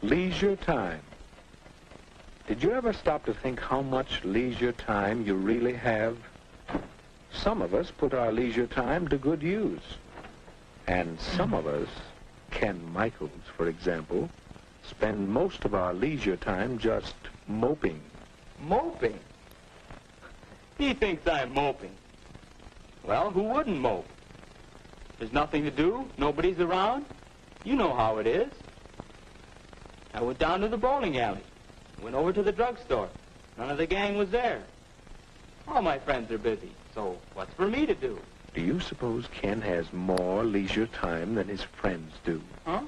Leisure time. Did you ever stop to think how much leisure time you really have? Some of us put our leisure time to good use. And some of us, Ken Michaels, for example, spend most of our leisure time just moping. Moping? He thinks I'm moping. Well, who wouldn't mope? There's nothing to do, nobody's around. You know how it is. I went down to the bowling alley, went over to the drugstore. None of the gang was there. All my friends are busy, so what's for me to do? Do you suppose Ken has more leisure time than his friends do? Huh?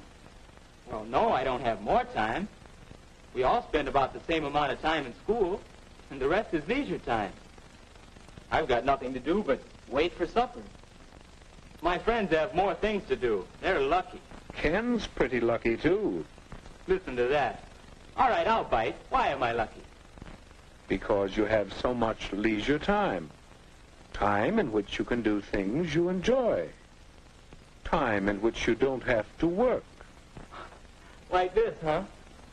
Well, no, I don't have more time. We all spend about the same amount of time in school, and the rest is leisure time. I've got nothing to do but wait for supper. My friends have more things to do. They're lucky. Ken's pretty lucky, too. Listen to that. All right, I'll bite. Why am I lucky? Because you have so much leisure time. Time in which you can do things you enjoy. Time in which you don't have to work. Like this, huh?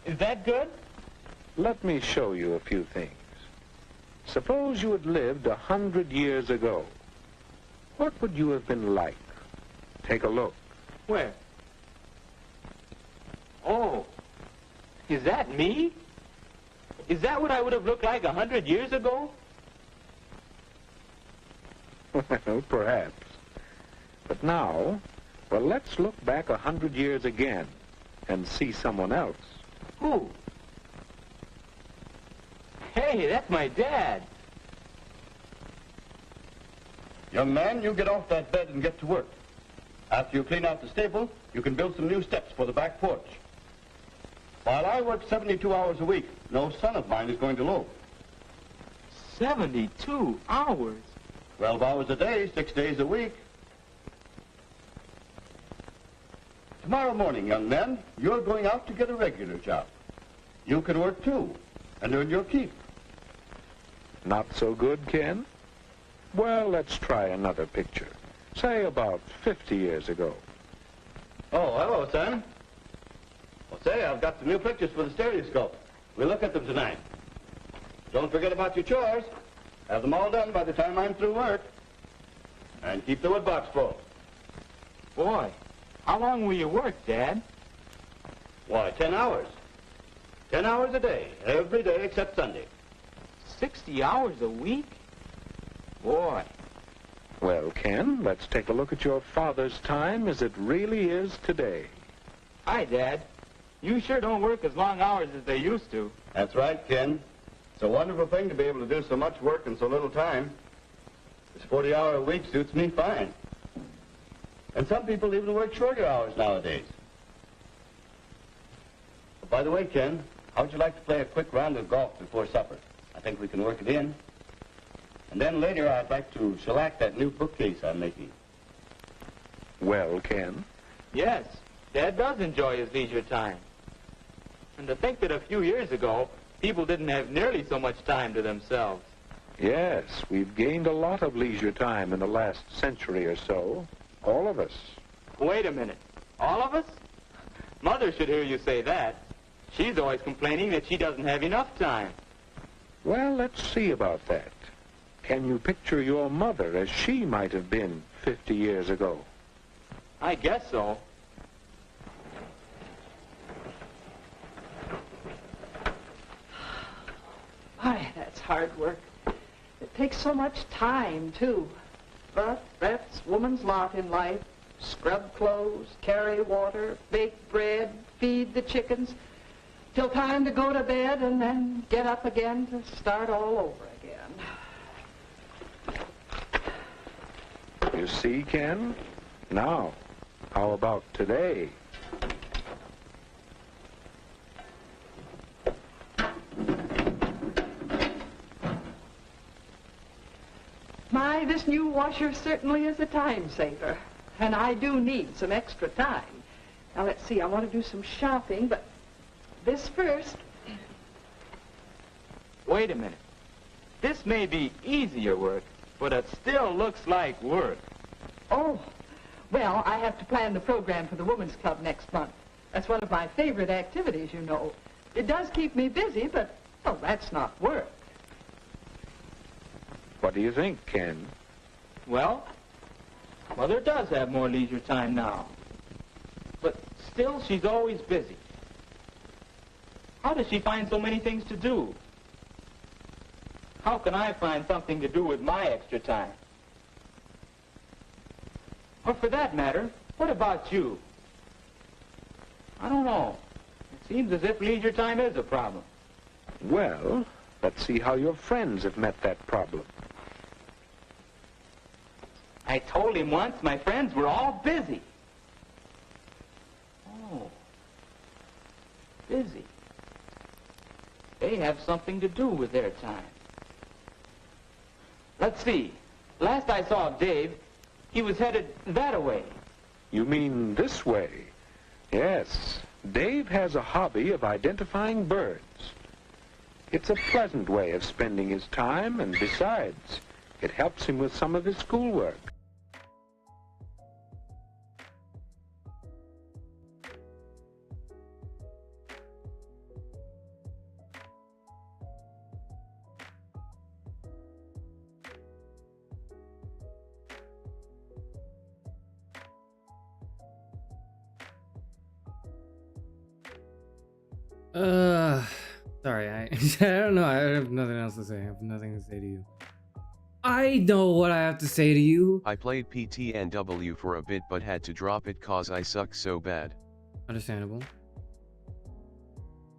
Is that good? Let me show you a few things. Suppose you had lived 100 years ago. What would you have been like? Take a look. Where? Oh, is that me? Is that what I would have looked like 100 years ago? Well, perhaps. But now, well, let's look back 100 years again and see someone else. Who? Hey, that's my dad. Young man, you get off that bed and get to work. After you clean out the stable, you can build some new steps for the back porch. While I work 72 hours a week, no son of mine is going to loaf. 72 hours? 12 hours a day, 6 days a week. Tomorrow morning, young men, you're going out to get a regular job. You can work too, and earn your keep. Not so good, Ken? Well, let's try another picture. Say about 50 years ago. Oh, hello, son. Well, say, I've got some new pictures for the stereoscope. We'll look at them tonight. Don't forget about your chores. Have them all done by the time I'm through work. And keep the wood box full. Boy, how long will you work, Dad? Why, 10 hours. 10 hours a day, every day except Sunday. 60 hours a week? Boy. Well, Ken, let's take a look at your father's time as it really is today. Hi, Dad. You sure don't work as long hours as they used to. That's right, Ken. It's a wonderful thing to be able to do so much work in so little time. This 40-hour week suits me fine. And some people even work shorter hours nowadays. But by the way, Ken, how would you like to play a quick round of golf before supper? I think we can work it in. And then later I'd like to shellac that new bookcase I'm making. Well, Ken? Yes, Dad does enjoy his leisure time. And to think that a few years ago, people didn't have nearly so much time to themselves. Yes, we've gained a lot of leisure time in the last century or so. All of us. Wait a minute. All of us? Mother should hear you say that. She's always complaining that she doesn't have enough time. Well, let's see about that. Can you picture your mother as she might have been 50 years ago? I guess so. Why, that's hard work. It takes so much time, too. But that's woman's lot in life. Scrub clothes, carry water, bake bread, feed the chickens, till time to go to bed and then get up again to start all over again. You see, Ken? Now, how about today? My, this new washer certainly is a time saver. And I do need some extra time. Now, let's see, I want to do some shopping, but this first. Wait a minute. This may be easier work, but it still looks like work. Oh, well, I have to plan the program for the Women's Club next month. That's one of my favorite activities, you know. It does keep me busy, but, well, that's not work. What do you think, Ken? Well, Mother does have more leisure time now. But still, she's always busy. How does she find so many things to do? How can I find something to do with my extra time? Or for that matter, what about you? I don't know. It seems as if leisure time is a problem. Well, let's see how your friends have met that problem. I told him once my friends were all busy. Oh, busy. They have something to do with their time. Let's see. Last I saw of Dave, he was headed that-a-way. You mean this way? Yes. Dave has a hobby of identifying birds. It's a pleasant way of spending his time, and besides, it helps him with some of his schoolwork. Sorry, I don't know. I have nothing else to say. I have nothing to say to you. I know what I have to say to you. I played PTNW for a bit but had to drop it cause I suck so bad. Understandable.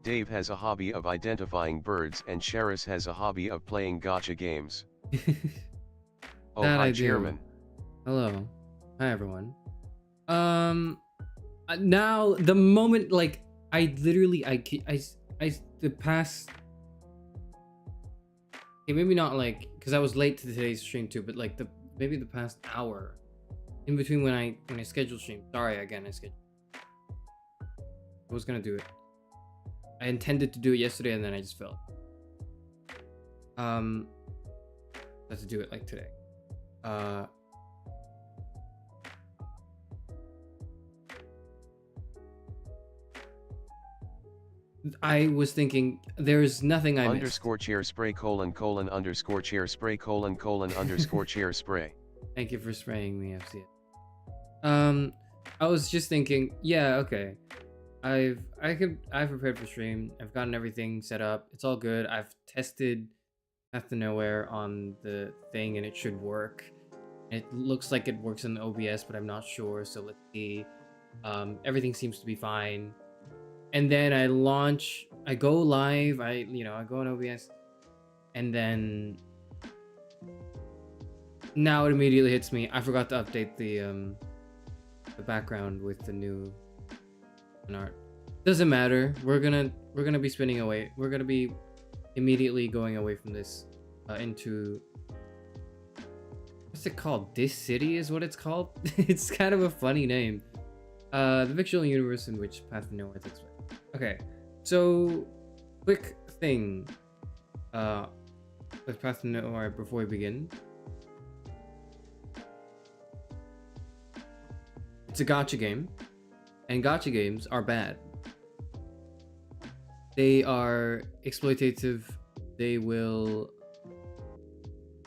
Dave has a hobby of identifying birds and Charis has a hobby of playing gacha games. Oh, That hi I do. Chairman. Hello. Hi everyone. Now the moment, like, I literally, the past, okay, maybe not like, because I was late to today's stream too, but like maybe the past hour in between when I scheduled stream. Sorry again, I was gonna do it. I intended to do it yesterday and then I just failed. I have to do it like today. I was thinking there's nothing I missed. Underscore chair spray colon underscore chair spray colon underscore chair spray. Thank you for spraying me, FCS. I was just thinking, yeah, okay. I've prepared for stream. I've gotten everything set up. It's all good. I've tested Path to Nowhere on the thing and it should work. It looks like it works in the OBS, but I'm not sure, so let's see. Everything seems to be fine. And then I go live, I go on OBS, and then now it immediately hits me. I forgot to update the background with the new art. Doesn't matter. We're gonna be spinning away. We're gonna be immediately going away from this into, what's it called? This City is what it's called. It's kind of a funny name. The fictional universe in which Path to Nowhere takes place. Okay, so quick thing with Path to Nowhere before we begin. It's a gacha game, and gacha games are bad. They are exploitative. They will,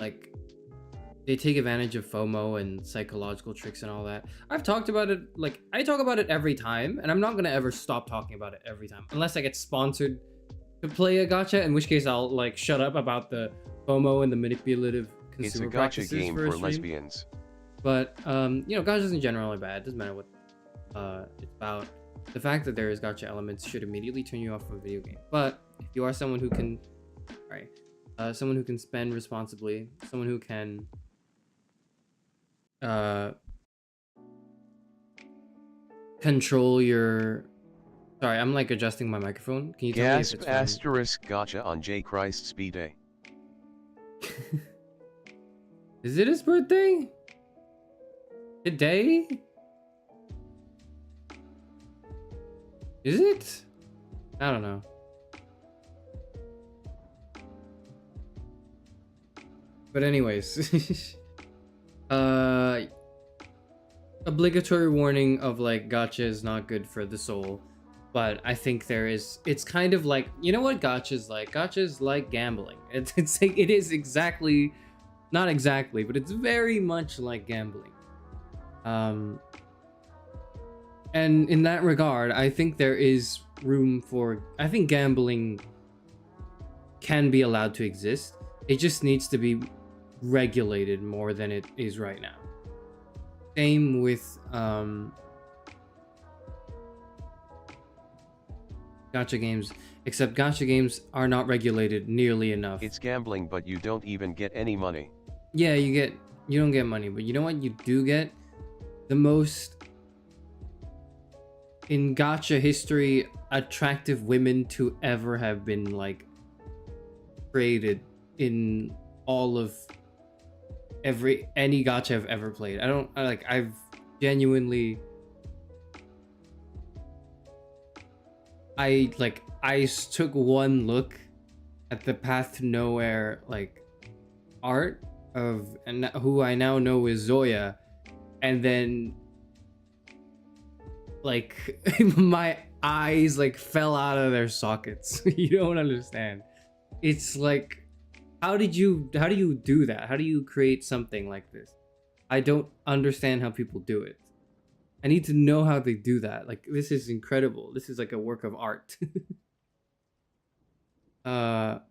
like, they take advantage of FOMO and psychological tricks and all that. I've talked about it, like, I talk about it every time, and I'm not gonna ever stop talking about it every time, unless I get sponsored to play a gacha, in which case I'll, like, shut up about the FOMO and the manipulative consumer practices. It's a gacha game for lesbians. But, you know, gachas in general are bad. It doesn't matter what it's about. The fact that there is gacha elements should immediately turn you off from a video game. But if you are someone who can, someone who can spend responsibly, someone who can control your, sorry, I'm like adjusting my microphone. Can you tell me if it's asterisk gacha on J Christ's B-Day. Is it his birthday? Today? Is it? I don't know. But anyways, obligatory warning of, like, gacha is not good for the soul. but I think it's kind of like, you know what Gacha's like? Gacha's like gambling. It is exactly, not exactly, but it's very much like gambling. And in that regard, I think there is room for, I think gambling can be allowed to exist. It just needs to be regulated more than it is right now. Same with gacha games, except gacha games are not regulated nearly enough. It's gambling, but you don't even get any money. Yeah, you don't get money, but you know what you do get? The most, in gacha history, attractive women to ever have been like created in all of any gacha I've ever played. I've genuinely, I took one look at the Path to Nowhere like art of, and who I now know is Zoya, and then like my eyes like fell out of their sockets. You don't understand. It's like, how do you do that? How do you create something like this? I don't understand how people do it. I need to know how they do that. Like, this is incredible. This is like a work of art. But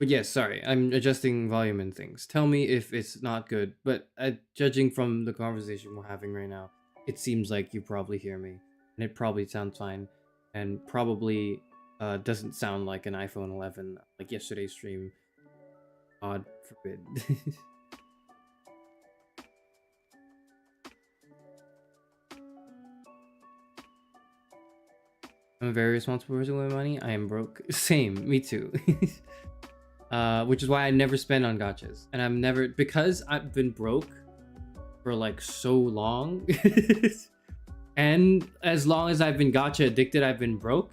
yes, sorry, I'm adjusting volume and things. Tell me if it's not good, but judging from the conversation we're having right now, it seems like you probably hear me, and it probably sounds fine, and probably doesn't sound like an iPhone 11 like yesterday's stream. God forbid. I'm a very responsible person with my money. I am broke. Same, me too. Which is why I never spend on gachas, and I'm never, because I've been broke for like so long, and as long as I've been gacha addicted, I've been broke.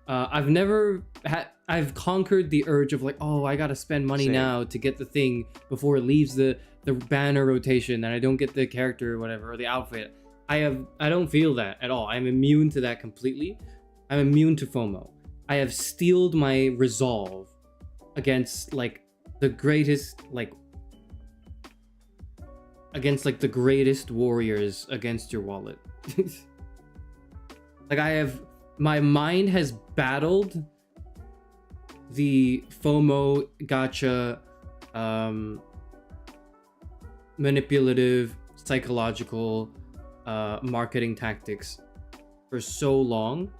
I've conquered the urge of like, oh, I gotta spend money now to get the thing before it leaves the banner rotation, and I don't get the character or whatever, or the outfit. I don't feel that at all. I'm immune to that completely. I'm immune to FOMO. I have steeled my resolve against like the greatest, like against like the greatest warriors against your wallet. Like my mind has battled the FOMO gacha manipulative psychological marketing tactics for so long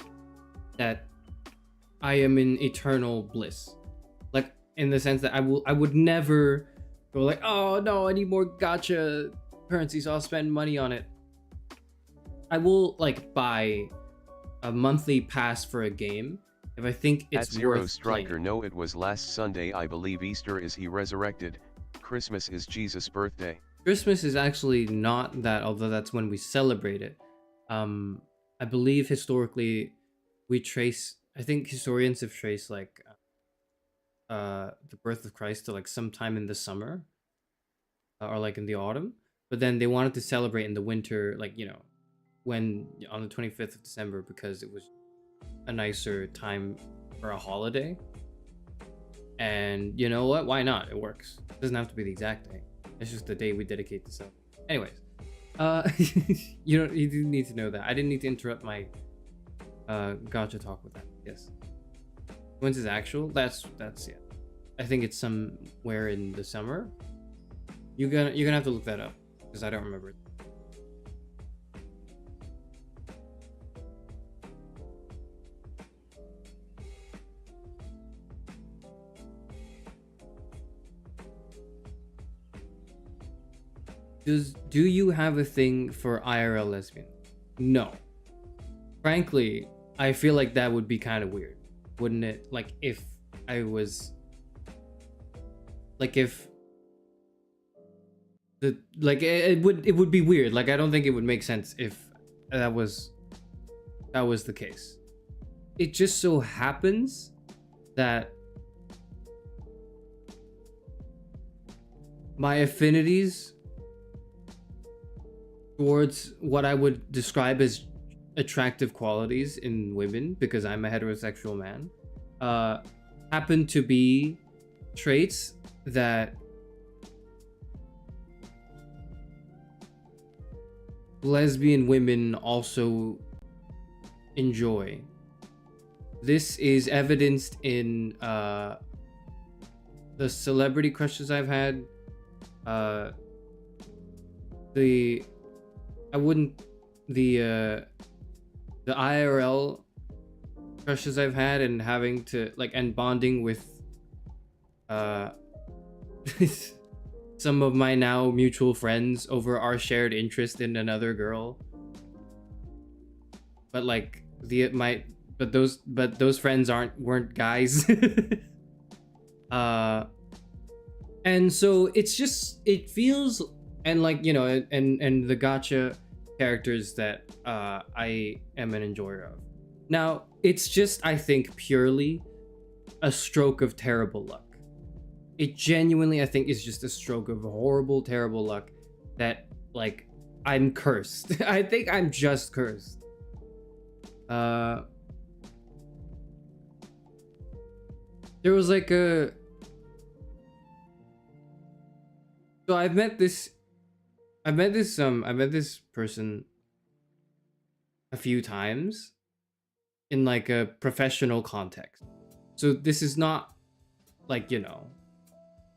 that I am in eternal bliss. Like, in the sense that I would never go like, oh no, I need more gacha currency, so I'll spend money on it. I will like buy a monthly pass for a game if I think it's At Zero worth Striker, playing. no, it was last Sunday. I believe Easter is he resurrected. Christmas is Jesus' birthday. Christmas is actually not that, although that's when we celebrate it. I believe historically I think historians have traced like the birth of Christ to like sometime in the summer or like in the autumn, but then they wanted to celebrate in the winter, like, you know, when on the 25th of December, because it was a nicer time for a holiday. And you know what? Why not? It works. It doesn't have to be the exact day. It's just the day we dedicate to celebrate. Anyways, you didn't need to know that. I didn't need to interrupt my gacha talk with that. Yes. When's his actual? That's yeah. I think it's somewhere in the summer. You're gonna have to look that up because I don't remember it. Do you have a thing for IRL lesbian? No. Frankly, I feel like that would be kind of weird, wouldn't it? Like if I was, like if the like it would be weird. Like I don't think it would make sense if that was the case. It just so happens that my affinities towards what I would describe as attractive qualities in women, because I'm a heterosexual man, happen to be traits that lesbian women also enjoy. This is evidenced in the celebrity crushes I've had. The IRL crushes I've had, and having to like, and bonding with some of my now mutual friends over our shared interest in another girl. But like those friends weren't guys. And so it feels, and like, you know, and the gacha characters that I am an enjoyer of. Now, it's just, I think, purely a stroke of terrible luck. It genuinely, I think, is just a stroke of horrible, terrible luck that, like, I'm cursed. I think I'm just cursed. There was like a... So I met this person a few times in like a professional context. So this is not like, you know,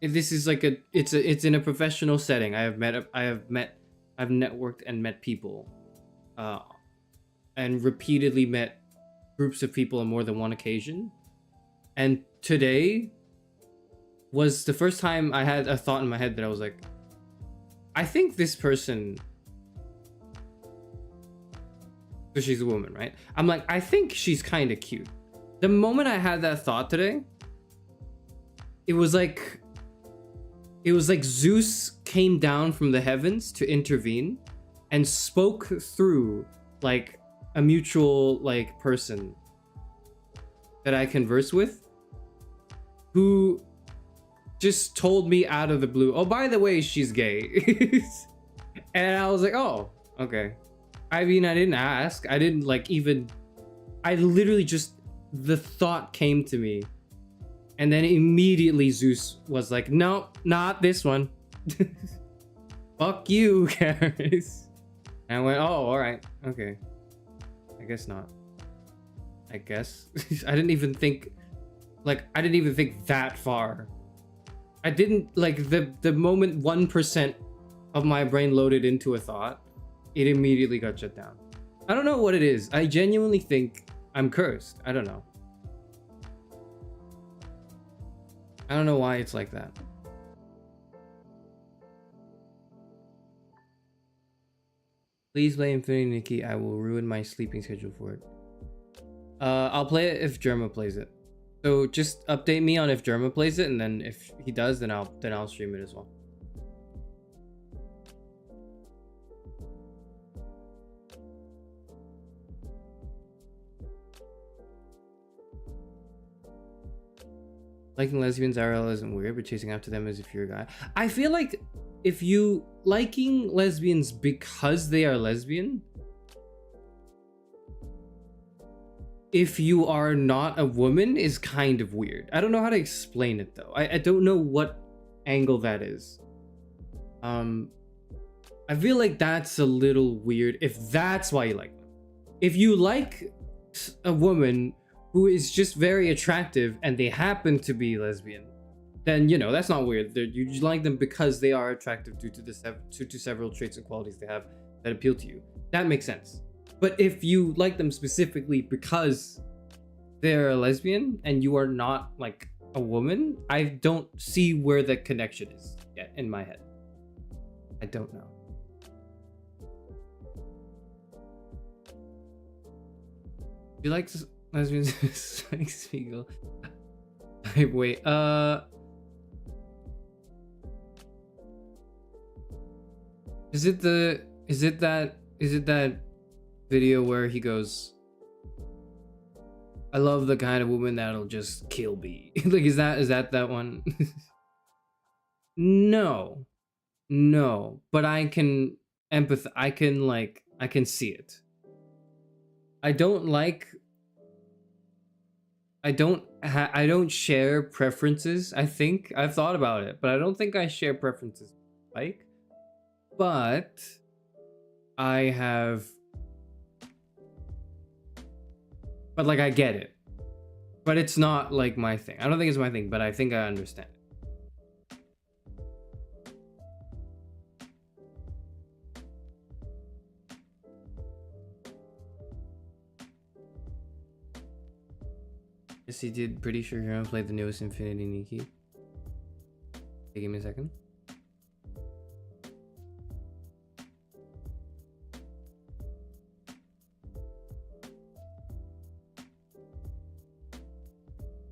this is like it's in a professional setting. I've networked and met people, and repeatedly met groups of people on more than one occasion. And today was the first time I had a thought in my head that I was like, I think this person, so she's a woman, right? I'm like, I think she's kind of cute. The moment I had that thought today, it was like Zeus came down from the heavens to intervene and spoke through like a mutual like person that I converse with, who just told me out of the blue, oh, by the way, she's gay. And I was like, oh, okay. I mean, I didn't ask. I didn't like even, I literally just, the thought came to me. And then immediately Zeus was like, no, not this one. Fuck you, Charis. And I went, oh, all right. Okay. I guess not. I guess. I didn't even think that far. I didn't, like, the moment 1% of my brain loaded into a thought, it immediately got shut down. I don't know what it is. I genuinely think I'm cursed. I don't know. I don't know why it's like that. Please play Infinity Nikki. I will ruin my sleeping schedule for it. I'll play it if Germa plays it. So just update me on if Germa plays it, and then if he does, then I'll stream it as well. Liking lesbians IRL isn't weird, but chasing after them as if you're a guy. I feel like if you liking lesbians because they are lesbian, if you are not a woman, is kind of weird. I don't know how to explain it though. I don't know what angle that is. I feel like that's a little weird if that's why you like them. If you like a woman who is just very attractive and they happen to be lesbian, then, you know, that's not weird. You like them because they are attractive due to several traits and qualities they have that appeal to you. That makes sense. But if you like them specifically because they're a lesbian and you are not like a woman, I don't see where the connection is yet in my head. I don't know. You like lesbians? Like Spiegel. Wait, is it that video where he goes, I love the kind of woman that'll just kill me? Like, is that one? No, but I can empathize. I can see it. I don't like. I don't share preferences. I think I've thought about it, but I don't think I share preferences. Like, but I have. But like, I get it. But it's not like my thing. I don't think it's my thing, but I think I understand. Yes, he did. Pretty sure Hero played the newest Infinity Nikki. Okay, give me a second.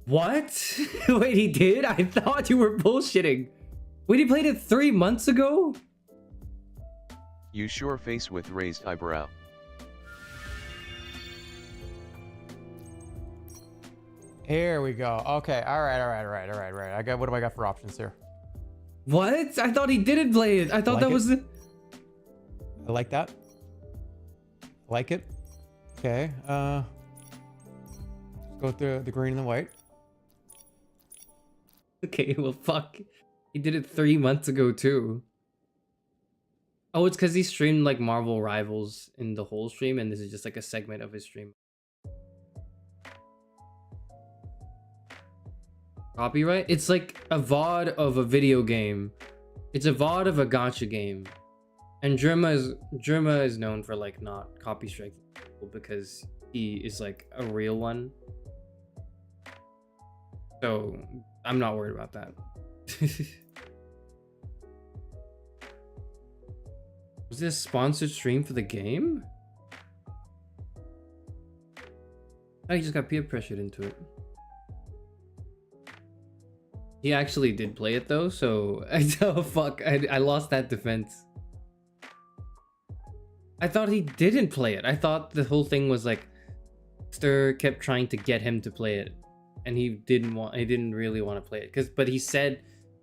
What? Wait, he did? I thought you were bullshitting. Wait, he played it 3 months ago? You sure face with raised eyebrow. Here we go. Okay, all right. I got. What do I got for options here? What? I thought he didn't play it. I thought that was the. I like that. Like it. Okay. Let's go with the green and the white. Okay, well, fuck. He did it 3 months ago too. Oh, it's because he streamed like Marvel Rivals in the whole stream, and this is just like a segment of his stream. Copyright? It's like a VOD of a video game. It's a VOD of a gacha game. And Germa is known for like not copy striking people because he is like a real one. So I'm not worried about that. Was this a sponsored stream for the game? I just got peer pressured into it. He actually did play it though, so oh fuck, I lost that defense. I thought he didn't play it. I thought the whole thing was like Stir kept trying to get him to play it, and he didn't really want to play it but he said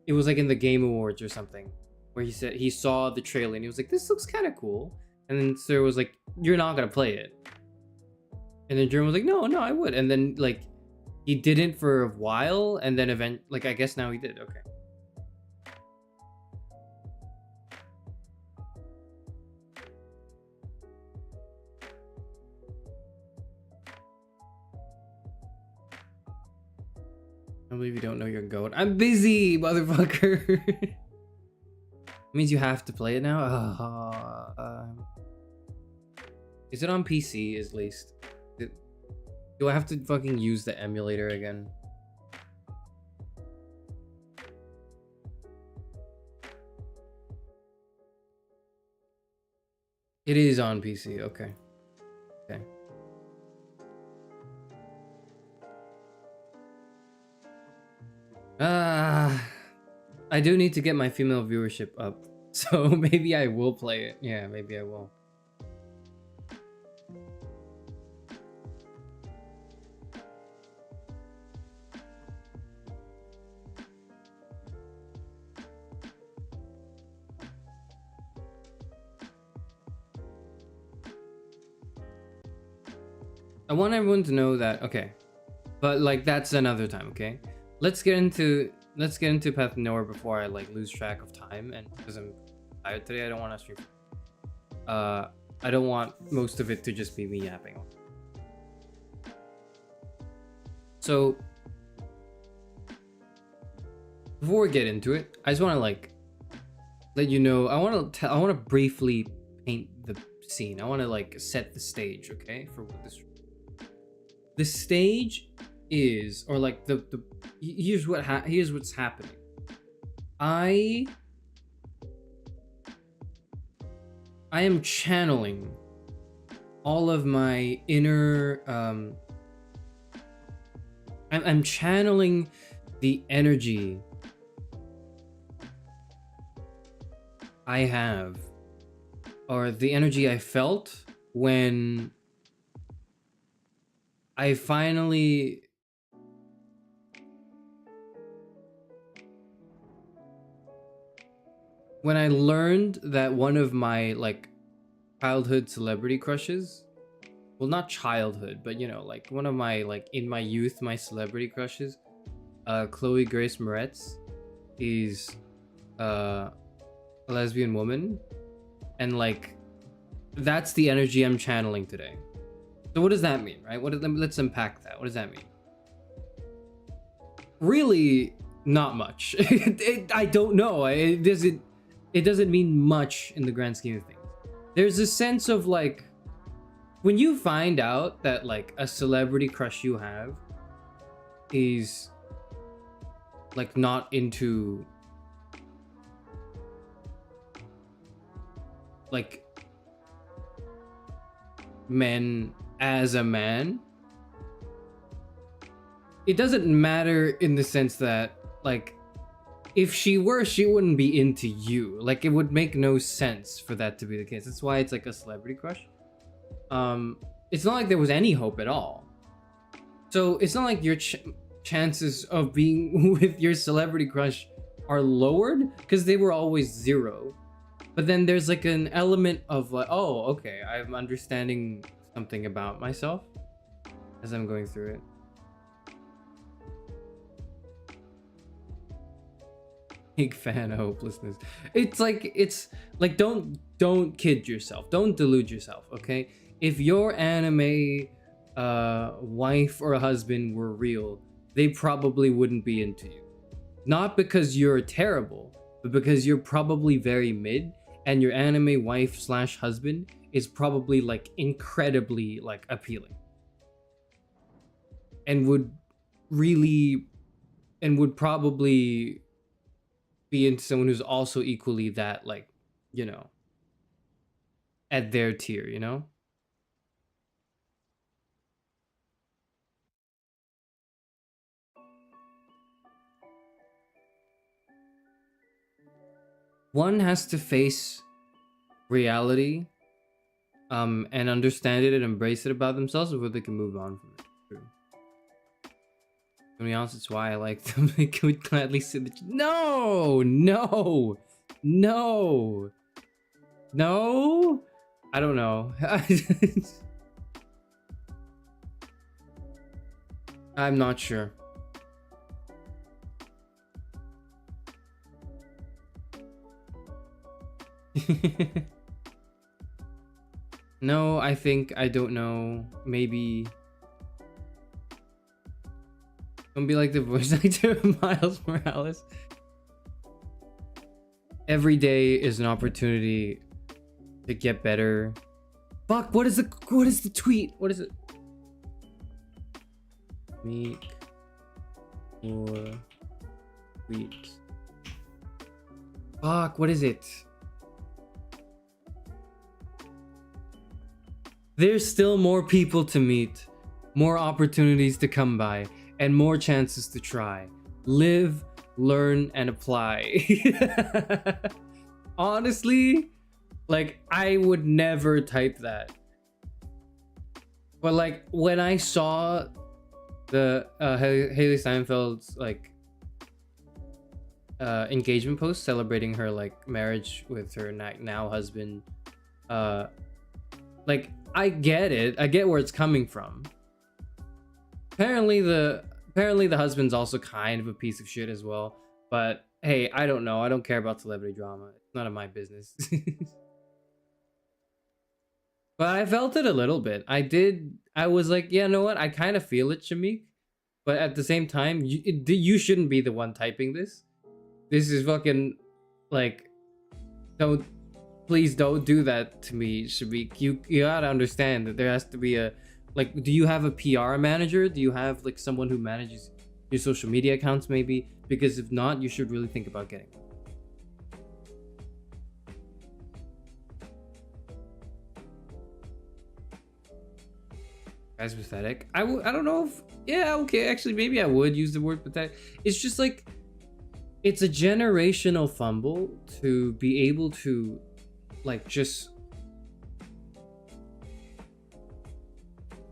it was like in the Game Awards or something where he said he saw the trailer and he was like, this looks kind of cool, and then Stir was like, you're not gonna play it, and then Jerome was like, no, I would, and then like he didn't for a while, and then I guess now he did. Okay. I believe you don't know your goat. I'm busy, motherfucker. It means you have to play it now. Is it on PC at least? Do I have to fucking use the emulator again? It is on PC. Okay. I do need to get my female viewership up, so maybe I will play it. Yeah, maybe I will. I want everyone to know that, okay, but like that's another time, okay? Let's get into Path Nowhere before I like lose track of time, and because I'm tired today, I don't want to stream. I don't want most of it to just be me yapping. So before we get into it, I just want to like let you know. I want to briefly paint the scene. I want to like set the stage, okay, for what this. The stage is, or like here's what's happening. I am channeling all of my inner I'm channeling the energy I have, or the energy I felt when I finally when I learned that one of my like childhood celebrity crushes well, not childhood, but you know, like one of my, like in my youth, my celebrity crushes, Chloe Grace Moretz is a lesbian woman, and like that's the energy I'm channeling today. So what does that mean, right? Let's unpack that. What does that mean? Really, not much. I don't know. It doesn't mean much in the grand scheme of things. There's a sense of like, when you find out that like a celebrity crush you have is like not into like men as a man, it doesn't matter in the sense that like if she were, she wouldn't be into you. Like it would make no sense for that to be the case. That's why it's like a celebrity crush. It's not like there was any hope at all. So it's not like your chances of being with your celebrity crush are lowered, because they were always 0. But then there's like an element of like, oh, okay, I'm understanding something about myself as I'm going through it. Big fan of hopelessness. It's like don't kid yourself. Don't delude yourself, okay? If your anime wife or husband were real, they probably wouldn't be into you. Not because you're terrible, but because you're probably very mid, and your anime wife / husband is probably like incredibly like appealing. And would probably be into someone who's also equally that, like, you know, at their tier, you know? One has to face reality and understand it and embrace it about themselves before they can move on from it. True. To be honest, it's why I like them. They would gladly sit. No. I don't know. I'm not sure. No, I don't know. Maybe don't be like the voice actor of Miles Morales. Every day is an opportunity to get better. Fuck, what is the tweet? What is it? Make more tweets. Fuck, what is it? There's still more people to meet, more opportunities to come by, and more chances to try. Live, learn, and apply. Honestly, like, I would never type that. But like, when I saw the Haley Steinfeld's like engagement post celebrating her like marriage with her now husband, like, I get it. I get where it's coming from. Apparently the husband's also kind of a piece of shit as well. But hey, I don't know. I don't care about celebrity drama. It's none of my business. But I felt it a little bit. I was like, yeah, you know what? I kind of feel it, Shamik. But at the same time, you shouldn't be the one typing this. This is fucking, like, please don't do that to me, Shamik. You gotta understand that there has to be a, like, do you have a PR manager? Do you have like someone who manages your social media accounts maybe? Because if not, you should really think about getting one. Guys, pathetic. I don't know if, yeah, okay, actually maybe I would use the word pathetic. It's just like, it's a generational fumble to be able to like just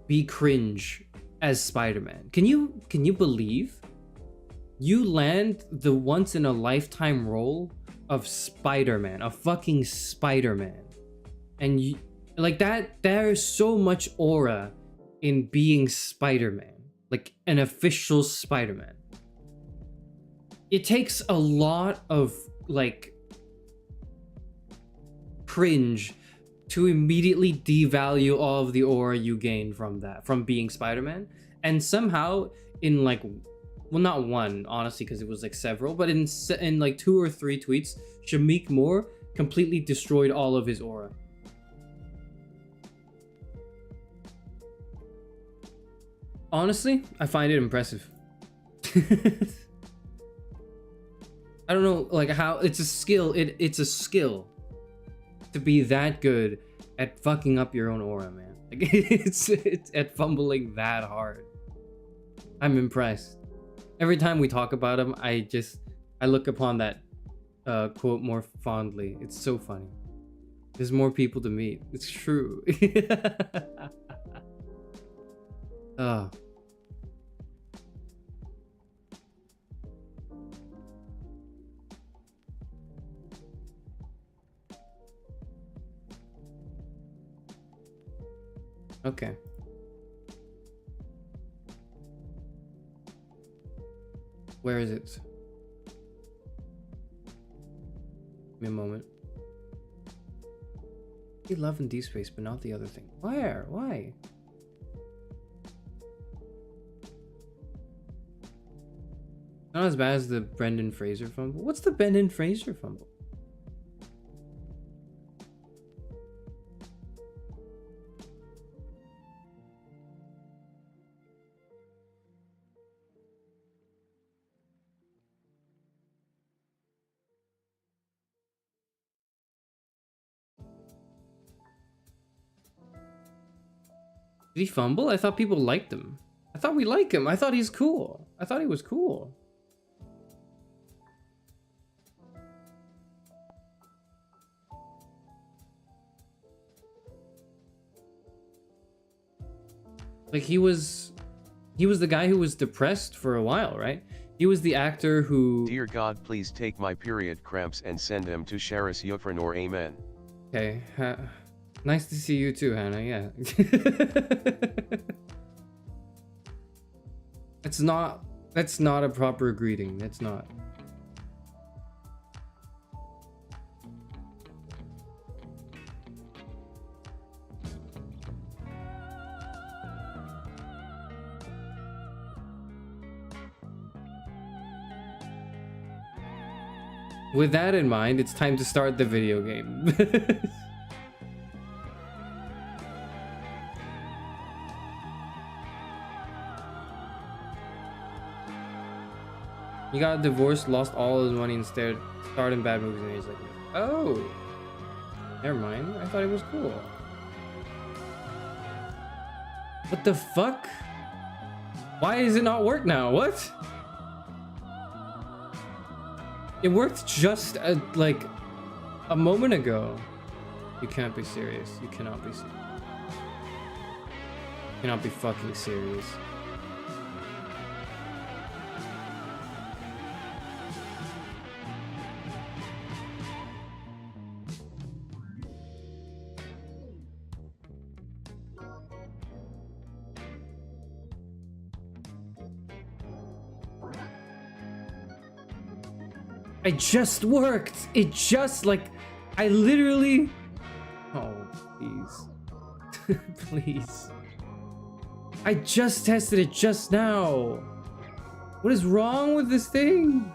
be cringe as Spider-Man. Can you believe you land the once in a lifetime role of Spider-Man, a fucking Spider-Man, and Like that, there's so much aura in being Spider-Man, like an official Spider-Man. It takes a lot of like cringe to immediately devalue all of the aura you gain from that, from being Spider-Man. And somehow in like, well, not one, honestly, because it was like several, but in like 2 or 3 tweets, Shamik Moore completely destroyed all of his aura. Honestly, I find it impressive. I don't know, like how it's a skill. It's a skill to be that good at fucking up your own aura, man. Like it's at fumbling that hard. I'm impressed. Every time we talk about him, I look upon that quote more fondly. It's so funny. There's more people to meet. It's true. Oh. Okay. Where is it? Give me a moment. You love in D space, but not the other thing. Where? Why? Not as bad as the Brendan Fraser fumble. What's the Brendan Fraser fumble? Did he fumble? I thought people liked him. I thought we like him. I thought he's cool. I thought he was cool. Like he was the guy who was depressed for a while, right? He was the actor who... Dear God, please take my period cramps and send them to Charis Euphranor, amen. Okay, nice to see you too, Hannah, yeah. That's not a proper greeting, that's not. With that in mind, it's time to start the video game. He got divorced, lost all his money, and starred in bad movies, and he's like, oh, never mind. I thought it was cool. What the fuck? Why does it not work now? What? It worked just like a moment ago. You can't be serious. You cannot be serious. You cannot be fucking serious. It just worked. It just like, I literally. Oh, please. Please. I just tested it just now. What is wrong with this thing?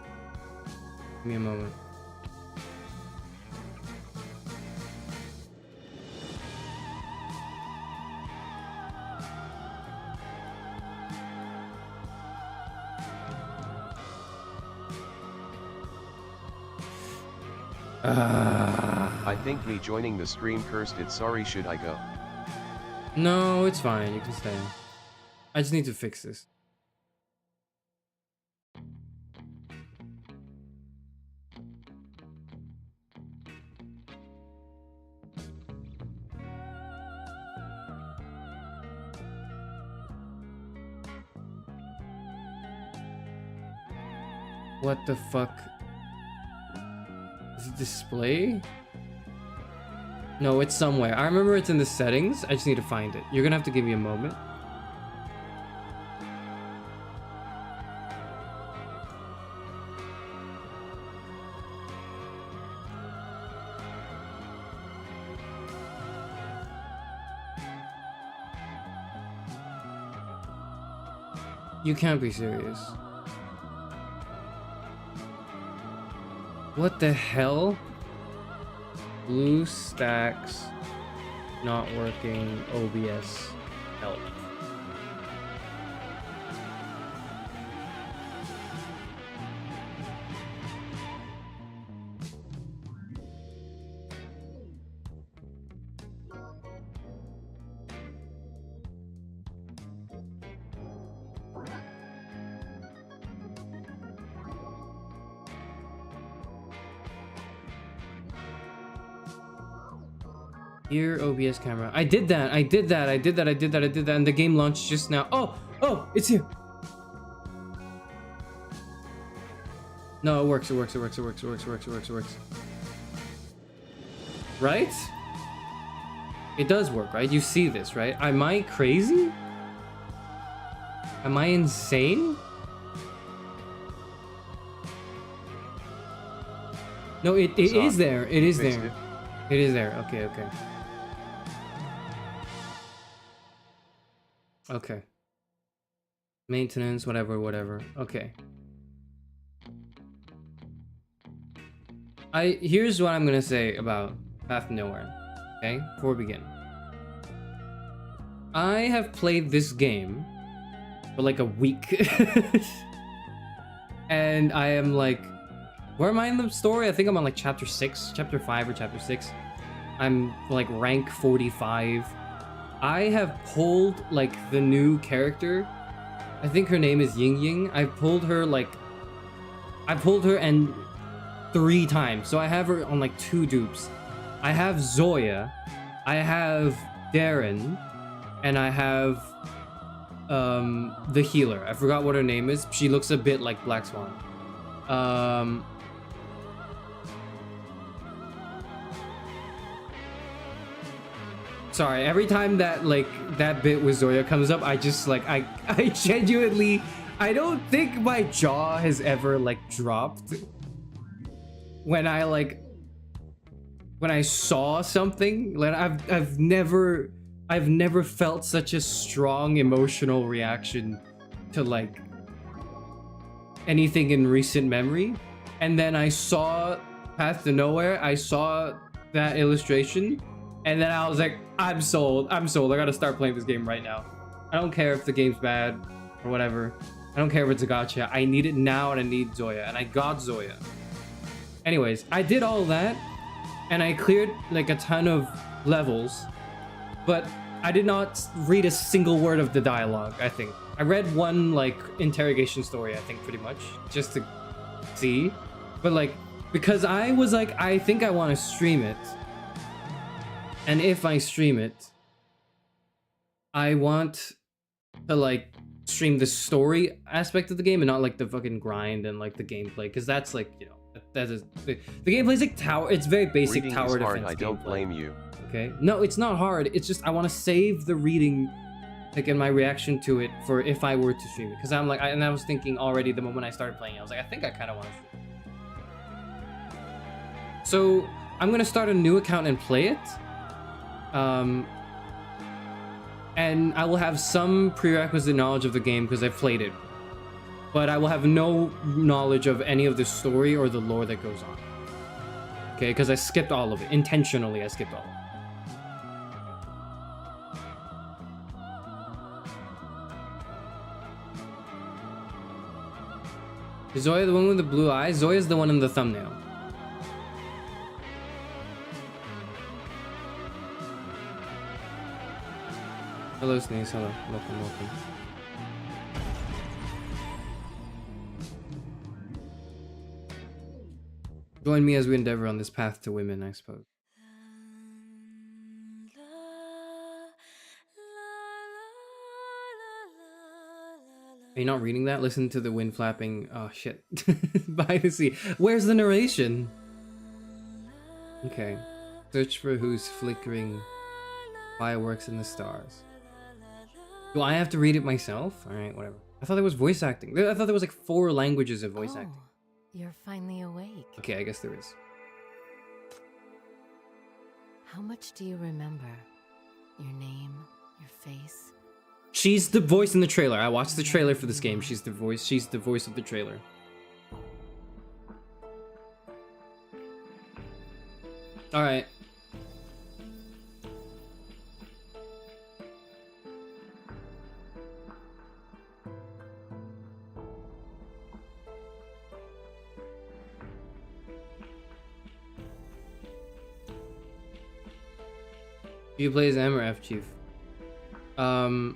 Give me a moment. I think me joining the stream cursed it. Sorry, should I go? No, it's fine. You can stay. I just need to fix this. What the fuck? Is it display? No, it's somewhere. I remember it's in the settings. I just need to find it. You're gonna have to give me a moment. You can't be serious. What the hell? Blue stacks not working. OBS help. Here, OBS camera. I did that, and the game launched just now. Oh, it's here. No, it works. Right? It does work, right? You see this, right? Am I crazy? Am I insane? No, it is there. It is there. It is there. Okay. Okay. Maintenance, whatever. Okay. Here's what I'm gonna say about Path to Nowhere. Okay, before we begin. I have played this game for like a week. And I am like, where am I in the story? I think I'm on like chapter 6, chapter 5 or chapter 6. I'm like rank 45. I have pulled like the new character. I think her name is Ying Ying. I pulled her and 3 times. So I have her on like 2 dupes. I have Zoya. I have Darren. And I have the healer. I forgot what her name is. She looks a bit like Black Swan. Sorry, every time that like that bit with Zoya comes up, I just like I genuinely, I don't think my jaw has ever like dropped when I saw something. Like I've never felt such a strong emotional reaction to like anything in recent memory. And then I saw Path to Nowhere. I saw that illustration. And then I was like, I'm sold. I gotta start playing this game right now. I don't care if the game's bad or whatever. I don't care if it's a gacha. I need it now and I need Zoya. And I got Zoya. Anyways, I did all that. And I cleared like a ton of levels. But I did not read a single word of the dialogue, I think. I read one like interrogation story, I think, pretty much. Just to see. But like, because I was like, I think I want to stream it. And if I stream it, I want to like stream the story aspect of the game and not like the fucking grind and like the gameplay, because that's like, you know, that is the gameplay is like tower. It's very basic Reading tower is hard, defense. I don't gameplay. blame you. Okay, no, it's not hard. It's just I want to save the reading, like in my reaction to it for if I were to stream it, because I'm like, and I was thinking already the moment I started playing, I was like, I think I kind of want to stream it. So I'm gonna start a new account and play it. And I will have some prerequisite knowledge of the game because I've played it, but I will have no knowledge of any of the story or the lore that goes on. Okay, because I skipped all of it. Intentionally, I skipped all of it. Is Zoya the one with the blue eyes? Zoya's the one in the thumbnail. Hello, Sneeze. Hello. Welcome. Join me as we endeavor on this path to women, I suppose. Are you not reading that? Listen to the wind flapping. Oh, shit. By the sea. Where's the narration? Okay. Search for who's flickering fireworks in the stars. Do I have to read it myself? Alright, whatever. I thought there was voice acting. I thought there was like 4 languages of voice acting. You're finally awake. Okay, I guess there is. How much do you remember? Your name, your face? She's the voice in the trailer. I watched the trailer for this game. She's the voice of the trailer. Alright. Do you play as M or F, Chief? I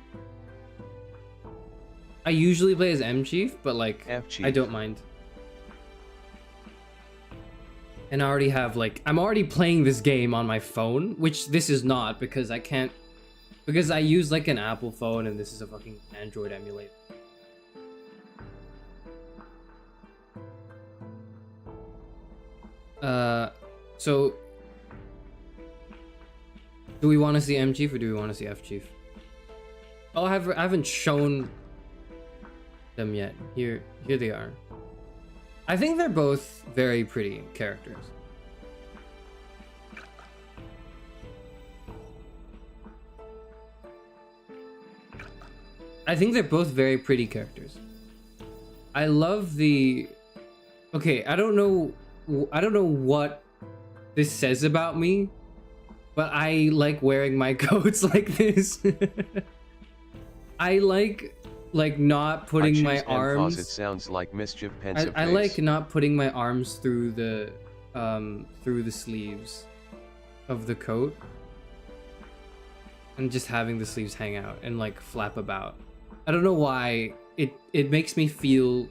usually play as M, Chief, but like F, Chief. I don't mind. And I already have like I'm already playing this game on my phone, which this is not because I can't because I use like an Apple phone and this is a fucking Android emulator. So do we want to see M Chief or do we want to see F Chief? Oh, I haven't shown them yet. Here they are. I think they're both very pretty characters. I think they're both very pretty characters. I love the... Okay, I don't know what this says about me, but I like wearing my coats like this. I like not putting my arms. It sounds like mischief pensive I face. like not putting my arms through the sleeves of the coat and just having the sleeves hang out and like flap about. I don't know why it makes me feel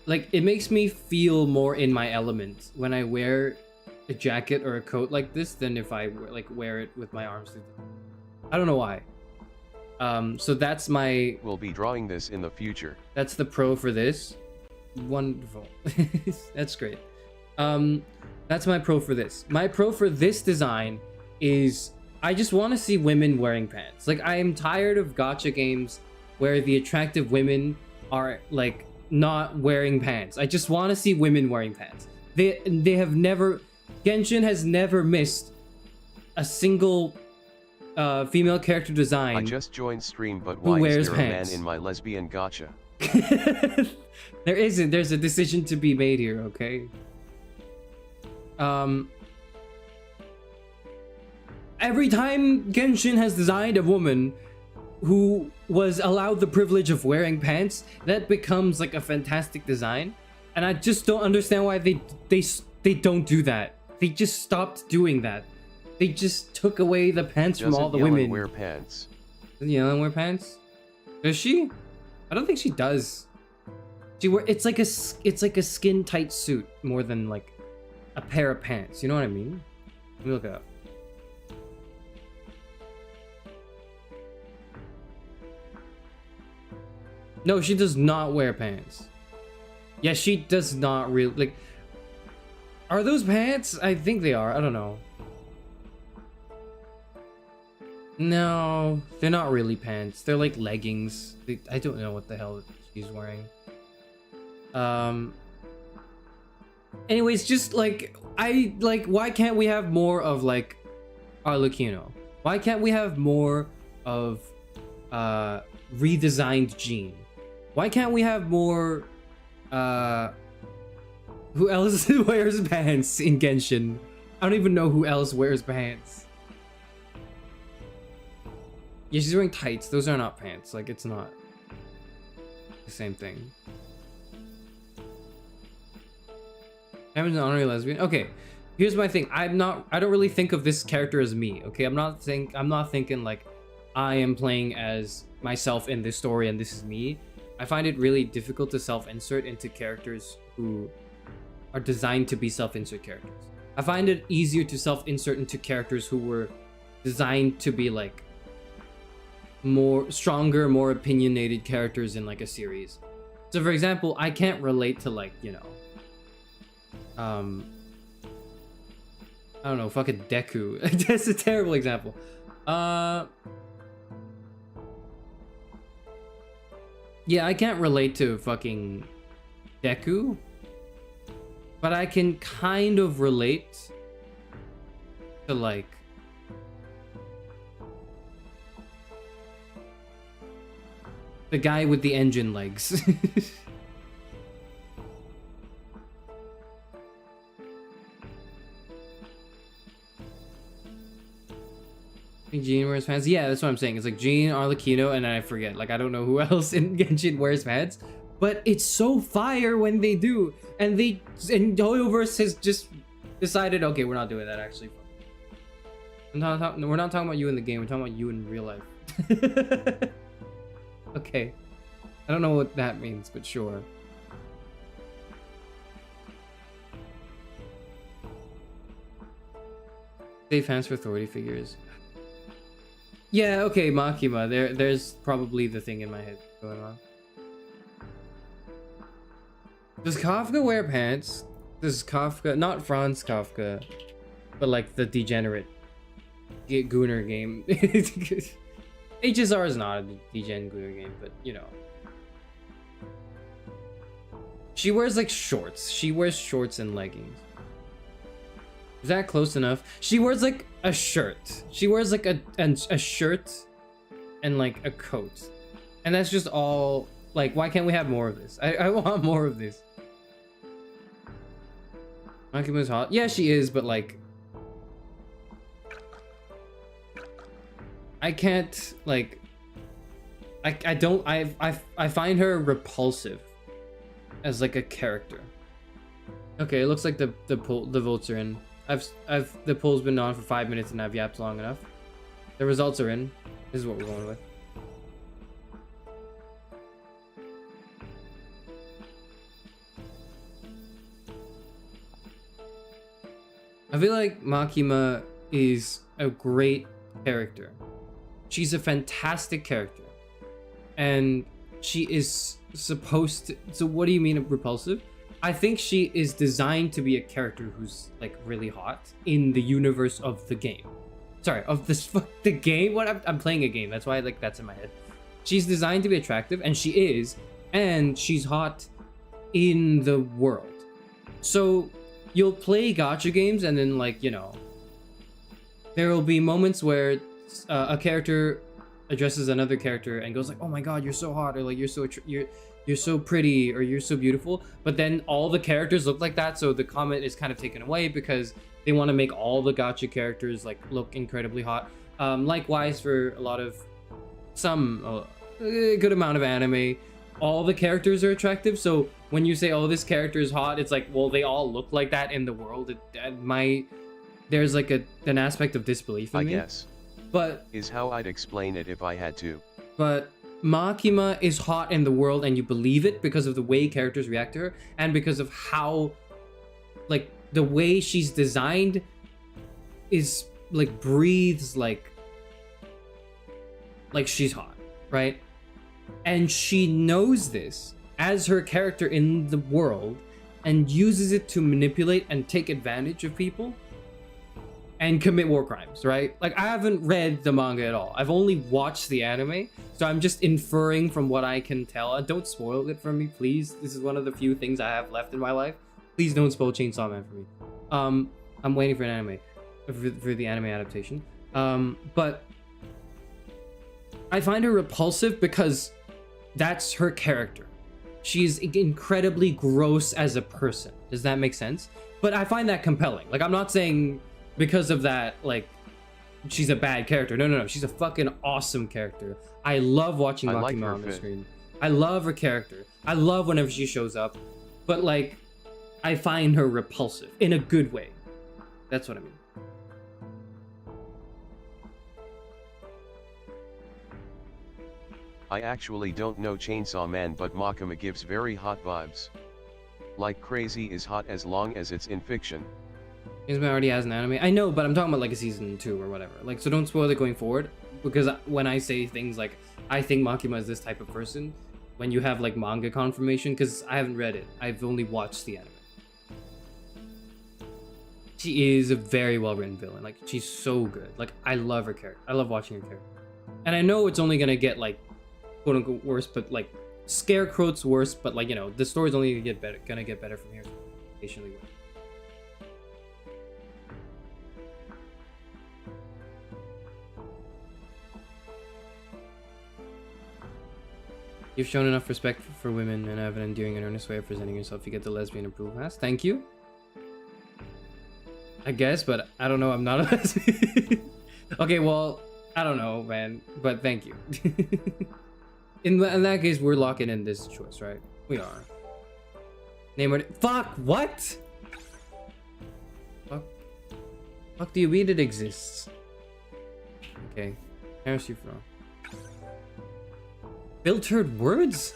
like it makes me feel more in my element when I wear a jacket or a coat like this than if I wear it with my arms through I don't know why. So that's my... We'll be drawing this in the future. That's the pro for this. Wonderful. That's great. That's my pro for this. My pro for this design is I just want to see women wearing pants. Like, I am tired of gacha games where the attractive women are, like, not wearing pants. I just want to see women wearing pants. They have never... Genshin has never missed a single... female character design. I just joined stream, but why is there a man in my lesbian gacha? There isn't. There's a decision to be made here, okay? Every time Genshin has designed a woman who was allowed the privilege of wearing pants, that becomes like a fantastic design. And I just don't understand why they don't do that. They just stopped doing that. They just took away the pants from all the women. Wear pants. Does Yellen wear pants? Does she? I don't think she does. It's like a skin tight suit more than like a pair of pants. You know what I mean? Let me look it up. No, she does not wear pants. Yeah, she does not really like. Are those pants? I think they are. I don't know. No, they're not really pants. They're like leggings. I don't know what the hell she's wearing. Anyways, just like why can't we have more of like Arlecchino? Why can't we have more of redesigned Jean? Why can't we have more who else wears pants in Genshin? I don't even know who else wears pants. Yeah, she's wearing tights. Those are not pants. Like, it's not the same thing. Cameron's an honorary lesbian. Okay, here's my thing. I don't really think of this character as me. Okay, I'm not thinking like I am playing as myself in this story and this is me. I find it really difficult to self-insert into characters who are designed to be self-insert characters. I find it easier to self-insert into characters who were designed to be like more stronger, more opinionated characters in like a series. So for example, I can't relate to like, you know, I don't know, fucking Deku. That's a terrible example. Yeah, I can't relate to fucking Deku, but I can kind of relate to like the guy with the engine legs. Jean wears pants. Yeah, that's what I'm saying. It's like Jean, Arlecchino, and I forget. Like, I don't know who else in Genshin wears pants. But it's so fire when they do. And Hoyoverse has just decided, okay, we're not doing that actually. We're not talking about you in the game. We're talking about you in real life. Okay. I don't know what that means, but sure. Save hands for authority figures. Yeah, okay, Makima. There's probably the thing in my head going on. Does Kafka wear pants? Does Kafka, not Franz Kafka, but like the degenerate Gooner game. HSR is not a degen Gooner game, but you know. She wears like shorts. She wears shorts and leggings. Is that close enough? She wears like a shirt. She wears like a shirt and like a coat. And that's just all. Like, why can't we have more of this? I want more of this. Makima's hot. Yeah, she is, but like, I can't like. I find her repulsive as like a character. Okay, it looks like the votes are in. The poll's been on for 5 minutes and I've yapped long enough. The results are in. This is what we're going with. I feel like Makima is a great character. She's a fantastic character. And she is supposed to... So what do you mean repulsive? I think she is designed to be a character who's like really hot in the universe of the game. Sorry, of the game? What? I'm playing a game. That's why like that's in my head. She's designed to be attractive, and she is. And she's hot in the world. So you'll play gacha games and then like, you know, there will be moments where a character addresses another character and goes like, oh my god, you're so hot, or like you're so pretty, or you're so beautiful. But then all the characters look like that, so the comment is kind of taken away because they want to make all the gacha characters like look incredibly hot. Likewise for a lot of a good amount of anime, all the characters are attractive, so when you say, oh, this character is hot, it's like, well, they all look like that in the world. There's like an aspect of disbelief in me. I guess. But is how I'd explain it if I had to. But Makima is hot in the world, and you believe it because of the way characters react to her, and because of how, like, the way she's designed is like breathes like she's hot, right? And she knows this as her character in the world and uses it to manipulate and take advantage of people and commit war crimes, right? Like, I haven't read the manga at all. I've only watched the anime, so I'm just inferring from what I can tell. Don't spoil it for me, please. This is one of the few things I have left in my life. Please don't spoil Chainsaw Man for me. I'm waiting for an anime, for the anime adaptation. But I find her repulsive because that's her character. She's incredibly gross as a person. Does that make sense? But I find that compelling. Like, I'm not saying because of that, like, she's a bad character. No. She's a fucking awesome character. I love watching Makima on the screen. I love her character. I love whenever she shows up. But, like, I find her repulsive in a good way. That's what I mean. I actually don't know Chainsaw Man, but Makima gives very hot vibes. Like crazy is hot as long as it's in fiction. Chainsaw Man already has an anime. I know, but I'm talking about like a season 2 or whatever. Like, so don't spoil it going forward, because when I say things like, I think Makima is this type of person, when you have like manga confirmation, because I haven't read it. I've only watched the anime. She is a very well written villain. Like, she's so good. Like, I love her character. I love watching her character. And I know it's only gonna get like, quote unquote, worse, but like, Scarecrow's worse. But like, you know, the story's only gonna get better from here. So patiently wait. You've shown enough respect for women and have an endearing and earnest way of presenting yourself. You get the lesbian approval pass. Thank you. I guess, but I don't know. I'm not a lesbian. Okay, well, I don't know, man. But thank you. in that case, we're locking in this choice, right? We are. Name it. Fuck. What? Fuck do you mean it exists? Okay. Charis Euphranor. Filtered words?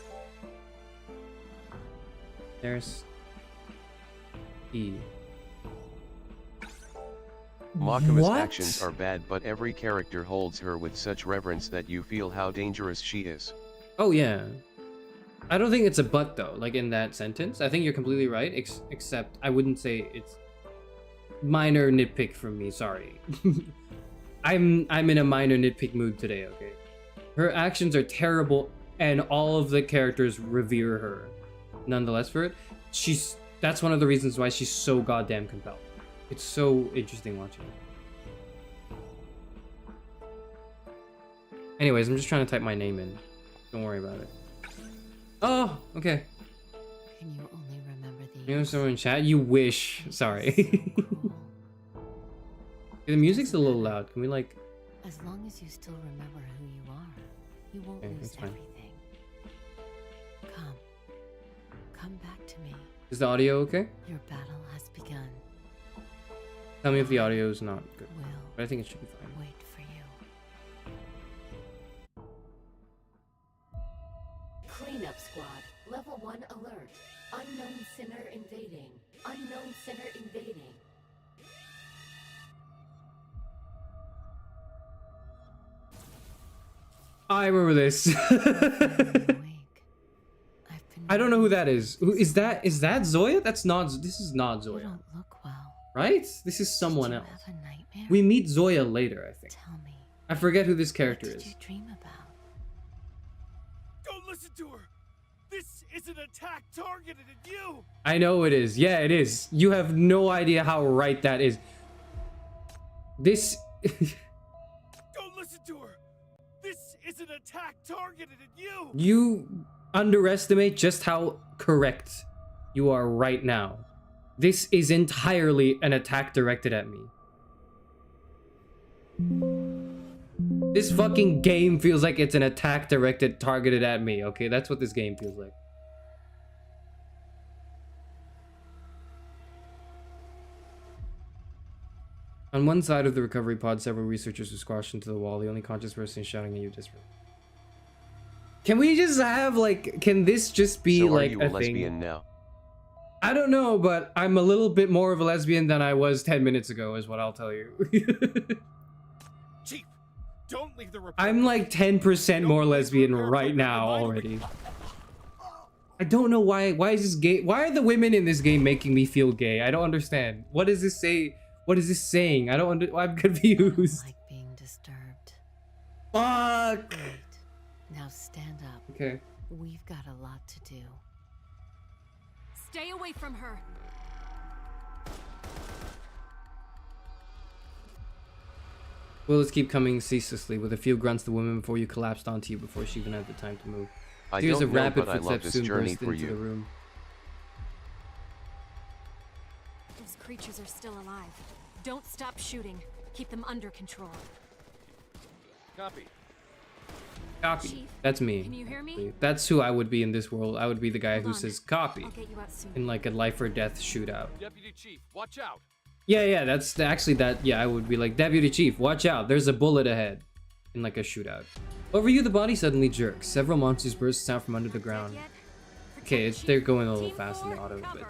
There's E. Makima's What? actions are bad, but every character holds her with such reverence that you feel how dangerous she is. Oh yeah. I don't think it's a but though, like in that sentence. I think you're completely right, except I wouldn't say it's minor nitpick from me, sorry. I'm in a minor nitpick mood today, okay? Her actions are terrible and all of the characters revere her. Nonetheless for it, that's one of the reasons why she's so goddamn compelling. It's so interesting watching it. Anyways, I'm just trying to type my name in. Don't worry about it. Oh, okay. Can you only remember the You know someone in chat? You wish. Sorry. The music's a little loud. Can we like... As long as you still remember who you are, you won't Okay, lose that's fine. everything. Come back to me. Is the audio okay? Your battle has begun. Tell me if the audio is not good. Will But I think it should be fine. wait for you. Cleanup squad. Level 1 alert. Unknown sinner invading. Unknown sinner invading. I remember this. I don't know who that is. Who is that? Is that Zoya? That's not. This is not You Zoya, don't look well. right? This is someone Did else. you have a nightmare? We meet Zoya later, I think. Tell me. I forget who this What character did is. you dream about? Don't listen to her. This is an attack targeted at you. I know it is. Yeah, it is. You have no idea how right that is. This. Don't listen to her. This is an attack targeted at you. You underestimate just how correct you are right now. This is entirely an attack directed at me. This fucking game feels like it's an attack targeted at me, okay? That's what this game feels like. On one side of the recovery pod, several researchers were squashed into the wall. The only conscious person shouting at you desperately. Can we just have, like, can this just be, So like, are you a a thing? lesbian now? I don't know, but I'm a little bit more of a lesbian than I was 10 minutes ago, is what I'll tell you. Chief, don't leave the report. I'm like 10% more lesbian right now already. I don't know why is this gay? Why are the women in this game making me feel gay? I don't understand. What does this say? What is this saying? I'm confused. Like being disturbed. Fuck. Great. Now stand up. Okay. We've got a lot to do. Stay away from her. Bullets keep coming ceaselessly. With a few grunts, the woman before you collapsed onto you before she even had the time to move. I Tears don't of know, rapid but I love footsteps this soon journey burst for into the you. room. Those creatures are still alive. Don't stop shooting. Keep them under control. Copy. Copy. Chief, That's me. can you hear me? That's who I would be in this world. I would be the guy Hold who on. says copy I'll get you out soon. in like a life or death shootout. Deputy Chief, watch out. Yeah, that's actually that. Yeah, I would be like, Deputy Chief, watch out. There's a bullet ahead. In like a shootout. Over you, the body suddenly jerks. Several monsters burst out from under the ground. Okay, they're going a little fast in the auto, but...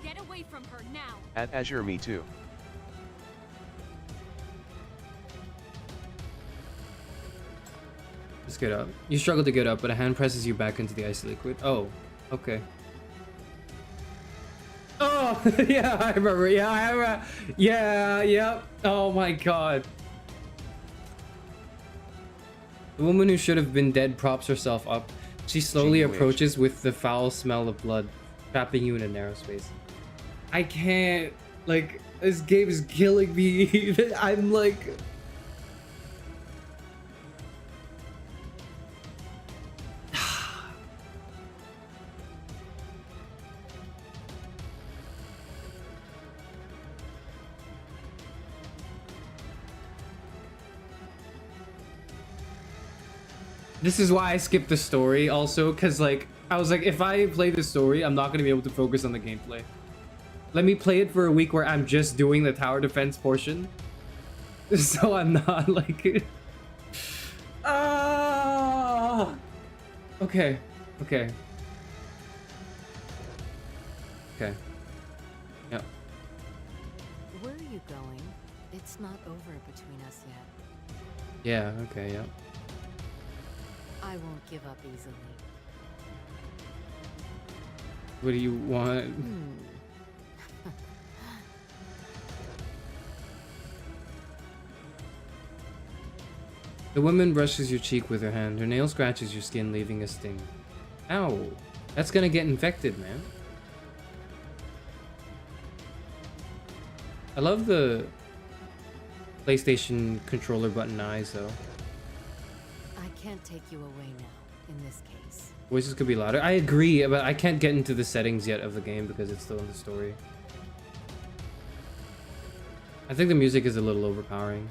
Get away from her now. At Azure, me too. Just get up. You struggle to get up, but a hand presses you back into the icy liquid. Oh, okay. Oh, yeah, I remember. Yeah, I remember. Yeah, yep. Oh my god. The woman who should have been dead props herself up. She slowly approaches with the foul smell of blood, trapping you in a narrow space. I can't. Like, this game is killing me. I'm like... This is why I skipped the story also, because like I was like, if I play the story, I'm not going to be able to focus on the gameplay. Let me play it for a week where I'm just doing the tower defense portion, so I'm not like ah. Okay. Yeah. Where are you going? It's not over between us yet. Yeah, okay, yeah. I won't give up easily. What do you want? The woman brushes your cheek with her hand. Her nail scratches your skin, leaving a sting. Ow. That's gonna get infected, man. I love the PlayStation controller button eyes, though. I can't take you away now, in this case. Voices could be louder. I agree, but I can't get into the settings yet of the game because it's still in the story. I think the music is a little overpowering.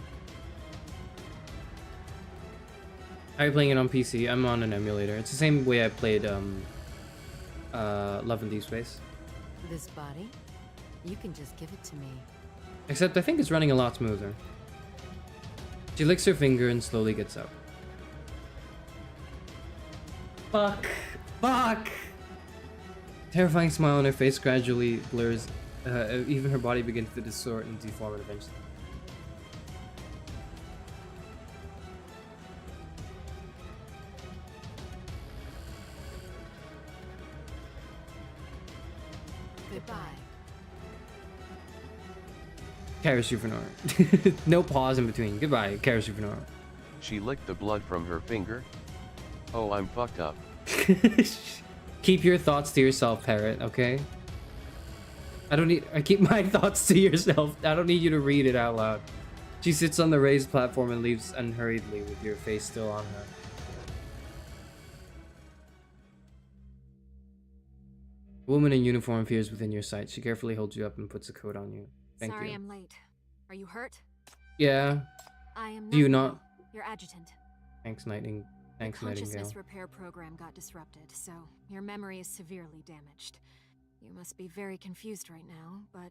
Are you playing it on PC? I'm on an emulator. It's the same way I played Love and Deep Space. This body? You can just give it to me. Except I think it's running a lot smoother. She licks her finger and slowly gets up. Fuck! Terrifying smile on her face gradually blurs. Even her body begins to distort and deform eventually. Goodbye. Charis Euphranor. No pause in between. Goodbye, Charis Euphranor. She licked the blood from her finger. Oh, I'm fucked up. Keep your thoughts to yourself, parrot, okay? I keep my thoughts to yourself. I don't need you to read it out loud. She sits on the raised platform and leaves unhurriedly with your face still on her. A woman in uniform appears within your sight. She carefully holds you up and puts a coat on you. Thank Sorry you. I'm late. Are you hurt? Yeah. I am Do you not? Your adjutant. Thanks, Nightingale. Thanks, The consciousness Nightingale. repair program got disrupted, so your memory is severely damaged. You must be very confused right now, but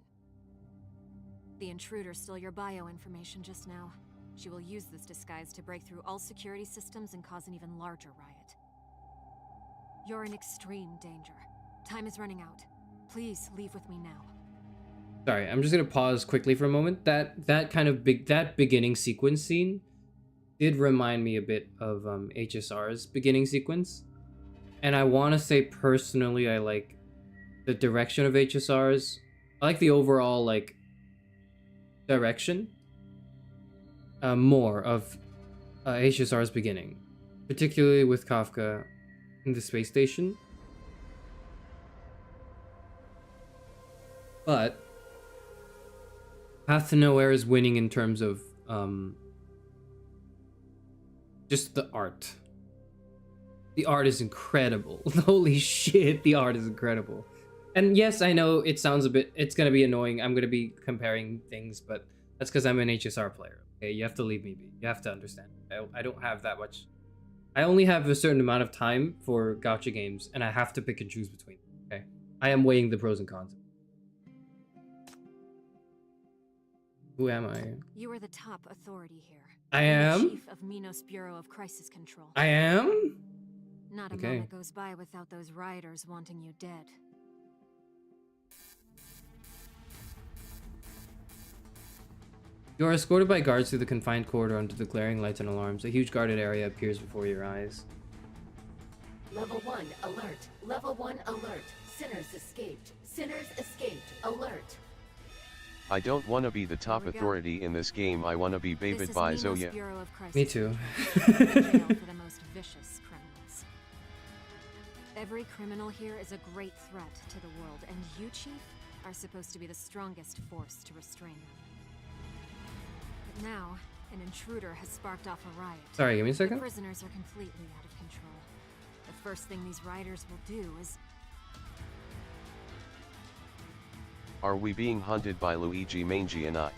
the intruder stole your bio information just now. She will use this disguise to break through all security systems and cause an even larger riot. You're in extreme danger. Time is running out. Please leave with me now. Sorry, I'm just gonna pause quickly for a moment. That beginning sequence scene did remind me a bit of HSR's beginning sequence, and I want to say personally I like the direction of HSR's. I like the overall like direction more of HSR's beginning, particularly with Kafka in the space station. But Path to Nowhere is winning in terms of just the art. The art is incredible. Holy shit, the art is incredible. And yes, I know it sounds it's gonna be annoying. I'm gonna be comparing things, but that's because I'm an HSR player. Okay, you have to leave me be. You have to understand. I don't have that much. I only have a certain amount of time for gacha games, and I have to pick and choose between them. Okay, I am weighing the pros and cons. Who am I? You are the top authority here. I You're am? the Chief of Minos Bureau of Crisis Control. I am? Not a Okay. moment goes by without those rioters wanting you dead. You are escorted by guards through the confined corridor under the glaring lights and alarms. A huge guarded area appears before your eyes. Level 1 alert. Level 1 alert. Sinners escaped. Sinners escaped. alert. I don't want to be the top Here we go. authority in this game. I want to be This baited is by Nemo's Zoya. Bureau of Crisis. Me too. Jail for the most vicious criminals. Every criminal here is a great threat to the world, and you, Chief, are supposed to be the strongest force to restrain them. But now, an intruder has sparked off a riot. Sorry, give me a The second. prisoners are completely out of control. The first thing these rioters will do is... Are we being hunted by Luigi Mangy and I?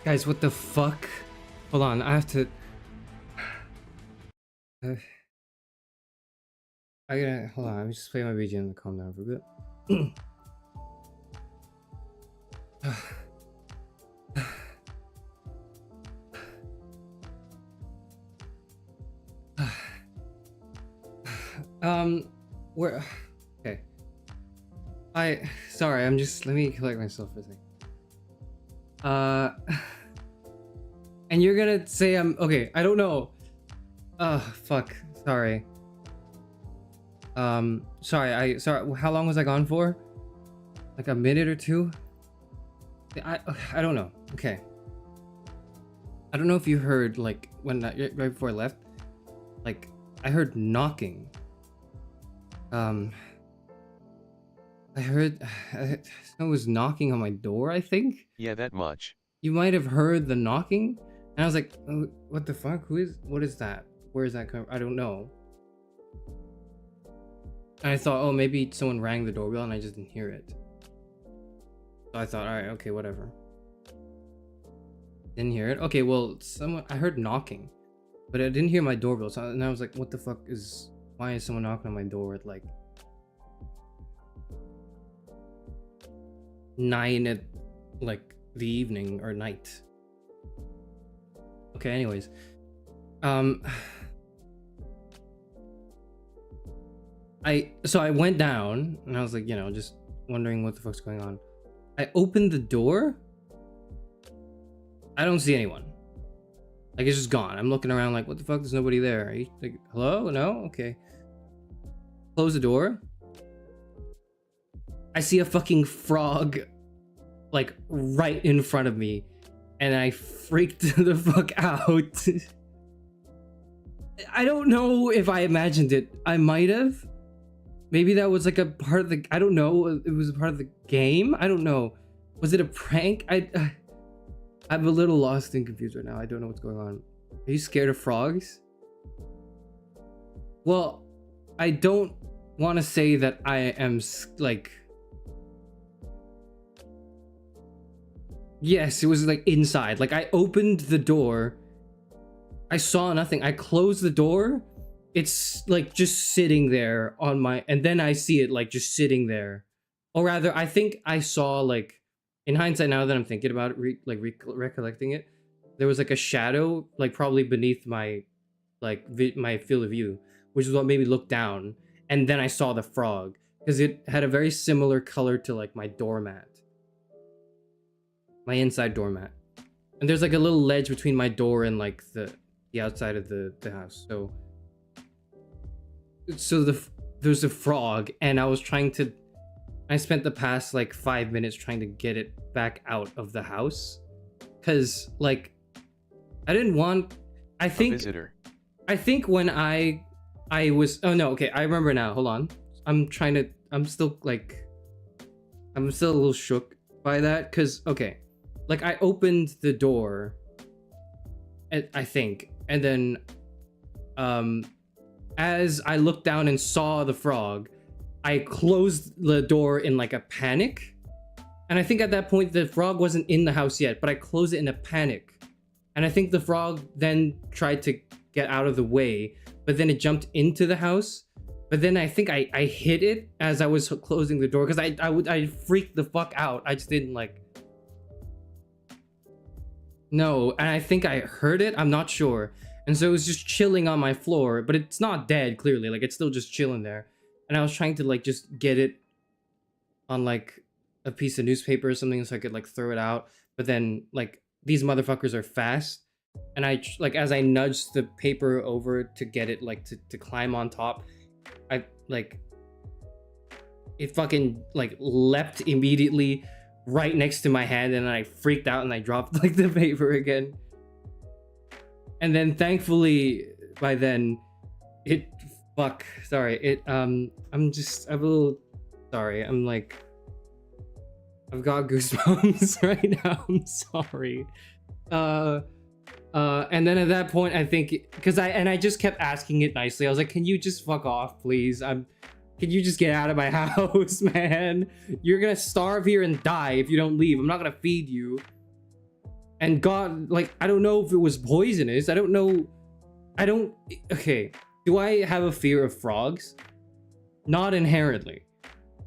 Guys, what the fuck? Hold on, I have to... I gotta... Hold on, let me just play my BGM to calm down for a bit. Where... Okay. Sorry, I'm just... Let me collect myself for a second. And you're gonna say I'm... Okay, I don't know. Fuck. Sorry. Sorry, how long was I gone for? Like a minute or two? I don't know. Okay. I don't know if you heard, like, when right before I left, like, I heard knocking. I heard someone was knocking on my door, I think? Yeah, that much. You might have heard the knocking, and I was like, oh, what the fuck? What is that? Where is that coming? I don't know. And I thought, oh, maybe someone rang the doorbell and I just didn't hear it. So I thought, all right, okay, whatever. Didn't hear it. Okay, well, I heard knocking, but I didn't hear my doorbell. So, and I was like, what the fuck why is someone knocking on my door at like 9 at like the evening or night? Okay, anyways. So I went down and I was like, you know, just wondering what the fuck's going on. I opened the door. I don't see anyone. Like, it's just gone. I'm looking around like, what the fuck? There's nobody there. Are you, like, hello? No? Okay. Close the door. I see a fucking frog, like, right in front of me. And I freaked the fuck out. I don't know if I imagined it. I might have. Maybe that was like a part of the... I don't know. It was a part of the game? I don't know. Was it a prank? I'm a little lost and confused right now. I don't know what's going on. Are you scared of frogs? Well, I don't want to say that I am like... Yes, it was like inside. Like, I opened the door. I saw nothing. I closed the door. It's like just sitting there on my... And then I see it like just sitting there. Or rather, I think I saw like... In hindsight, now that I'm thinking about it, recollecting it, there was like a shadow, like probably beneath my, like my field of view, which is what made me look down. And then I saw the frog because it had a very similar color to like my doormat, my inside doormat. And there's like a little ledge between my door and like the outside of the house. So there's a frog, and I spent the past like 5 minutes trying to get it back out of the house, because like I didn't want... I think a visitor. I think when I was... Oh no, okay, I remember now. Hold on. I'm still a little shook by that, because okay, like I opened the door, I think, and then as I looked down and saw the frog, I closed the door in like a panic. And I think at that point the frog wasn't in the house yet, but I closed it in a panic. And I think the frog then tried to get out of the way, but then it jumped into the house. But then I think I hit it as I was closing the door, because I freaked the fuck out. I just didn't like... No, and I think I heard it. I'm not sure. And so it was just chilling on my floor, but it's not dead, clearly. Like, it's still just chilling there. And I was trying to like just get it on like a piece of newspaper or something so I could like throw it out. But then like these motherfuckers are fast. And I like, as I nudged the paper over to get it like to climb on top, I like, it fucking like leapt immediately right next to my hand, and I freaked out and I dropped like the paper again. And then thankfully by then it... Fuck, sorry, I'm a little sorry. I'm like, I've got goosebumps right now. I'm sorry. And then at that point, I think, because I just kept asking it nicely. I was like, can you just fuck off, please? Can you just get out of my house, man? You're gonna starve here and die if you don't leave. I'm not gonna feed you. And God, like, I don't know if it was poisonous. I don't know. Okay. Do I have a fear of frogs? Not inherently.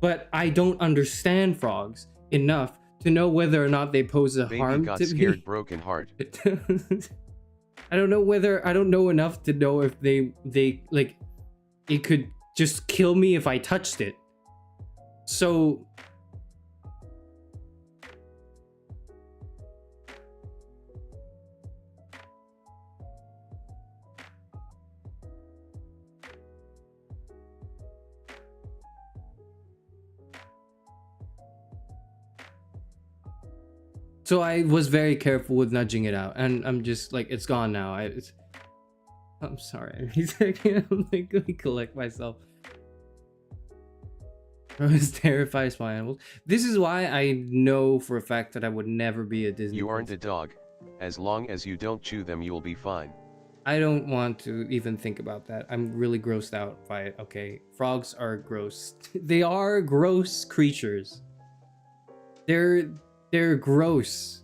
But I don't understand frogs enough to know whether or not they pose a Baby harm got to scared, me. broken heart. I don't know enough to know if they like, it could just kill me if I touched it. So I was very careful with nudging it out, and I'm just like, it's gone now. I'm sorry. I'm like, let me collect myself. I was terrified by animals. This is why I know for a fact that I would never be a Disney. You aren't a dog. As long as you don't chew them, you'll be fine. I don't want to even think about that. I'm really grossed out by it. Okay, frogs are gross. They are gross creatures. They're gross.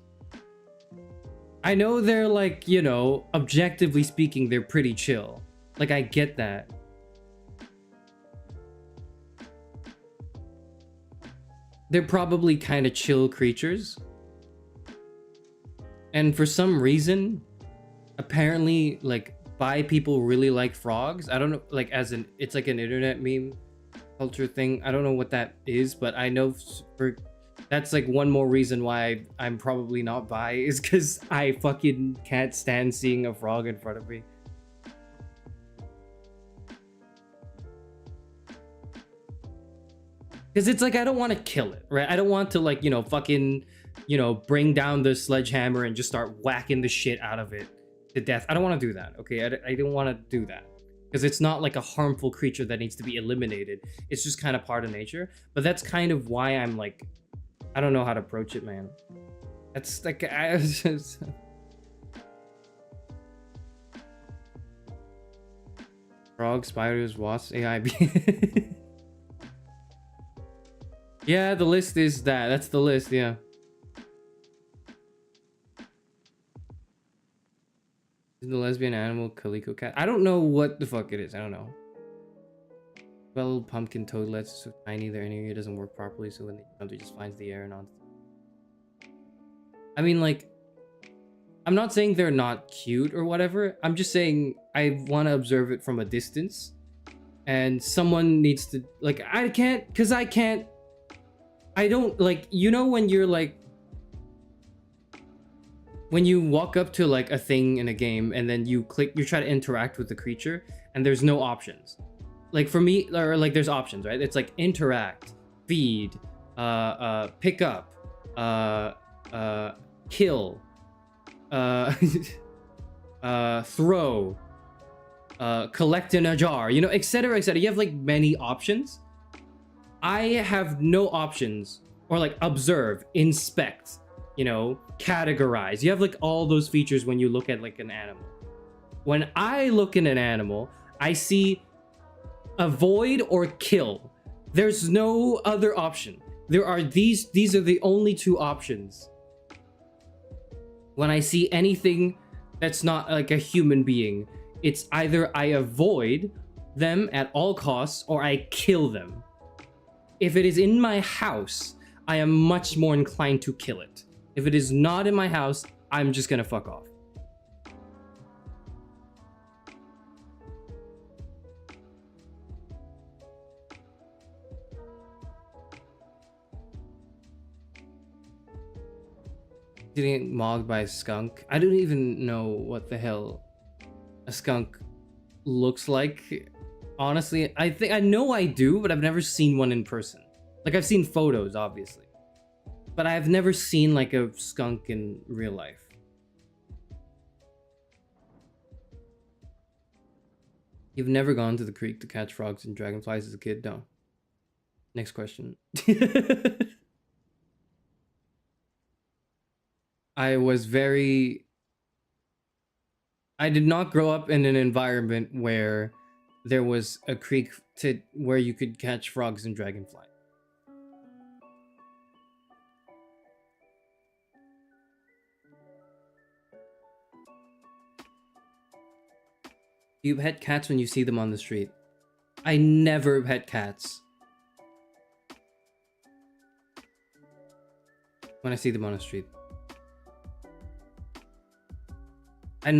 I know they're like, you know, objectively speaking, they're pretty chill. Like, I get that. They're probably kind of chill creatures. And for some reason, apparently, like, bi people really like frogs. I don't know, like, it's like an internet meme culture thing. I don't know what that is, but I know that's like one more reason why I'm probably not bi, is because I fucking can't stand seeing a frog in front of me. Because it's like, I don't want to kill it, right? I don't want to, like, you know, fucking, you know, bring down the sledgehammer and just start whacking the shit out of it to death. I don't want to do that, okay? I don't want to do that. Because it's not like a harmful creature that needs to be eliminated. It's just kind of part of nature. But that's kind of why I'm like, I don't know how to approach it, man. That's like, I just... Frogs, spiders, wasps, AIB. Yeah, the list is that. That's the list, yeah. Is the lesbian animal calico cat? I don't know what the fuck it is. I don't know. Well, pumpkin toadlets are so tiny their inner ear doesn't work properly, so when they jump, it just finds the air and on. I mean, like, I'm not saying they're not cute or whatever. I'm just saying I want to observe it from a distance. And someone needs to, like, I can't, because I can't. I don't, like, you know when you're like, when you walk up to like a thing in a game and then you try to interact with the creature and there's no options. Like for me, or like there's options, right? It's like interact, feed, pick up, kill, throw, collect in a jar, you know, etc., etc. You have like many options. I have no options, or like observe, inspect, you know, categorize. You have like all those features when you look at like an animal. When I look at an animal, I see avoid or kill. There's no other option. There are these are the only two options. When I see anything that's not like a human being, it's either I avoid them at all costs or I kill them. If it is in my house, I am much more inclined to kill it. If it is not in my house, I'm just gonna fuck off. Getting mauled by a skunk. I don't even know what the hell a skunk looks like. Honestly, I know I do, but I've never seen one in person. Like, I've seen photos, obviously, but I've never seen like a skunk in real life. You've never gone to the creek to catch frogs and dragonflies as a kid? No. Next question. I did not grow up in an environment where there was a creek where you could catch frogs and dragonflies. You pet cats when you see them on the street. I never pet cats. When I see them on the street. I've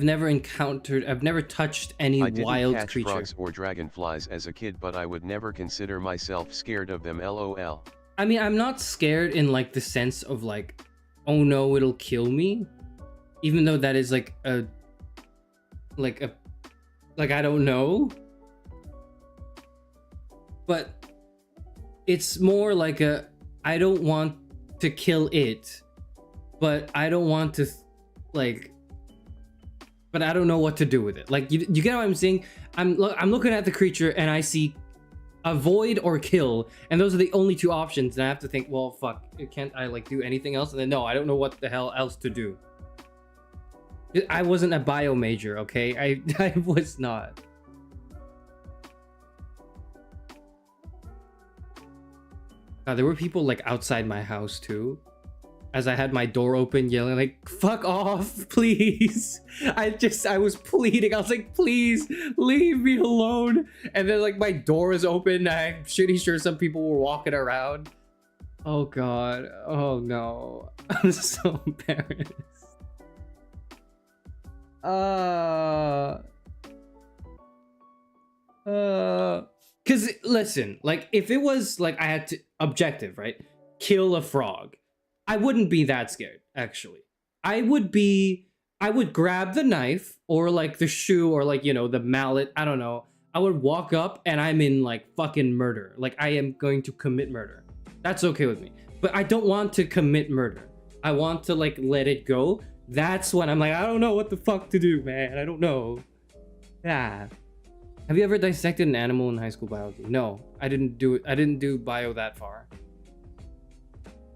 never encountered, I've never touched any I didn't wild catch creature. frogs or dragonflies as a kid, but I would never consider myself scared of them, lol. I mean, I'm not scared in like the sense of like, oh no, it'll kill me. Even though that is like I don't know. But it's more like I don't want to kill it, but I don't want to but I don't know what to do with it. Like, you get what I'm saying? I'm looking at the creature and I see avoid or kill, and those are the only two options, and I have to think, well, fuck, can't I like do anything else? And then no, I don't know what the hell else to do. I wasn't a bio major, okay? I was not. God, there were people like outside my house too, as I had my door open yelling like, fuck off, please. I was pleading. I was like, please leave me alone. And then like my door is open. I'm pretty sure some people were walking around. Oh God. Oh no. I'm so embarrassed. Cause listen, like if it was like I had to objective, right? Kill a frog. I wouldn't be that scared, actually. I would grab the knife or like the shoe or like, you know, the mallet. I don't know. I would walk up and I'm in like fucking murder. Like I am going to commit murder. That's okay with me. But I don't want to commit murder. I want to like let it go. That's when I'm like, I don't know what the fuck to do, man. I don't know. Yeah. Have you ever dissected an animal in high school biology? No, I didn't do it. I didn't do bio that far.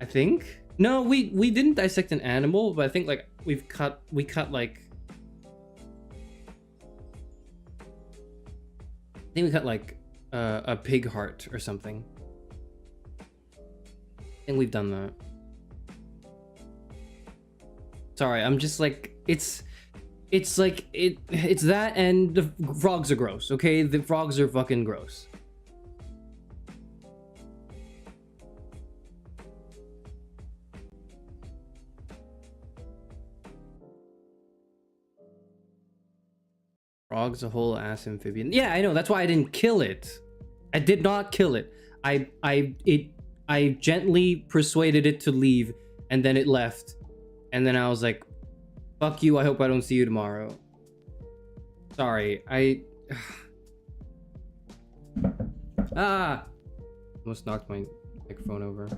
I think. No, we didn't dissect an animal, but I think like we cut like a pig heart or something. I think we've done that. Sorry, I'm just like it's that, and the frogs are gross, okay? The frogs are fucking gross. Frog's a whole ass amphibian. Yeah, I know. That's why I didn't kill it. I did not kill it. I gently persuaded it to leave, and then it left. And then I was like, fuck you, I hope I don't see you tomorrow. Sorry, almost knocked my microphone over.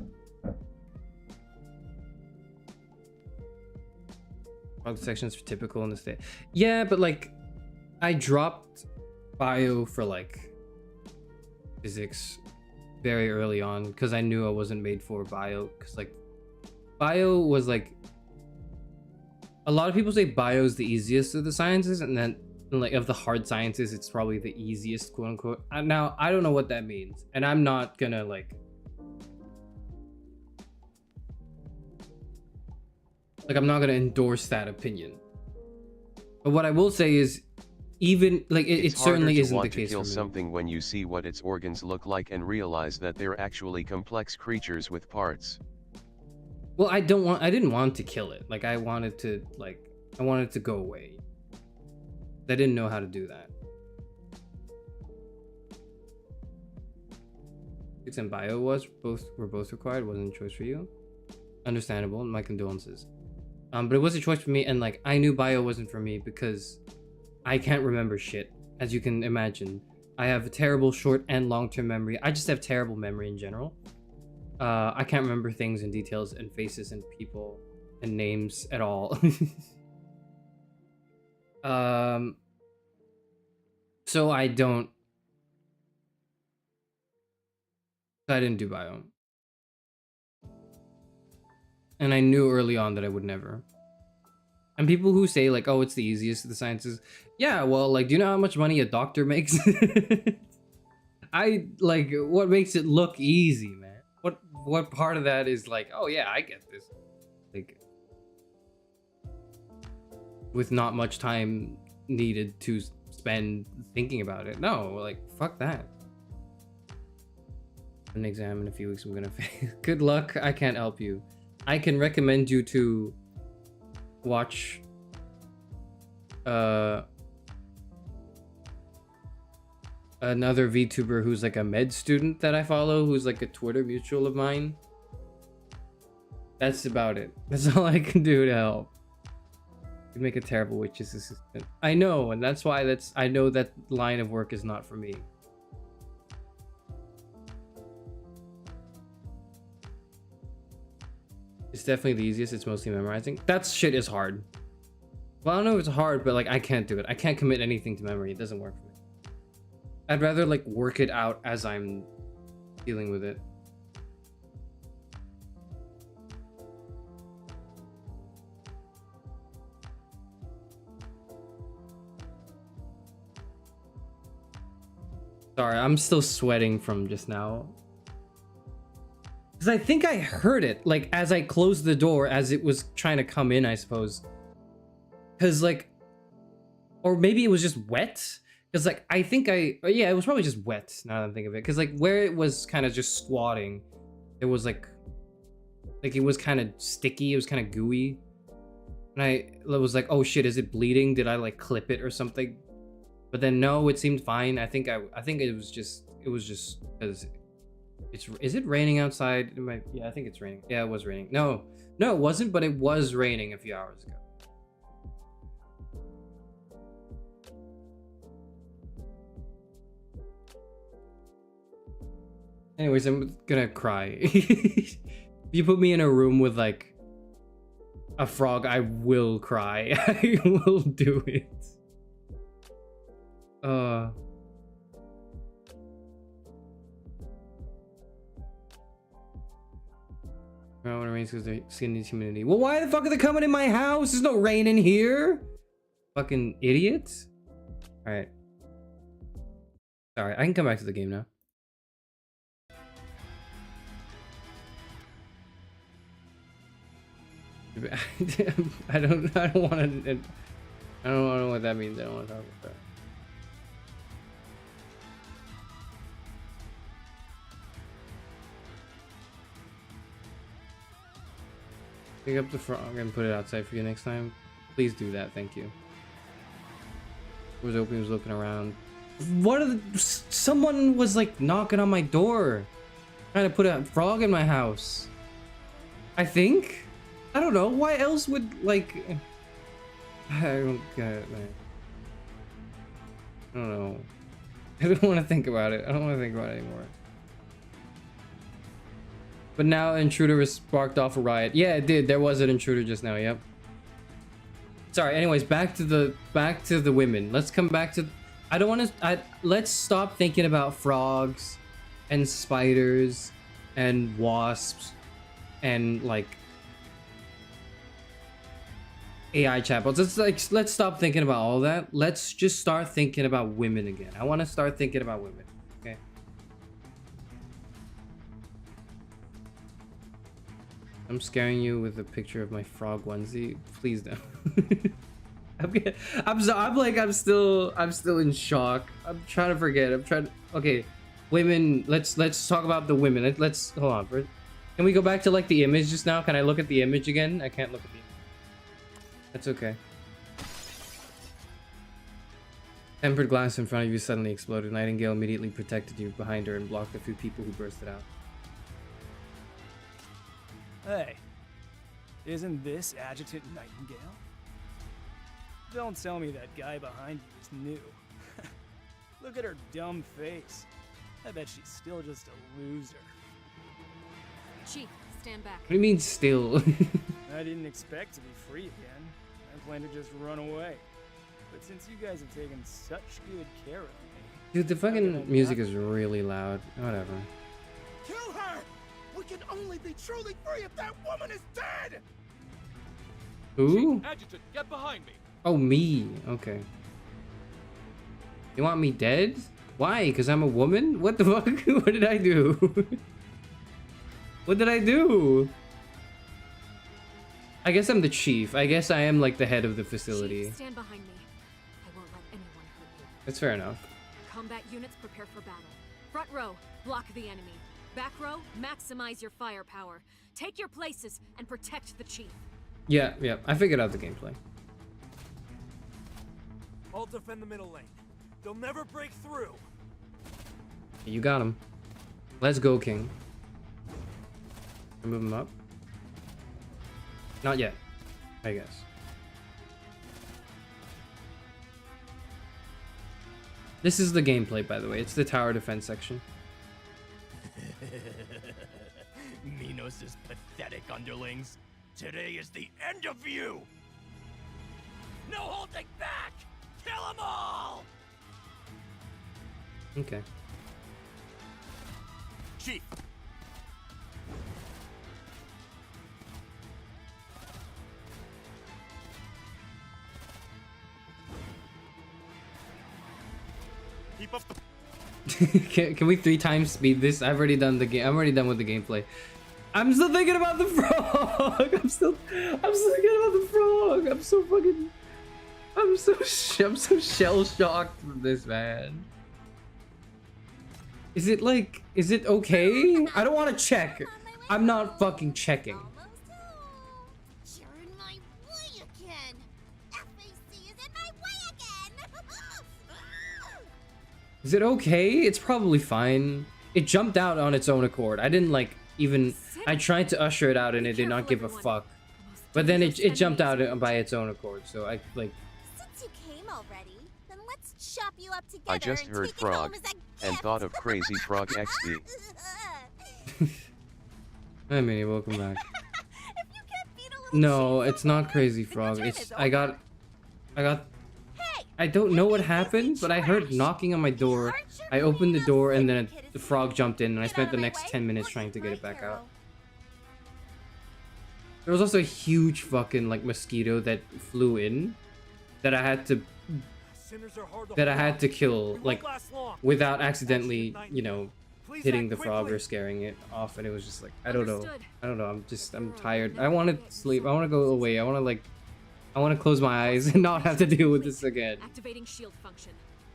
Frog sections are typical in the state. Yeah, but like, I dropped bio for like physics very early on because I knew I wasn't made for bio, because like bio was like, a lot of people say bio is the easiest of the sciences, and then like of the hard sciences it's probably the easiest, quote unquote. Now I don't know what that means, and I'm not gonna like I'm not gonna endorse that opinion. But what I will say is, even like it certainly isn't the case for me. It's harder to want to kill something when you see what its organs look like and realize that they're actually complex creatures with parts. Well, I didn't want to kill it. Like I wanted it to go away. I didn't know how to do that. Physics and bio were both required. Wasn't a choice for you. Understandable. My condolences. But it was a choice for me, and like I knew bio wasn't for me because I can't remember shit, as you can imagine. I have a terrible short and long-term memory. I just have terrible memory in general. I can't remember things and details and faces and people and names at all. So I didn't do bio. And I knew early on that I would never. And people who say like, oh, it's the easiest of the sciences. Yeah, well, like, do you know how much money a doctor makes? What makes it look easy, man? What part of that is like, oh yeah, I get this. Like, with not much time needed to spend thinking about it. No, like, fuck that. An exam in a few weeks, I'm gonna fail. Good luck, I can't help you. I can recommend you to watch another VTuber who's like a med student that I follow, who's like a Twitter mutual of mine. That's about it. That's all I can do to help. You make a terrible witch's assistant. I know, and that's why I know that line of work is not for me. It's definitely the easiest. It's mostly memorizing. That shit is hard. Well, I don't know if it's hard, but like I can't do it. I can't commit anything to memory. It doesn't work for me. I'd rather like work it out as I'm dealing with it. Sorry, I'm still sweating from just now. Because I think I heard it, like, as I closed the door, as it was trying to come in, I suppose. Because, like... Or maybe it was just wet? Because, like, I think yeah, it was probably just wet, now that I'm thinking of it. Because, like, where it was kind of just squatting, it was, like... Like, it was kind of sticky, it was kind of gooey. And I was like, oh shit, is it bleeding? Did I, like, clip it or something? But then, no, it seemed fine. I think it was just because... Is it raining outside? Yeah, I think it's raining. Yeah, it was raining. No, it wasn't, but it was raining a few hours ago. Anyways, I'm gonna cry. If you put me in a room with like a frog, I will cry. I will do it. When it rains because they're skin humidity. Well, why the fuck are they coming in my house? There's no rain in here. Fucking idiots. Alright. Sorry, I can come back to the game now. I don't want to. I don't know what that means. I don't want to talk about that. Pick up the frog and put it outside for you next time. Please do that, thank you. It was open, he was looking around. What are the... Someone was like knocking on my door. Trying to put a frog in my house. I think? I don't know. Why else would like... I don't get it, man. I don't know. I don't want to think about it. I don't want to think about it anymore. But now intruder has sparked off a riot. Yeah, it did. There was an intruder just now. Yep. Sorry. Anyways, back to the women. Let's come back to. I don't want to. Let's stop thinking about frogs, and spiders, and wasps, and like AI chatbots. Let's stop thinking about all that. Let's just start thinking about women again. I want to start thinking about women. Okay. I'm scaring you with a picture of my frog onesie. Please don't. I'm still in shock. I'm trying to forget. Okay, women. Let's talk about the women. Let's hold on. Can we go back to like the image just now? Can I look at the image again? I can't look at the image. That's okay. Tempered glass in front of you suddenly exploded. Nightingale immediately protected you behind her and blocked a few people who bursted out. Hey, isn't this Adjutant Nightingale? Don't tell me that guy behind you is new. Look at her dumb face. I bet she's still just a loser. Chief, stand back. What do you mean still? I didn't expect to be free again. I planned to just run away. But since you guys have taken such good care of me... Dude, the fucking music is really loud. Whatever. Kill her! We can only be truly free if that woman is dead! Who? Adjutant, get behind me. Oh, me. Okay. You want me dead? Why? Because I'm a woman? What the fuck? What did I do? What did I do? I guess I'm the chief. I guess I am like the head of the facility. Chief, stand behind me. I won't let anyone hurt you. It's fair enough. Combat units prepare for battle. Front row, block the enemy. Back row, maximize your firepower. Take your places and protect the chief. Yeah, I figured out the gameplay. I'll defend the middle lane. They'll never break through. You got him. Let's go, King. Move him up. Not yet, I guess. This is the gameplay, by the way. It's the tower defense section. Minos' pathetic underlings. Today is the end of you! No holding back! Kill them all! Okay. Chief! Keep up the... Can we 3 times speed this? I've already done the game. I'm already done with the gameplay. I'm still thinking about the frog. I'm still thinking about the frog. I'm so fucking. I'm so shell shocked from this, man. Is it like? Is it okay? I don't want to check. I'm not fucking checking. You're in my way again. FAC is in my way again. Is it okay? It's probably fine. It jumped out on its own accord. I didn't like even. I tried to usher it out and it did not give a fuck. But then it jumped out by its own accord. So I like. Since you came already, then let's chop you up together. I just heard frog and thought of Crazy Frog XD. Hi, Minnie. Welcome back. No, it's not Crazy Frog. It's I got. I don't know what happened, but I heard knocking on my door. I opened the door and then the frog jumped in, and I spent the next 10 minutes trying to get it back out. There was also a huge fucking like mosquito that flew in that I had to kill like without accidentally, you know, hitting the frog or scaring it off, and it was just like I don't know. I'm tired. I want to sleep. I want to go away. I want to close my eyes and not have to deal with this again. Activating shield function.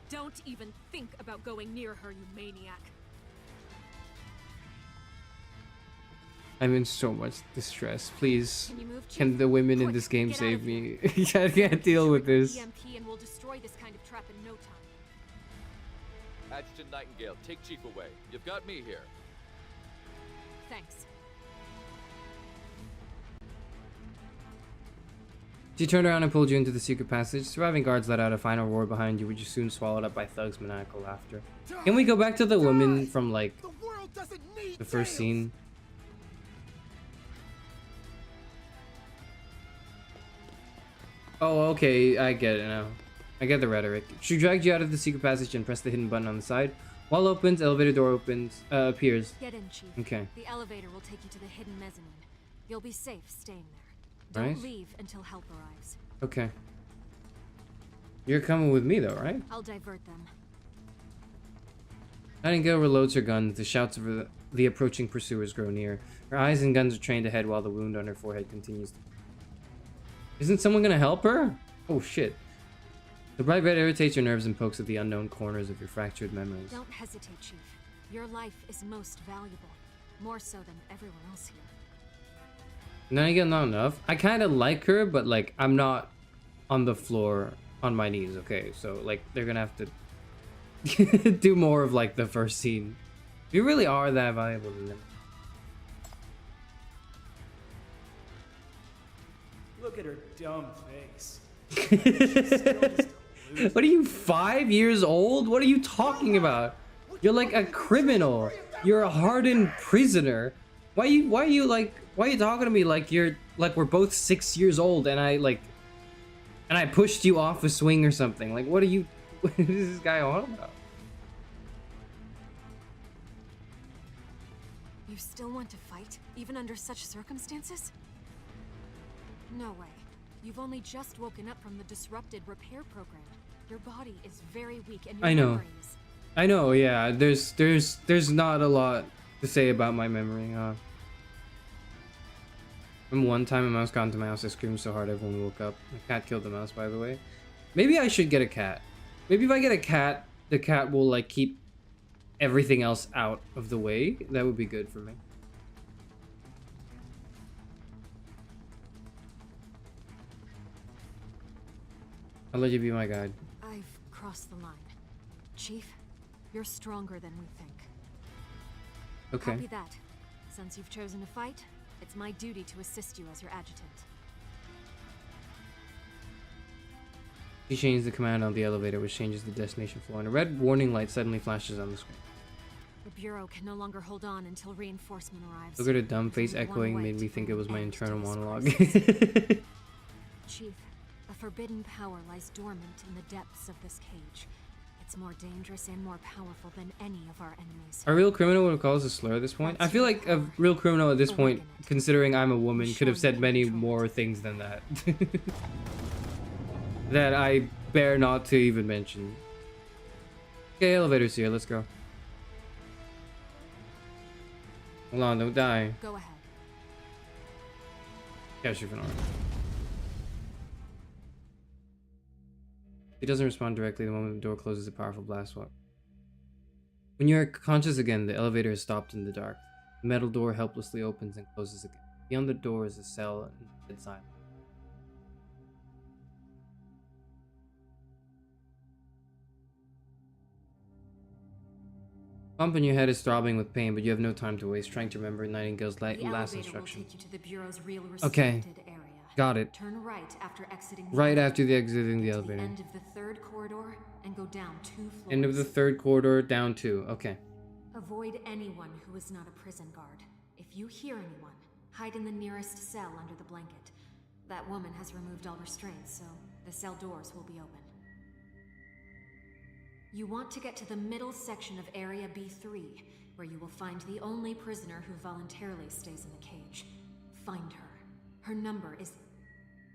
Don't even think about going near her, you maniac. I'm in so much distress. Please, can the women in this game save me? I can't deal with this. EMP and we'll destroy this kind of trap in no time. Adjutant Nightingale, take Chief away. You've got me here. Thanks. She turned around and pulled you into the secret passage. Surviving guards let out a final roar behind you, which you soon swallowed up by Thug's maniacal laughter. Can we go back to the woman from, like, the first scene? Oh, okay, I get it now. I get the rhetoric. She dragged you out of the secret passage and pressed the hidden button on the side. Wall opens, elevator door opens, appears. Get in, Chief. Okay. The elevator will take you to the hidden mezzanine. You'll be safe staying there. Don't Right. leave until help arrives. Okay. You're coming with me though, right? I'll divert them. Nightingale reloads her gun. The shouts of the approaching pursuers grow near. Her eyes and guns are trained ahead while the wound on her forehead continues. Isn't someone gonna help her? Oh shit. The bright red irritates your nerves and pokes at the unknown corners of your fractured memories. Don't hesitate, Chief. Your life is most valuable. More so than everyone else here. Nightingale, not enough. I kind of like her, but like I'm not on the floor on my knees. Okay, so like they're gonna have to do more of like the first scene. You really are that valuable to them. Look at her dumb face. What are you, 5 years old? What are you talking about? You're like a criminal. You're a hardened prisoner. Why are you talking to me like we're both 6 years old and I pushed you off a swing or something? Like, what is this guy on about? You still want to fight, even under such circumstances? No way. You've only just woken up from the disrupted repair program. Your body is very weak and your memory is... I know, yeah. There's not a lot to say about my memory. And one time a mouse got into my house, I screamed so hard everyone woke up. My cat killed the mouse, by the way. Maybe I should get a cat. Maybe if I get a cat, the cat will like keep everything else out of the way. That would be good for me. I'll let you be my guide. I've crossed the line. Chief, you're stronger than we think. Okay. Copy that. Since you've chosen to fight, it's my duty to assist you as your adjutant. He changed the command on the elevator, which changes the destination floor, and a red warning light suddenly flashes on the screen. The Bureau can no longer hold on until reinforcement arrives. Look at her dumb face echoing made me think it was my internal monologue. Chief, a forbidden power lies dormant in the depths of this cage. It's more dangerous and more powerful than any of our enemies. A real criminal would have called us a slur at this point. I feel like a real criminal at this point, considering I'm a woman, could have said many more things than that. That I bear not to even mention. Okay, elevator's here, let's go. Hold on, don't die. Go ahead. Charis Euphranor. He doesn't respond directly the moment the door closes. A powerful blast swap. When you're conscious again, the elevator is stopped in the dark. The metal door helplessly opens and closes again. Beyond the door is a cell and dead silence. Pump in your head is throbbing with pain, but you have no time to waste trying to remember Nightingale's last instruction. Take you to the Bureau's real Okay, area. got it. Turn right after exiting. Right after the exiting the elevator. End of the third corridor and go down 2 floors. End of the third corridor, down 2. Okay. Avoid anyone who is not a prison guard. If you hear anyone, hide in the nearest cell under the blanket. That woman has removed all restraints, so the cell doors will be open. You want to get to the middle section of Area B3, where you will find the only prisoner who voluntarily stays in the cage. Find her. Her number is...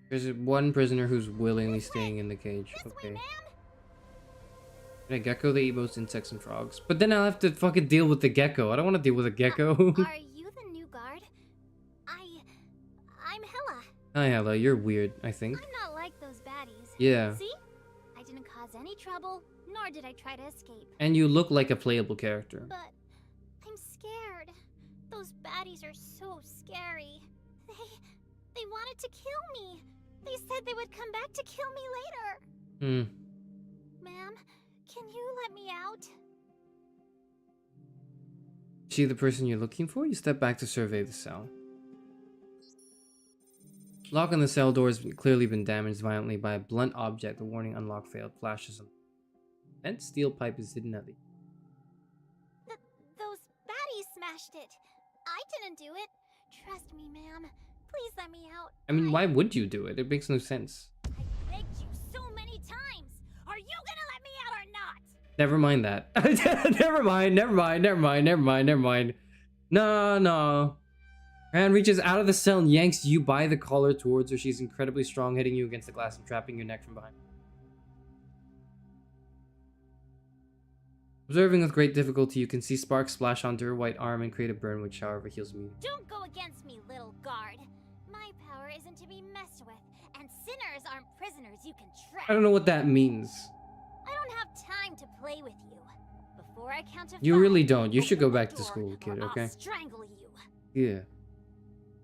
There's one prisoner who's willingly staying in the cage. Okay. A gecko, they eat most insects and frogs. But then I'll have to fucking deal with the gecko. I don't want to deal with a gecko. Are you the new guard? I'm Hella. Hi, Hella. You're weird, I think. I'm not like those baddies. Yeah. See? I didn't cause any trouble, nor did I try to escape. And you look like a playable character. But I'm scared. Those baddies are so scary. They wanted to kill me. They said they would come back to kill me later. Ma'am, can you let me out? Is she the person you're looking for? You step back to survey the cell. Lock on the cell door has clearly been damaged violently by a blunt object. The warning unlock failed flashes on. Bent steel pipe is hidden at the... Those baddies smashed it. I didn't do it. Trust me, ma'am. Please let me out. I mean, why would you do it? It makes no sense. I begged you so many times. Are you gonna let me out or not? Never mind that. Never mind. No. Her hand reaches out of the cell and yanks you by the collar towards her. She's incredibly strong, hitting you against the glass and trapping your neck from behind. Observing with great difficulty, you can see sparks splash onto her white arm and create a burn which, however, heals me. Don't go against me, little guard. My power isn't to be messed with, and sinners aren't prisoners you can trap. I don't know what that means. I don't have time to play with you. Before I count to 5, You really don't. You should go back to school, kid, okay? I'll strangle you. Yeah.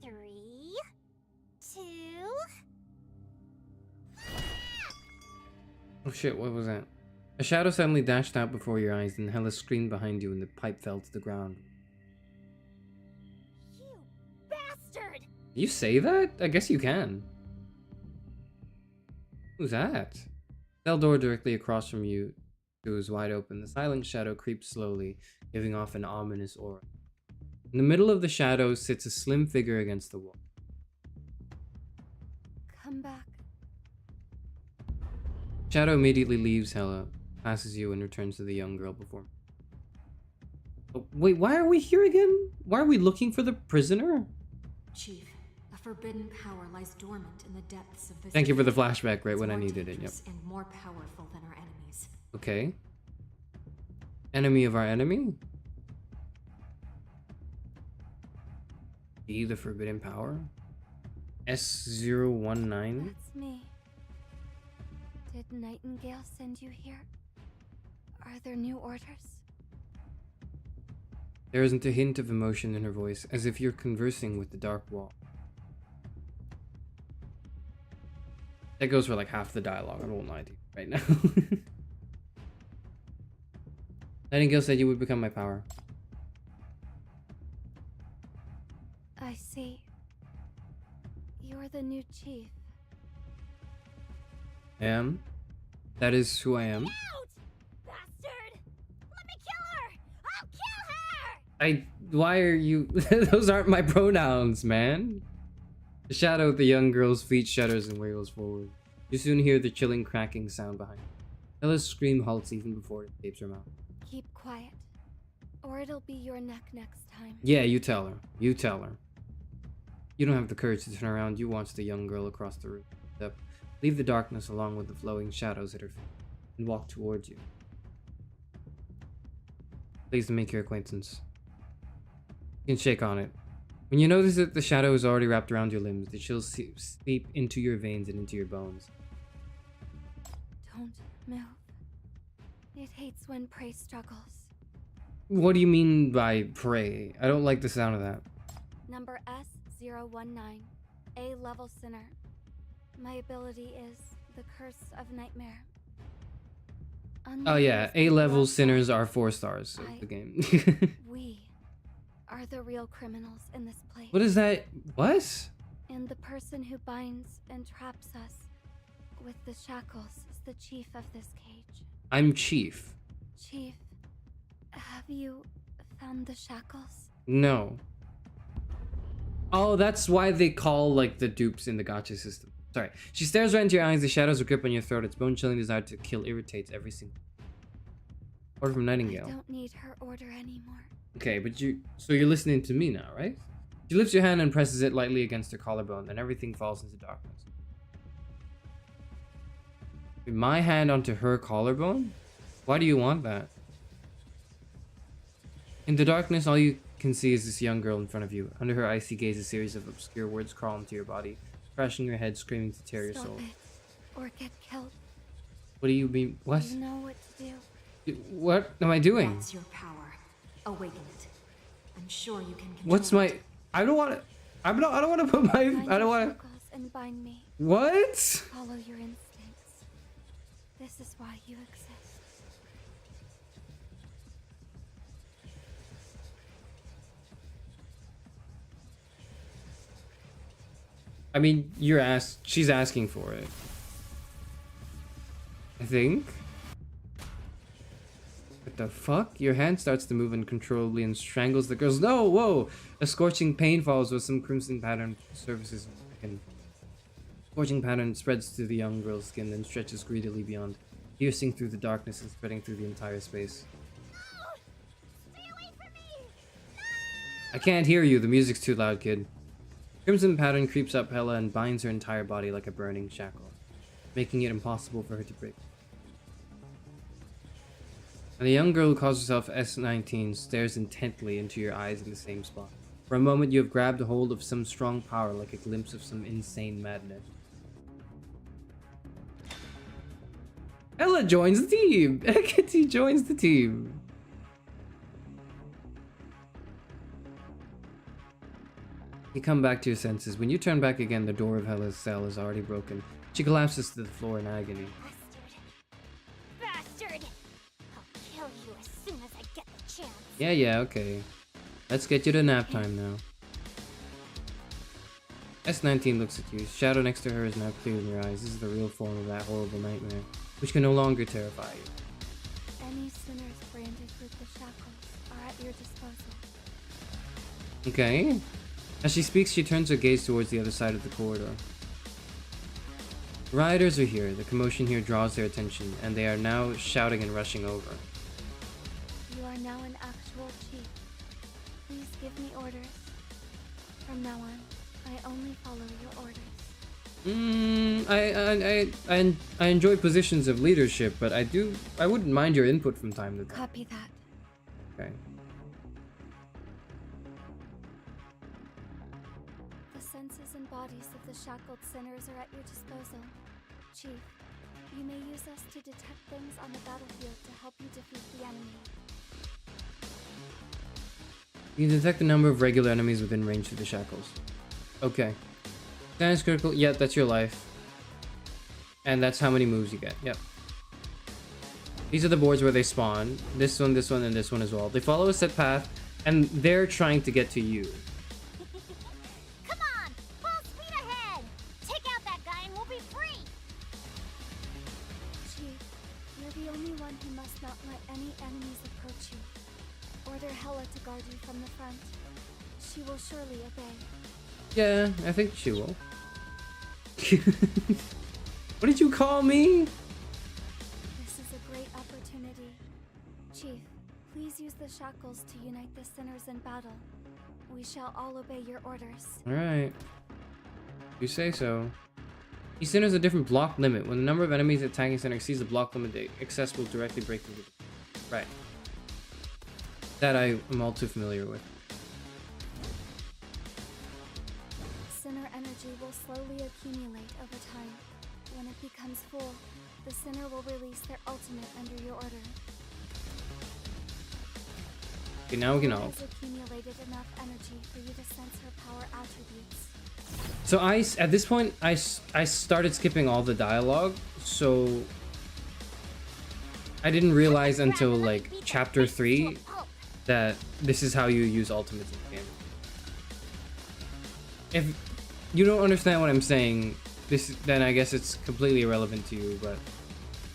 3, 2. Oh shit, what was that? A shadow suddenly dashed out before your eyes, and Hella screamed behind you and the pipe fell to the ground. You bastard! You say that? I guess you can. Who's that? Cell door directly across from you is wide open. The silent shadow creeps slowly, giving off an ominous aura. In the middle of the shadow sits a slim figure against the wall. Come back. Shadow immediately leaves Hella, passes you, and returns to the young girl before. Oh, wait, why are we here again? Why are we looking for the prisoner? Chief, a forbidden power lies dormant in the depths of this. Thank you for the flashback right when I more needed it, yep. dangerous and more powerful than our enemies. Okay. Enemy of our enemy? Be the forbidden power? S019? That's me. Did Nightingale send you here? Are there new orders? There isn't a hint of emotion in her voice, as if you're conversing with the dark wall. That goes for like half the dialogue, I won't lie to you right now. Nightingale said you would become my power. I see. You're the new chief. I am. That is who I am. Bastard! Let me kill her! I'll kill her! Why are you... Those aren't my pronouns, man. The shadow of the young girl's feet shudders and wiggles forward. You soon hear the chilling cracking sound behind you. Ella's scream halts even before it escapes her mouth. Keep quiet, or it'll be your neck next time. Yeah, you tell her. You tell her. You don't have the courage to turn around. You watch the young girl across the room. Leave the darkness along with the flowing shadows at her feet and walk towards you. Pleased to make your acquaintance. You can shake on it. When you notice that the shadow is already wrapped around your limbs, the chills seep into your veins and into your bones. Don't move. It hates when prey struggles. What do you mean by prey? I don't like the sound of that. Number S019, A-level sinner. My ability is the Curse of Nightmare. Oh yeah, A-level sinners are 4 stars of the game. We are the real criminals in this place. What is that? What? And the person who binds and traps us with the shackles is the chief of this cage. I'm chief. Chief, have you found the shackles? No. Oh, that's why they call like the dupes in the gacha system. Sorry. She stares right into your eyes, the shadows are grip on your throat, its bone-chilling desire to kill irritates every single... Order from Nightingale. I don't need her order anymore. Okay, but so you're listening to me now, right? She lifts your hand and presses it lightly against her collarbone, then everything falls into darkness. My hand onto her collarbone? Why do you want that? In the darkness, all you can see is this young girl in front of you. Under her icy gaze, a series of obscure words crawl into your body, crashing your head, screaming to tear your soul. Stop it, or get killed. What do you mean? What? You know what to do. What am I doing? That's your power. Awaken it. I'm sure you can control What's my... it. I don't want to... I don't want to put my... I don't want to... And bind me. What? Follow your instincts. This is why you exist. I mean, she's asking for it. I think. What the fuck? Your hand starts to move uncontrollably and strangles the girl's... No, whoa! A scorching pain follows with some crimson pattern surfaces. Scorching pattern spreads to the young girl's skin, then stretches greedily beyond, piercing through the darkness and spreading through the entire space. No! Stay away from me! I can't hear you. The music's too loud, kid. Crimson pattern creeps up Hela and binds her entire body like a burning shackle, making it impossible for her to break. And the young girl who calls herself S19 stares intently into your eyes in the same spot. For a moment, you have grabbed a hold of some strong power, like a glimpse of some insane madness. Ella joins the team! Ekati joins the team! You come back to your senses. When you turn back again, the door of Hela's cell is already broken. She collapses to the floor in agony. Bastard! I'll kill you as soon as I get the chance. Yeah, okay. Let's get you to nap time now. S19 looks at you. Shadow next to her is now clear in your eyes. This is the real form of that horrible nightmare, which can no longer terrify you. Any sinners branded with the shackles are at your disposal. Okay. As she speaks, she turns her gaze towards the other side of the corridor. Rioters are here. The commotion here draws their attention, and they are now shouting and rushing over. You are now an actual chief. Please give me orders. From now on, I only follow your orders. I enjoy positions of leadership, but I wouldn't mind your input from time to time. Copy that. Okay. The senses and bodies of the shackled sinners are at your disposal. Chief, you may use us to detect things on the battlefield to help you defeat You can detect the number of regular enemies within range of the shackles. Okay. That is critical. Yeah, that's your life. And that's how many moves you get. Yep. These are the boards where they spawn. This one, and this one as well. They follow a set path, and they're trying to get to you. Come on! Full speed ahead! Take out that guy and we'll be free! Chief, you're the only one who must not let any enemies approach you. Order Hela to guard you from the front. She will surely obey. Yeah, I think she will. What did you call me? This is a great opportunity. Chief, please use the shackles to unite the sinners in battle. We shall all obey your orders. Alright. You say so. Each center has a different block limit. When the number of enemies attacking center exceeds the block limit, the access will directly break through. Right. That I am all too familiar with. Sinner energy will slowly accumulate over time. When it becomes full, the sinner will release their ultimate under your order. Okay, now we can all. Has accumulated enough energy for you to sense her power attributes. So at this point, I started skipping all the dialogue, so I didn't realize until like chapter 3 that this is how you use ultimates in the game. If you don't understand what I'm saying, then I guess it's completely irrelevant to you, but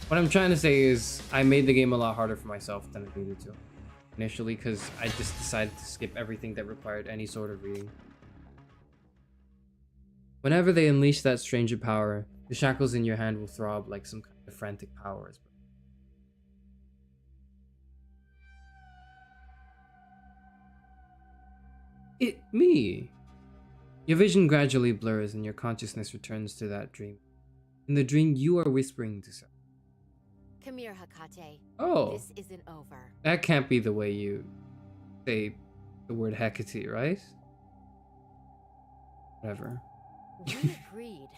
what I'm trying to say is I made the game a lot harder for myself than I needed to initially, because I just decided to skip everything that required any sort of reading. Whenever they unleash that stranger power, the shackles in your hand will throb like some kind of frantic powers. Me. Your vision gradually blurs and your consciousness returns to that dream. In the dream, you are whispering to someone. Come here, Hakate. Oh. This isn't over. That can't be the way you say the word Hecate, right? Whatever. We agreed.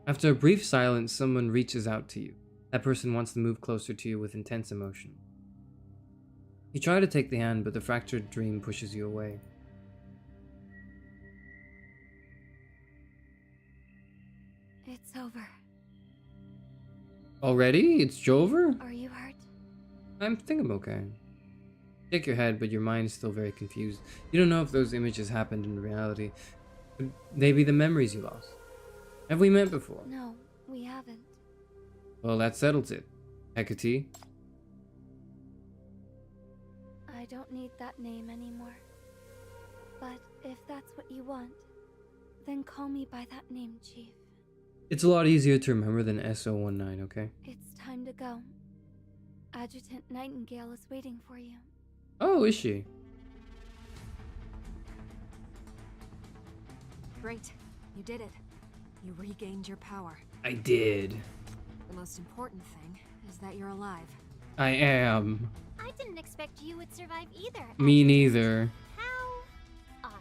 After a brief silence, someone reaches out to you. That person wants to move closer to you with intense emotion. You try to take the hand, but the fractured dream pushes you away. It's over. Already? It's Jover? Are you hurt? I think I'm okay. Shake your head, but your mind is still very confused. You don't know if those images happened in reality. Maybe the memories you lost. Have we met before? No, we haven't. Well, that settles it. Hecate? I don't need that name anymore. But if that's what you want, then call me by that name, Chief. It's a lot easier to remember than SO19, okay? It's time to go. Adjutant Nightingale is waiting for you. Oh, is she? Great. You did it. You regained your power. I did. The most important thing is that you're alive. I am. I didn't expect you would survive either. Me neither. How awesome.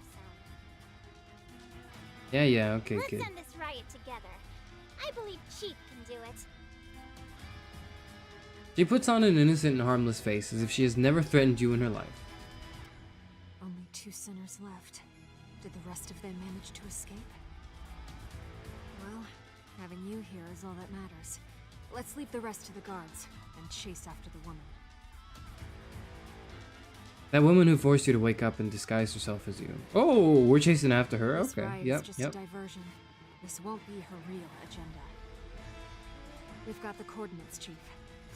Yeah, okay, Let's good. end this riot together. I believe Chief can do it. She puts on an innocent and harmless face as if she has never threatened you in her life. Only 2 sinners left. Did the rest of them manage to escape? Well, having you here is all that matters. Let's leave the rest to the guards and chase after the woman. That woman who forced you to wake up and disguise herself as you. Oh, we're chasing after her? This Okay, riot's just yep. a diversion. This won't be her real agenda. We've got the coordinates, Chief.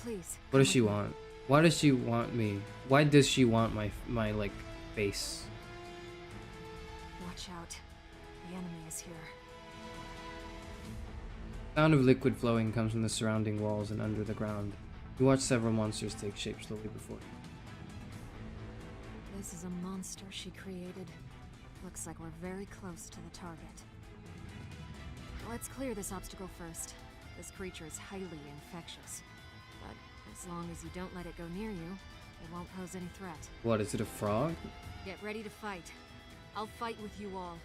Please. What does she want? Why does she want me? Why does she want my like, face? Watch out. The enemy is here. Sound of liquid flowing comes from the surrounding walls and under the ground. You watch several monsters take shape slowly before you. This is a monster she created. Looks like we're very close to the target. Let's clear this obstacle first. This creature is highly infectious. But as long as you don't let it go near you, it won't pose any threat. What, is it a frog? Get ready to fight. I'll fight with you all.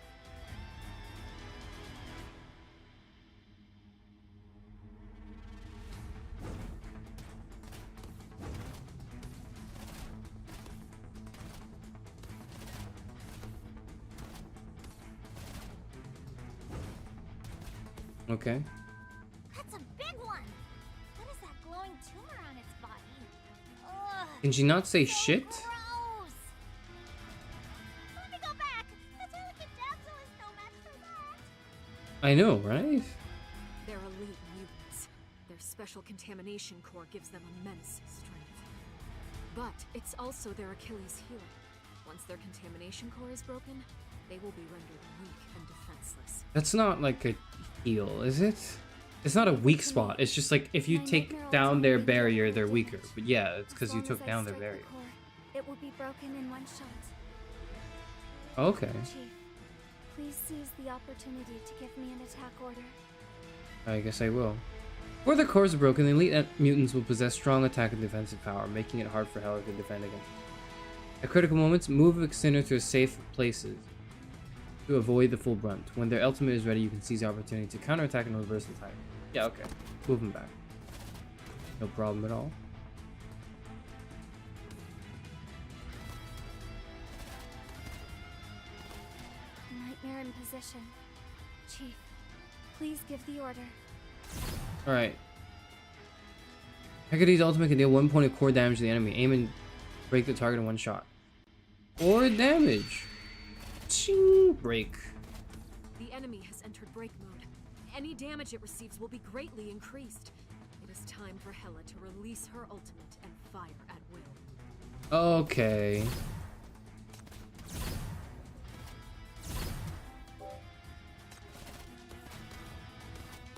Okay. That's a big one. What is that glowing tumor on its body? Ugh, Can she not say so shit? Gross. Let me go back. The delicate damsel is no match for that. I know, right? They're elite mutants. Their special contamination core gives them immense strength. But it's also their Achilles heel. Once their contamination core is broken, they will be rendered weak and defenseless. That's not like a heal, is it? It's not a weak spot. It's just like if you take down their barrier, they're weaker. But yeah, it's because you took down their barrier. It will be broken in one shot. Okay. Chief, please seize the opportunity to give me an attack order. I guess I will. Before the cores are broken, the elite mutants will possess strong attack and defensive power, making it hard for Hela to defend against. At critical moments, move Extender to safe places to avoid the full brunt. When their ultimate is ready, you can seize the opportunity to counterattack and reverse the time. Yeah, okay. Move him back. No problem at all. Nightmare in position. Chief, please give the order. Alright. Hecate's ultimate can deal 1 point of core damage to the enemy. Aim and break the target in one shot. Core damage. Ching! Break. The enemy has entered break mode. Any damage it receives will be greatly increased. It is time for Hela to release her ultimate and fire at will. Okay.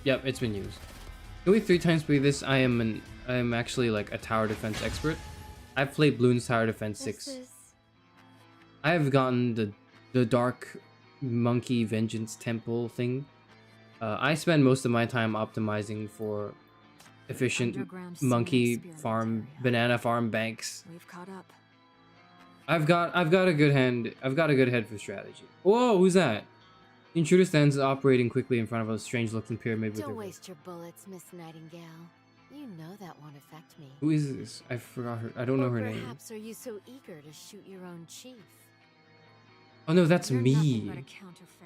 Yep, it's been used. Can we 3 times play this? I am actually like a tower defense expert. I've played Bloons Tower Defense 6. I have gotten the Dark Monkey Vengeance Temple thing. I spend most of my time optimizing for efficient monkey farm, banana farm banks. We've caught up. I've got a good hand. I've got a good head for strategy. Whoa, who's that? The intruder stands operating quickly in front of a strange-looking pyramid with Don't her. waste your bullets, Miss Nightingale. You know that won't affect me. Who is this? I forgot her. I don't know her name. Perhaps are you so eager to shoot your own chief? Oh no, that's me.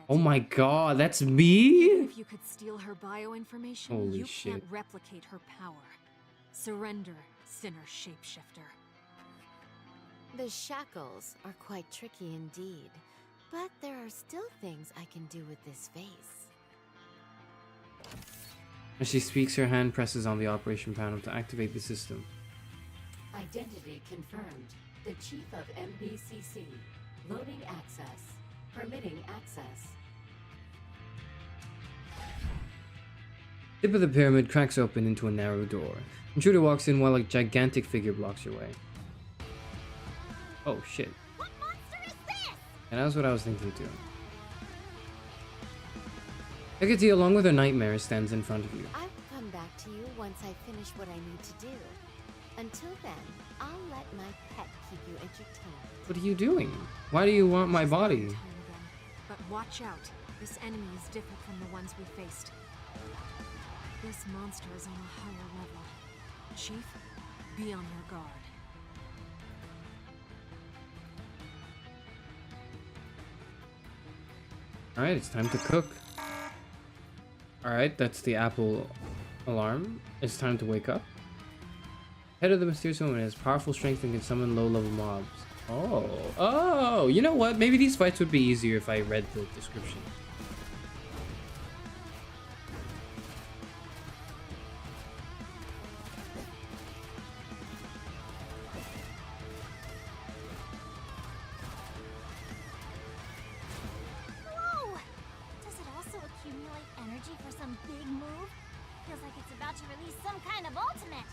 Oh my god, that's me? If you could steal her bioinformation, Holy you shit. can't replicate her power. Surrender, sinner shapeshifter. The shackles are quite tricky indeed, but there are still things I can do with this face. As she speaks, her hand presses on the operation panel to activate the system. Identity confirmed. The chief of MBCC. Loading access. Permitting access. Tip of the pyramid cracks open into a narrow door. Intruder walks in while a gigantic figure blocks your way. Oh shit. What monster is this? And that's what I was thinking too. Hecate, along with her nightmare, stands in front of you. I'll come back to you once I finish what I need to do. Until then, I'll let my pet keep you entertained. What are you doing? Why do you want my body? But watch out. This enemy is different from the ones we faced. This monster is on a higher level. Chief, be on your guard. Alright, it's time to cook. Alright, that's the apple alarm. It's time to wake up. Head of the mysterious woman has powerful strength and can summon low-level mobs. Oh, you know what? Maybe these fights would be easier if I read the description. Whoa! Does it also accumulate energy for some big move? Feels like it's about to release some kind of ultimate.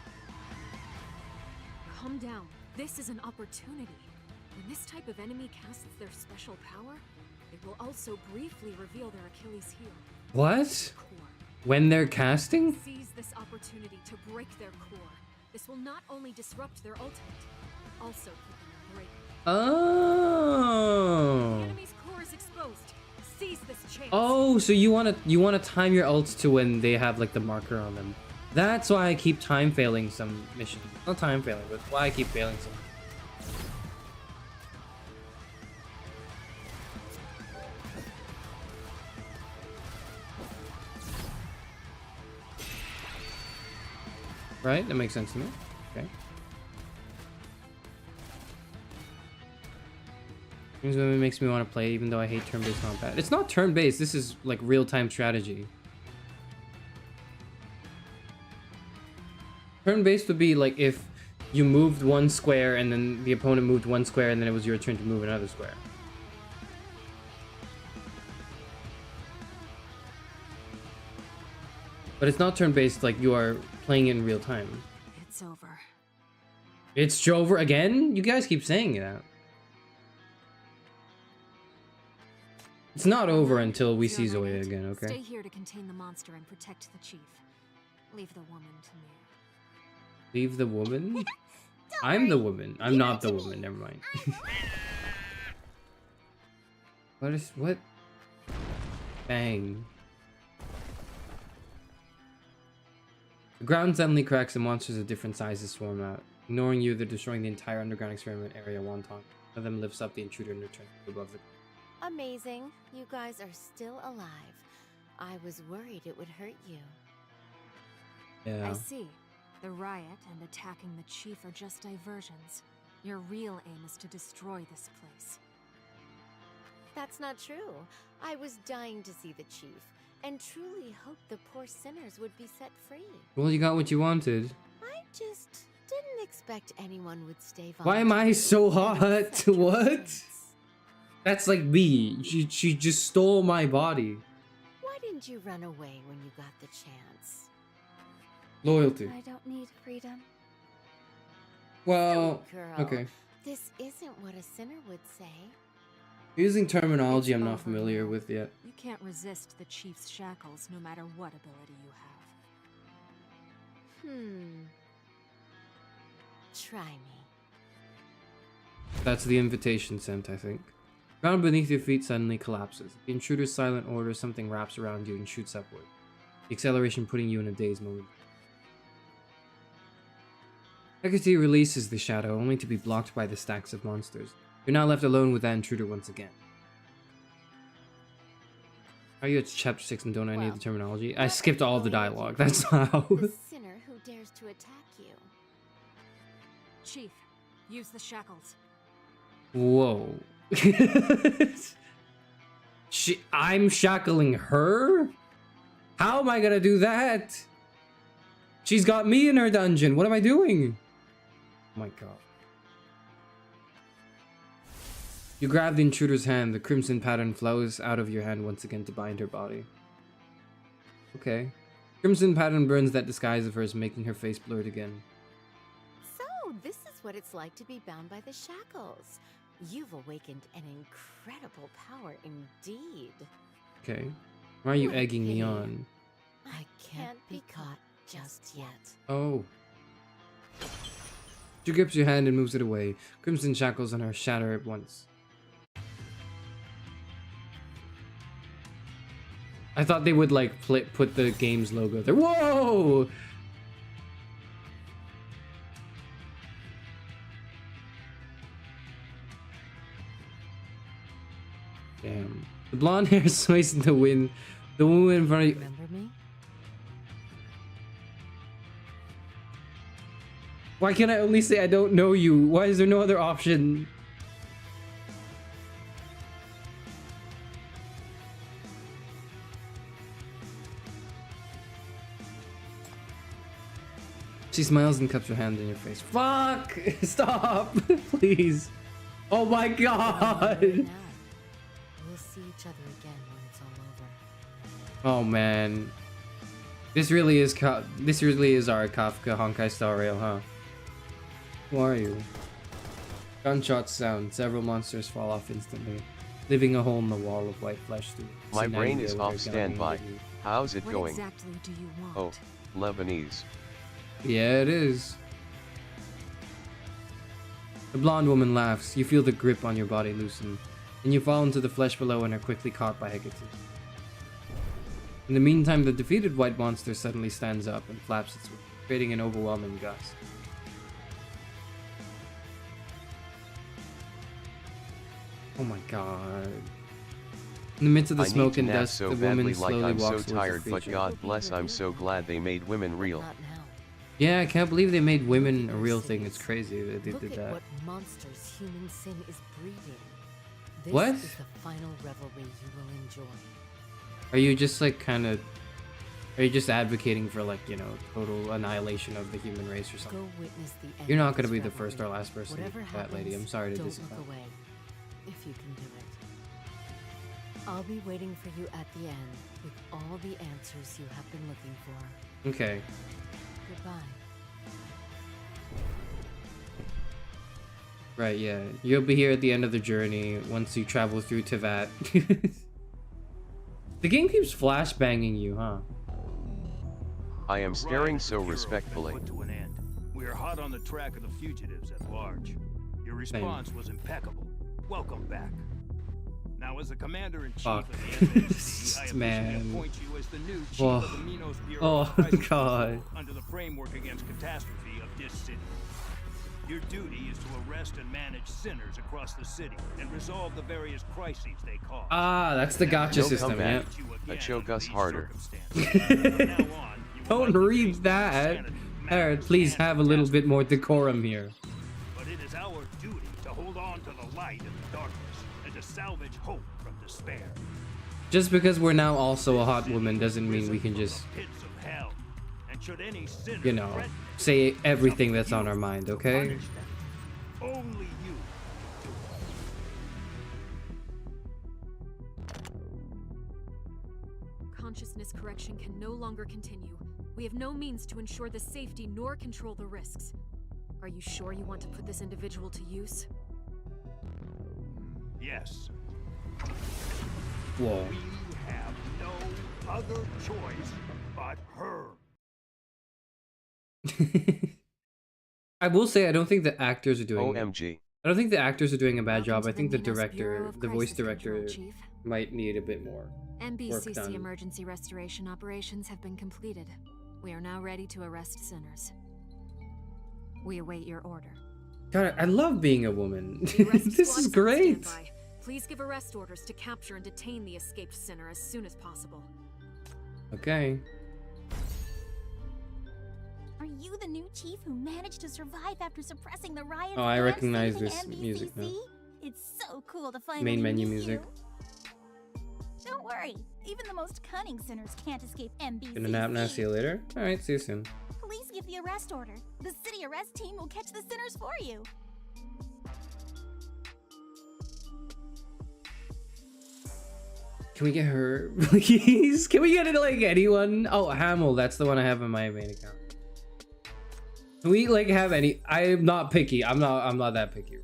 Calm down. This is an opportunity. When this type of enemy casts their special power, it will also briefly reveal their Achilles heel. What? When they're casting? Seize this opportunity to break their core. This will not only disrupt their ultimate, also put them in break. Oh. The enemy's core is exposed. Seize this chance. Oh, so you wanna time your ults to when they have like the marker on them. That's why I keep time failing some missions. Not time failing, but why I keep failing some. Right? That makes sense to me. Okay. It makes me want to play, even though I hate turn-based combat. It's not turn-based. This is like real-time strategy. Turn-based would be like if you moved one square and then the opponent moved one square and then it was your turn to move another square. But it's not turn-based like you are playing it in real time. It's over. It's over again? You guys keep saying that. It's not over until we see Zoya again, okay? Stay here to contain the monster and protect the chief. Leave the woman to me. Leave the woman? I'm the woman. I'm not the woman. Never mind. What? Bang. The ground suddenly cracks and monsters of different sizes swarm out. Ignoring you, they're destroying the entire underground experiment area one time. One of them lifts up the intruder and returns above the... Amazing. You guys are still alive. I was worried it would hurt you. Yeah. I see. The riot and attacking the chief are just diversions. Your real aim is to destroy this place. That's not true. I was dying to see the chief, and truly hoped the poor sinners would be set free. Well, you got what you wanted. I just didn't expect anyone would stay Why am I so hot? What? That's like me. She just stole my body. Why didn't you run away when you got the chance? Loyalty. I don't need freedom. Well, Girl, okay. This isn't what a sinner would say. Using terminology I'm not familiar with yet. You can't resist the chief's shackles no matter what ability you have. Try me. That's the invitation sent, I think. Ground beneath your feet suddenly collapses. The intruder's silent order, something wraps around you and shoots upward. The acceleration putting you in a dazed moment. Hecate releases the shadow, only to be blocked by the stacks of monsters. You're now left alone with that intruder once again. Are you at chapter 6 and don't I need the terminology? I skipped all the dialogue, that's how. The sinner who dares to attack you. Chief, use the shackles. Whoa. I'm shackling her? How am I gonna do that? She's got me in her dungeon. What am I doing? Oh my god. You grab the intruder's hand. The crimson pattern flows out of your hand once again to bind her body. Okay. Crimson pattern burns that disguise of hers, making her face blurred again. So, this is what it's like to be bound by the shackles. You've awakened an incredible power indeed. Okay. Why are you egging me on? I can't be caught just yet. Oh. She grips your hand and moves it away. Crimson shackles on her shatter at once. I thought they would like put the game's logo there. Whoa! Damn. The blonde hair sways in the wind. The woman in front of you. Remember me? Why can't I only say I don't know you? Why is there no other option? She smiles and cups her hand in your face. Fuck! Stop! Please. Oh my god! We'll see each other again when it's all over. Oh man. This really is our Kafka Honkai Star Rail, huh? Who are you? Gunshots sound. Several monsters fall off instantly, leaving a hole in the wall of white flesh through. My brain is off standby. How's it going? What exactly do you want? Oh, Lebanese. Yeah, it is. The blonde woman laughs. You feel the grip on your body loosen, and you fall into the flesh below and are quickly caught by Hecate. In the meantime, the defeated white monster suddenly stands up and flaps its wings, creating an overwhelming gust. Oh my god. In the midst of the smoke and dust, so the woman badly, slowly like I'm walks so towards tired, the but creature. God bless, I'm so glad they made women real. Yeah, I can't believe they made women a real thing. It's crazy that they did that. What monsters human sin is breeding. This What? is the final revelry you will enjoy. Are you just like kind of... Are you just advocating for like, you know, total annihilation of the human race or something? Go witness the end You're not of going to this be the first or revelry. last person to Whatever do that, lady. I'm sorry to don't disappoint. look away, if you can do it. I'll be waiting for you at the end with all the answers you have been looking for. Okay. Goodbye. Right, yeah. You'll be here at the end of the journey once you travel through Tevat. The game keeps flashbanging you, huh? I am staring so respectfully. We are hot on the track of the fugitives at large. Your response was impeccable. Welcome back. Now, as the commander-in-chief of the FAC, I officially appoint you as the new chief of the Minos Bureau of Crisis Control under the framework against catastrophe of this city. Your duty is to arrest and manage sinners across the city and resolve the various crises they cause. Ah, that's the Gacha system, yeah. A choke us harder. Don't read that. Harold, please have a little bit more decorum here. But it is our duty to hold on to the light in the darkness and to salvage hope from despair. Just because we're now also a hot woman doesn't mean we can just, you know, say everything that's on our mind, okay? Only you. Consciousness correction can no longer continue. We have no means to ensure the safety nor control the risks. Are you sure you want to put this individual to use? Yes. Whoa. We have no other choice but her. I will say I don't think the actors are doing OMG. I don't think the actors are doing a bad job. I think the director, the voice director, might need a bit more work MBCC done. emergency restoration operations have been completed. We are now ready to arrest sinners. We await your order. God, I love being a woman. This is great. Please give arrest orders to capture and detain the escaped sinner as soon as possible. Okay. Are you the new chief who managed to survive after suppressing the riots? Oh, I and recognize saving this MBCC? music now. It's so cool to finally Main menu meet music. You. Don't worry, even the most cunning sinners can't escape MBCC. Gonna nap now. See you later. All right. See you soon. Please give the arrest order. The city arrest team will catch the sinners for you. Can we get her, please? Can we get it like anyone? Oh, Hamill. That's the one I have in my main account. Can we like have any? I am not picky. I'm not that picky.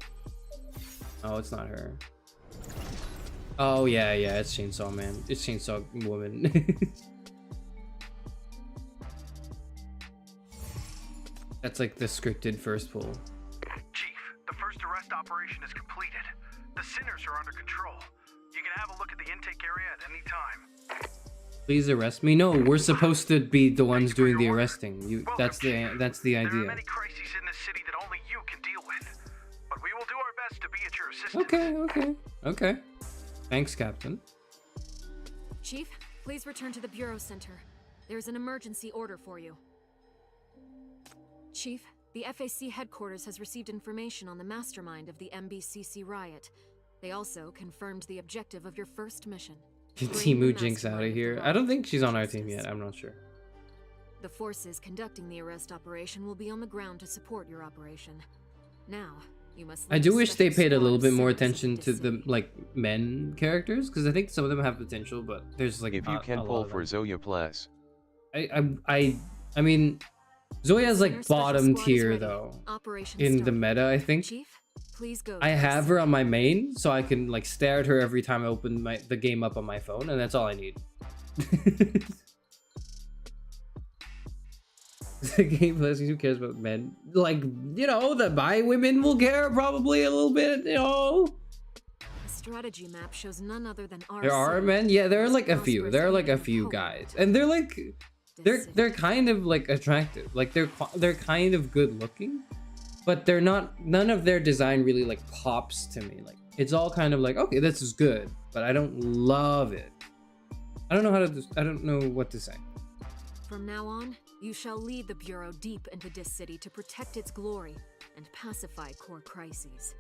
Oh, it's not her. Oh yeah, it's Chainsaw Man. It's Chainsaw Woman. That's like the scripted first pull. Chief, the first arrest operation is completed. The sinners are under control. You can have a look at the intake area at any time. Please arrest me. No, we're supposed to be the ones doing the arresting. That's the idea. There are many crises in this city that only you can deal with, but we will do our best to be at your assistance. Okay. Thanks, Captain. Chief, please return to the Bureau Center. There's an emergency order for you. Chief, the FAC headquarters has received information on the mastermind of the MBCC riot. They also confirmed the objective of your first mission. Timu Jinx out of here. I don't think she's on our team yet. I'm not sure. The forces conducting the arrest operation will be on the ground to support your operation. Now, you must... I do wish they paid a little bit more attention to the like men characters, because I think some of them have potential, but there's like if you can pull for Zoya plus. I mean, Zoya's like bottom tier though in the meta. I think please go. I have her on my main, so I can like stare at her every time I open the game up on my phone, and that's all I need. The game plus, who cares about men? Like, you know, the bi women will care probably a little bit, you know. The strategy map shows none other than our There are men, yeah, there are like a few. There are like a few guys, and they're like, they're kind of like attractive. Like they're kind of good looking, but they're not. None of their design really like pops to me. Like it's all kind of like, okay, this is good, but I don't love it. I don't know how to. I don't know what to say. From now on, You shall lead the Bureau deep into Dis City to protect its glory and pacify core crises.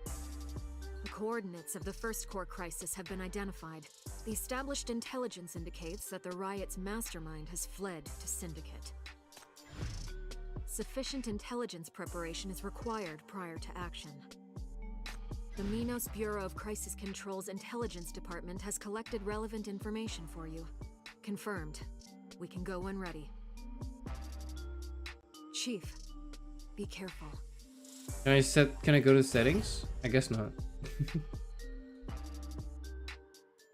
The coordinates of the first core crisis have been identified. The established intelligence indicates that the riot's mastermind has fled to Syndicate. Sufficient intelligence preparation is required prior to action. The Minos Bureau of Crisis Control's Intelligence Department has collected relevant information for you. Confirmed. We can go when ready. Chief, be careful. Can I go to settings? I guess not.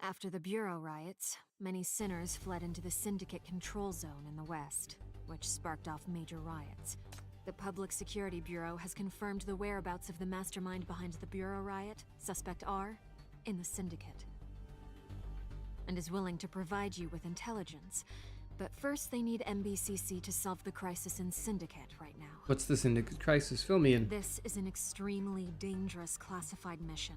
After the Bureau riots, many sinners fled into the Syndicate control zone in the west, which sparked off major riots. The Public Security Bureau has confirmed the whereabouts of the mastermind behind the Bureau riot, Suspect R, in the Syndicate, and is willing to provide you with intelligence. But first they need MBCC to solve the crisis in Syndicate right now. What's the Syndicate crisis? Fill me in. This is an extremely dangerous classified mission,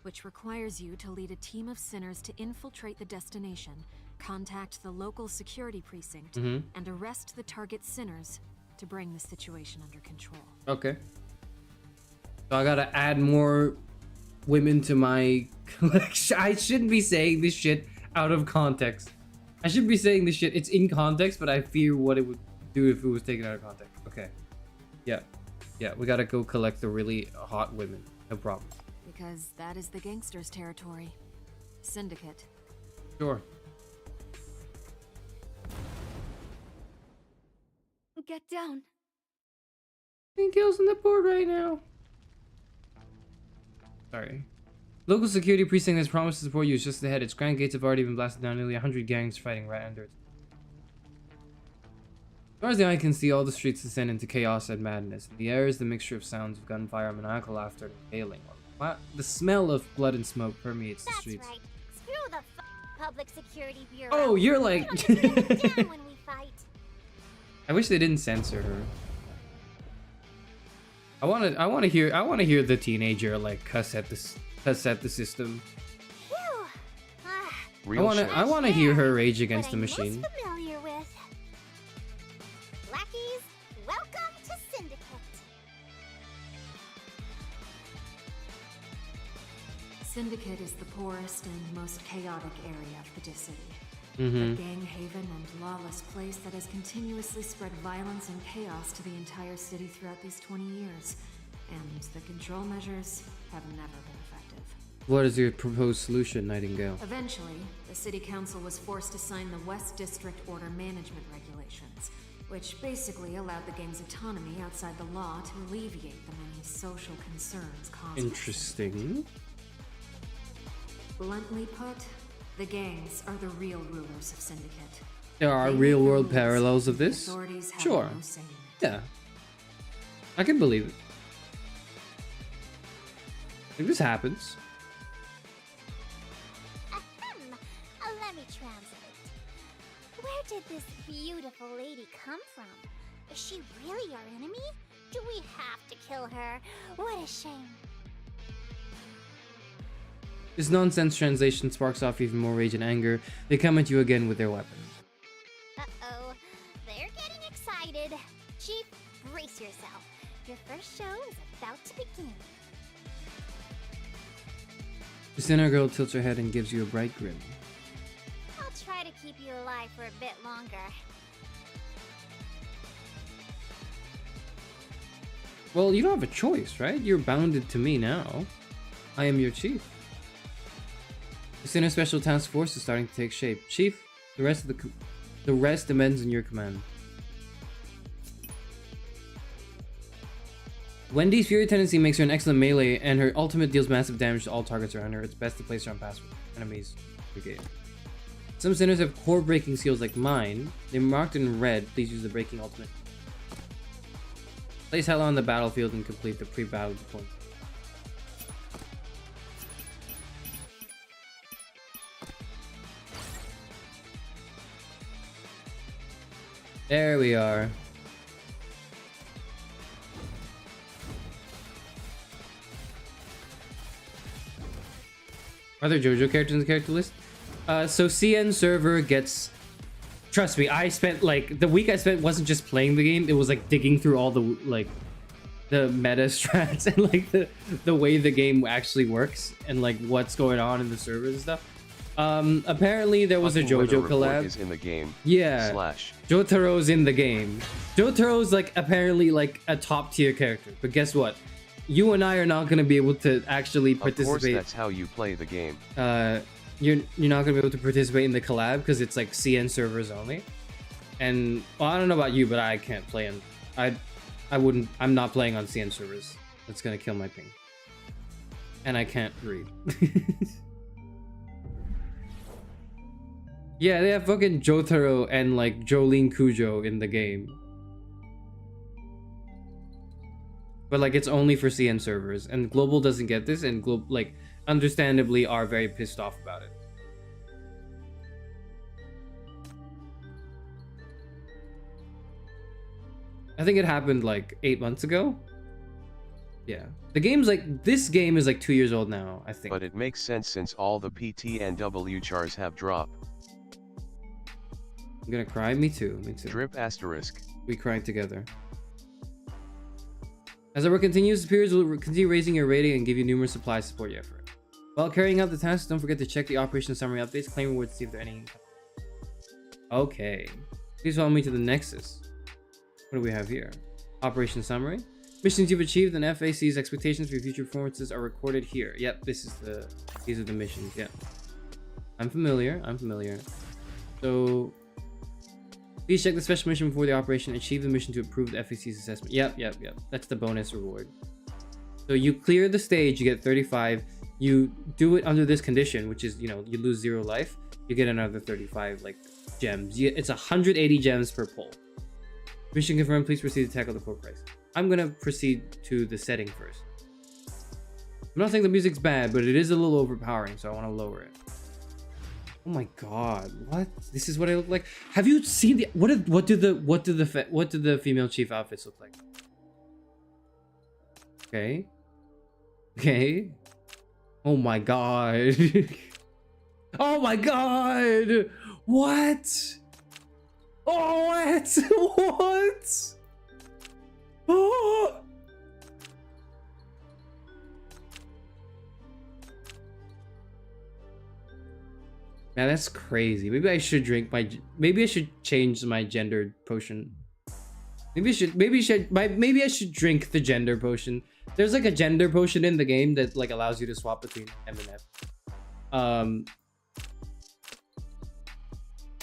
which requires you to lead a team of sinners to infiltrate the destination, contact the local security precinct, and arrest the target sinners to bring the situation under control. Okay. So I gotta add more women to my collection. I shouldn't be saying this shit out of context. I should be saying this shit. It's in context, but I fear what it would do if it was taken out of context. Okay. Yeah. Yeah, we gotta go collect the really hot women. No problem. Because that is the gangsters' territory. Syndicate. Sure. Get down. Pink kills on the board right now. Sorry. Local security precinct has promised to support you. It's just ahead. Its grand gates have already been blasted down. Nearly 100 gangs fighting right under it. As far as the eye can see, all the streets descend into chaos and madness. In the air is the mixture of sounds of gunfire, maniacal laughter, and wailing. The smell of blood and smoke permeates the streets. That's right. Screw the Public Security Bureau. Oh, you're like... We don't even get down when we fight. I wish they didn't censor her. I want to hear the teenager like cuss at the system. I want to hear her rage against the machine. Familiar with. Lackeys, welcome to Syndicate. Syndicate is the poorest and most chaotic area of the Dis City. A gang haven and lawless place that has continuously spread violence and chaos to the entire city throughout these 20 years. And the control measures have never been effective. What is your proposed solution, Nightingale? Eventually, the city council was forced to sign the West District Order Management Regulations, which basically allowed the gang's autonomy outside the law to alleviate the many social concerns caused. Interesting. Bluntly put, the gangs are the real rulers of Syndicate. There are real-world parallels of this? Sure. Yeah. I can believe it. If this happens. Let me translate. Where did this beautiful lady come from? Is she really our enemy? Do we have to kill her? What a shame. This nonsense translation sparks off even more rage and anger. They come at you again with their weapons. Uh-oh. They're getting excited. Chief, brace yourself. Your first show is about to begin. The sinner girl tilts her head and gives you a bright grin. I'll try to keep you alive for a bit longer. Well, you don't have a choice, right? You're bounded to me now. I am your chief. The Sinner Special Task Force is starting to take shape. Chief, the rest depends on your command. Wendy's Fury tendency makes her an excellent melee, and her ultimate deals massive damage to all targets around her. It's best to place her on passive enemies brigade. Some sinners have core breaking skills like mine. They're marked in red. Please use the breaking ultimate. Place Hella on the battlefield and complete the pre-battle deployment. There we are. Are there JoJo characters in the character list? So CN server gets trust me, I spent like the week I spent wasn't just playing the game, it was like digging through all the like the meta strats and like the way the game actually works and like what's going on in the servers and stuff. Apparently there was a JoJo collab. Is in the game. Yeah. Jotaro's in the game. Jotaro's like apparently like a top tier character, but guess what? You and I are not going to be able to actually participate. Of course, that's how you play the game. You're not going to be able to participate in the collab because it's like CN servers only. And well, I don't know about you, but I can't play in. I'm not playing on CN servers. That's going to kill my ping. And I can't read. Yeah, they have fucking Jotaro and like Jolene Cujo in the game. But like it's only for CN servers, and Global doesn't get this, and Global like understandably are very pissed off about it. I think it happened like 8 months ago. Yeah. The game's like, this game is like 2 years old now, I think. But it makes sense since all the PT and W chars have dropped. I'm gonna cry. Me too. Me too. Drip asterisk. We crying together. As our work continues, superiors will continue raising your rating and give you numerous supply support you effort. While carrying out the tasks, don't forget to check the operation summary updates, claim rewards to see if there are any. Okay. Please follow me to the Nexus. What do we have here? Operation summary. Missions you've achieved and FAC's expectations for your future performances are recorded here. Yep, these are the missions. Yep. I'm familiar. So please check the special mission before the operation. Achieve the mission to approve the FAC's assessment. Yep. That's the bonus reward. So you clear the stage, you get 35. You do it under this condition, which is, you know, you lose 0 life. You get another 35 like gems. It's 180 gems per pull. Mission confirmed. Please proceed to tackle the core price. I'm gonna proceed to the setting first. I'm not saying the music's bad, but it is a little overpowering, so I want to lower it. Oh my god, what? This is what I look like. Have you seen the what do the female chief outfits look like? Okay. Oh my god. Oh my god. What? Oh, what? What? Oh. Man, that's crazy. Maybe I should change my gendered potion. Maybe I should drink the gender potion. There's like a gender potion in the game that like allows you to swap between M and F.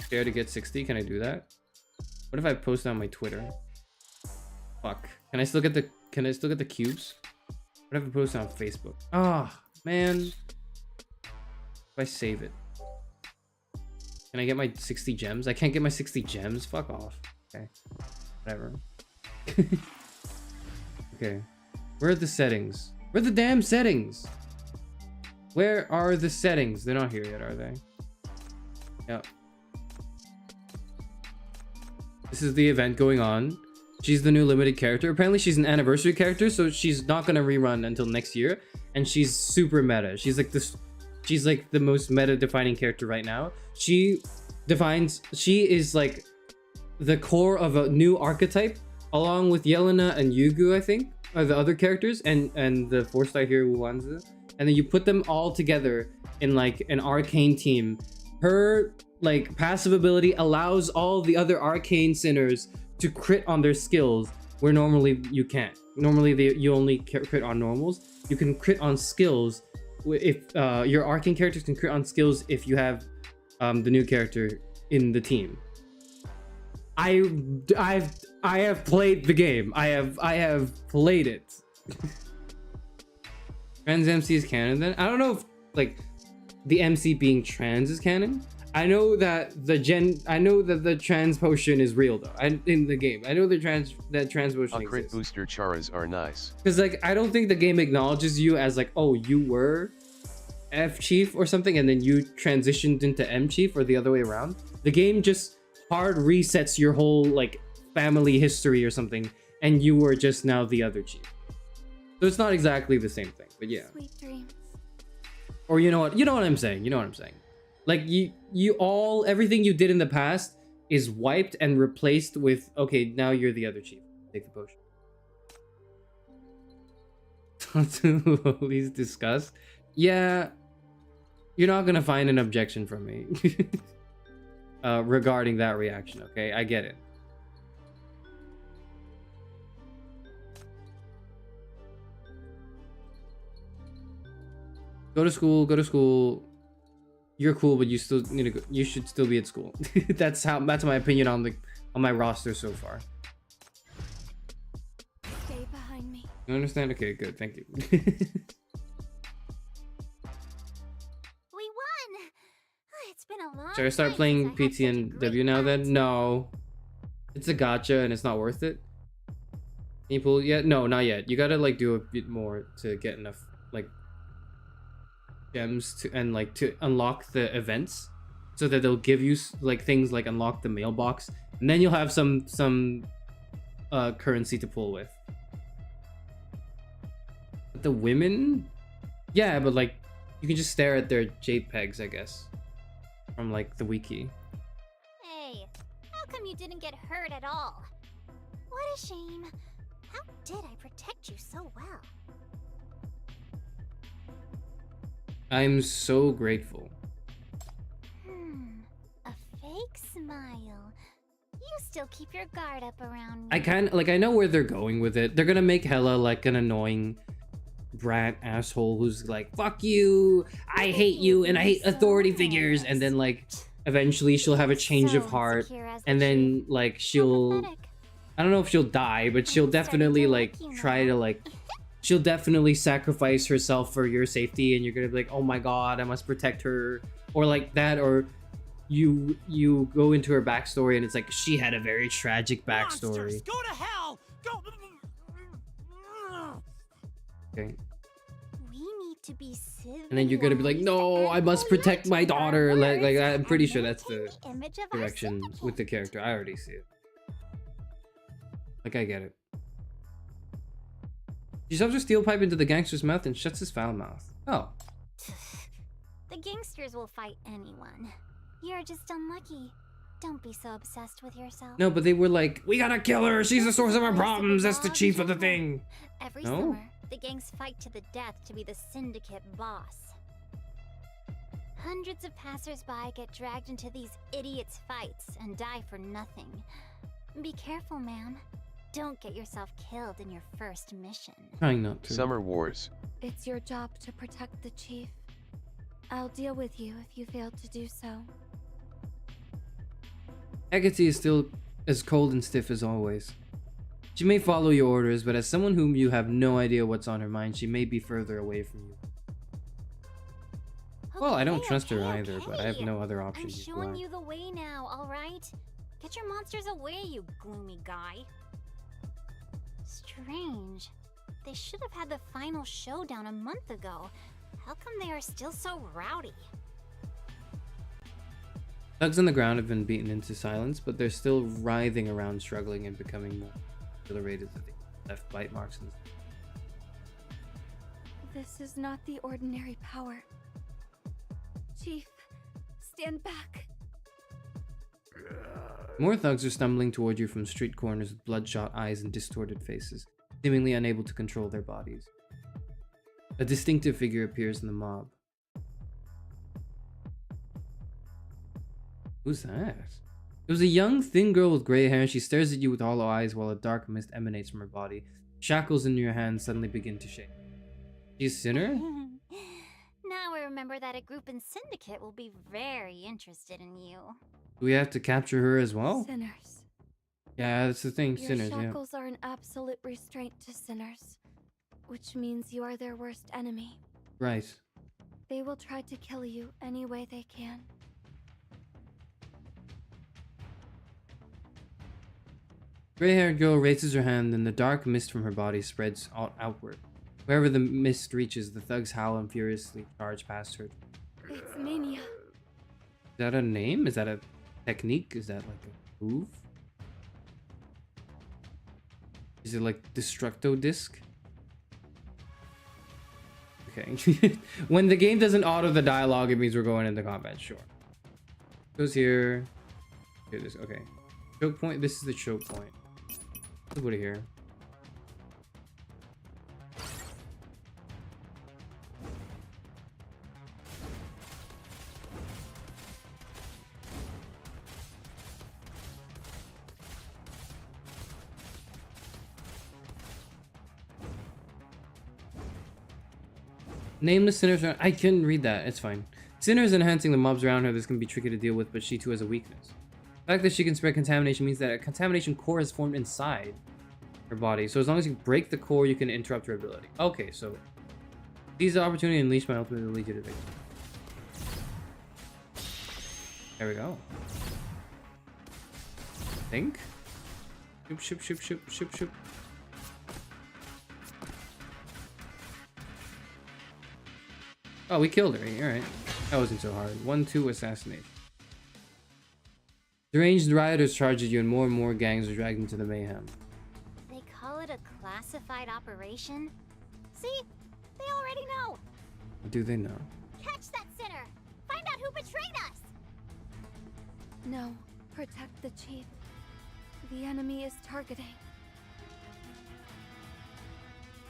Dare to get 60. Can I do that? What if I post on my Twitter? Fuck. Can I still get the cubes? What if I post on Facebook? Ah, man. If I save it. Can I get my 60 gems? I can't get my 60 gems. Fuck off. Okay. Whatever. Okay. Where are the settings? Where are the damn settings? Where are the settings? They're not here yet, are they? Yep. This is the event going on. She's the new limited character. Apparently she's an anniversary character, so she's not gonna rerun until next year. And she's super meta. She's like the most meta defining character right now. She is like the core of a new archetype, along with Yelena and Yugu, I think, are the other characters, and the 4-star hero Uwanza. And then you put them all together in like an arcane team. Her like passive ability allows all the other arcane sinners to crit on their skills where normally you can't. Normally you only crit on normals. You can crit on skills if your arcane characters can crit on skills if you have the new character in the team. I have played the game. I have played it. Trans MC is canon then? I don't know if like the MC being trans is canon. I know that the trans potion is real though. In the game, I know that trans potion crit exists. Booster charas are nice. Because like I don't think the game acknowledges you as like, oh, you were F chief or something, and then you transitioned into M chief, or the other way around. The game just hard resets your whole like family history or something, and you were just now the other chief. So it's not exactly the same thing, but yeah. Sweet dreams. Or you know what I'm saying. Like everything you did in the past is wiped and replaced with, okay, now you're the other chief. Take the potion. Loli's disgust. Yeah, you're not gonna find an objection from me regarding that reaction, okay? I get it. Go to school, go to school. You're cool, but you still need to go. You should still be at school. That's my opinion on my roster so far. Stay behind me. You understand? Okay, good. Thank you. We won! It's been a long Should I start time playing since I had PT and W now then? No. It's a gacha and it's not worth it. Can you pull yet? No, not yet. You gotta like do a bit more to get enough like gems to and like to unlock the events so that they'll give you like things like unlock the mailbox, and then you'll have some currency to pull with. But the women, yeah, but like you can just stare at their JPEGs, I guess, from like the wiki. Hey, how come you didn't get hurt at all? What a shame. How did I protect you so well? I'm so grateful. A fake smile. You still keep your guard up around me. I kind of like, I know where they're going with it. They're gonna make Hella like an annoying brat asshole who's like, fuck you, I hate you, and I hate authority figures, and then like eventually she'll have a change of heart, and then like she'll, I don't know if she'll die, but she'll definitely like try to like, she'll definitely sacrifice herself for your safety, and you're gonna be like, oh my god, I must protect her, or like that, or you go into her backstory and it's like she had a very tragic backstory. Monsters, go to hell! Go. Okay. We need to be civilized. And then you're gonna be like, no, I must protect my daughter. Like I'm pretty sure that's the direction with the character. I already see it. Like I get it. She shoves her steel pipe into the gangster's mouth and shuts his foul mouth. Oh. The gangsters will fight anyone. You're just unlucky. Don't be so obsessed with yourself. No, but they were like, we gotta kill her. She's the source of our problems. That's the chief of the thing. Every No? summer, the gangs fight to the death to be the syndicate boss. Hundreds of passers-by get dragged into these idiots' fights and die for nothing. Be careful, ma'am. Don't get yourself killed in your first mission. Trying not to. Summer Wars. It's your job to protect the chief. I'll deal with you if you fail to do so. Hecate is still as cold and stiff as always. She may follow your orders, but as someone whom you have no idea what's on her mind, she may be further away from you. Well, I don't trust her either, but I have no other option. I'm showing you the way now, alright? Get your monsters away, you gloomy guy. Strange. They should have had the final showdown a month ago. How come they are still so rowdy? Thugs on the ground have been beaten into silence, but they're still writhing around, struggling and becoming more exhilarated as they left bite marks. This is not the ordinary power. Chief, stand back. More thugs are stumbling toward you from street corners with bloodshot eyes and distorted faces, seemingly unable to control their bodies. A distinctive figure appears in the mob. Who's that? It was a young, thin girl with gray hair, and she stares at you with hollow eyes while a dark mist emanates from her body. Shackles in your hands suddenly begin to shake. She's a sinner? Now I remember that a group in Syndicate will be very interested in you. Do we have to capture her as well? Sinners. Yeah, that's the thing, Your sinners, yeah. shackles are an absolute restraint to sinners, which means you are their worst enemy. Right. They will try to kill you any way they can. Gray-haired girl raises her hand, and the dark mist from her body spreads outward. Wherever the mist reaches, the thugs howl and furiously charge past her. It's mania. Is that a name? Is that a technique? Is that like a move? Is it like Destructo Disc? Okay. When the game doesn't auto the dialogue, it means we're going into combat, sure. Goes here. Okay, this okay. Choke point. This is the choke point. Let's put it here. Nameless sinners. I couldn't read that. It's fine. Sinners enhancing the mobs around her. This can be tricky to deal with, but she too has a weakness. The fact that she can spread contamination means that a contamination core is formed inside her body. So as long as you break the core, you can interrupt her ability. Okay, so seize the opportunity and unleash my ultimate to lead you to victory. There we go. Think. Shoop, shoop, shoop, shoop, shoop, shoop. Oh, we killed her. Alright. That wasn't so hard. 1-2 assassination. Deranged rioters charge at you and more gangs are dragged into the mayhem. They call it a classified operation? See? They already know! What do they know? Catch that sinner! Find out who betrayed us! No. Protect the chief. The enemy is targeting.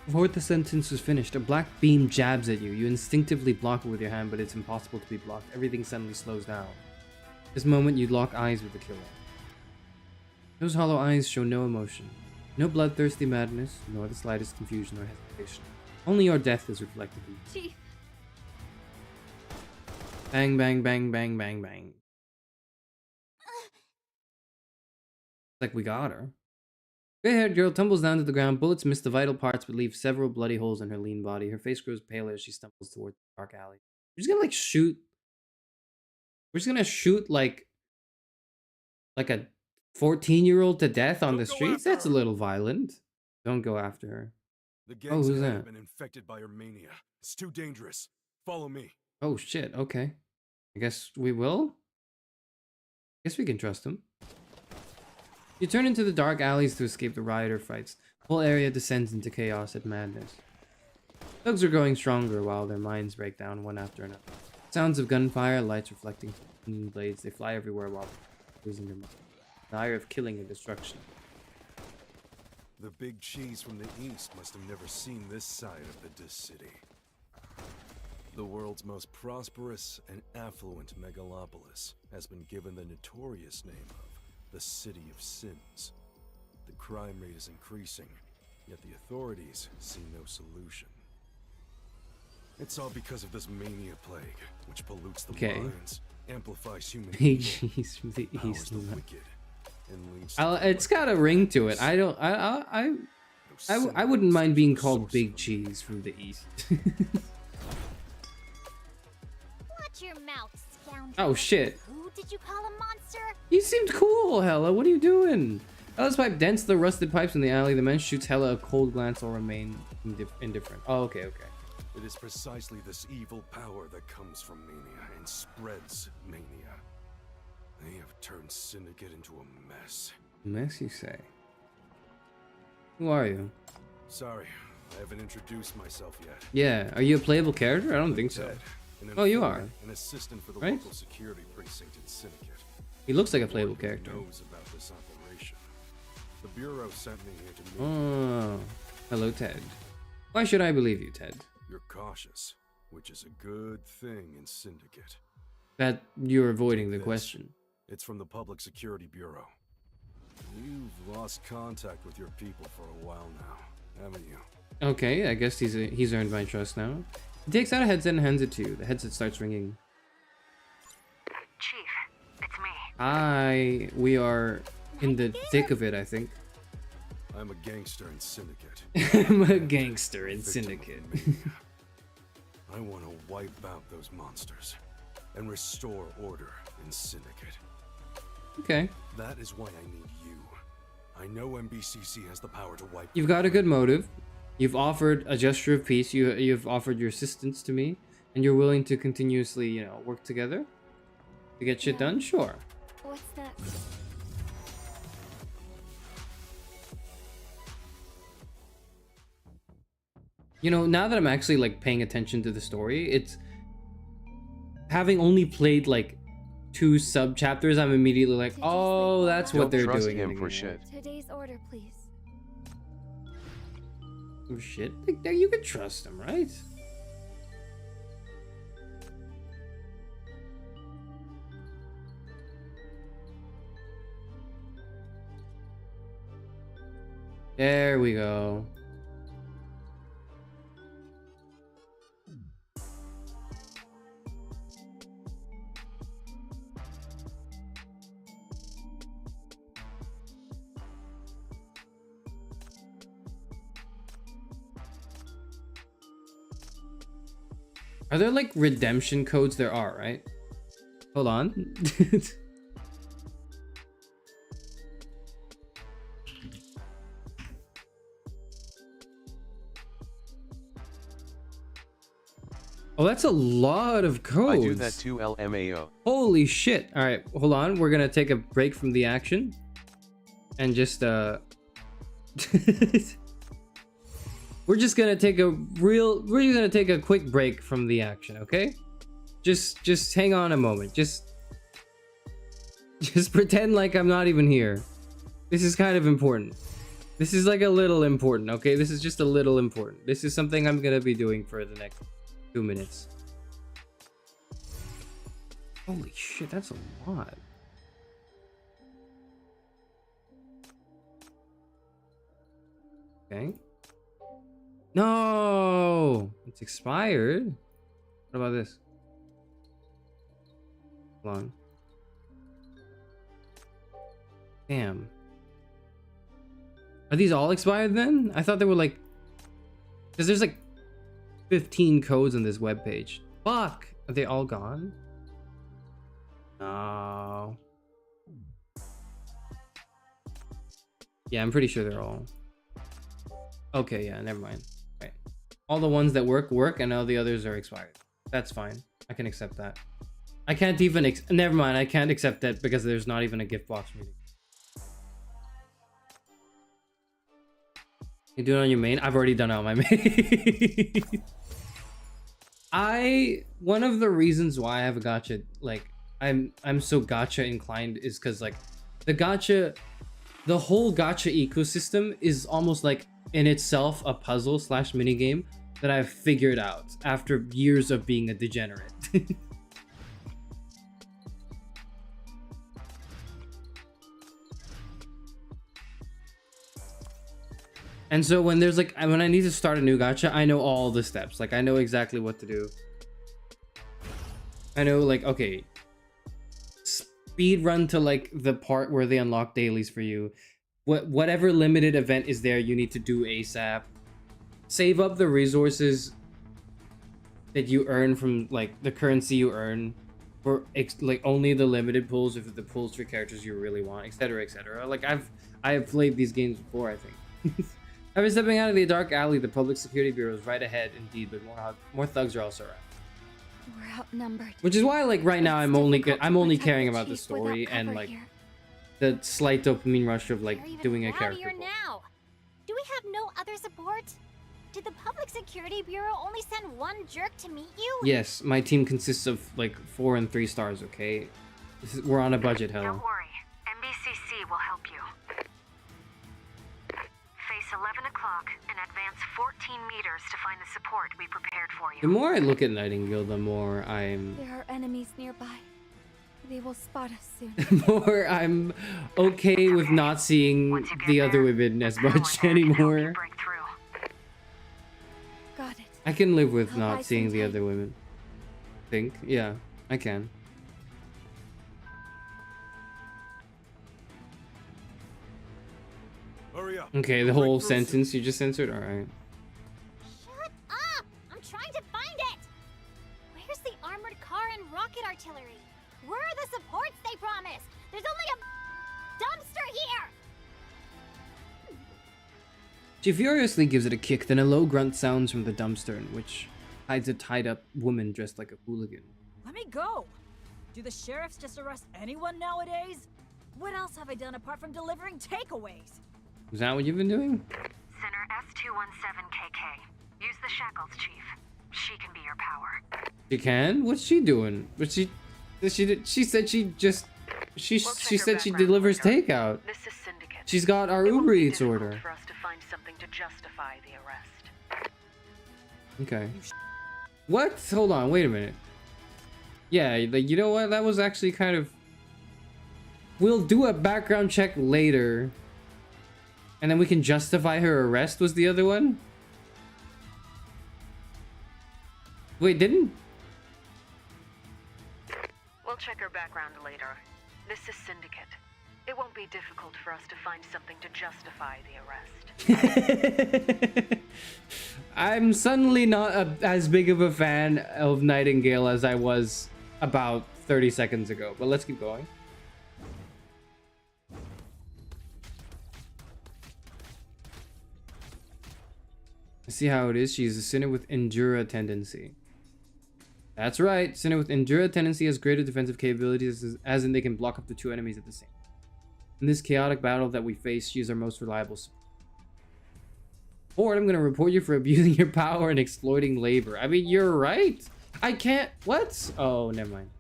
Before the sentence was finished, a black beam jabs at you. You instinctively block it with your hand, but it's impossible to be blocked. Everything suddenly slows down. This moment, you lock eyes with the killer. Those hollow eyes show no emotion. No bloodthirsty madness, nor the slightest confusion or hesitation. Only your death is reflected in you. Chief. Bang, bang, bang, bang, bang, bang. Like we got her. Gray-haired girl tumbles down to the ground. Bullets miss the vital parts, but leave several bloody holes in her lean body. Her face grows paler as she stumbles towards the dark alley. We're just gonna like shoot. We're just gonna shoot like a 14-year-old to death on the streets. That's a little violent. Don't go after her. The gangs who's have that? been infected by her mania. It's too dangerous. Follow me. Oh shit. Okay. I guess we will. Guess we can trust him. You turn into the dark alleys to escape the rioter fights. The whole area descends into chaos and madness. Thugs are growing stronger while their minds break down one after another. Sounds of gunfire, lights reflecting from blades. They fly everywhere while losing their mind. The ire of killing and destruction. The big cheese from the east must have never seen this side of the city. The world's most prosperous and affluent megalopolis has been given the notorious name of the City of Sins. The crime rate is increasing, yet the authorities see no solution. It's all because of this mania plague, which pollutes the minds, amplifies human evil, Jeez, from the powers east. the wicked, and leads to It's got a ring to it. I wouldn't mind being called Big Cheese from the east. Watch your mouth, scoundrel. Oh shit. Who did you call a monster? You seemed cool, Hella. What are you doing? Hella's pipe dents the rusted pipes in the alley. The man shoots Hella a cold glance or remain indifferent. Oh, okay, okay. It is precisely this evil power that comes from mania and spreads mania. They have turned Syndicate into a mess. Mess, you say? Who are you? Sorry, I haven't introduced myself yet. Yeah, are you a playable character? I don't think so. Oh, you are. An assistant for the Right? local security precinct in Syndicate. He looks like a playable character. Knows about this operation. The Bureau sent me here to meet Oh, hello, Ted. Why should I believe you, Ted? You're cautious, which is a good thing in Syndicate. That you're avoiding the This, question. It's from the Public Security Bureau. You've lost contact with your people for a while now, haven't you? Okay, I guess he's earned my trust now. He takes out a headset and hands it to you. The headset starts ringing. Chief, it's me. Hi, we are in the thick of it, I think. I'm a gangster in Syndicate. I'm a gangster in Victim of Syndicate. mania. I want to wipe out those monsters and restore order in Syndicate. Okay. That is why I need you. I know MBCC has the power to wipe. You've got a good motive. You've offered a gesture of peace. You've offered your assistance to me, and you're willing to continuously, you know, work together to get shit done. Sure. What's next? You know, now that I'm actually like paying attention to the story, it's having only played like 2 sub chapters, I'm immediately like, oh, that's what they're trust doing. him for shit. Today's order, please. For shit? Like, you can trust him, right? There we go. Are there like redemption codes? There are, right? Hold on. Oh, that's a lot of codes. I do that too, LMAO. Holy shit. All right, hold on. We're going to take a break from the action and just we're just going to take a quick break from the action, okay? Just hang on a moment. Just pretend like I'm not even here. This is kind of important. This is like a little important, okay? This is just a little important. This is something I'm going to be doing for the next 2 minutes. Holy shit, that's a lot. Okay. No! It's expired. What about this? Hold on. Damn. Are these all expired then? I thought they were like... Because there's like 15 codes on this webpage. Fuck! Are they all gone? No. Yeah, I'm pretty sure they're all... Okay, yeah, never mind. Right. All the ones that work, and all the others are expired. That's fine. I can accept that. I can't even... Never mind, I can't accept that because there's not even a gift box reading. You do it on your main? I've already done it on my main. One of the reasons why I have a gacha, like, I'm so gacha inclined is because, like, the whole gacha ecosystem is almost like in itself a puzzle / minigame that I've figured out after years of being a degenerate. And so when there's like, when I need to start a new gacha, I know all the steps. Like, I know exactly what to do. I know, like, okay, speed run to like the part where they unlock dailies for you. Whatever limited event is there, you need to do ASAP. Save up the resources that you earn from like the currency you earn for like only the limited pulls, if the pulls for characters you really want, etc., etc. Like I've played these games before, I think. I've been stepping out of the dark alley. The public security bureau is right ahead, indeed, but more thugs are also around. We're outnumbered. Which is why, like, right now I'm only caring about the story and like the slight dopamine rush of like doing a character. Now, do we have no other support? Did the public security bureau only send one jerk to meet you? Yes, my team consists of like 4 and 3 stars. Okay, we're on a budget, hell. Don't worry, MBCC will help you. Face 11 o'clock and advance 14 meters to find the support we prepared for you. The more I look at Nightingale, the more I'm... There are enemies nearby. They will spot us soon. The more I'm okay with not seeing the other women as much anymore. Got it. I can live with not seeing the other women. Yeah, I can. Hurry up. Okay, the whole sentence you just censored? Alright. Shut up! I'm trying to find it! Where's the armored car and rocket artillery? Where are the supports they promised? There's only a dumpster here! She furiously gives it a kick, then a low grunt sounds from the dumpster, in which hides a tied-up woman dressed like a hooligan. Let me go! Do the sheriffs just arrest anyone nowadays? What else have I done apart from delivering takeaways? Is that what you've been doing? Center S217KK. Use the shackles, Chief. She can be your power. She can? What's she doing? She said she said she delivers takeout. This is Syndicate. She's got our It won't Uber be Eats difficult order. for us to find something to justify the arrest. Okay. What? Hold on, wait a minute. Yeah, like, you know what? That was actually kind of... We'll do a background check later. And then we can justify her arrest was the other one? Wait, didn't... We'll check her background later. This is Syndicate. It won't be difficult for us to find something to justify the arrest. I'm suddenly not as big of a fan of Nightingale as I was about 30 seconds ago, but let's keep going. See how it is? She's a sinner with Endura tendency. That's right. Sinner with Endura tendency has greater defensive capabilities, as in they can block up to 2 enemies at the same time. In this chaotic battle that we face, she is our most reliable support. I'm gonna report you for abusing your power and exploiting labor. I mean, you're right. I can't... What? Oh, never mind.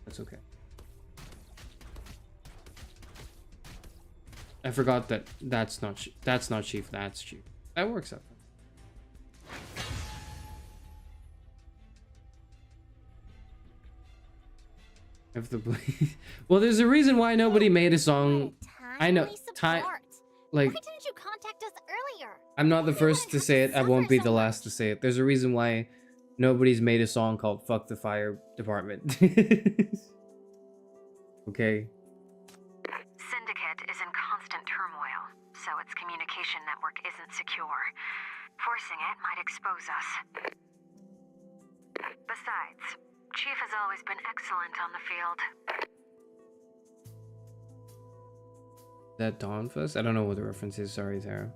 That's okay. I forgot that that's not Chief, that's Chief. That works out. If the well, there's a reason why nobody made a song. I know. Time. Like. Why didn't you contact us earlier? I'm not the first to say it. I won't be the last to say it. There's a reason why nobody's made a song called "Fuck the Fire Department." Okay. Syndicate is in constant turmoil, so its communication network isn't secure. Forcing it might expose us. Besides, Chief has always been excellent on the field. That Dawnfest? I don't know what the reference is. Sorry, Tara.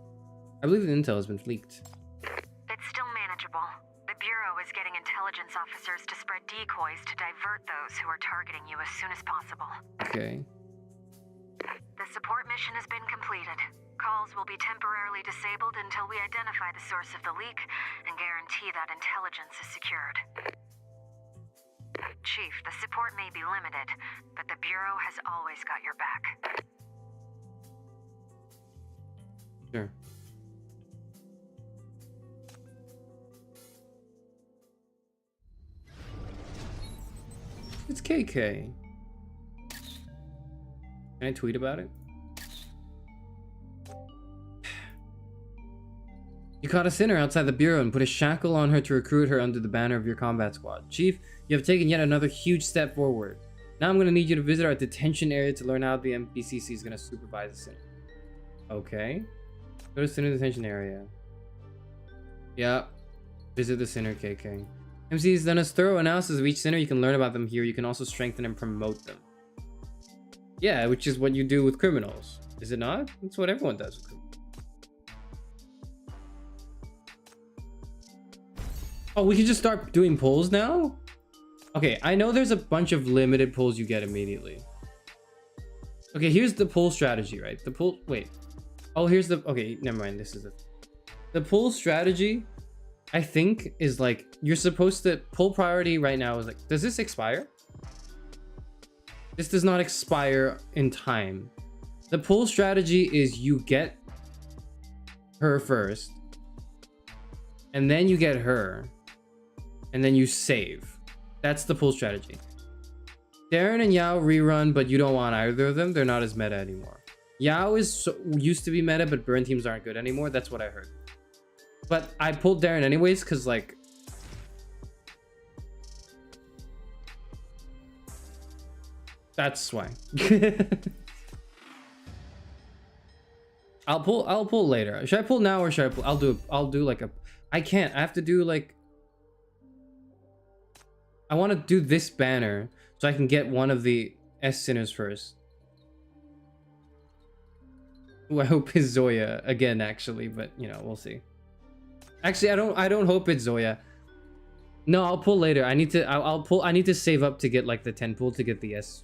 I believe the intel has been leaked. It's still manageable. The Bureau is getting intelligence officers to spread decoys to divert those who are targeting you as soon as possible. Okay. The support mission has been completed. Calls will be temporarily disabled until we identify the source of the leak and guarantee that intelligence is secured. Chief, the support may be limited, but the Bureau has always got your back. Sure. It's KK. Can I tweet about it? You caught a sinner outside the Bureau and put a shackle on her to recruit her under the banner of your combat squad. Chief, you have taken yet another huge step forward. Now I'm going to need you to visit our detention area to learn how the MPCC is going to supervise the sinner. Okay. Go to sinner detention area. Yeah. Visit the sinner, KK. MC has done a thorough analysis of each sinner. You can learn about them here. You can also strengthen and promote them. Yeah, which is what you do with criminals. Is it not? That's what everyone does with criminals. Oh, we can just start doing pulls now? Okay, I know there's a bunch of limited pulls you get immediately. Okay, here's the pull strategy, right? The pull... Wait. Oh, here's the... Okay, never mind. This is it. The pull strategy, I think, is like... You're supposed to... Pull priority right now is like... Does this expire? This does not expire in time. The pull strategy is you get her first. And then you get her. And then you save. That's the pull strategy. Darren and Yao rerun, but you don't want either of them. They're not as meta anymore. Yao is used to be meta, but burn teams aren't good anymore. That's what I heard. But I pulled Darren anyways, because like... That's why. I'll pull later. Should I pull now or should I pull? I'll do like a... I can't. I have to do like... I want to do this banner so I can get one of the S sinners first. Who I hope is Zoya again, actually, but you know, we'll see. Actually, I don't hope it's Zoya. No, I'll pull later. I need to I'll pull. I need to save up to get like the 10 pull to get the S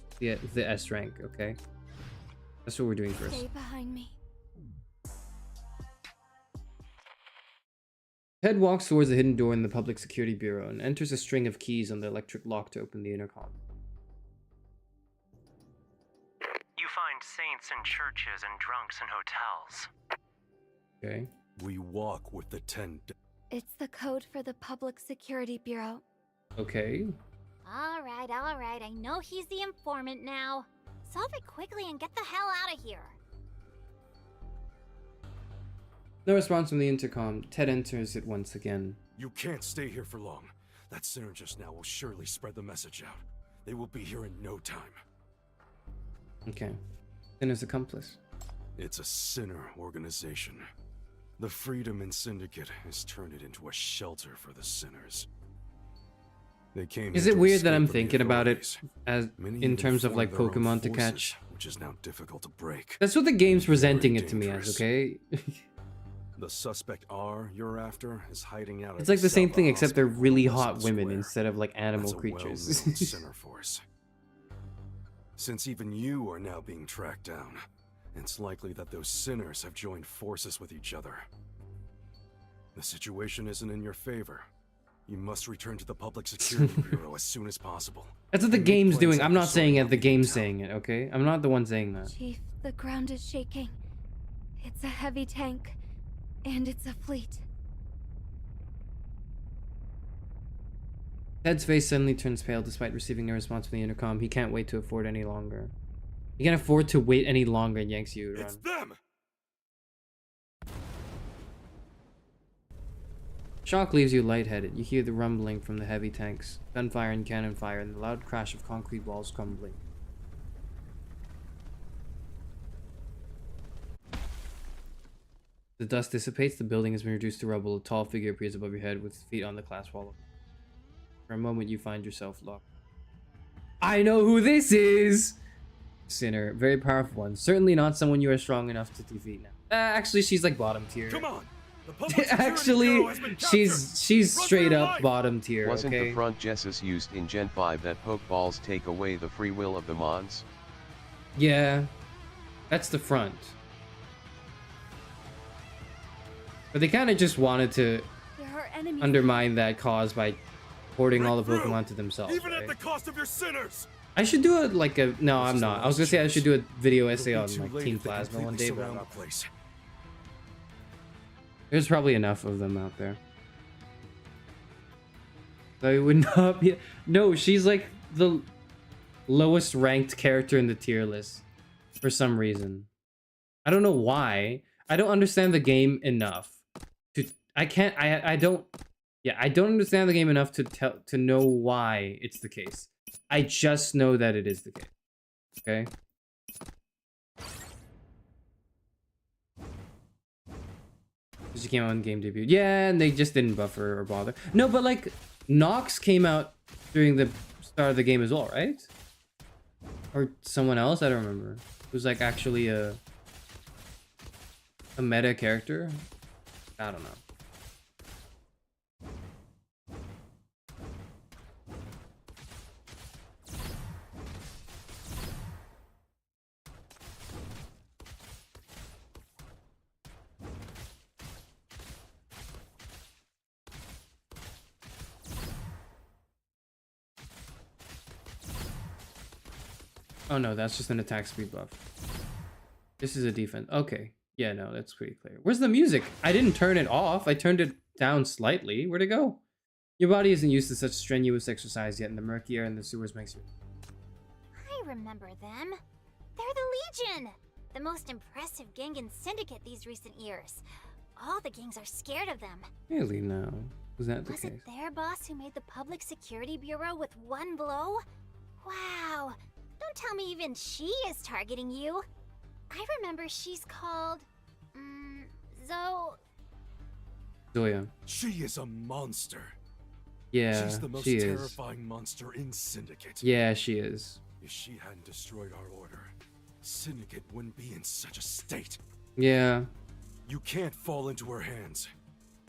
rank, okay? That's what we're doing first. Stay behind me. Ted walks towards the hidden door in the Public Security Bureau and enters a string of keys on the electric lock to open the intercom. in churches and drunks in hotels. Okay. We walk with the 10. It's the code for the Public Security Bureau. Okay. All right, I know he's the informant now. Solve it quickly and get the hell out of here. No response from the intercom. Ted enters it once again. You can't stay here for long. That sinner just now will surely spread the message out. They will be here in no time. Okay. Sinner's accomplice. It's a sinner organization. The Freedom and Syndicate has turned it into a shelter for the sinners. They came. Is it weird that I'm thinking about it as in terms of like Pokemon to catch? Which is now difficult to break. That's what the game's presenting it to me as, okay? The suspect you're after is hiding out. It's like the same thing, except they're really hot women instead of like animal creatures. Sinner force. Since even you are now being tracked down, it's likely that those sinners have joined forces with each other. The situation isn't in your favor. You must return to the Public Security Bureau as soon as possible. That's what the game's doing. I'm not saying it, the game's saying it, okay? I'm not the one saying that. Chief, the ground is shaking. It's a heavy tank, and it's a fleet. Ted's face suddenly turns pale despite receiving no response from the intercom. He can't wait to afford any longer. He can't afford to wait any longer, yanks you to run. It's them! Shock leaves you lightheaded. You hear the rumbling from the heavy tanks, gunfire and cannon fire, and the loud crash of concrete walls crumbling. The dust dissipates, the building has been reduced to rubble, a tall figure appears above your head with feet on the glass wall. For a moment you find yourself locked. I know who this is! Sinner, very powerful one. Certainly not someone you are strong enough to defeat now. Actually, she's like bottom tier. Come on! Actually, she's straight up bottom tier. Wasn't okay? the front Jesus used in Gen 5 that pokeballs take away the free will of the Mons? Yeah, that's the front. But they kind of just wanted to undermine that cause by porting all the Pokemon to themselves. Even at the cost of your sinners. I should do it like a no, I'm not. I was gonna say I should do a video essay on like Team Plasma one day, but I'm not. There's probably enough of them out there. So it would not be. No, she's like the lowest ranked character in the tier list for some reason. I don't know why. I don't understand the game enough to. I don't. Yeah, I don't understand the game enough to know why it's the case. I just know that it is the case. Okay. She came out in game debut. Yeah, and they just didn't buffer or bother. No, but like Nox came out during the start of the game as well, right? Or someone else? I don't remember. It was like actually a meta character. I don't know. Oh no, that's just an attack speed buff. This is a defense. Okay. Yeah, no, that's pretty clear. Where's the music? I didn't turn it off. I turned it down slightly. Where'd it go? Your body isn't used to such strenuous exercise yet, and the murky air in the sewers makes you... I remember them. They're the Legion! The most impressive gang in Syndicate these recent years. All the gangs are scared of them. Really, no. Was that the Was case? it their boss who made the Public Security Bureau with one blow? Wow. Don't tell me even she is targeting you. I remember she's called... Zoya. She is a monster. Yeah, She's the most she is. terrifying monster in Syndicate. Yeah, she is. If she hadn't destroyed our order, Syndicate wouldn't be in such a state. Yeah. You can't fall into her hands.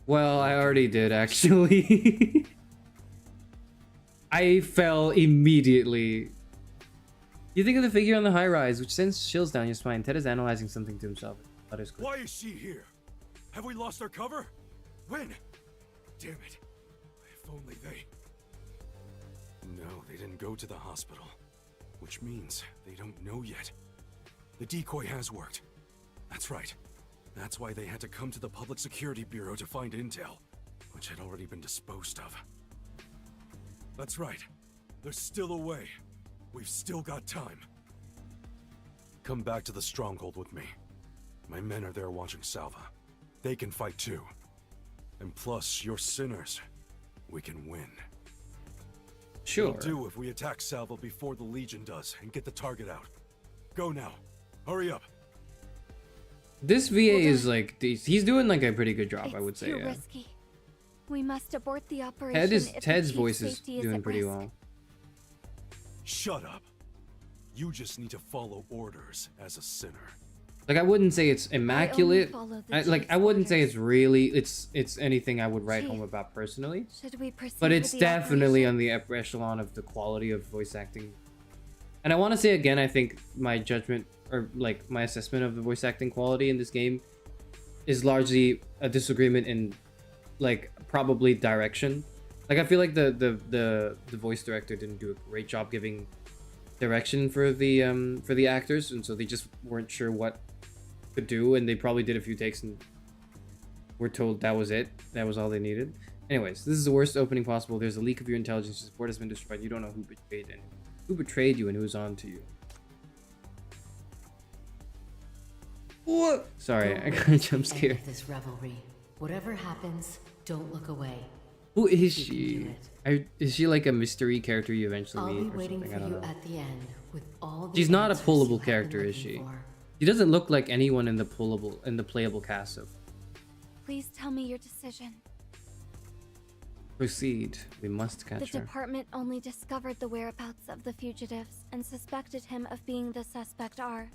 Well, I already did, actually. I fell immediately. You think of the figure on the high rise, which sends chills down your spine. Ted is analyzing something to himself. Why is she here? Have we lost our cover? When? Damn it. If only they... No, they didn't go to the hospital. Which means they don't know yet. The decoy has worked. That's right. That's why they had to come to the Public Security Bureau to find intel, which had already been disposed of. That's right. There's still a way. We've still got time. Come back to the stronghold with me. My men are there watching Salva. They can fight too. And plus, you're sinners. We can win. Sure. It'll do if we attack Salva before the Legion does and get the target out. Go now. Hurry up. This VA is like, he's doing like a pretty good job, I would say. Too Yeah. risky. We must abort the operation. Ted's voice is doing pretty well. Shut up. You just need to follow orders as a sinner. Like, I wouldn't say it's immaculate. follow the I wouldn't say it's really it's anything I would write Chief, home about personally. Should we proceed But it's with the definitely on the upper echelon of the quality of voice acting. And I want to say again, I think my judgment or like my assessment of the voice acting quality in this game is largely a disagreement in like probably direction. Like, I feel like the voice director didn't do a great job giving direction for the actors, and so they just weren't sure what to do, and they probably did a few takes and were told that was it. That was all they needed. Anyways, this is the worst opening possible. There's a leak of your intelligence. Your support has been destroyed. You don't know who betrayed you and who's on to you. What? Sorry, I got a jump scare. This revelry. Whatever happens, don't look away. Who is she? Is she like a mystery character you eventually I'll meet be or waiting something? I for don't you know. at the end with all the She's not a answers pullable you have character, been is she? looking for. She doesn't look like anyone in the playable cast of. Please tell me your decision. Proceed. We must The catch her. department only discovered the whereabouts of the fugitives and suspected him of being the suspect R.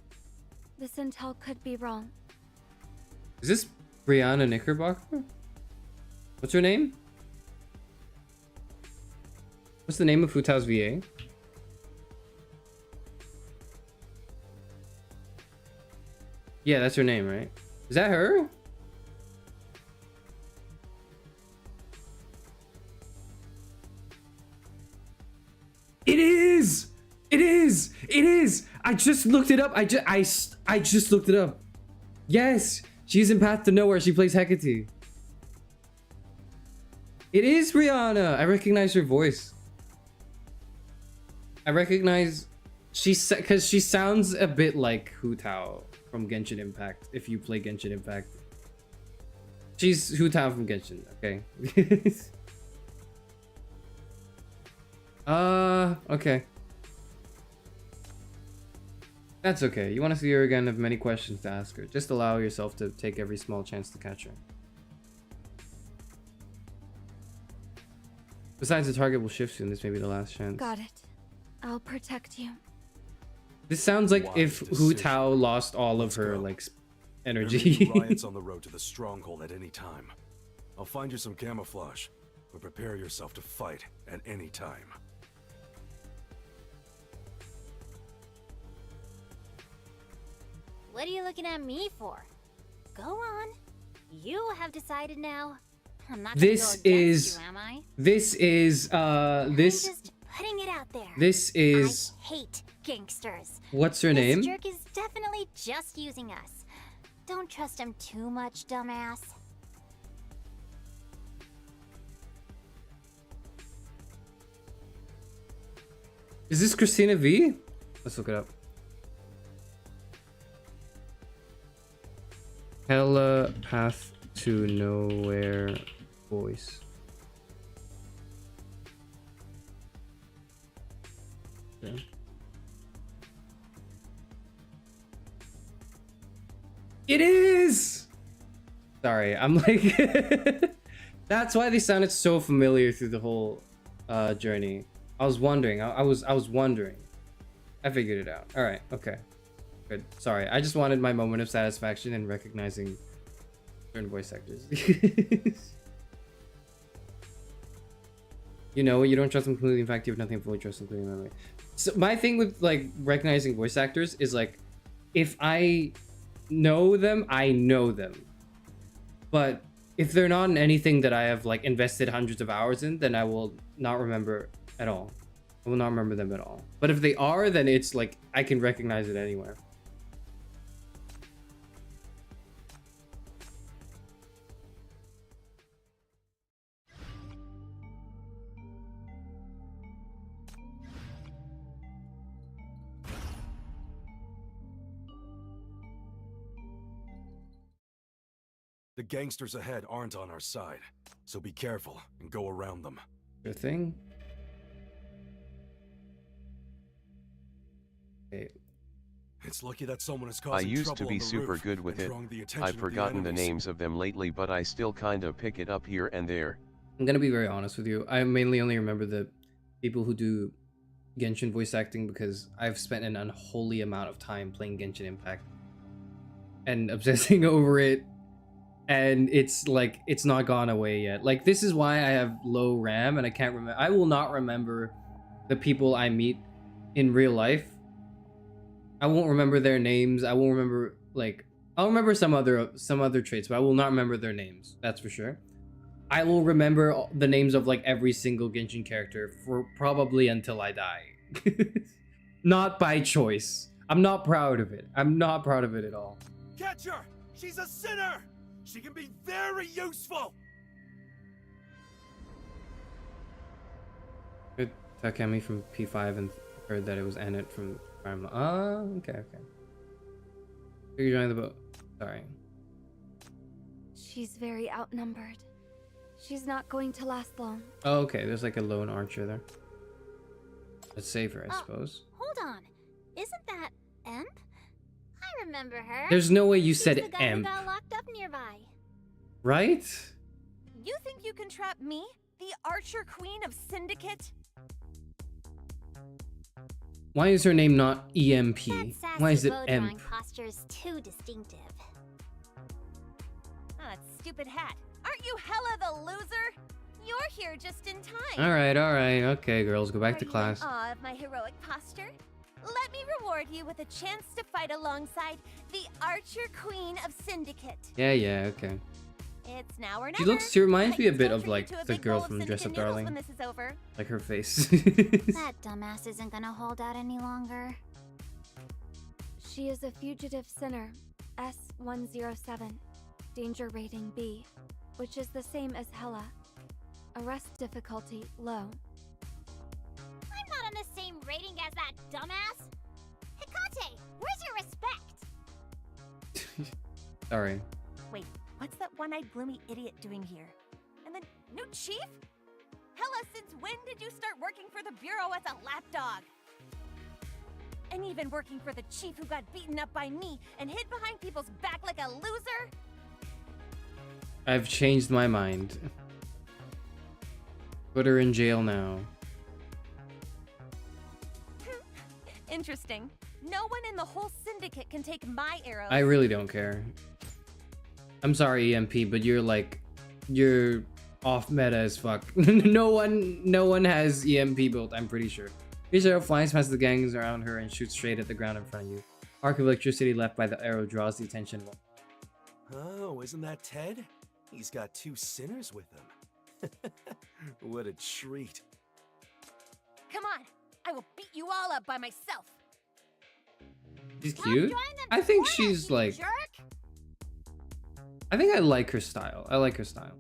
This intel could be wrong. Is this Brianna Knickerbocker? What's her name? What's the name of Futao's VA? Yeah, that's her name, right? Is that her? It is! It is! It is! I just looked it up. I just looked it up. Yes! She's in Path to Nowhere. She plays Hecate. It is Brianna. I recognize her voice. I recognize because she sounds a bit like Hu Tao from Genshin Impact. If you play Genshin Impact, she's Hu Tao from Genshin. Okay. Okay. That's okay. You want to see her again? Have many questions to ask her. Just allow yourself to take every small chance to catch her. Besides, the target will shift soon. This may be the last chance. Got it. I'll protect you. This sounds like if Hu Tao lost all of her like energy. There may be riots on the road to the stronghold at any time. I'll find you some camouflage, but prepare yourself to fight at any time. What are you looking at me for? Go on. You have decided now. I'm not gonna go against you, am I? I'm just putting it out there. This is I hate gangsters. What's her This name? jerk is definitely just using us. Don't trust him too much, dumbass. Is this Christina V? Let's look it up. Hella Path to Nowhere voice. Okay. It is! Sorry, I'm like... That's why they sounded so familiar through the whole journey. I was wondering. I was wondering. I figured it out. All right. Okay. Good. Sorry. I just wanted my moment of satisfaction in recognizing certain voice actors. You know, you don't trust them completely. In fact, you have nothing to fully trust them completely. Memory. So my thing with like recognizing voice actors is like, if I know them, I know them. But if they're not in anything that I have like invested hundreds of hours in, then I will not remember at all. I will not remember them at all. But if they are, then it's like I can recognize it anywhere. The gangsters ahead aren't on our side, so be careful and go around them. Your thing? Okay. It's lucky that someone is I causing used trouble to be on the super roof good with and it. drawing the attention I've of forgotten the enemies. names of them lately, but I still kinda pick it up here and there. I'm gonna be very honest with you. I mainly only remember the people who do Genshin voice acting because I've spent an unholy amount of time playing Genshin Impact and obsessing over it, and it's like it's not gone away yet. Like, this is why I have low RAM and I can't remember. I will not remember the people I meet in real life. I won't remember their names. I won't remember, like, I'll remember some other traits, but I will not remember their names. That's for sure. I will remember the names of like every single Genshin character for probably until I die. Not by choice. I'm not proud of it. I'm not proud of it at all. Catch her! She's a sinner! She can be very useful! Good Takemi from P5 and heard that it was Annette from Prime. Oh, okay. You joined the boat. Sorry. She's very outnumbered. She's not going to last long. Oh, okay. There's like a lone archer there. Let's save her, I suppose. Hold on. Isn't that Emp? I remember her. There's no way you She's said the guy Emp. who got locked up nearby. Right? You think you can trap me, the Archer Queen of Syndicate? Why is her name not EMP? Why is it Bow Emp? drawing posture is too distinctive. Oh, that stupid hat. Aren't you hella the loser? You're here just in time. Alright. Okay, girls, go back to class. In awe of my heroic posture? Let me reward you with a chance to fight alongside the Archer Queen of Syndicate. Yeah, okay. It's now or never. She reminds me a bit Still of treat like you to a the big girl bowl of from Dress Up Syndicate noodles Darling. when this is over. Like her face. That dumbass isn't gonna hold out any longer. She is a fugitive sinner, S107, danger rating B, which is the same as Hela. Arrest difficulty low. I'm not on the same rating as that dumbass. Hecate, where's your respect? Sorry. Wait, what's that one-eyed gloomy idiot doing here? And the new chief? Hella, since when did you start working for the Bureau as a lapdog? And even working for the chief who got beaten up by me and hid behind people's back like a loser? I've changed my mind. Put her in jail now. Interesting. No one in the whole syndicate can take my arrows. I really don't care. I'm sorry, EMP, but you're off meta as fuck. no one has EMP built, I'm pretty sure. This arrow flies past the gangs around her and shoots straight at the ground in front of you. Arc of electricity left by the arrow draws the attention. Oh, isn't that Ted? He's got 2 sinners with him. What a treat. Come on, I will beat you all up by myself. She's cute. I think she's like... I think I like her style. I like her style.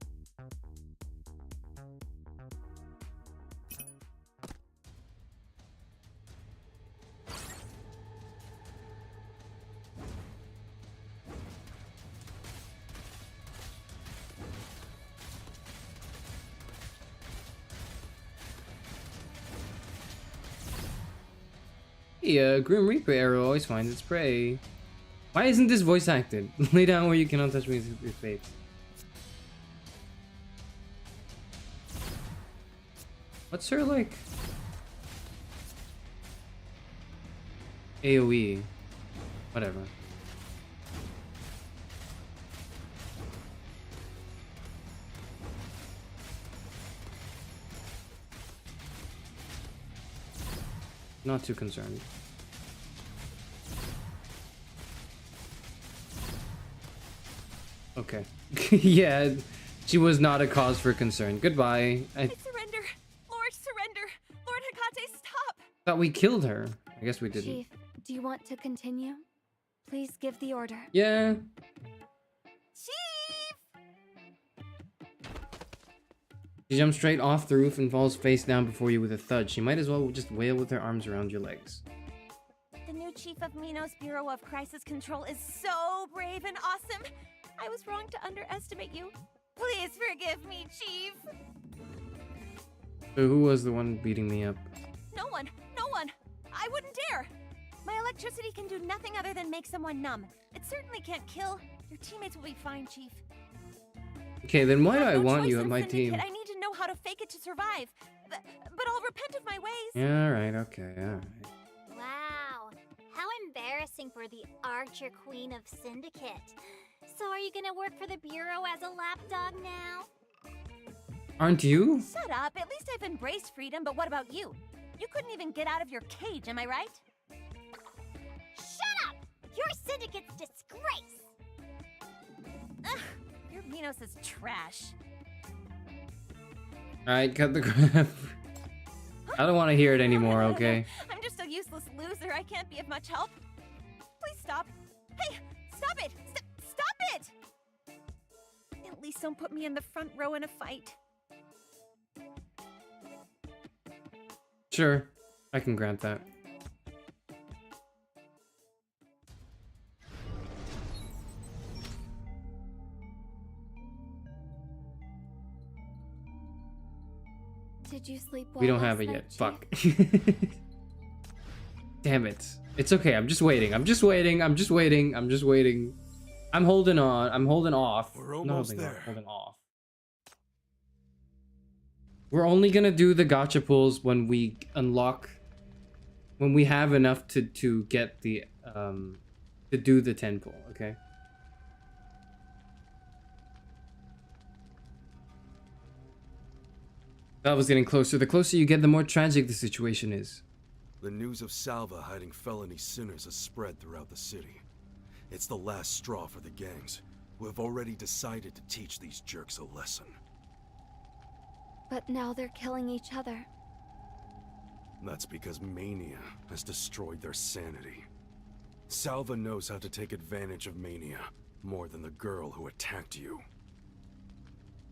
Yeah, Grim Reaper arrow always finds its prey. Why isn't this voice acted? Lay down where you cannot touch me with your fate. What's her like? AoE. Whatever. Not too concerned. Okay. Yeah, she was not a cause for concern. Goodbye. I surrender. Lord, surrender. Lord Hecate, stop. Thought we killed her. I guess we didn't. Chief, do you want to continue? Please give the order. Yeah. Chief! She jumps straight off the roof and falls face down before you with a thud. She might as well just wail with her arms around your legs. The new chief of Minos Bureau of Crisis Control is so brave and awesome. I was wrong to underestimate you. Please forgive me, Chief. So who was the one beating me up? No one. No one. I wouldn't dare. My electricity can do nothing other than make someone numb. It certainly can't kill. Your teammates will be fine, Chief. Okay, then why do I I have no want choice you at in my Syndicate. team? I need to know how to fake it to survive. But I'll repent of my ways. Yeah, alright, okay, alright. Wow. How embarrassing for the Archer Queen of Syndicate. So are you gonna work for the Bureau as a lapdog now? Aren't you? Shut up. At least I've embraced freedom, but what about you? You couldn't even get out of your cage, am I right? Shut up! Your Syndicate's disgrace! Ugh, your Minos is trash. Alright, cut the crap. I don't want to hear it anymore, okay? I'm just a useless loser. I can't be of much help. Please stop. Hey, stop it! Stop it! At least don't put me in the front row in a fight. Sure, I can grant that. Did you sleep well? We don't have it yet. Fuck. Damn it. It's okay. I'm just waiting. I'm just waiting. I'm just waiting. I'm just waiting. I'm holding on. I'm holding off. We're almost there. Holding off. We're only gonna do the gacha pulls when we unlock, when we have enough to get the to do the 10 pull. Okay. That was getting closer. The closer you get, the more tragic the situation is. The news of Salva hiding felony sinners has spread throughout the city. It's the last straw for the gangs, who have already decided to teach these jerks a lesson. But now they're killing each other. That's because Mania has destroyed their sanity. Salva knows how to take advantage of Mania, more than the girl who attacked you.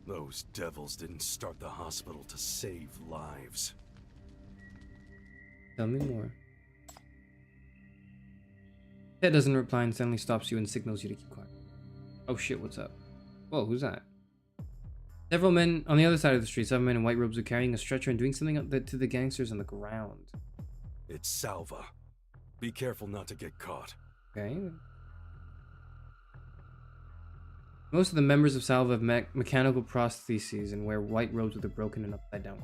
Those devils didn't start the hospital to save lives. Tell me more. Ted doesn't reply and suddenly stops you and signals you to keep quiet. Oh shit, what's up? Whoa, who's that? Several men on the other side of the street, several men in white robes are carrying a stretcher and doing something to the gangsters on the ground. It's Salva. Be careful not to get caught. Okay. Most of the members of Salva have mechanical prostheses and wear white robes with a broken and upside down.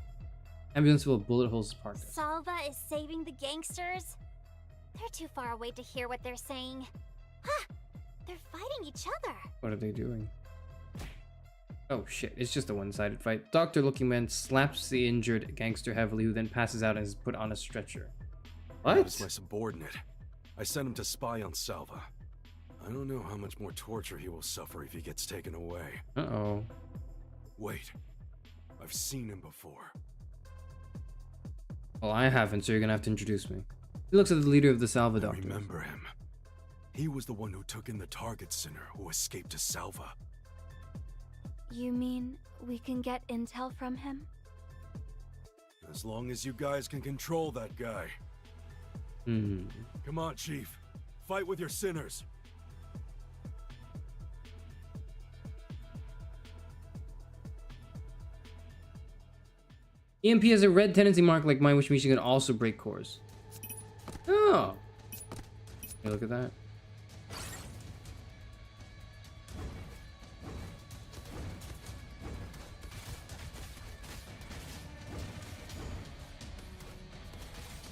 Ambulance full of bullet holes is parked. Salva is saving the gangsters? They're too far away to hear what they're saying. Huh! They're fighting each other. What are they doing? Oh shit, it's just a one-sided fight. Doctor-looking man slaps the injured gangster heavily, who then passes out and is put on a stretcher. What? That is my subordinate. I sent him to spy on Salva. I don't know how much more torture he will suffer if he gets taken away. Uh-oh. Wait. I've seen him before. Well, I haven't, so you're gonna have to introduce me. He looks at the leader of the Salva Doctors. Remember him. He was the one who took in the target sinner who escaped to Salva. You mean we can get intel from him? As long as you guys can control that guy. Come on, Chief. Fight with your sinners. EMP has a red tendency mark like mine, which means you can also break cores. Oh. Hey, look at that.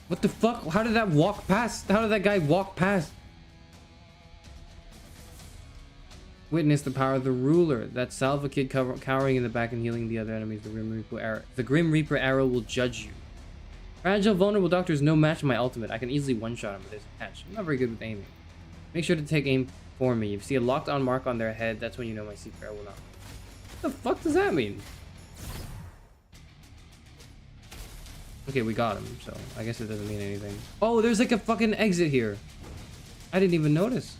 What the fuck? How did that walk past? How did that guy walk past? Witness the power of the ruler. That Salva kid cowering in the back and healing the other enemies. The Grim Reaper arrow will judge you. Fragile, vulnerable doctor is no match for my ultimate. I can easily one-shot him, but there's a catch. I'm not very good with aiming. Make sure to take aim for me. If you see a locked-on mark on their head, that's when you know my secret arrow will not. What the fuck does that mean? Okay, we got him, so I guess it doesn't mean anything. Oh, there's like a fucking exit here. I didn't even notice.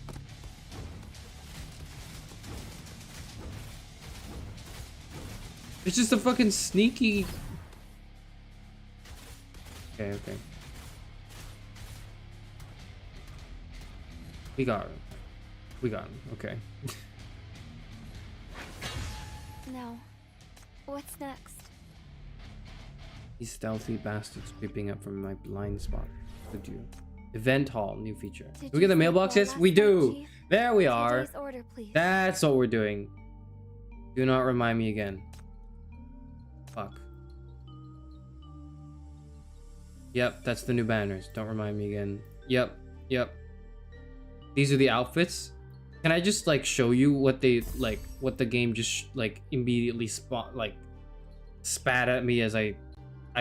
It's just a fucking sneaky... Okay, okay. We got him. We got him, okay. Now, what's next? These stealthy bastards creeping up from my blind spot. Could you? Event hall, new feature. Do we get the mailboxes? We do! There we are! Order, please. That's what we're doing. Do not remind me again. Fuck. Yep, that's the new banners. Don't remind me again. Yep, yep. These are the outfits. Can I just like show you what they like? What the game just like immediately spat at me as I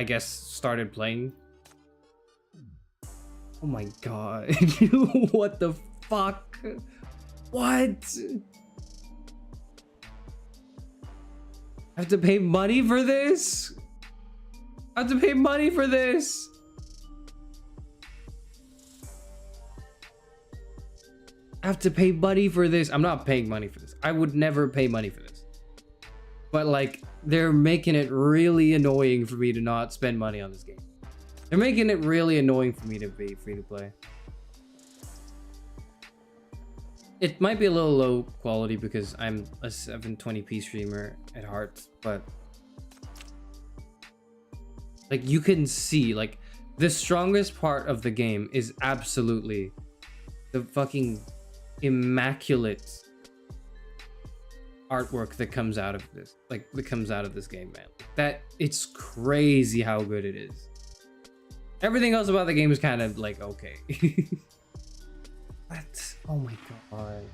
guess started playing. Oh my god! What the fuck? What? I have to pay money for this? I have to pay money for this? I have to pay money for this. I'm not paying money for this. I would never pay money for this. But like, they're making it really annoying for me to not spend money on this game. They're making it really annoying for me to be free to play. It might be a little low quality because I'm a 720p streamer at heart, but like you can see, like the strongest part of the game is absolutely the fucking immaculate artwork that comes out of this, like that comes out of this game, man. That it's crazy how good it is. Everything else about the game is kind of like okay. What? Oh my god.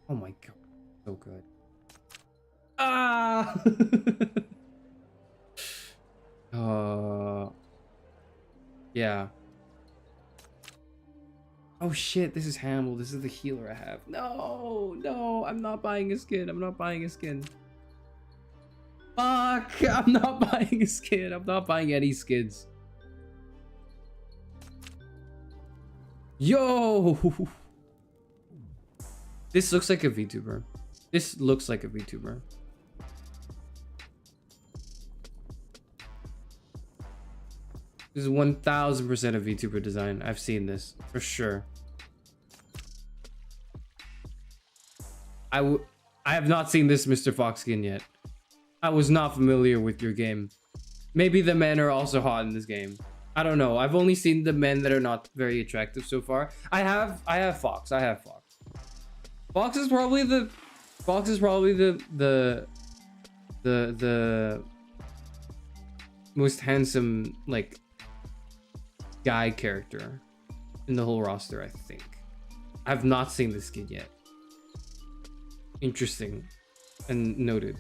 Oh my god. So good. Ah! Yeah. Oh shit, this is Hamill. This is the healer I have. No, no, I'm not buying a skin. I'm not buying a skin. Fuck, I'm not buying a skin. I'm not buying any skins. Yo! This looks like a VTuber. This looks like a VTuber. This is 1000% a VTuber design. I've seen this for sure. I have not seen this Mr. Fox skin yet. I was not familiar with your game. Maybe the men are also hot in this game. I don't know. I've only seen the men that are not very attractive so far. I have Fox. I have Fox. Fox is probably the most handsome like guy character in the whole roster, I think. I've not seen this skin yet. Interesting and noted.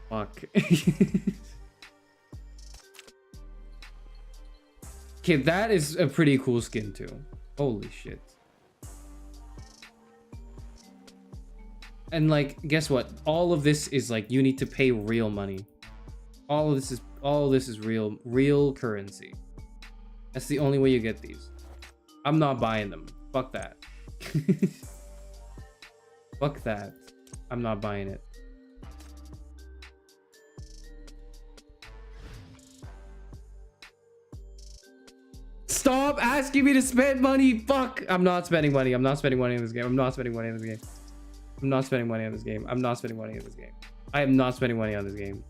Fuck. Okay, that is a pretty cool skin too. Holy shit. And like, guess what? All of this is like, you need to pay real money. All of this is real currency. That's the only way you get these. I'm not buying them. Fuck that. Fuck that. I'm not buying it. Stop asking me to spend money. Fuck. I'm not spending money. I'm not spending money in this game. I'm not spending money in this game. I'm not spending money on this game. I'm not spending money on this game. I am not spending money on this game.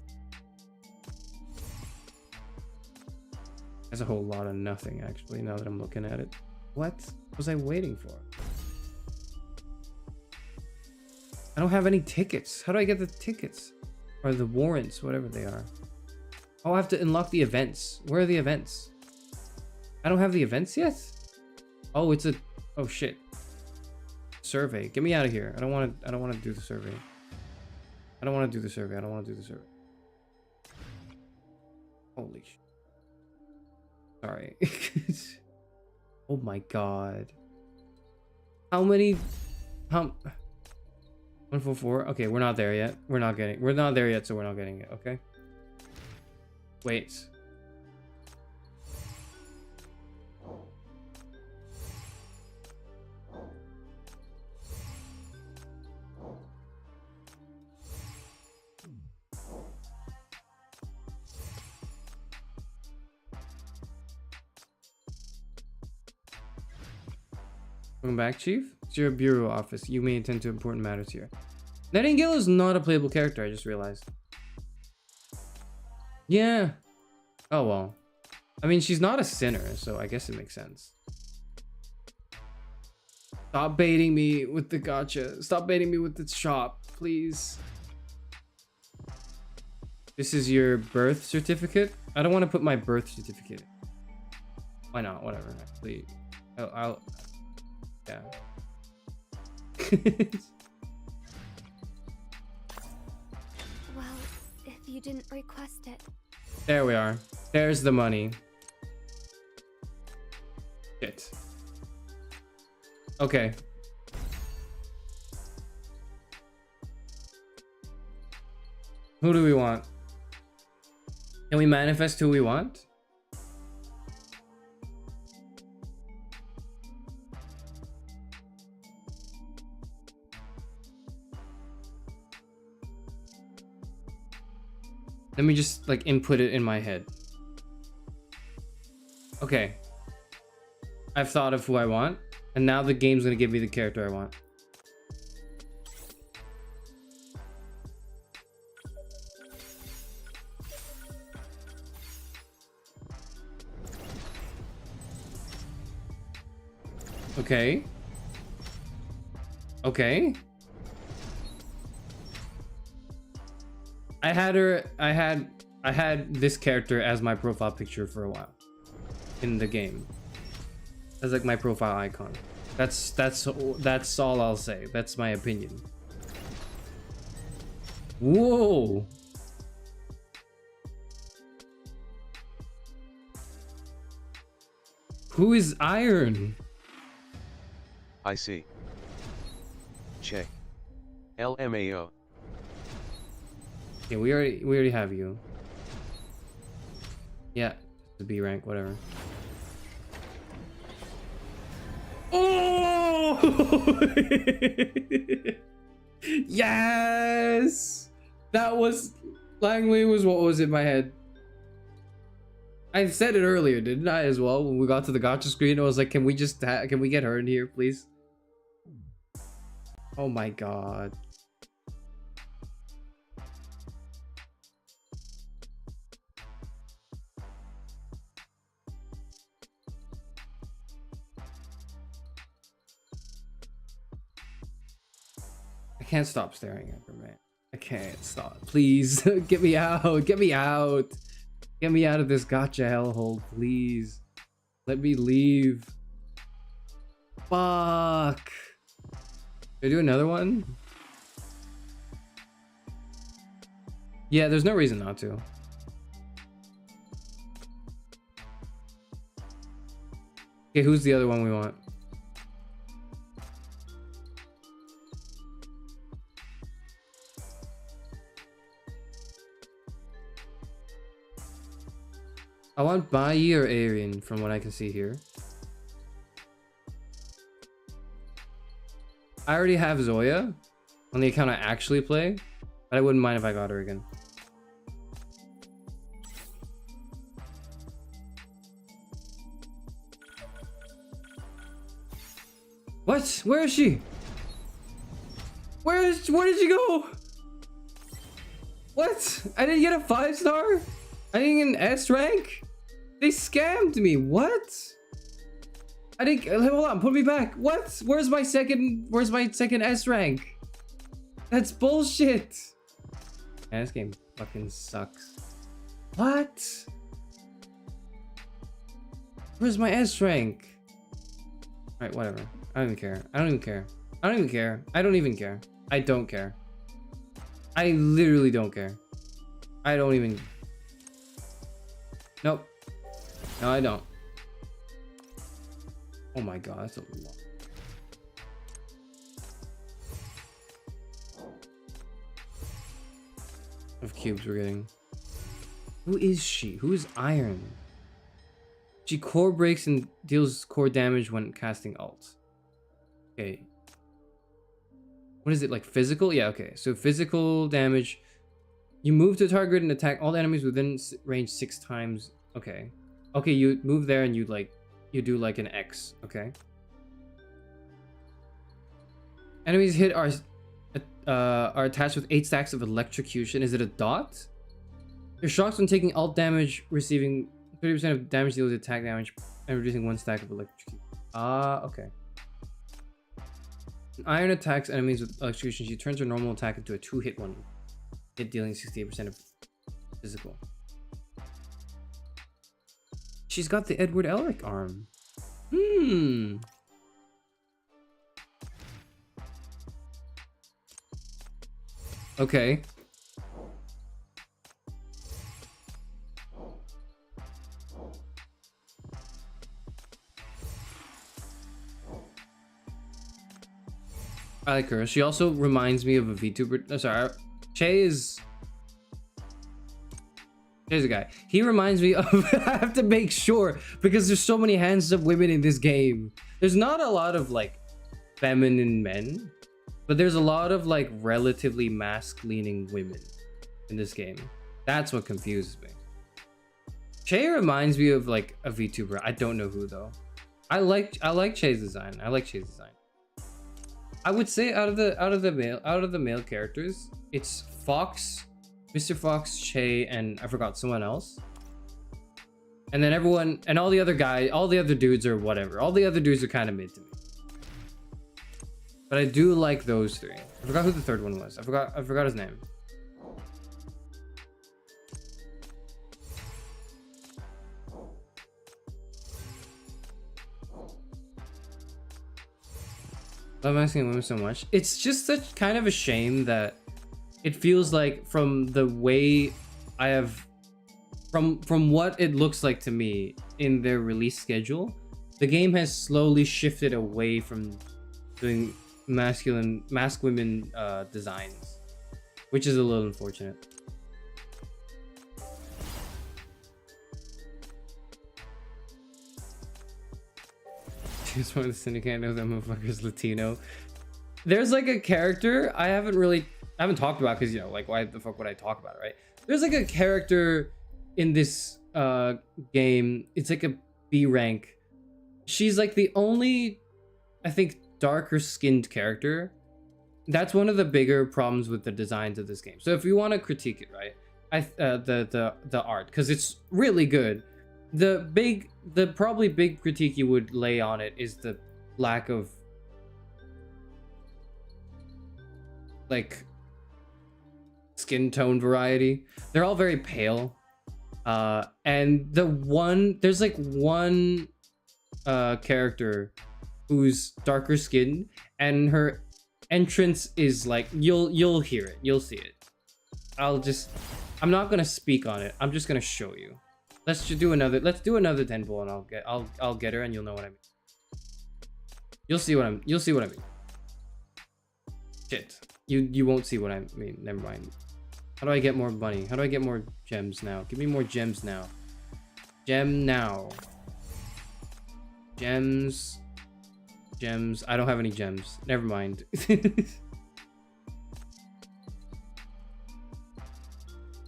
That's a whole lot of nothing, actually, now that I'm looking at it. What was I waiting for? I don't have any tickets. How do I get the tickets? Or the warrants, whatever they are. Oh, I have to unlock the events. Where are the events? I don't have the events yet? Oh, it's a... Oh, shit. Survey. Get me out of here. I don't want to do the survey. I don't want to do the survey. I don't want to do the survey. Holy shit. Sorry. Oh my god. How many... 144? Okay, we're not there yet. We're not there yet, so we're not getting it, okay? Wait. Welcome back, Chief. It's your bureau office. You may attend to important matters here. Nightingale is not a playable character, I just realized. Yeah. Oh, well. I mean, she's not a sinner, so I guess it makes sense. Stop baiting me with the gacha. Stop baiting me with the shop, please. This is your birth certificate? I don't want to put my birth certificate. Why not? Whatever. Please. I'll yeah. Well, if you didn't request it. There we are. There's the money. Shit. Okay. Who do we want? Can we manifest who we want? Let me just like input it in my head. Okay. I've thought of who I want, and now the game's gonna give me the character I want. Okay. Okay. I had this character as my profile picture for a while in the game. As like my profile icon. That's all I'll say. That's my opinion. Whoa. Who is Iron? I see. Che. LMAO. Okay, we already have you. Yeah, the B rank, whatever. Oh! Yes! That was Langley was what was in my head. I said it earlier, didn't I, as well? When we got to the gacha screen, I was like, can we get her in here, please? Oh my god. I can't stop staring at her, man. I can't stop. Please, get me out. Get me out. Get me out of this gacha hellhole, please. Let me leave. Fuck. Should I do another one? Yeah, there's no reason not to. Okay, who's the other one we want? I want Bai or Aryan from what I can see here. I already have Zoya on the account I actually play, but I wouldn't mind if I got her again. What? Where is she? Where did she go? What? I didn't get a 5-star? I didn't get an S rank? They scammed me. What? I didn't. Hold on. Put me back. What? Where's my second S rank? That's bullshit. Man, this game fucking sucks. What? Where's my S rank? Alright, whatever. I don't even care. I don't even care. I don't even care. I don't even care. I don't care. I literally don't care. I don't even. Nope. No, I don't. Oh my god, that's a lot. Of cubes we're getting. Who is she? Who is Iron? She core breaks and deals core damage when casting ult. Okay. What is it, like physical? Yeah, okay. So physical damage. You move to target and attack all the enemies within range 6 times. Okay. Okay, you move there and you do like an X. Okay. Enemies hit are attached with 8 stacks of electrocution. Is it a dot? You're shocked when taking alt damage, receiving 30% of damage deals attack damage, and reducing 1 stack of electrocution. Okay. Iron attacks enemies with electrocution. She turns her normal attack into a 2-hit one. Hit dealing 68% of physical. She's got the Edward Elric arm. Okay. I like her. She also reminds me of a VTuber. Oh, sorry, Chay's a guy. He reminds me of. I have to make sure because there's so many handsome women in this game. There's not a lot of like feminine men, but there's a lot of like relatively mask-leaning women in this game. That's what confuses me. Chay reminds me of like a VTuber. I don't know who though. I like Chay's design. I like Chay's design. I would say out of the male characters, it's Fox, Mr. Fox, Chay, and I forgot someone else. And then everyone and all the other dudes are whatever. All the other dudes are kind of mid to me. But I do like those 3. I forgot who the 3rd one was. I forgot his name. I'm asking women so much. It's just such kind of a shame that it feels like from the way I have from what it looks like to me in their release schedule, the game has slowly shifted away from doing mask women designs, which is a little unfortunate. Just one of the syndicate. I know that motherfucker's Latino. There's like a character I haven't talked about because, you know, like why the fuck would I talk about it, right? There's like a character in this game. It's like a B rank. She's like the only, I think, darker skinned character. That's one of the bigger problems with the designs of this game. So if you want to critique it, right? The art, because it's really good. The probably big critique you would lay on it is the lack of like skin tone variety. They're all very pale, and there's like one character who's darker skinned, and her entrance is like you'll hear it, you'll see it. I'm not gonna speak on it. I'm just gonna show you. Let's do another 10 pull, and I'll get her, and you'll know what I mean. You'll see what I mean. Shit. You won't see what I mean. Never mind. How do I get more money? How do I get more gems now? Give me more gems now. Gem now. Gems. I don't have any gems. Never mind.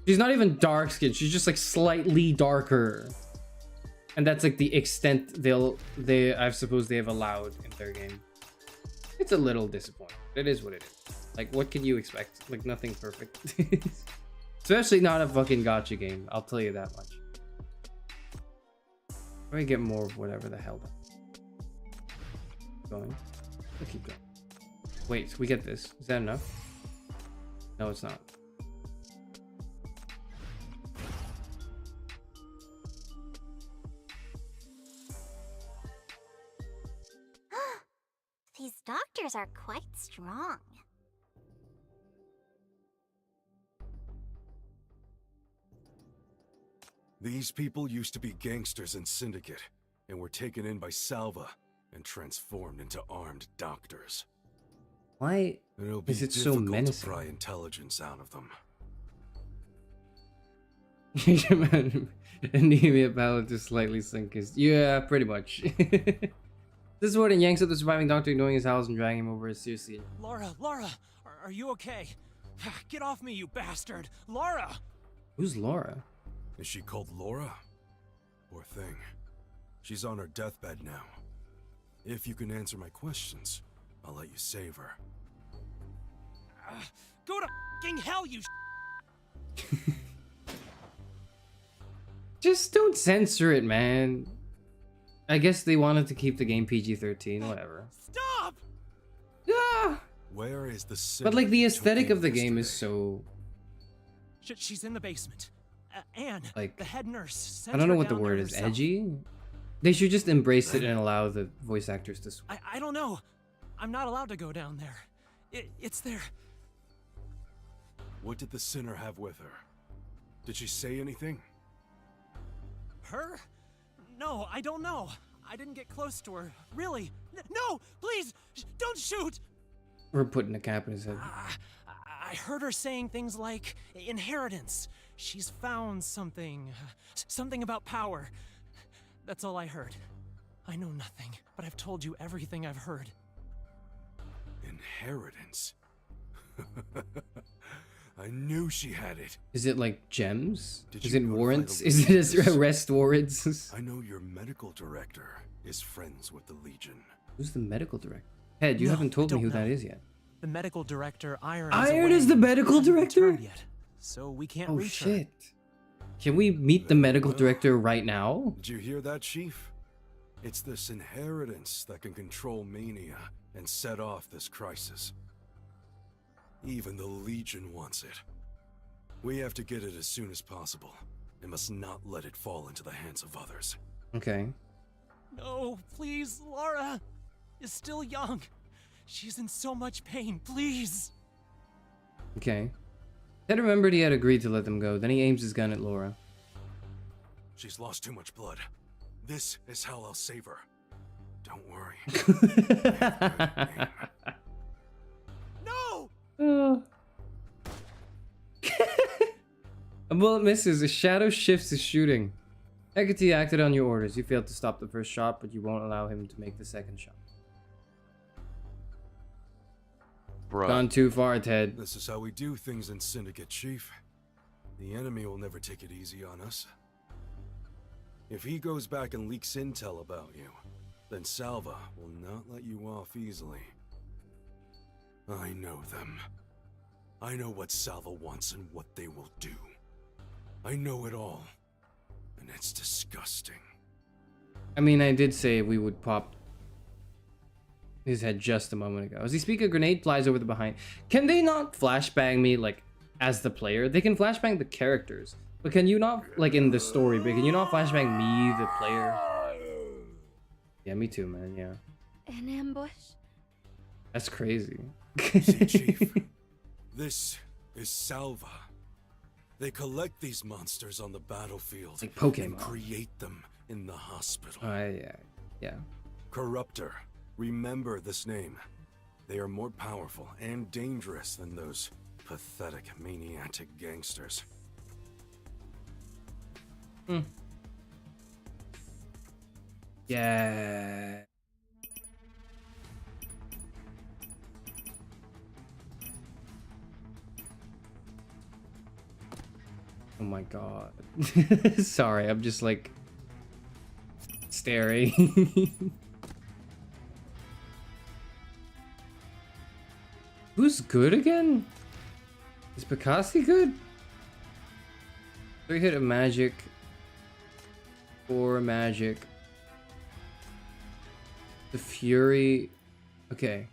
She's not even dark skinned. She's just like slightly darker, and that's like the extent I suppose they have allowed in their game. It's a little disappointing. It is what it is. Like, what can you expect? Like, nothing perfect. Especially not a fucking gacha game. I'll tell you that much. Let me get more of whatever the hell. Going. We'll keep going. Wait, we get this. Is that enough? No, it's not. These doctors are quite strong. These people used to be gangsters in Syndicate, and were taken in by Salva and transformed into armed doctors. Why is it so menacing? To pry intelligence out of them. Anemia ballad just slightly sink his. Yeah, pretty much. This is what yanks up the surviving doctor, ignoring his house and dragging him over his seriously. Laura, are you okay? Get off me, you bastard! Laura! Who's Laura? Is she called Laura? Poor thing. She's on her deathbed now. If you can answer my questions, I'll let you save her. Go to f***ing hell, you Just don't censor it, man. I guess they wanted to keep the game PG-13, whatever. Stop! Yeah. Where is the But like the aesthetic of the game is so She's in the basement. Anne, like the head nurse. I don't know what the word is. Edgy? They should just embrace it and allow the voice actors to switch. I don't know. I'm not allowed to go down there. It's there. What did the sinner have with her? Did she say anything? Her? No, I don't know. I didn't get close to her. Really? No! Please! Don't shoot! We're putting a cap in his head. I heard her saying things like inheritance. She's found something. Something about power. That's all I heard. I know nothing, but I've told you everything I've heard. Inheritance? I knew she had it. Is it like gems? Did Is you it notify warrants? the Is it arrest warrants? I know your medical director is friends with the Legion. Who's the medical director? Head, you No, haven't told I me who don't that know. is yet. The medical director, Iron. Iron is the medical director? Yet, so we can't Oh reach her. shit. Can we meet the medical director right now? Did you hear that, Chief? It's this inheritance that can control mania and set off this crisis. Even the Legion wants it. We have to get it as soon as possible, and must not let it fall into the hands of others. Okay. No, please, Laura is still young. She's in so much pain, please. Okay. Ted remembered he had agreed to let them go. Then he aims his gun at Laura. She's lost too much blood. This is how I'll save her. Don't worry. No! A bullet misses. A shadow shifts his shooting. Hecate acted on your orders. You failed to stop the first shot, but you won't allow him to make the second shot. Bruh. Gone too far, Ted. This is how we do things in Syndicate, Chief. The enemy will never take it easy on us. If he goes back and leaks intel about you, then Salva will not let you off easily. I know them. I know what Salva wants and what they will do. I know it all. And it's disgusting. I mean, I did say we would pop his head just a moment ago. As he speaks, a grenade flies over the behind. Can they not flashbang me, like, as the player? They can flashbang the characters. But can you not, like, in the story, but can you not flashbang me, the player? Yeah, me too, man, yeah. An ambush? That's crazy. See, Chief, this is Salva. They collect these monsters on the battlefield like Pokemon. and create them in the hospital. Yeah. Corruptor. Remember this name. They are more powerful and dangerous than those pathetic, maniatic gangsters. Yeah. Oh my god. Sorry, I'm just like staring. Who's good again? Is Picasso good? 3 hit of magic. 4 magic. The Fury. Okay.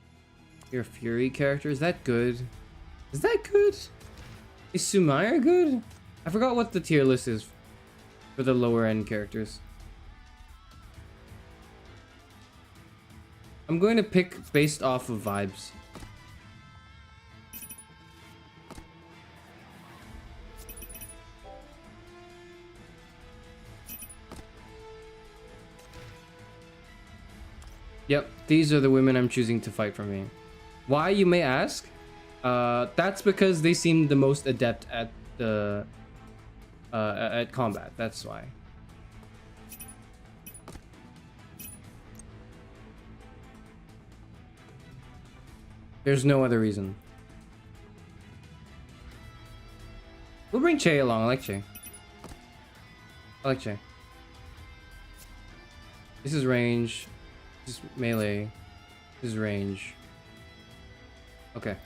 Your Fury character. Is that good? Is that good? Is Sumire good? I forgot what the tier list is for the lower end characters. I'm going to pick based off of vibes. Yep, these are the women I'm choosing to fight for me. Why, you may ask? That's because they seem the most adept at the at combat. That's why. There's no other reason. We'll bring Che along. I like Che. I like Che. This is range. This is melee. This is range. Okay.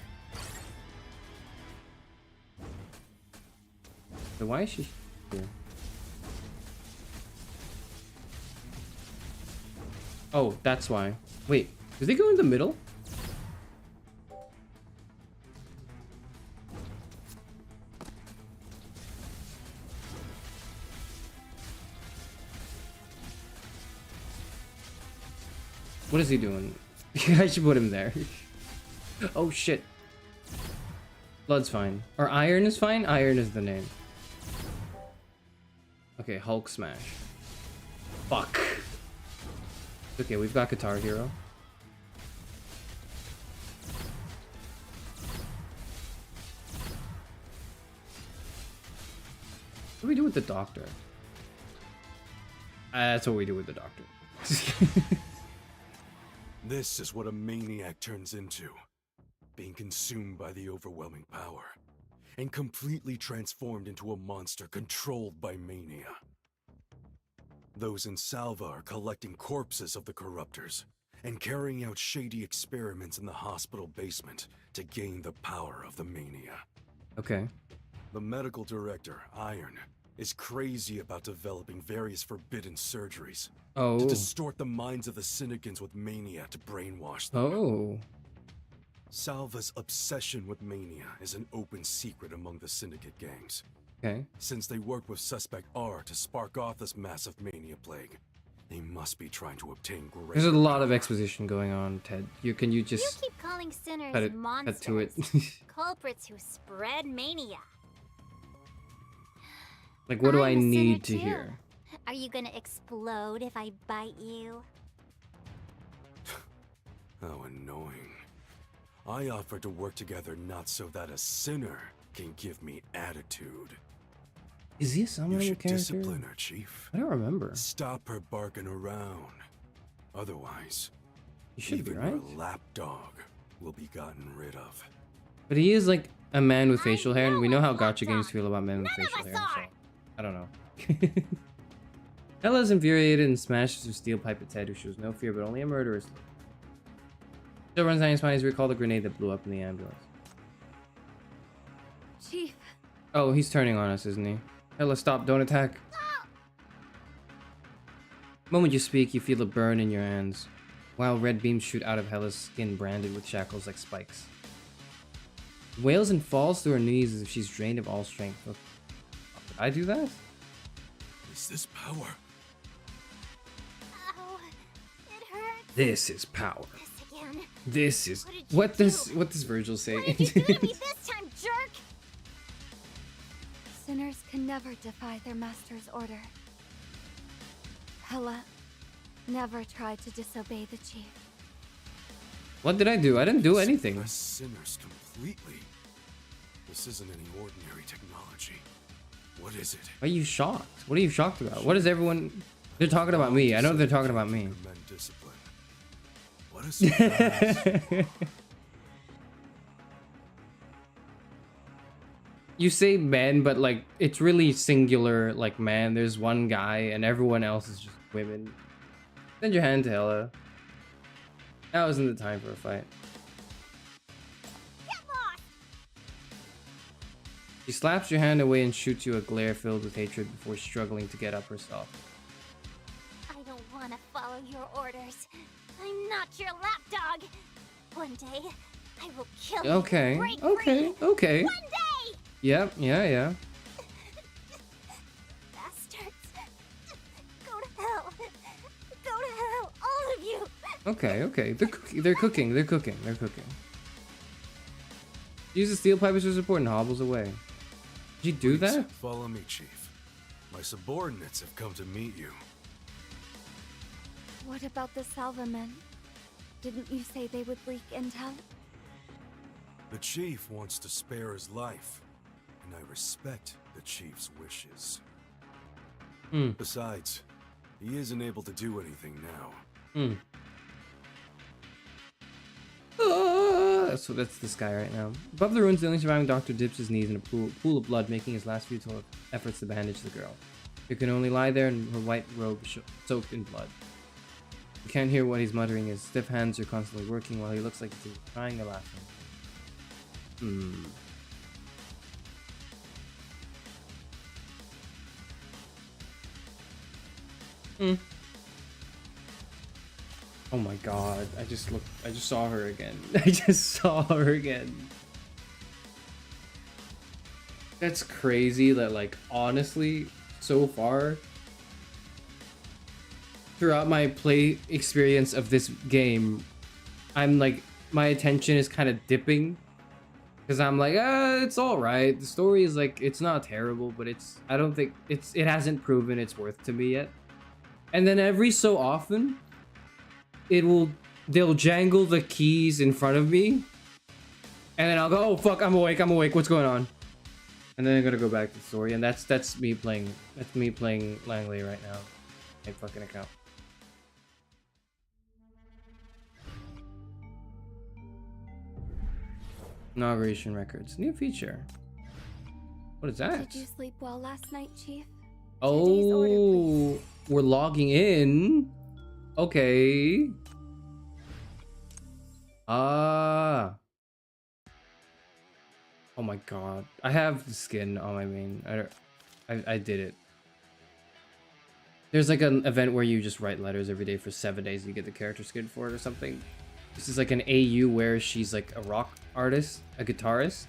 So why is she here? Oh, that's why. Wait, does they go in the middle? What is he doing? I should put him there. Oh shit. Blood's fine. Or iron is fine? Iron is the name. Okay, Hulk smash. Fuck. Okay, we've got Guitar Hero. What do we do with the doctor? That's what we do with the doctor. This is what a maniac turns into. Being consumed by the overwhelming power. And completely transformed into a monster controlled by mania. Those in Salva are collecting corpses of the corruptors. And carrying out shady experiments in the hospital basement to gain the power of the mania. Okay. The medical director, Iron, is crazy about developing various forbidden surgeries. Oh. To distort the minds of the Syndicans with mania to brainwash them. Oh. Salva's obsession with mania is an open secret among the Syndicate gangs. Okay. Since they work with Suspect R to spark off this massive mania plague, they must be trying to obtain great. There's a lot of exposition going on, Ted. You just You keep calling sinners cut monsters. to it. Culprits who spread mania. Like, what do I'm I a sinner need to too. hear? Are you gonna explode if I bite you? How annoying. I offered to work together not so that a sinner can give me attitude. Is he a summoning You should character? discipline her, Chief. I don't remember. Stop her barking around. Otherwise, You should be, even right? your lapdog will be gotten rid of. But he is like a man with facial hair, and we know how Gacha games feel about men with facial hair, so I don't know. Ella's infuriated and smashes her steel pipe at Ted, who shows no fear but only a murderous look. Still runs down his mind as we recall the grenade that blew up in the ambulance. Chief. Oh, he's turning on us, isn't he? Ella, stop, don't attack. The moment you speak, you feel a burn in your hands, while red beams shoot out of Hella's skin branded with shackles like spikes. Wails and falls to her knees as if she's drained of all strength. Look, did I do that? Is this power? Ow, it hurts. This is power. This again. This is What did you what does Virgil say? What did you do to me this time, jerk? Sinners can never defy their master's order. Hela never tried to disobey the chief. What did I do? I didn't do anything. Suppress sinners completely. This isn't any ordinary technology. What is it? Why are you shocked? What are you shocked about? What is everyone... They're talking about me. I know they're talking about me. Recommend discipline. What a surprise. You say men, but like it's really singular, like man. There's one guy and everyone else is just women. Send your hand to Hela. Now isn't the time for a fight. Get lost. She slaps your hand away and shoots you a glare filled with hatred before struggling to get up herself. I don't want to follow your orders. I'm not your lapdog. One day, I will kill you. Okay, Break okay, free. okay. One day. Yep, yeah. Bastards. Go to hell. Go to hell, all of you. Okay. They're cooking. Use the steel pipe as her support and hobbles away. Did you do Please, that? follow me, Chief. My subordinates have come to meet you. What about the Salva men? Didn't you say they would leak intel? The Chief wants to spare his life, and I respect the Chief's wishes. Besides, he isn't able to do anything now. So that's this guy right now. Above the ruins, the only surviving doctor dips his knees in a pool of blood, making his last futile efforts to bandage the girl. She can only lie there in her white robe soaked in blood. You can't hear what he's muttering. His stiff hands are constantly working while he looks like he's trying to laugh. Oh my god, I just saw her again. I just saw her again. That's crazy that, like, honestly, so far, throughout my play experience of this game, I'm like, my attention is kind of dipping. Because I'm like, it's alright. The story is like, it's not terrible, but I don't think it hasn't proven its worth to me yet. And then every so often, they'll jangle the keys in front of me. And then I'll go, oh fuck, I'm awake, what's going on? And then I'm gonna go back to the story, and that's me playing Langley right now. My fucking account. Inauguration records. New feature. What is that? Did you sleep well last night, Chief? Oh, we're logging in. Okay. Ah. Oh my god. I have the skin on my main. I did it. There's like an event where you just write letters every day for 7 days and you get the character skin for it or something. This is like an AU where she's like a rock artist, a guitarist.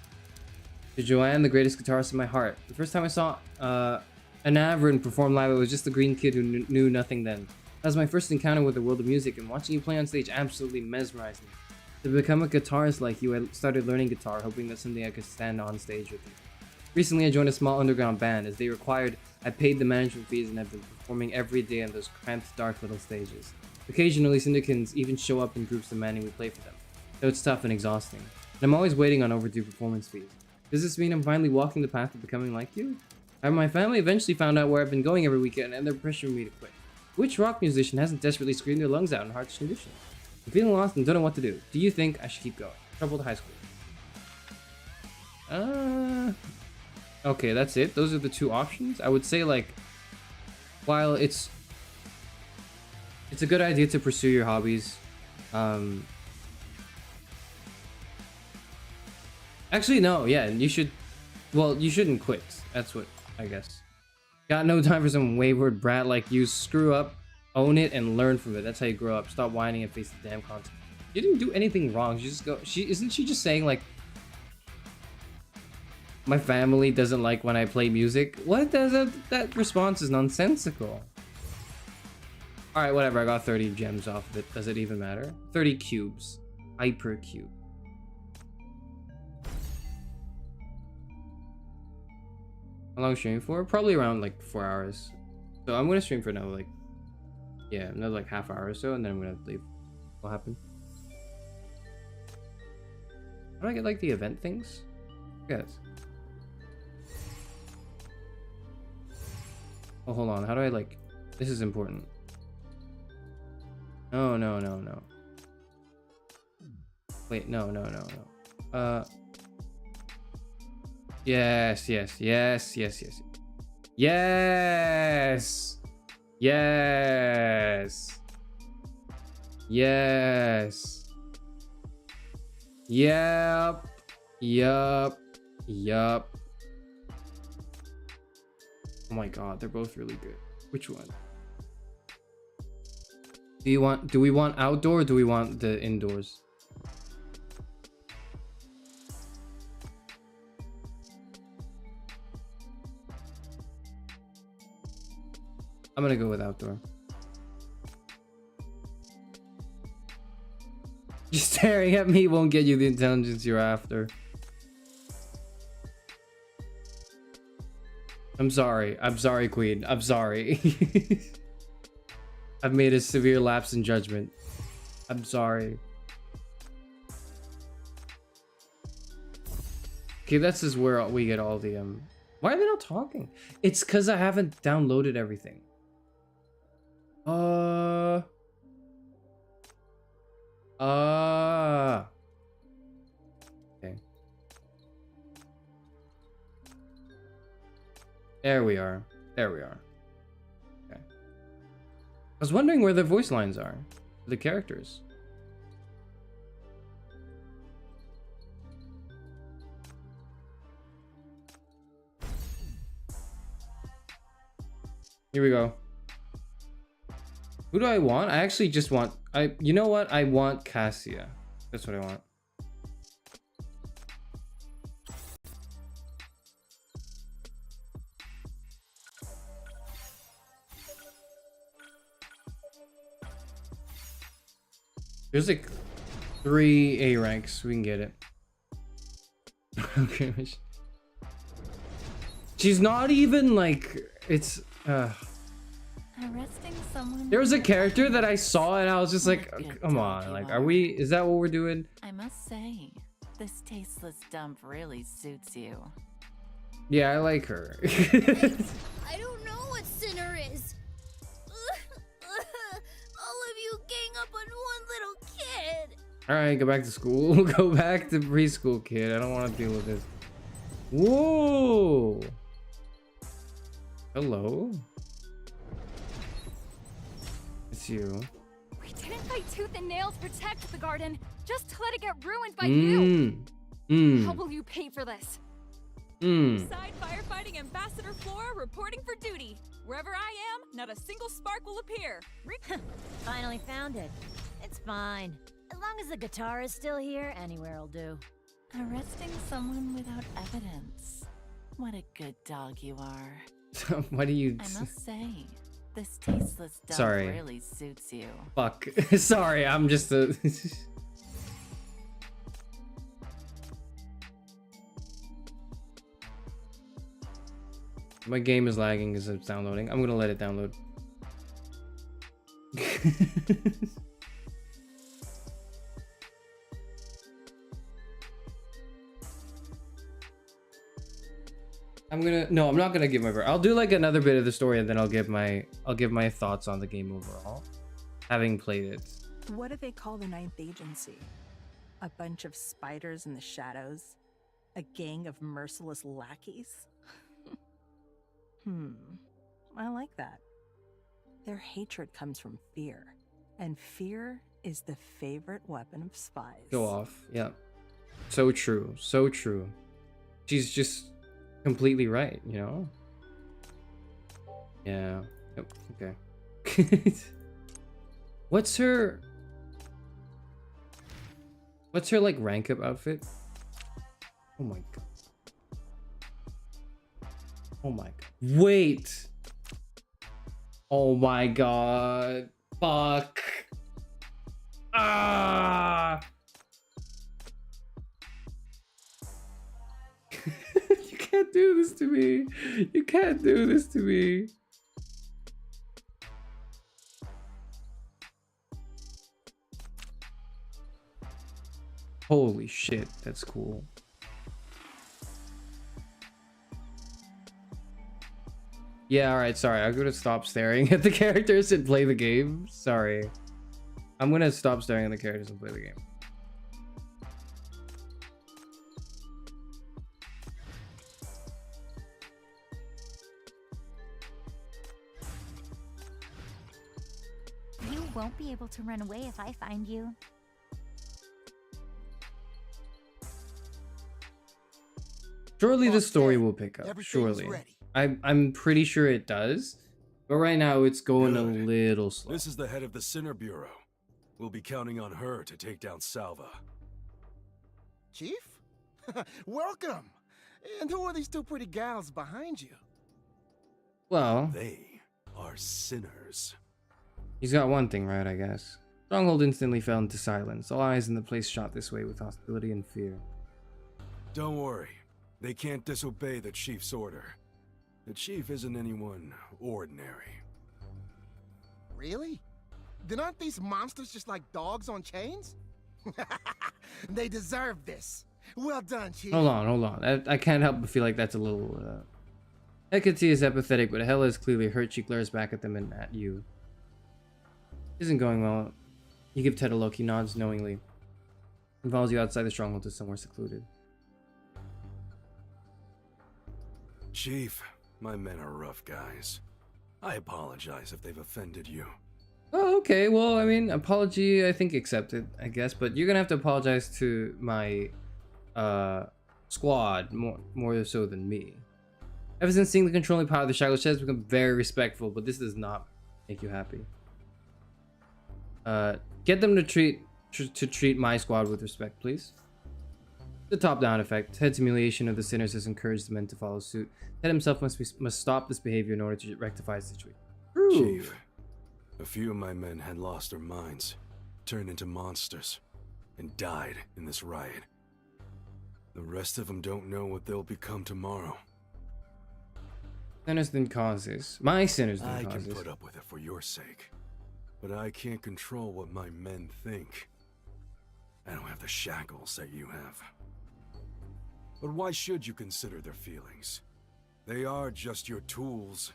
To Joanne, the greatest guitarist in my heart. The first time I saw an Averin perform live, I was just the green kid who knew nothing then. That was my first encounter with the world of music, and watching you play on stage absolutely mesmerized me. To become a guitarist like you, I started learning guitar, hoping that someday I could stand on stage with you. Recently, I joined a small underground band. As they required, I paid the management fees and have been performing every day on those cramped, dark little stages. Occasionally, syndicants even show up in groups demanding we play for them, though it's tough and exhausting. And I'm always waiting on overdue performance fees. Does this mean I'm finally walking the path of becoming like you? My family eventually found out where I've been going every weekend, and they're pressuring me to quit. Which rock musician hasn't desperately screamed their lungs out in harsh conditions? I'm feeling lost and don't know what to do. Do you think I should keep going? Troubled high school. Okay, that's it. Those are the two options. I would say, like, while it's a good idea to pursue your hobbies, actually, no, yeah, you should, well, you shouldn't quit. That's what, I guess. Got no time for some wayward brat like you. Screw up, own it, and learn from it. That's how you grow up. Stop whining and face the damn consequences. You didn't do anything wrong. You just go, isn't she just saying, like, my family doesn't like when I play music? What? That response is nonsensical. Alright, whatever, I got 30 gems off of it. Does it even matter? 30 cubes. Hypercube. How long streaming for? Probably around like 4 hours. So I'm gonna stream for another like, yeah, another like half hour or so, and then I'm gonna leave. What happened? How do I get like the event things? Yes. Oh, hold on. How do I like? This is important. No. Wait, no. Yes. Yup. Oh my god, they're both really good. Which one? Do we want outdoor or do we want the indoors? I'm gonna go with outdoor. Just staring at me won't get you the intelligence you're after. I'm sorry, Queen. I'm sorry. I've made a severe lapse in judgment. I'm sorry. Okay, this is where we get all the why are they not talking? It's because I haven't downloaded everything. Okay. There we are. Okay. I was wondering where the voice lines are for the characters. Here we go. Who do I want? I actually just want... You know what? I want Cassia. That's what I want. There's like 3 A ranks. We can get it. Okay. She's not even like... It's... Arresting someone. There was a character that I saw and I was just like, come on, like, are we... Is that what we're doing? I must say, this tasteless dump really suits you. Yeah, I like her. I don't know what sinner is. All of you gang up on one little kid. Alright, go back to school. Go back to preschool, kid. I don't want to deal with this. Whoa! Hello? It's you. We didn't fight tooth and nail to protect the garden, just to let it get ruined by you. How will you pay for this? Side firefighting Ambassador Flora reporting for duty. Wherever I am, not a single spark will appear. Finally found it. It's fine. As long as the guitar is still here, anywhere will do. Arresting someone without evidence. What a good dog you are. What do you... I must say, this tasteless dump Sorry. really suits you. Fuck. Sorry, I'm just a... My game is lagging because it's downloading. I'm gonna let it download. No, I'm not gonna give my I'll do like another bit of the story and then I'll give my thoughts on the game overall, having played it. What do they call the Ninth Agency? A bunch of spiders in the shadows? A gang of merciless lackeys? I like that. Their hatred comes from fear, and fear is the favorite weapon of spies. Go off. Yeah. So true. So true. She's just completely right, you know? Yeah. Yep. Okay. What's her like rank up outfit? Oh my god. Oh my god. Wait. Oh my god. Fuck. Ah. You can't do this to me. You can't do this to me. Holy shit, that's cool. Yeah, alright, sorry. I'm gonna stop staring at the characters and play the game. Sorry. I'm gonna stop staring at the characters and play the game. You won't be able to run away if I find you. Surely the story will pick up. Surely. I'm pretty sure it does. But right now it's going a little slow. This is the head of the Sinner Bureau. We'll be counting on her to take down Salva. Chief? Welcome. And who are these two pretty gals behind you? Well, they are sinners. He's got one thing right, I guess. Stronghold instantly fell into silence. All eyes in the place shot this way with hostility and fear. Don't worry. They can't disobey the Chief's order. The Chief isn't anyone ordinary. Really? Then aren't these monsters just like dogs on chains? They deserve this. Well done, Chief. Hold on. I can't help but feel like that's a little... Hecate is apathetic, but Hela is clearly hurt. She glares back at them and at you. Isn't going well. You give Ted a look. He nods knowingly and follows you outside the stronghold to somewhere secluded. Chief, my men are rough guys. I apologize if they've offended you. Oh, okay. Well, I mean, apology, I think accepted, I guess. But you're gonna have to apologize to my squad more so than me. Ever since seeing the controlling power of the Shadow Sheds, become very respectful, but this does not make you happy. Get them to treat my squad with respect, please. The top-down effect. Head's humiliation of the sinners has encouraged the men to follow suit. Head himself must stop this behavior in order to rectify the situation. Chief, a few of my men had lost their minds, turned into monsters, and died in this riot. The rest of them don't know what they'll become tomorrow. Sinners didn't cause this. My sinners didn't cause I can this. put up with it for your sake, but I can't control what my men think. I don't have the shackles that you have. But why should you consider their feelings? They are just your tools,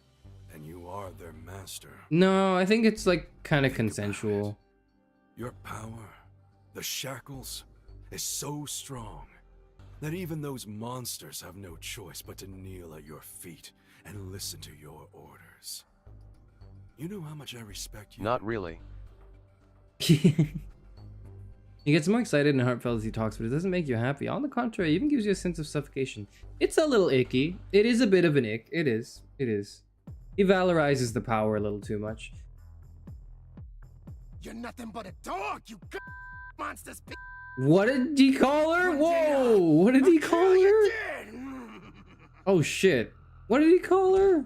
and you are their master. No, I think it's like kind of consensual. Your power, the shackles, is so strong that even those monsters have no choice but to kneel at your feet and listen to your orders. You know how much I respect you? Not really. He gets more excited and heartfelt as he talks, but it doesn't make you happy. On the contrary, it even gives you a sense of suffocation. It's a little icky. It is a bit of an ick. It is. It is. He valorizes the power a little too much. You're nothing but a dog, you monsters. What did he call her? Whoa! What did he call her? Oh shit. What did he call her?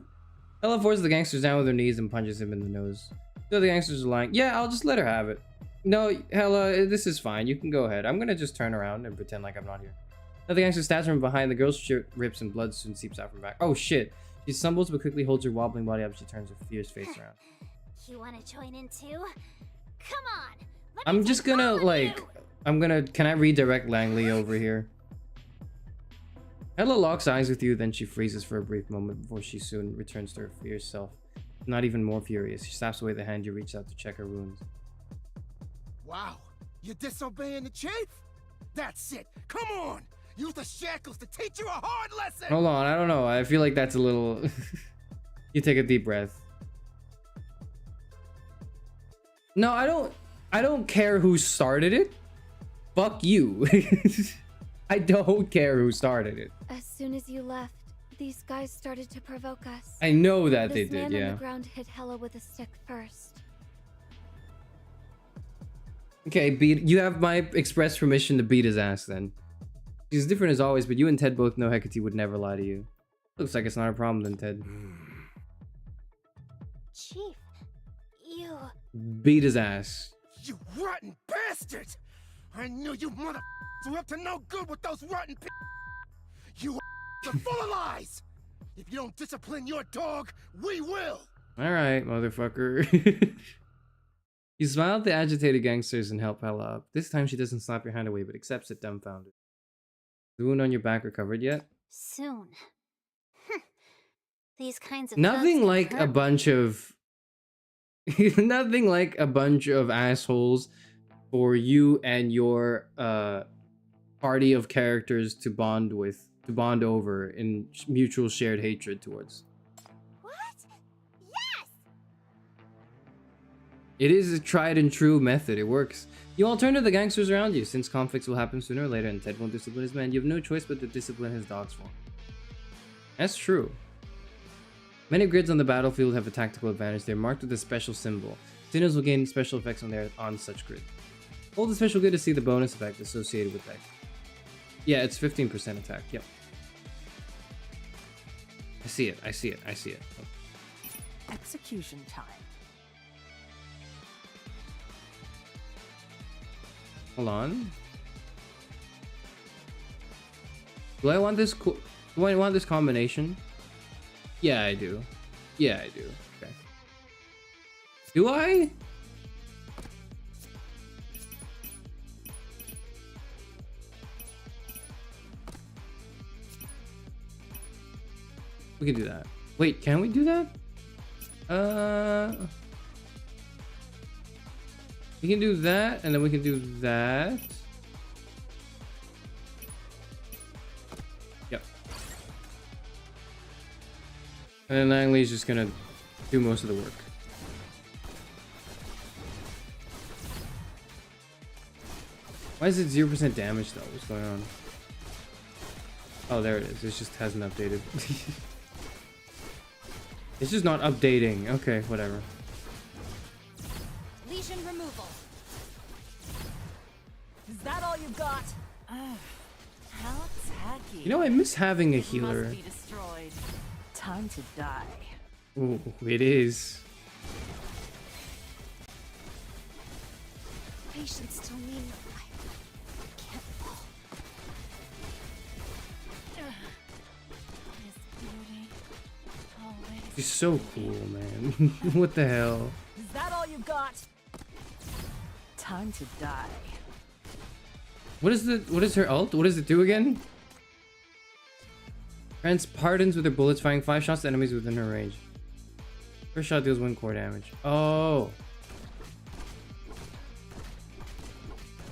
Ella forces the gangsters down with her knees and punches him in the nose. So the gangsters are lying. Yeah, I'll just let her have it. No, Hella, this is fine. You can go ahead. I'm gonna just turn around and pretend like I'm not here. Now the gangster stabs her from behind. The girl's shirt rips and blood soon seeps out from back. Oh shit. She stumbles but quickly holds her wobbling body up as she turns her fierce face around. You wanna join in too? Come on! I'm just gonna like... Can I redirect Langley over here? Hella locks eyes with you, then she freezes for a brief moment before she soon returns to her fierce self. Not even more furious. She slaps away the hand you reach out to check her wounds. Wow, you're disobeying the chief? That's it. Come on! Use the shackles to teach you a hard lesson! Hold on, I don't know. I feel like that's a little... You take a deep breath. No, I don't care who started it. Fuck you. I don't care who started it. As soon as you left, these guys started to provoke us. I know that this they did, man yeah. on the ground hit Hella with a stick first. Okay, you have my express permission to beat his ass then. He's different as always, but you and Ted both know Hecate would never lie to you. Looks like it's not a problem then, Ted. Chief, you... Beat his ass. You rotten bastard! I knew you mother were up to no good with those rotten You are full of lies! If you don't discipline your dog, we will! Alright, motherfucker. You smile at the agitated gangsters and help Hella up. This time she doesn't slap your hand away, but accepts it dumbfounded. The wound on your back recovered yet? Soon. These kinds of Nothing thugs like can a hurt. bunch of... Nothing like a bunch of assholes for you and your party of characters to bond with, to bond over in mutual shared hatred towards. What? Yes! It is a tried and true method. It works. You all turn to the gangsters around you. Since conflicts will happen sooner or later and Ted won't discipline his men, you have no choice but to discipline his dogs for him. That's true. Many grids on the battlefield have a tactical advantage. They're marked with a special symbol. Sinners will gain special effects when they're on such grid. Hold the special grid to see the bonus effect associated with that. Yeah, it's 15% attack. Yep. I see it. I see it. I see it. Execution time. Hold on. Do I want this? Do I want this combination? Yeah, I do. Yeah, I do. Okay. Do I? We can do that. Wait, can we do that? We can do that, and then we can do that. Yep. And then Langley's just gonna do most of the work. Why is it 0% damage though? What's going on? Oh, there it is. It just hasn't updated. It's just not updating. Okay, whatever. Lesion removal. Is that all you got? How tacky. You know, I miss having a It healer. must be destroyed. Time to die. Ooh, it is. Patience till me. I can't fall. This beauty. Always. She's so cool, man. What the hell? Is that all you got? Time to die. What is her ult? What does it do again? Grants pardons with her bullets, firing 5 shots to enemies within her range. First shot deals 1 core damage. Oh.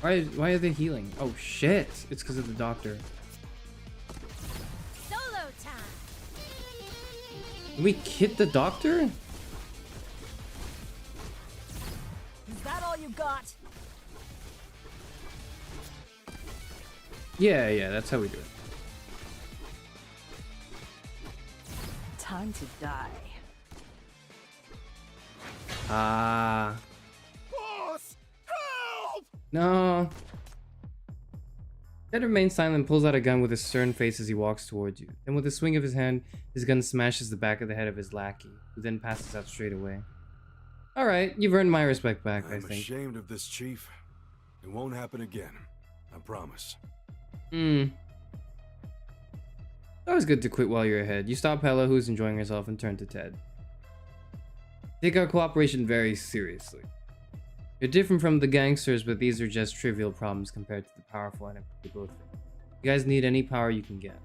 Why are they healing? Oh shit! It's because of the doctor. Solo time. Did we hit the doctor? Is that all you got? Yeah, that's how we do it. Time to die. Ah. Boss! Help! No. Ted remains silent and pulls out a gun with a stern face as he walks towards you. Then with a swing of his hand, his gun smashes the back of the head of his lackey, who then passes out straight away. Alright, you've earned my respect back, I I'm think. ashamed of this, Chief. It won't happen again. I promise. Always good to quit while you're ahead. You stop Hella, who's enjoying herself, and turn to Ted. Take our cooperation very seriously. You're different from the gangsters, but these are just trivial problems compared to the powerful enemy you both face. You guys need any power you can get.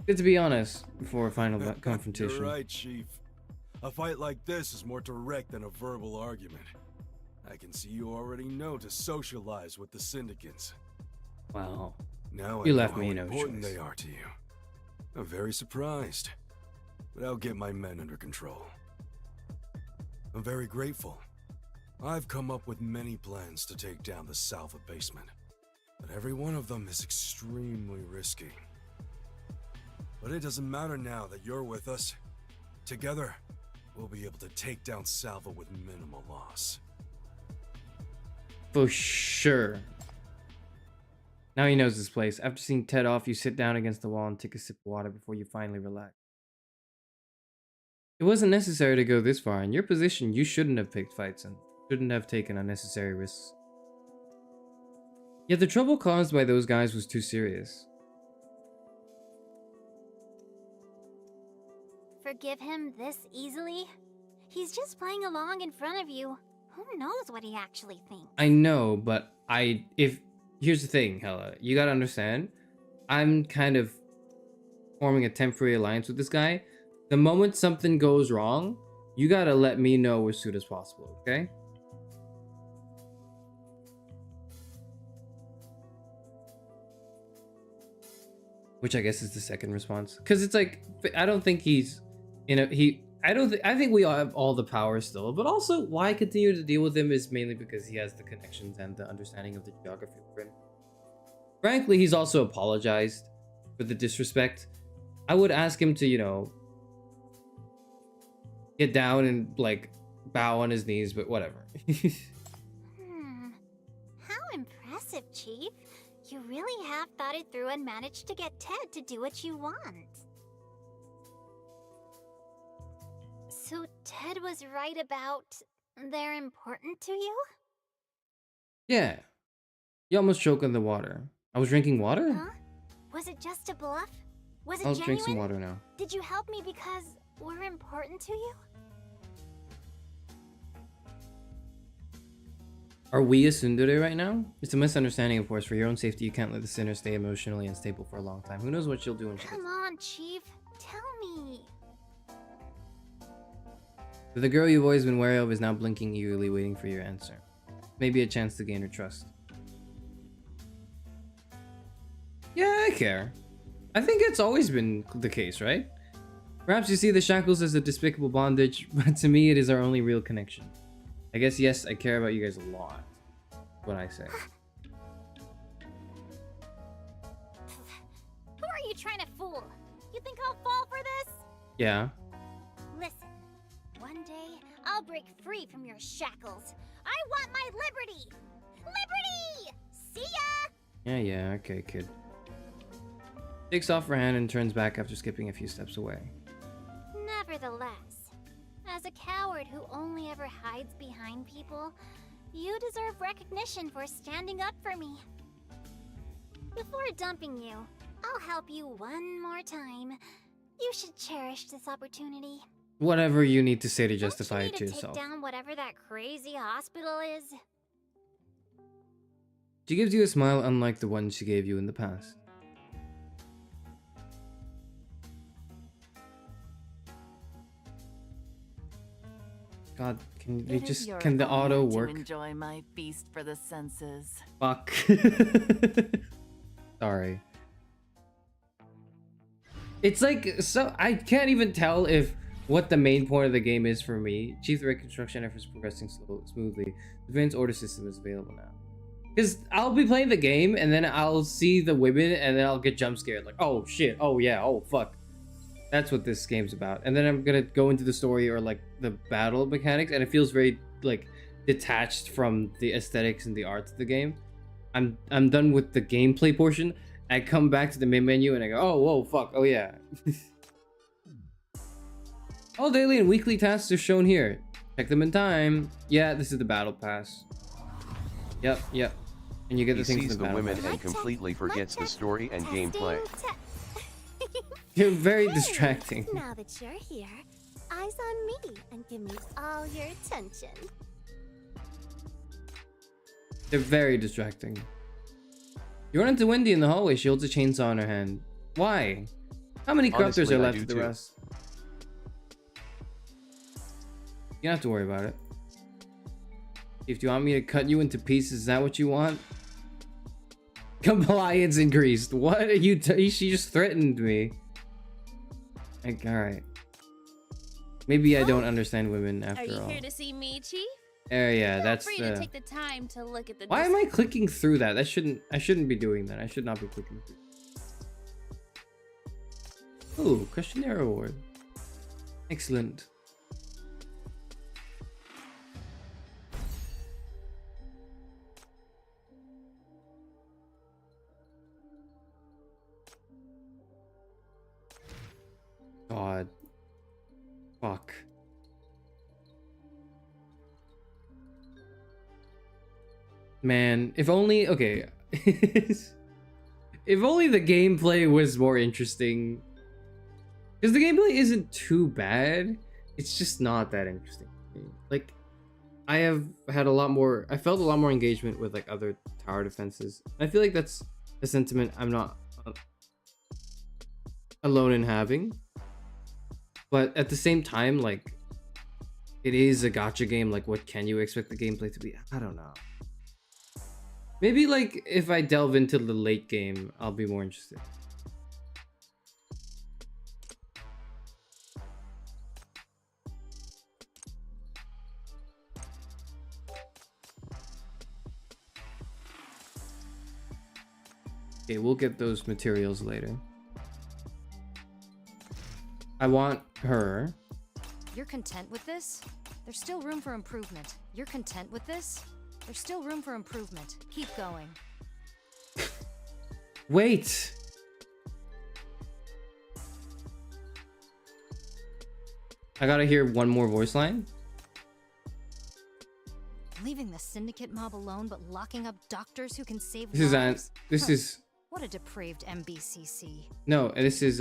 Good to be honest before a final confrontation. You're right, Chief. A fight like this is more direct than a verbal argument. I can see you already know to socialize with the syndicates. Wow. Now You I left know me how no important choice. they are to you. I'm very surprised, but I'll get my men under control. I'm very grateful. I've come up with many plans to take down the Salva basement, but every one of them is extremely risky. But it doesn't matter now that you're with us. Together, we'll be able to take down Salva with minimal loss. For sure. Now he knows this place. After seeing Ted off, you sit down against the wall and take a sip of water before you finally relax. It wasn't necessary to go this far. In your position, you shouldn't have picked fights and shouldn't have taken unnecessary risks. Yet the trouble caused by those guys was too serious. Forgive him this easily? He's just playing along in front of you. Who knows what he actually thinks? I know, but here's the thing, Hella. You gotta understand, I'm kind of forming a temporary alliance with this guy. The moment something goes wrong, you gotta let me know as soon as possible, okay? Which I guess is the second response. Because it's like, I don't think he's, I think we all have all the power still, but also why continue to deal with him is mainly because he has the connections and the understanding of the geography of Britain. Frankly, he's also apologized for the disrespect. I would ask him to, get down and like bow on his knees, but whatever. How impressive, Chief. You really have thought it through and managed to get Ted to do what you want. So Ted was right about they're important to you? Yeah. You almost choked on the water. I was drinking water? Huh? Was it just a bluff? Was it I'll genuine? drink some water now. Did you help me because we're important to you? Are we a tsundere right now? It's a misunderstanding, of course. For your own safety, you can't let the sinner stay emotionally unstable for a long time. Who knows what she'll do when she gets... Come on, Chief. Tell me. The girl you've always been wary of is now blinking eagerly, waiting for your answer. Maybe a chance to gain her trust. Yeah, I care. I think it's always been the case, right? Perhaps you see the shackles as a despicable bondage, but to me it is our only real connection. I guess, yes, I care about you guys a lot. What I say. Who are you trying to fool? You think I'll fall for this? Yeah. Listen, one day I'll break free from your shackles. I want my liberty! Yeah, okay, kid. Takes off her hand and turns back after skipping a few steps away. Nevertheless, as a coward who only ever hides behind people, you deserve recognition for standing up for me. Before dumping you, I'll help you one more time. You should cherish this opportunity. Whatever you need to say to justify it to Take yourself. down whatever that crazy hospital is. She gives you a smile unlike the one she gave you in the past. God, can they just can the auto work? To enjoy my feast for the senses. Fuck. Sorry. It's like, so I can't even tell if what the main point of the game is for me. Chief, the reconstruction efforts progressing smoothly. The Vince order system is available now. Because I'll be playing the game and then I'll see the women and then I'll get jump scared. Like, oh shit, oh yeah, oh fuck. That's what this game's about. And then I'm gonna go into the story or like the battle mechanics, and it feels very like detached from the aesthetics and the art of the game. I'm done with the gameplay portion. I come back to the main menu and I go, oh whoa, fuck, oh yeah. All daily and weekly tasks are shown here. Check them in time. Yeah, this is the battle pass. Yep. And you get the things sees in the the battle women pass. and completely forgets the story and gameplay. You're very distracting. Now that you're here, eyes on me and give me all your attention. They're very distracting. You run into Wendy in the hallway. She holds a chainsaw in her hand. Why? How many corruptors Honestly, are I left do of the too. rest? You don't have to worry about it. If you want me to cut you into pieces, is that what you want? Compliance increased. What are you? She just threatened me. Like, all right. Maybe I don't understand women after Are you all. here to see me, Chief? Yeah, that's Feel free to take the time to look at the. Why am I clicking through that? I shouldn't be doing that. I should not be clicking through. Ooh, questionnaire award. Excellent. God. Fuck. Man, if only, okay. If only the gameplay was more interesting. Because the gameplay isn't too bad. It's just not that interesting. Like, I have had a lot more, I felt a lot more engagement with like other tower defenses. I feel like that's a sentiment I'm not alone in having. But at the same time, like, it is a gacha game. Like, what can you expect the gameplay to be? I don't know. Maybe, like, if I delve into the late game, I'll be more interested. Okay, we'll get those materials later. I want her. You're content with this? There's still room for improvement. You're content with this? There's still room for improvement. Keep going. Wait! I gotta hear one more voice line. Leaving the syndicate mob alone, but locking up doctors who can save This is lives? this is What a depraved MBCC. no, this is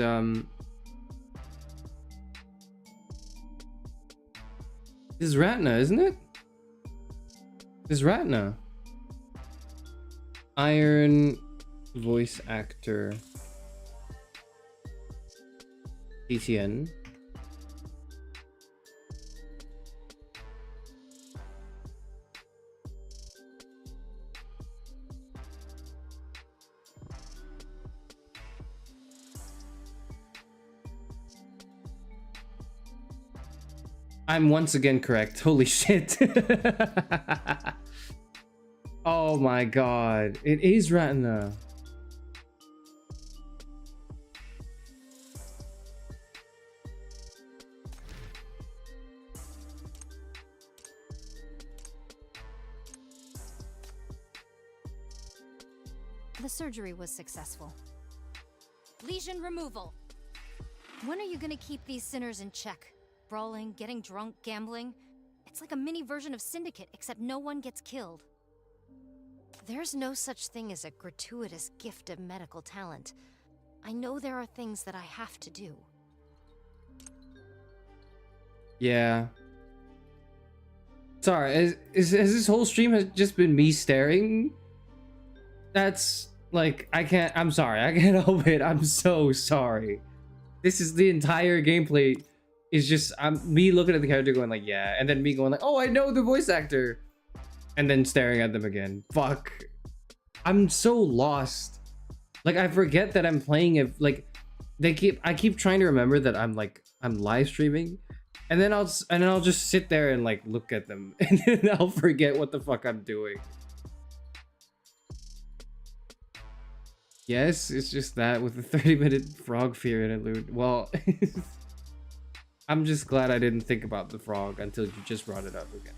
this is Ratna, isn't it? This is Ratna. Iron voice actor. TTN. I'm once again correct. Holy shit. Oh my god. It is Ratna. The surgery was successful. Lesion removal. When are you gonna keep these sinners in check? Brawling, getting drunk, gambling? It's like a mini version of Syndicate, except no one gets killed. There's no such thing as a gratuitous gift of medical talent. I know there are things that I have to do. Yeah. Sorry, is this whole stream has just been me staring? That's like, I'm sorry, I can't help it. I'm so sorry. This is the entire gameplay is just me looking at the character going like, yeah, and then me going like, oh, I know the voice actor, and then staring at them again. Fuck. I'm so lost. Like, I forget that I'm playing it. Like, I keep trying to remember that I'm live streaming, and then I'll just sit there and like look at them, and then I'll forget what the fuck I'm doing. Yes, it's just that with a 30-minute frog fear interlude. Well, I'm just glad I didn't think about the frog until you just brought it up again.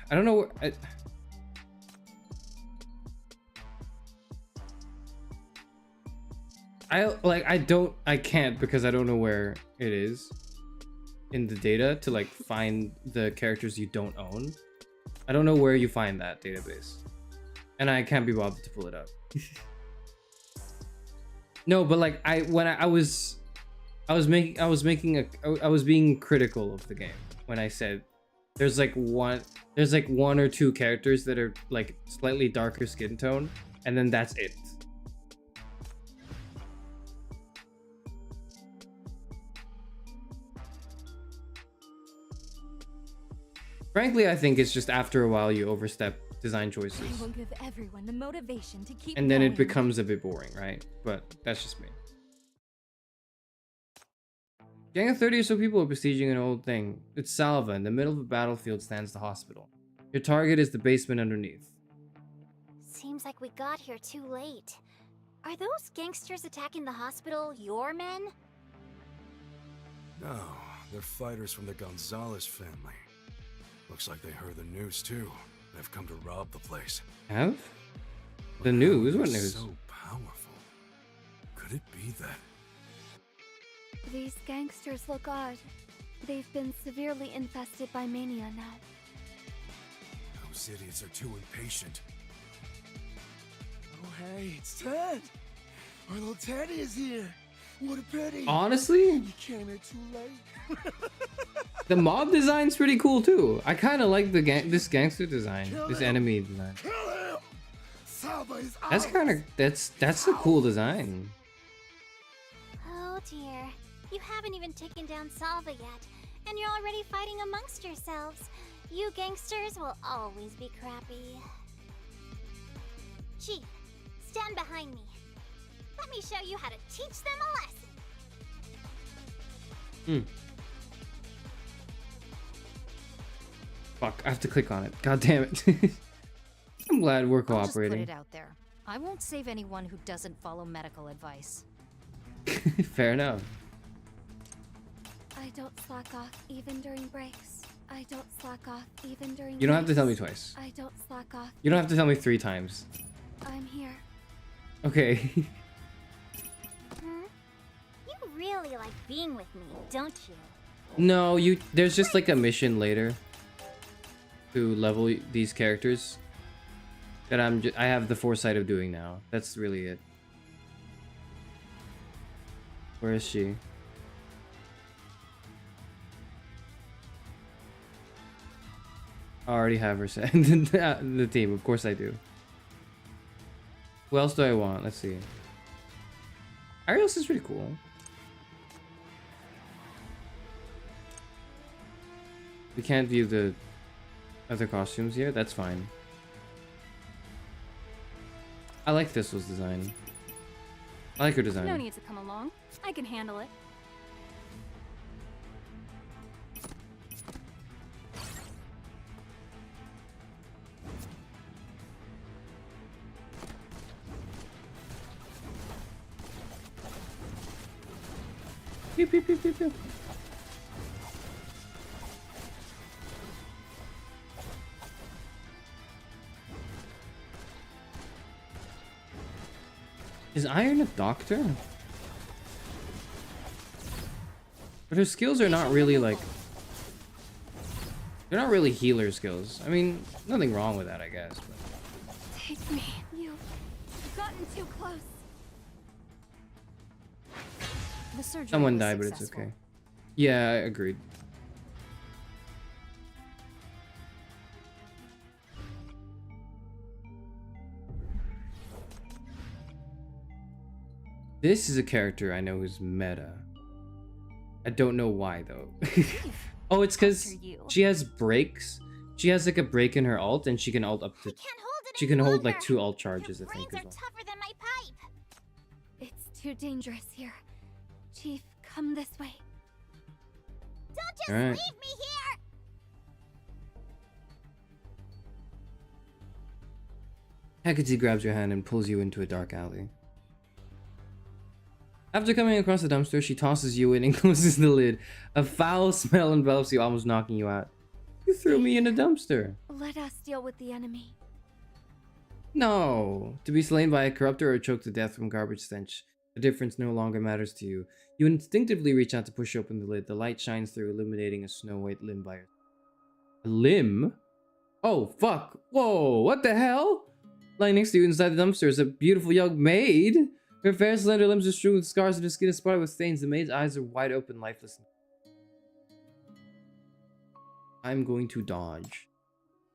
I don't know. I can't because I don't know where it is in the data to like find the characters you don't own. I don't know where you find that database, and I can't be bothered to pull it up. No, but like I was being critical of the game when I said there's like one or two characters that are like slightly darker skin tone, and then that's it. Frankly, I think it's just after a while you overstep design choices. I will give everyone the motivation to keep and then going. It becomes a bit boring, right? But that's just me. Gang of 30 or so people are besieging an old thing. It's Salva. In the middle of the battlefield stands the hospital. Your target is the basement underneath. Seems like we got here too late. Are those gangsters attacking the hospital your men? No, they're fighters from the Gonzalez family. Looks like they heard the news too. They've come to rob the place. Have? The news? What news? So powerful. Could it be that? These gangsters look odd. They've been severely infested by mania now. Those idiots are too impatient. Oh hey, it's Ted! Our little Teddy is here! What a pity! Honestly? You came here too late. The mob design's pretty cool too. I kind of like this gangster design, this enemy design. That's a cool design. Oh dear, you haven't even taken down Salva yet, and you're already fighting amongst yourselves. You gangsters will always be crappy. Chief, stand behind me. Let me show you how to teach them a lesson. Fuck, I have to click on it. God damn it. I'm glad we're cooperating. I'll just put it out there. I won't save anyone who doesn't follow medical advice. Fair enough. I don't slack off even during breaks. I don't slack off even during You don't have to tell me twice. I don't slack off. You don't have to tell me 3 times. I'm here. Okay. You really like being with me, don't you? No, there's just like a mission later to level these characters that I have the foresight of doing now. That's really it. Where is she? I already have her set in the team. Of course I do. Who else do I want? Let's see. Arios is pretty cool. We can't view the other costumes here. That's fine. I like Thistle's design. I like her design. No need to come along. I can handle it. Pew, pew, pew, pew, pew. Is Iron a doctor? But her skills are not really like... They're not really healer skills. I mean, nothing wrong with that, I guess. But... Take me. You've gotten too close. The surgery Someone was died, but it's successful. okay. Yeah, I agreed. This is a character I know who's meta. I don't know why though. Oh, it's because she has breaks. She has like a break in her alt, and she can alt up to. She can hold like 2 alt charges, I think. As well. Tougher than my pipe. It's too dangerous here. Chief, come this way. Don't just All right. leave me here. Hecate grabs your hand and pulls you into a dark alley. After coming across the dumpster, she tosses you in and closes the lid. A foul smell envelops you, almost knocking you out. You threw me in a dumpster. Let us deal with the enemy. No. To be slain by a corruptor or choked to death from garbage stench. The difference no longer matters to you. You instinctively reach out to push open the lid. The light shines through, illuminating a snow-white limb by your... A limb? Oh, fuck. Whoa, what the hell? Lying next to you inside the dumpster is a beautiful young maid. Her fair, slender limbs are strewn with scars and her skin is spotted with stains. The maid's eyes are wide open, lifeless. I'm going to dodge.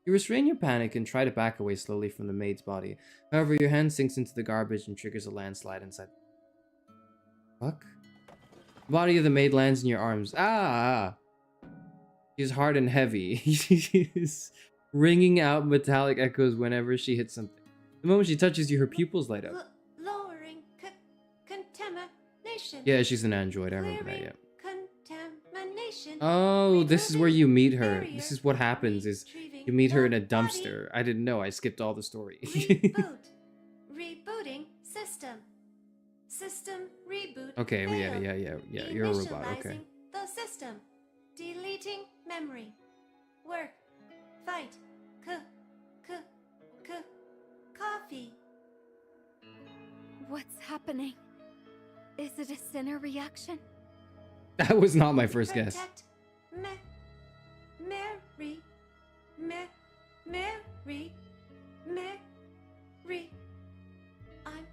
You restrain your panic and try to back away slowly from the maid's body. However, your hand sinks into the garbage and triggers a landslide inside. Fuck? The body of the maid lands in your arms. Ah! She's hard and heavy. She's ringing out metallic echoes whenever she hits something. The moment she touches you, her pupils light up. Lowering contamination. Yeah, she's an android. I remember that, yeah. Contamination. Oh, this is where you meet her. This is what happens, is you meet her in a dumpster. I didn't know. I skipped all the story. Reboot. Rebooting system. System reboot. Okay, yeah. You're a robot, okay. Initializing the system. Deleting memory. Work. Fight. Coffee. What's happening? Is it a sinner reaction? That was not my first guess. Mary. I'm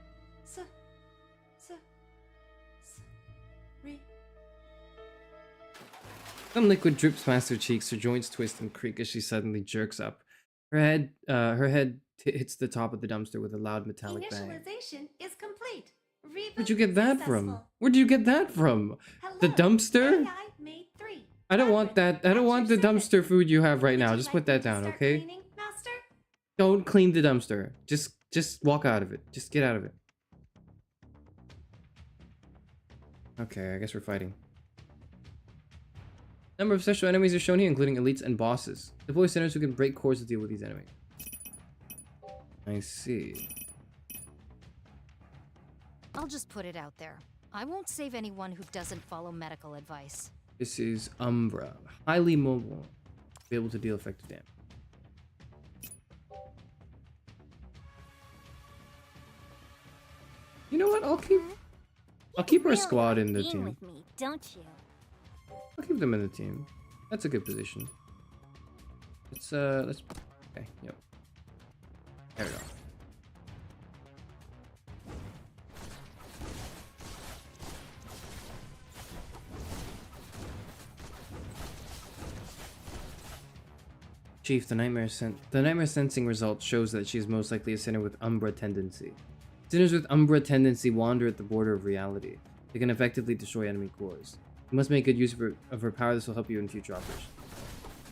Some liquid drips past her cheeks, her joints twist and creak as she suddenly jerks up. Her head hits the top of the dumpster with a loud metallic bang. Initialization is complete. Where'd you get that from? Where'd you get that from? The dumpster? AI made 3. I don't want that. I don't want the dumpster food you have right now. Just put that down, okay? Don't clean the dumpster. Just walk out of it. Just get out of it. Okay, I guess we're fighting. Number of special enemies are shown here, including elites and bosses. Deploy sinners who can break cores to deal with these enemies. I see. I'll just put it out there. I won't save anyone who doesn't follow medical advice. This is Umbra. Highly mobile. Be able to deal effective damage. You know what? I'll keep our squad in the team. With me, don't you? I'll keep them in the team. That's a good position. Let's okay, yep. There we go. Chief, the nightmare sensing result shows that she is most likely a sinner with Umbra tendency. Sinners with Umbra tendency wander at the border of reality. They can effectively destroy enemy cores. You must make good use of her power. This will help you in future operations.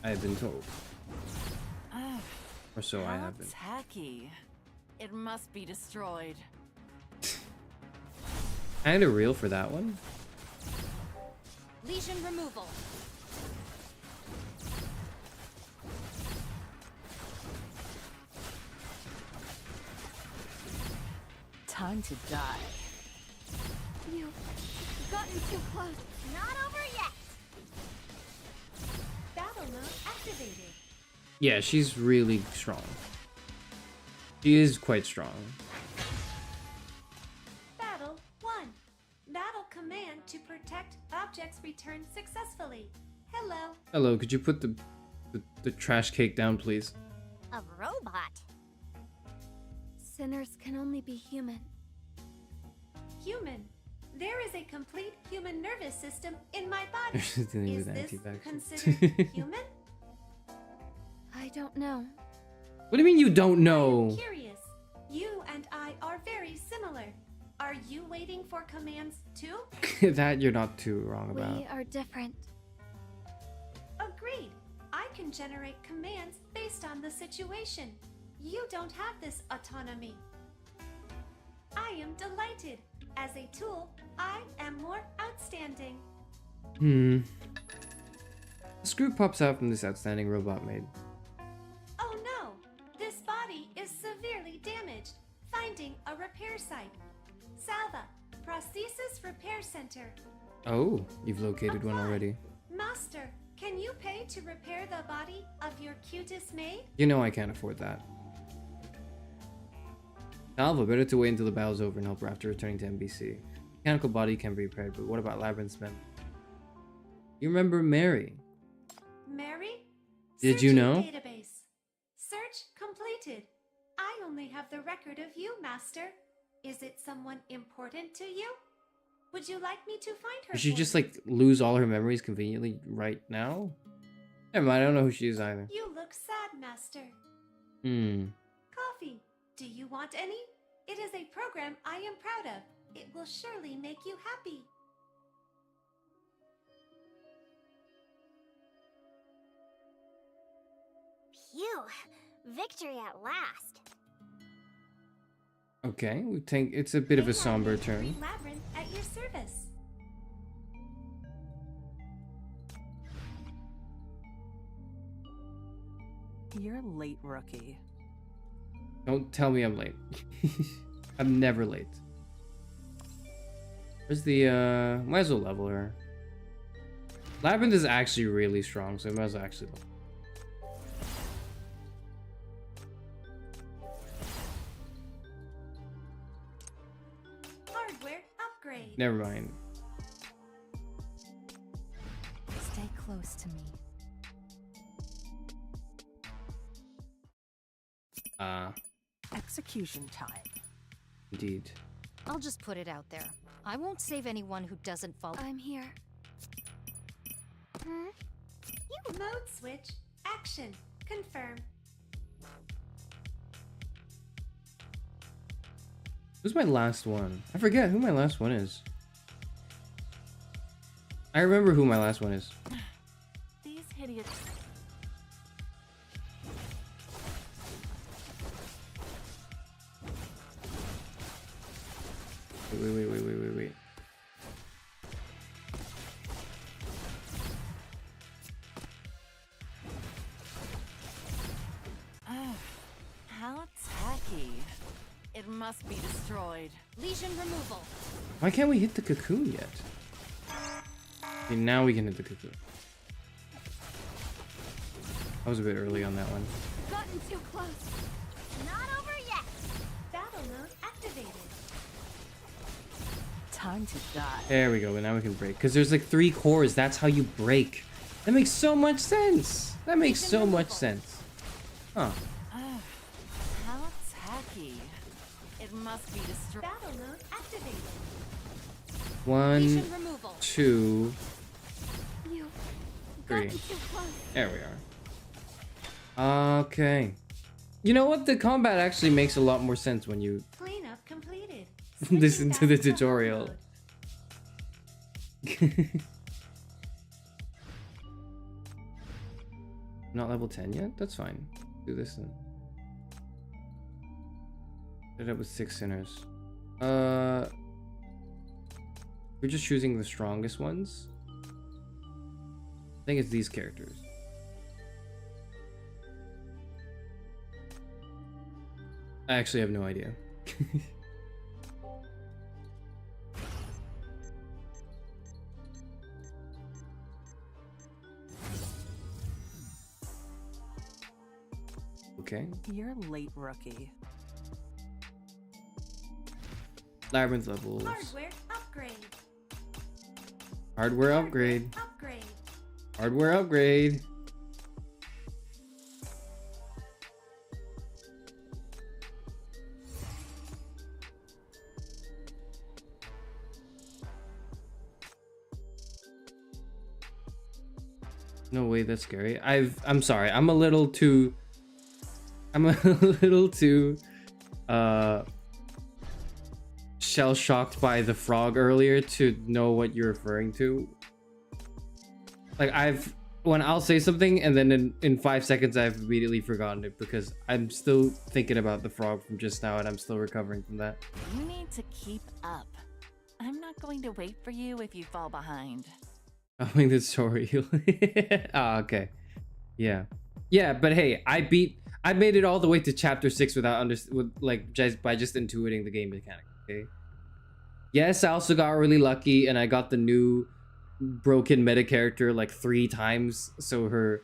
I have been told. Or so I have been. Tacky. It must be destroyed. I had a reel for that one. Lesion removal. Time to die. You've gotten too close. Not over yet. Battle mode activated. Yeah, she's really strong. She is quite strong. objects returned successfully. Hello. Hello, could you put the trash cake down, please? A robot? Sinners can only be human. Human. There is a complete human nervous system in my body. Dealing Is with this anti-vaxxers. considered human? I don't know. What do you mean you don't know? Curious. You and I are very similar. Are you waiting for commands too? That you're not too wrong about. We are different. Agreed. I can generate commands based on the situation. You don't have this autonomy. I am delighted. As a tool, I am more outstanding. A screw pops out from this outstanding robot maid. Oh no! This body is severely damaged. Finding a repair site. Salva, Prosthesis Repair Center. Oh, you've located one already. Master, can you pay to repair the body of your cutest maid? You know I can't afford that. Salva, better to wait until the battle's over and help her after returning to NBC. Mechanical body can be repaired, but what about Labyrinth's men? You remember Mary? Mary? Did you know? Database. Search completed. I only have the record of you, Master. Is it someone important to you? Would you like me to find her? Did she for just you? like lose all her memories conveniently right now? Never mind, I don't know who she is either. You look sad, Master. Coffee. Do you want any? It is a program I am proud of. It will surely make you happy. Phew. Victory at last. Okay, we think it's a bit of a somber turn. Labyrinth at your service. You're late, rookie. Don't tell me I'm late. I'm never late. Where's the, might as well level her. Labyrinth is actually really strong, so I might as well actually level. Hardware upgrade. Never mind. Stay close to me. Execution time. Indeed. I'll just put it out there. I won't save anyone who doesn't follow. I'm here. Mode switch. Action. Confirm. Who's my last one? I forget who my last one is. I remember who my last one is. These idiots. Wait. How tacky. It must be destroyed. Lesion removal. Why can't we hit the cocoon yet? Okay, now we can hit the cocoon. I was a bit early on that one. Gotten too close. Not over yet. Battle mode activated. Time to die. There we go, and now we can break. Because there's like 3 cores, that's how you break. That makes so much sense. That makes so much sense. Huh. How tacky. It must be destroyed. Battle mode activated. 1, 2, 3. There we are. Okay. You know what? The combat actually makes a lot more sense when you Cleanup completed. listen to the tutorial. Not level 10 yet? That's fine. Do this then. Set up with 6 sinners. We're just choosing the strongest ones. I think it's these characters. I actually have no idea. Okay. You're late, rookie. Labyrinth levels. Hardware upgrade. Hardware upgrade. Upgrade. Hardware upgrade. No way, that's scary. I'm sorry. I'm a little too shell shocked by the frog earlier to know what you're referring to. Like when I'll say something and then in 5 seconds I've immediately forgotten it because I'm still thinking about the frog from just now and I'm still recovering from that. You need to keep up. I'm not going to wait for you if you fall behind. Following the story. Oh, okay. Yeah. Yeah, but hey, I made it all the way to chapter 6 without by just intuiting the game mechanic, okay? Yes, I also got really lucky and I got the new broken meta character like 3 times, so her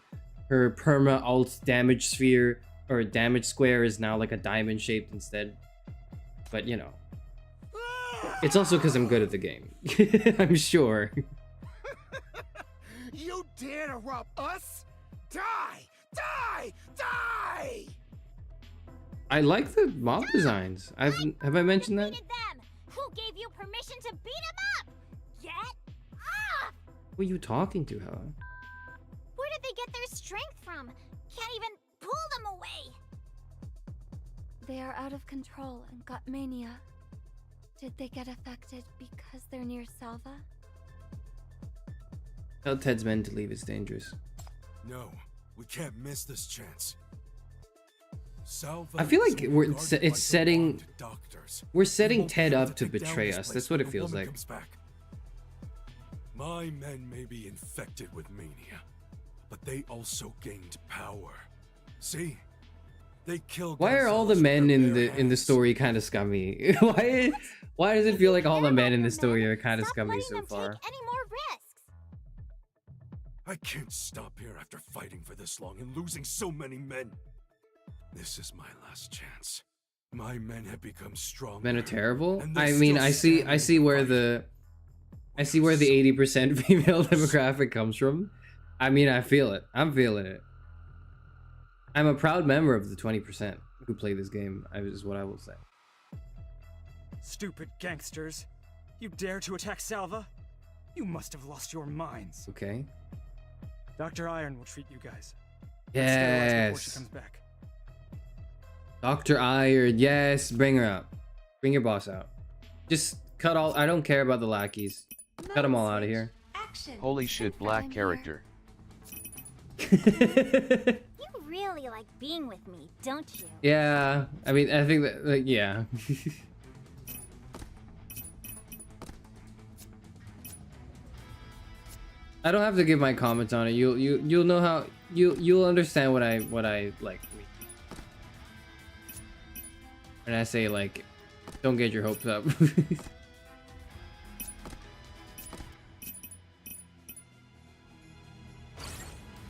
perma alt damage sphere or damage square is now like a diamond shaped instead. But you know, it's also because I'm good at the game. I'm sure. You dare to rob us? Die! Die! Die! I like the mob designs. Have I mentioned that? Them. Who gave you permission to beat him up? Get off! Who are you talking to, Hella? Where did they get their strength from? Can't even pull them away. They are out of control and got mania. Did they get affected because they're near Salva? Tell Ted's men to leave. It's dangerous. No, we can't miss this chance. Salva I feel like we're setting doctors. Ted up to betray us. That's what it feels like. My men may be infected with mania, but they also gained power. See? They killed. Why are all the men in the story kind of scummy? Why does it feel like all the men in the story are kind of scummy so far? Any more risks? I can't stop here after fighting for this long and losing so many men. This is my last chance. My men have become strong. Men are terrible. I mean, I see where the 80% female demographic comes from. I mean, I feel it. I'm feeling it. I'm a proud member of the 20% who play this game, is what I will say. Stupid gangsters. You dare to attack Salva? You must have lost your minds. Okay. Dr. Iron will treat you guys. Yes. Before she comes back. Dr. Iron, yes. Bring her out. Bring your boss out. Just cut all. I don't care about the lackeys. Cut them all out of here. Holy shit, black character. You really like being with me, don't you? Yeah. I mean, I think that, like, yeah. I don't have to give my comments on it. You'll know how you'll understand what I like. And I say like, don't get your hopes up.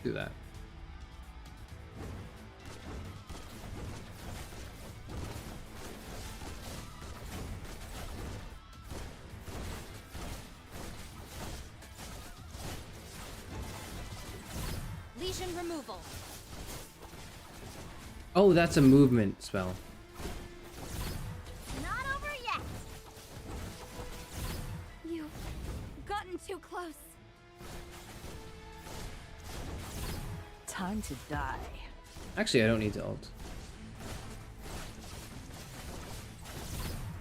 Do that. Lesion removal. Oh, that's a movement spell. Not over yet. You've gotten too close. Time to die. Actually, I don't need to ult.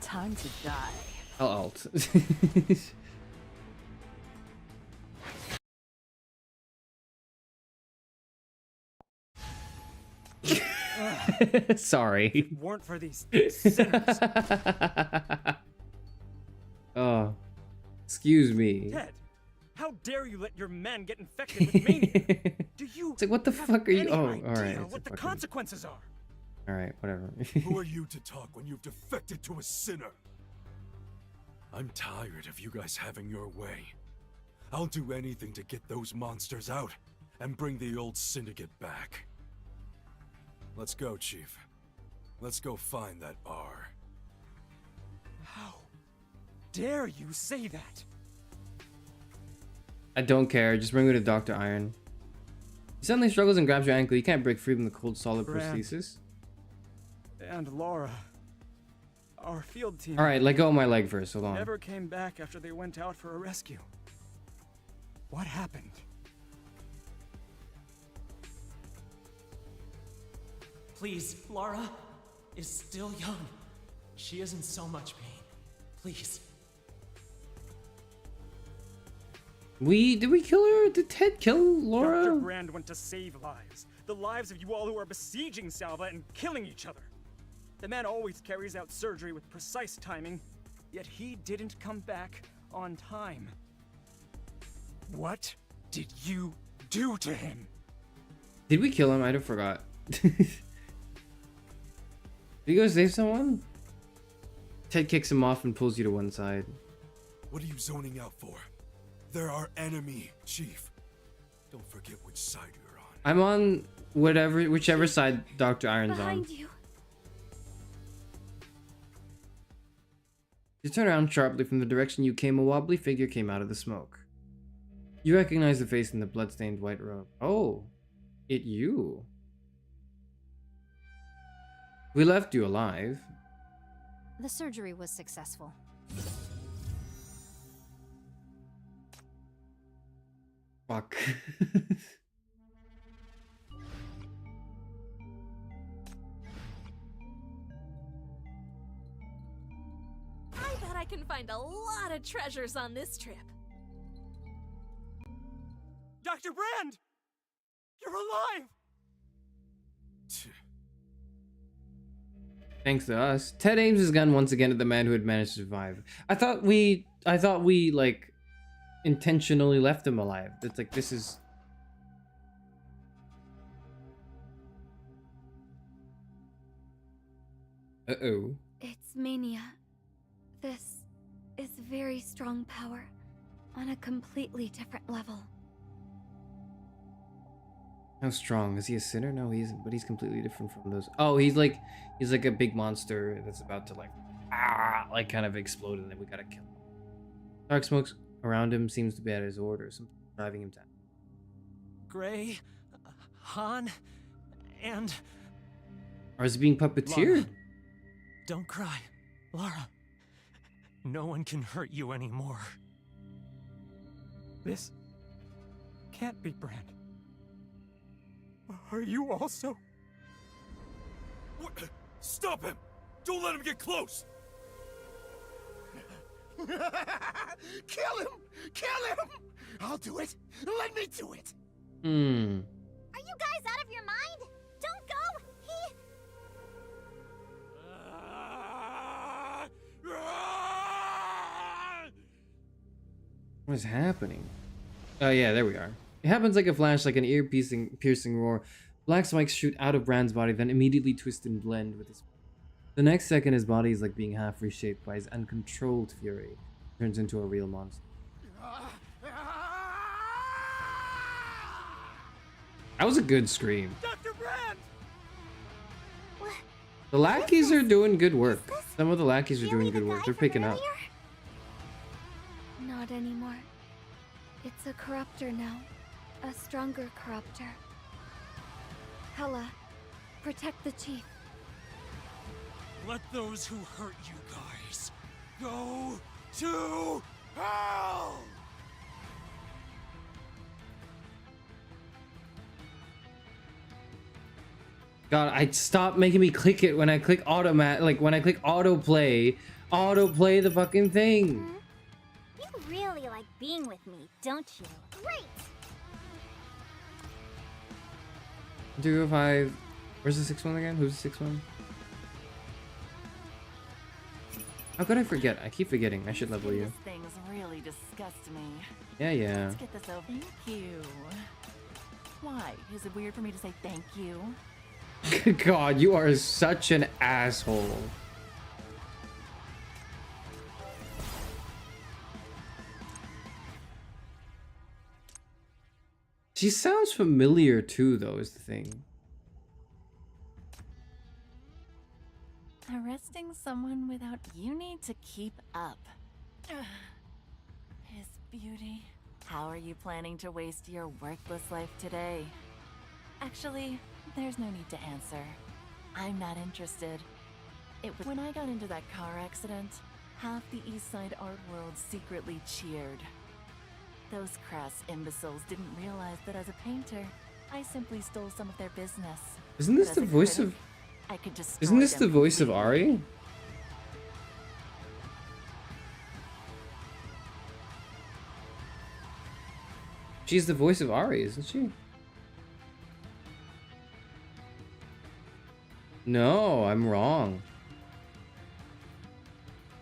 Time to die. I'll ult. Sorry. If it weren't for these sinners. Oh, excuse me. Ted, how dare you let your men get infected with mania? Do you? It's like, what the fuck are you? Oh, all right. What the consequences are? All right, whatever. Who are you to talk when you've defected to a sinner? I'm tired of you guys having your way. I'll do anything to get those monsters out and bring the old syndicate back. Let's go, Chief. Let's go find that R. How dare you say that? I don't care. Just bring me to Dr. Iron. He suddenly struggles and grabs your ankle. You can't break free from the cold, solid Brand. prosthesis. And Laura. Our field team. Alright, let go of my leg first. Hold on. Never came back after they went out for a rescue. What happened? Please, Laura is still young. She is in so much pain. Please. Did we kill her? Did Ted kill Laura? Dr. Brand went to save lives. The lives of you all who are besieging Salva and killing each other. The man always carries out surgery with precise timing, yet he didn't come back on time. What did you do to him? Did we kill him? I forgot. Did you go save someone? Ted kicks him off and pulls you to one side. What are you zoning out for? They're our enemy, Chief. Don't forget which side you're on. I'm on whichever side Dr. Iron's Behind on. you. You turn around sharply from the direction you came. A wobbly figure came out of the smoke. You recognize the face in the bloodstained white robe. Oh, it you. We left you alive. The surgery was successful. Fuck. I bet I can find a lot of treasures on this trip. Dr. Brand! You're alive! Thanks to us. Ted aims his gun once again at the man who had managed to survive. I thought we like intentionally left him alive. It's like this is Uh-oh. It's mania. This is very strong power on a completely different level. How strong? Is he a sinner? No, he isn't, but he's completely different from those. Oh, he's like a big monster that's about to like kind of explode, and then we gotta kill him. Dark smoke around him seems to be at his order, something driving him down. Gray, Han, and... Or is he being puppeteered? Laura, don't cry, Laura. No one can hurt you anymore. This can't be Brand. Are you also? What? Stop him! Don't let him get close! Kill him! Kill him! I'll do it! Let me do it! Are you guys out of your mind? Don't go! What is happening? Oh yeah, there we are. It happens like a flash, like an ear-piercing roar. Black spikes shoot out of Brand's body, then immediately twist and blend with his... The next second, his body is like being half reshaped by his uncontrolled fury. He turns into a real monster. That was a good scream. Dr. Brand! The lackeys are doing good work. Some of the lackeys are doing good work. They're picking up. Not anymore. It's a corruptor now. A stronger corruptor. Hela, protect the chief. Let those who hurt you guys go to hell! God, I stop making me click it when I click when I click autoplay the fucking thing. You really like being with me, don't you? Great! 205. Where's the 6-1 again? Who's the 6-1? How could I forget? I keep forgetting. I should level you. These things really disgust me. Yeah. Let's get this over. Thank you. Why? Is it weird for me to say thank you? God, you are such an asshole. She sounds familiar too, though, is the thing. Arresting someone without you need to keep up. His beauty. How are you planning to waste your worthless life today? Actually, there's no need to answer. I'm not interested. It was when I got into that car accident, half the East Side art world secretly cheered. Those crass imbeciles didn't realize that as a painter, I simply stole some of their business. Isn't this the voice of... I could destroy Isn't this the them voice of completely. Ari? She's the voice of Ari, isn't she? No, I'm wrong.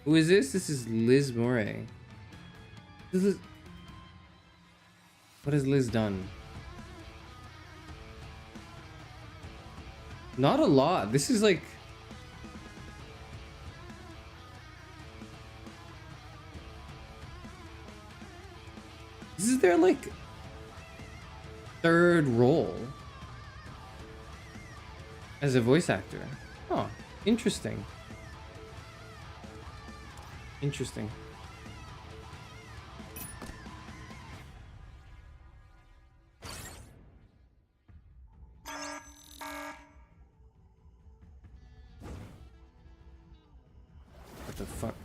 Who is this? This is Liz Moray. This is... What has Liz done? Not a lot. This is like... This is their like... third role as a voice actor. Oh, interesting. Interesting. What the fuck?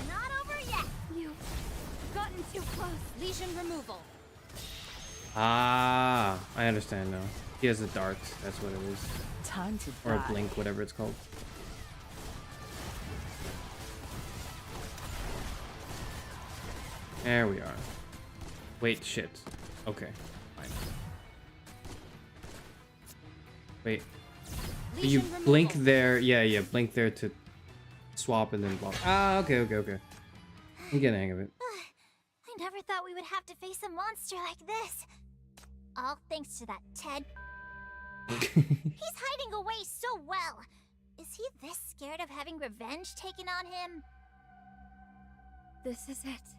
Not over yet. You've gotten too close. Lesion removal. Ah, I understand now. He has a dart. That's what it is. Time to Or a die. blink, whatever it's called. There we are. Wait, shit. Okay, fine. Wait. So you blink there. Yeah, blink there to swap and then block. Ah, okay. I'm getting the hang of it. I never thought we would have to face a monster like this. All thanks to that Ted. He's hiding away so well. Is he this scared of having revenge taken on him? This is it.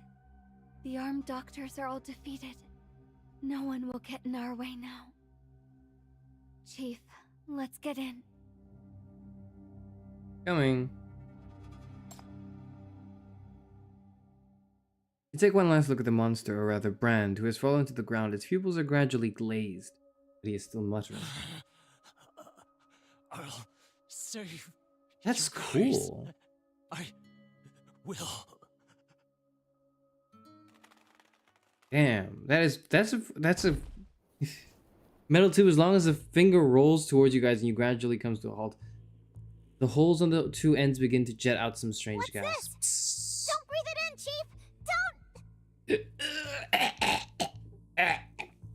The armed doctors are all defeated. No one will get in our way now. Chief, let's get in. Coming. You take one last look at the monster, or rather Brand, who has fallen to the ground. His pupils are gradually glazed, but he is still muttering. I'll save. That's you guys. cool. I will. Damn, that's a Metal 2, as long as the finger rolls towards you guys and you gradually comes to a halt, the holes on the two ends begin to jet out some strange gas. This? Don't breathe it in, Chief! Don't!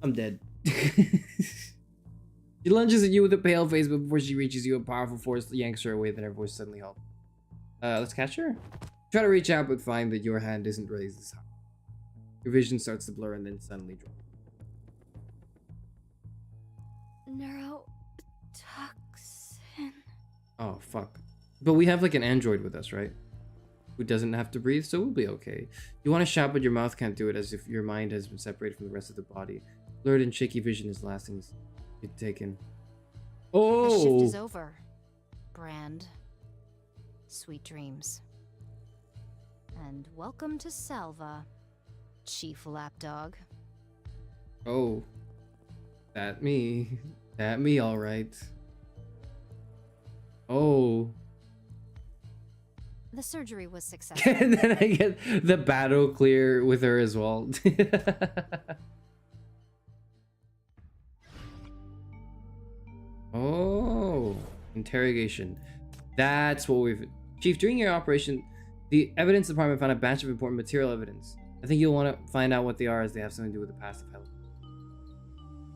I'm dead. She lunges at you with a pale face, but before she reaches you, a powerful force yanks her away, then her voice suddenly halts. Let's catch her? Try to reach out, but find that your hand isn't raised this high. Your vision starts to blur and then suddenly drop. Neurotoxin. Oh, fuck. But we have like an android with us, right? Who doesn't have to breathe, so we'll be okay. You want to shout, but your mouth can't do it, as if your mind has been separated from the rest of the body. Blurred and shaky vision is the last thing you've taken. Oh! The shift is over. Brand. Sweet dreams. And welcome to Salva, Chief Lapdog. Oh. That me. That me, alright. Oh. The surgery was successful. And then I get the battle clear with her as well. Oh. Interrogation. That's what we've... Chief, during your operation, the evidence department found a batch of important material evidence. I think you'll want to find out what they are, as they have something to do with the past of Hela.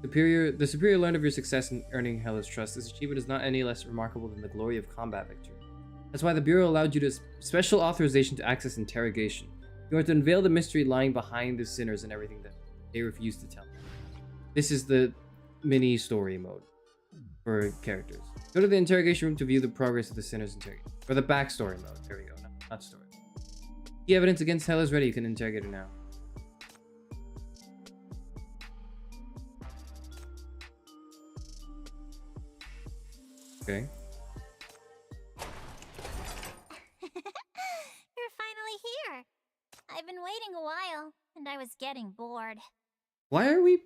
The Superior learned of your success in earning Hela's trust. This achievement is not any less remarkable than the glory of combat victory. That's why the Bureau allowed you to special authorization to access interrogation. You are to unveil the mystery lying behind the sinners and everything that they refuse to tell. This is the mini story mode for characters. Go to the interrogation room to view the progress of the sinners interrogation. Or the backstory mode. There we go. Not story. The evidence against Hela is ready. You can interrogate her now. Okay. You're finally here. I've been waiting a while, and I was getting bored. Why are we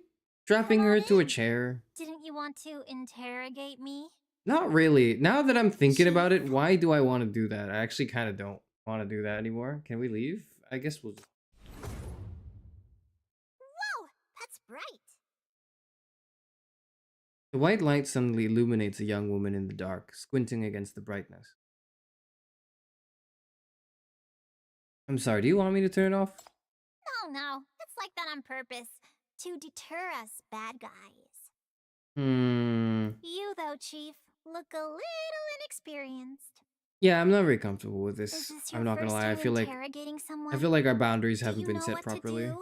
strapping her to a chair? Didn't you want to interrogate me? Not really. Now that I'm thinking about it, why do I want to do that? I actually kind of don't want to do that anymore. Can we leave? I guess we'll just... Whoa! That's bright. The white light suddenly illuminates a young woman in the dark, squinting against the brightness. I'm sorry, do you want me to turn it off? No. It's like that on purpose. To deter us bad guys. You, though, Chief, look a little inexperienced. Yeah, I'm not very comfortable with Is this. this I'm your not gonna first lie. I time feel like interrogating someone? our boundaries Do haven't you been know set what to properly.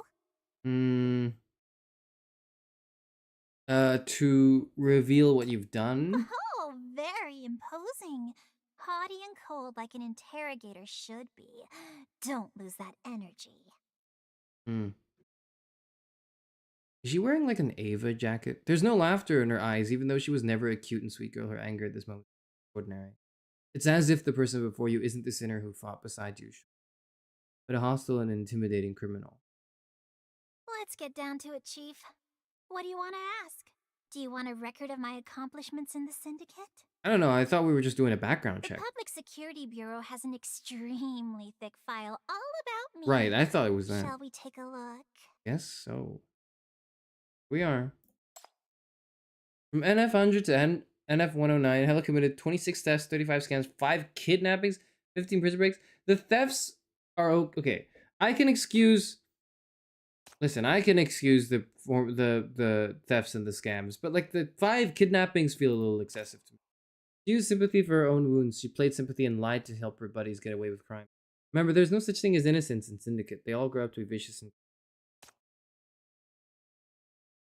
do? To reveal what you've done. Oh, very imposing. Haughty and cold like an interrogator should be. Don't lose that energy. Is she wearing like an Ava jacket? There's no laughter in her eyes, even though she was never a cute and sweet girl. Her anger at this moment is ordinary. It's as if the person before you isn't the sinner who fought beside you, but a hostile and intimidating criminal. Let's get down to it, Chief. What do you want to ask? Do you want a record of my accomplishments in the Syndicate? I don't know, I thought we were just doing a background check. The Public Security Bureau has an extremely thick file all about me. Right, I thought it was that. Shall we take a look? Yes, so... we are. From NF100 to NF109, Hela committed 26 thefts, 35 scams, 5 kidnappings, 15 prison breaks. The thefts are okay. I can excuse... listen, I can excuse the thefts and the scams, but like the 5 kidnappings feel a little excessive to me. She used sympathy for her own wounds. She played sympathy and lied to help her buddies get away with crime. Remember, there's no such thing as innocence in Syndicate. They all grow up to be vicious and...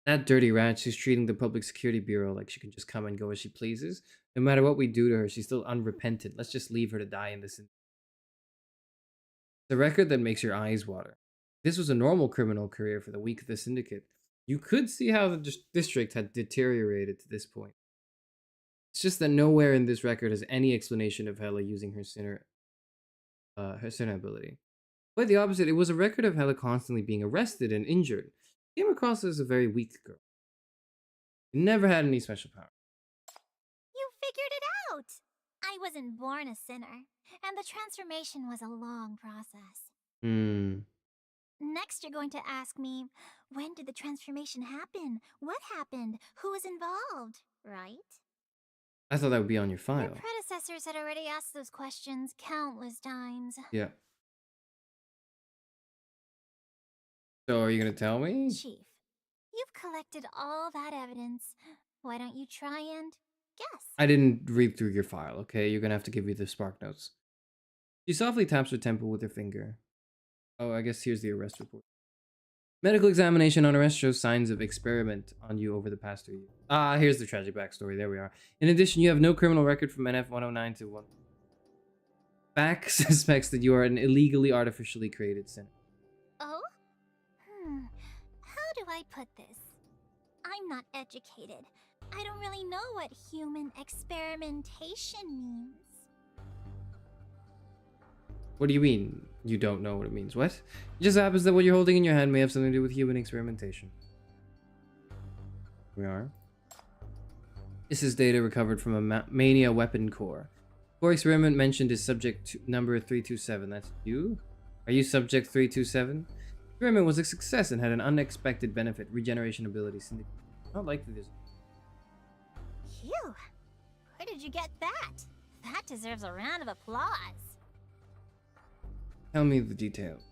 that dirty rat, she's treating the Public Security Bureau like she can just come and go as she pleases. No matter what we do to her, she's still unrepentant. Let's just leave her to die in this. The record that makes your eyes water. This was a normal criminal career for the weak of the Syndicate. You could see how the district had deteriorated to this point. It's just that nowhere in this record has any explanation of Hela using her sinner ability. Quite the opposite, it was a record of Hela constantly being arrested and injured. She came across as a very weak girl. She never had any special power. You figured it out! I wasn't born a sinner, and the transformation was a long process. Next, you're going to ask me, when did the transformation happen? What happened? Who was involved? Right? I thought that would be on your file. Your predecessors had already asked those questions countless times. Yeah. So are you going to tell me? Chief, you've collected all that evidence. Why don't you try and guess? I didn't read through your file, okay? You're going to have to give me the spark notes. She softly taps her temple with her finger. Oh, I guess here's the arrest report. Medical examination on arrest shows signs of experiment on you over the past 3 years. Ah, here's the tragic backstory. There we are. In addition, you have no criminal record from NF 109 to 1. BAC suspects that you are an illegally artificially created sinner. Oh? How do I put this? I'm not educated. I don't really know what human experimentation means. What do you mean you don't know what it means? What? It just happens that what you're holding in your hand may have something to do with human experimentation. We are. This is data recovered from a Mania weapon core. Core experiment mentioned is subject number 327. That's you? Are you subject 327? Experiment was a success and had an unexpected benefit. Regeneration ability. Not likely this. Phew! Where did you get that? That deserves a round of applause. Tell me the details.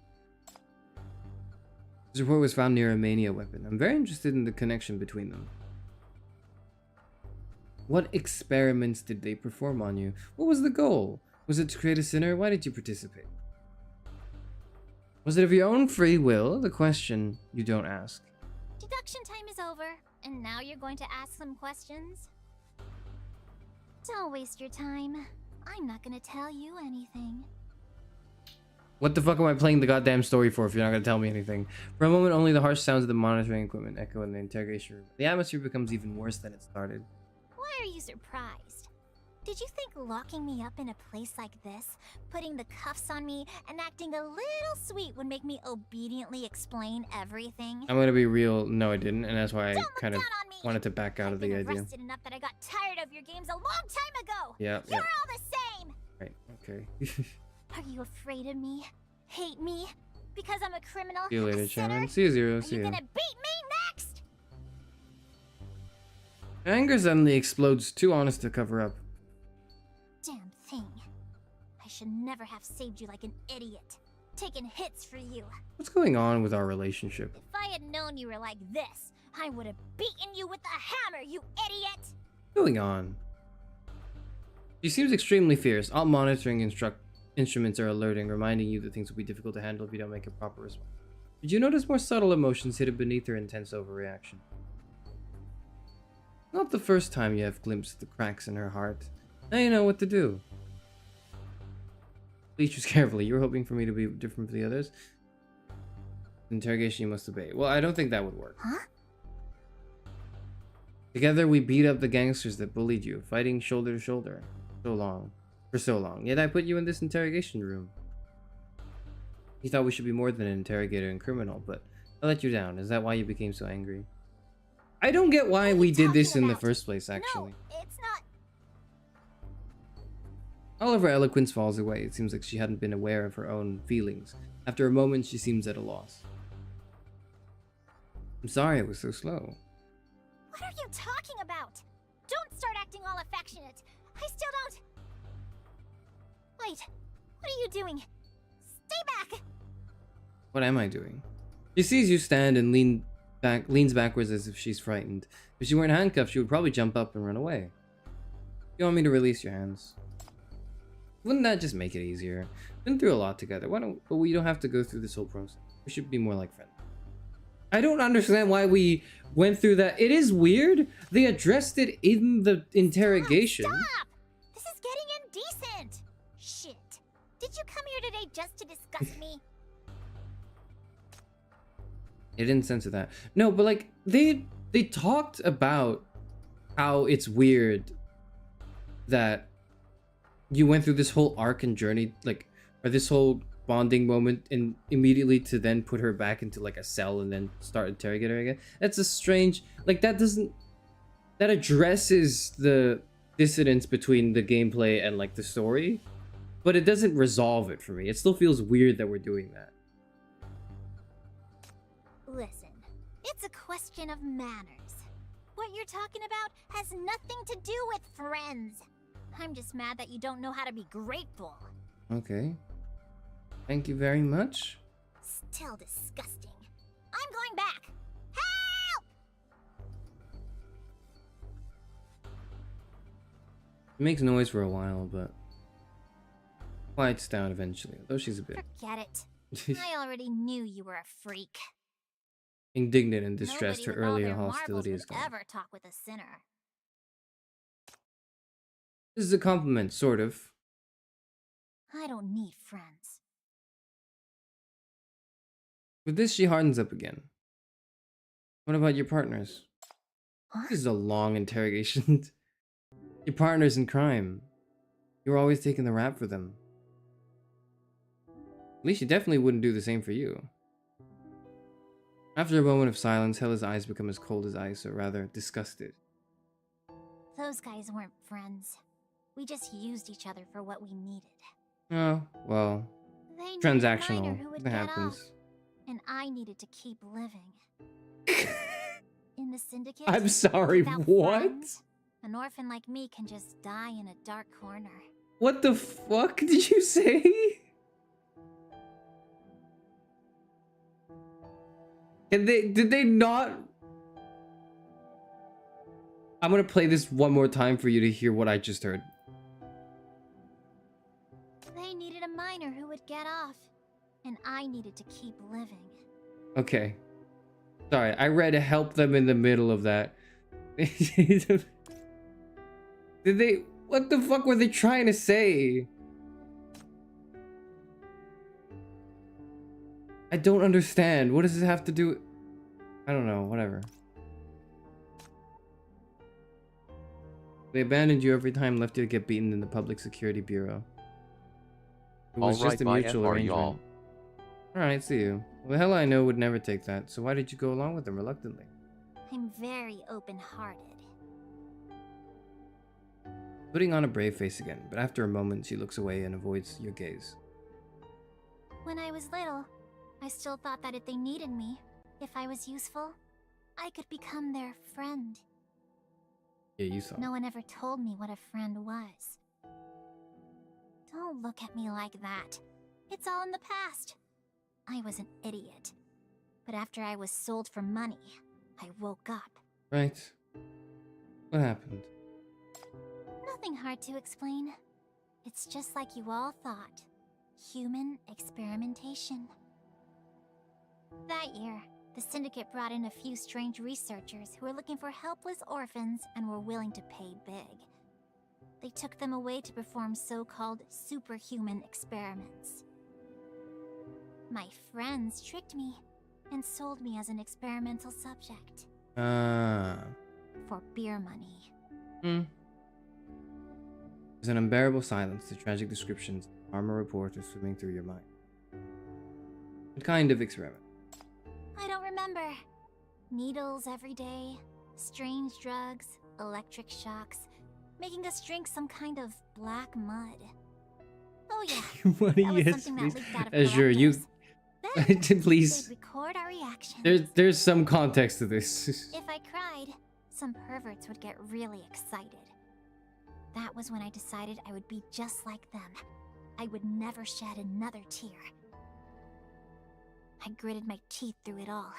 This report was found near a Mania weapon. I'm very interested in the connection between them. What experiments did they perform on you? What was the goal? Was it to create a sinner? Why did you participate? Was it of your own free will? The question you don't ask. Deduction time is over, and now you're going to ask some questions? Don't waste your time. I'm not going to tell you anything. What the fuck am I playing the goddamn story for if you're not gonna tell me anything? For a moment, only the harsh sounds of the monitoring equipment echo in the interrogation room. The atmosphere becomes even worse than it started. Why are you surprised? Did you think locking me up in a place like this, putting the cuffs on me, and acting a little sweet would make me obediently explain everything? I'm gonna be real. No, I didn't, and that's why I kind of wanted to back out of the idea. Rusted enough that I got tired of your games a long time ago. Yeah. You're all the same. Right. Okay. Are you afraid of me? Hate me? Because I'm a criminal? See you later, a sinner? Chairman. See you, Zero. Are See you you. gonna beat me next? Anger suddenly explodes, too honest to cover up. Damn thing. I should never have saved you like an idiot. Taking hits for you. What's going on with our relationship? If I had known you were like this, I would have beaten you with a hammer, you idiot! What's going on? She seems extremely fierce. All monitoring instruments are alerting, reminding you that things will be difficult to handle if you don't make a proper response. Did you notice more subtle emotions hidden beneath her intense overreaction? Not the first time you have glimpsed the cracks in her heart. Now you know what to do. Please choose carefully. You were hoping for me to be different from the others. Interrogation you must obey. Well, I don't think that would work. Huh? Together we beat up the gangsters that bullied you, fighting shoulder to shoulder. For so long. Yet I put you in this interrogation room. You thought we should be more than an interrogator and criminal, but I let you down. Is that why you became so angry? I don't get why we did this in the first place, actually. No, it's not. All of her eloquence falls away. It seems like she hadn't been aware of her own feelings. After a moment, she seems at a loss. I'm sorry it was so slow. What are you talking about? Don't start acting all affectionate. I still don't... Wait, what are you doing? Stay back! What am I doing? She sees you stand and leans backwards as if she's frightened. If she weren't handcuffed, she would probably jump up and run away. You want me to release your hands? Wouldn't that just make it easier? Been through a lot together. But we don't have to go through this whole process. We should be more like friends. I don't understand why we went through that. It is weird. They addressed it in the interrogation. Stop! This is getting indecent! Shit. Did you come here today just to discuss me? It didn't censor that. No, but like they talked about how it's weird that you went through this whole arc and journey, like, or this whole bonding moment, and immediately to then put her back into like a cell and then start interrogating her again. That's a strange, like, that addresses the dissonance between the gameplay and like the story, but it doesn't resolve it for me. It still feels weird that we're doing that. Listen, it's a question of manners. What you're talking about has nothing to do with friends. I'm just mad that you don't know how to be grateful. Okay. Thank you very much. Still disgusting. I'm going back. Help! It makes noise for a while, but quiets down eventually, though she's a bit Forget it. I already knew you were a freak. indignant and distressed. Her Nobody with all earlier their hostility marbles is would gone. ever talk with a sinner. This is a compliment, sort of. I don't need friends. With this, she hardens up again. What about your partners? This is a long interrogation. Your partners in crime. You were always taking the rap for them. At least she definitely wouldn't do the same for you. After a moment of silence, Hella's eyes become as cold as ice, or rather, disgusted. Those guys weren't friends. We just used each other for what we needed. Oh, well. They needed a Transactional. miner who would That get happens. off, and I needed to keep living. In the syndicate, I'm sorry, without what? friends, an orphan like me can just die in a dark corner. What the fuck did you say? Did they not? I'm gonna play this one more time for you to hear what I just heard. They needed a miner who would get off, and I needed to keep living. Okay. Sorry, I read help them in the middle of that. Did they? What the fuck were they trying to say? I don't understand. What does this have to do? I don't know. Whatever. They abandoned you every time, left you to get beaten in the Public Security Bureau. It was just a mutual arrangement. Alright, see you. Well, the hell I know would never take that, so why did you go along with them reluctantly? I'm very open-hearted. Putting on a brave face again, but after a moment she looks away and avoids your gaze. When I was little, I still thought that if they needed me, if I was useful, I could become their friend. Yeah, you saw. No one ever told me what a friend was. Don't look at me like that. It's all in the past. I was an idiot. But after I was sold for money, I woke up. Right. What happened? Nothing hard to explain. It's just like you all thought. Human experimentation. That year, the Syndicate brought in a few strange researchers who were looking for helpless orphans and were willing to pay big. They took them away to perform so-called superhuman experiments. My friends tricked me and sold me as an experimental subject. For beer money. There's an unbearable silence, the tragic descriptions of armor reporters swimming through your mind. What kind of experiment? I don't remember. Needles every day, strange drugs, electric shocks, making us drink some kind of black mud. Oh yeah, What that was yes, something please. that leaked out of Sure, you. Then Please. they'd record our reactions. There's some context to this. If I cried, some perverts would get really excited. That was when I decided I would be just like them. I would never shed another tear. I gritted my teeth through it all.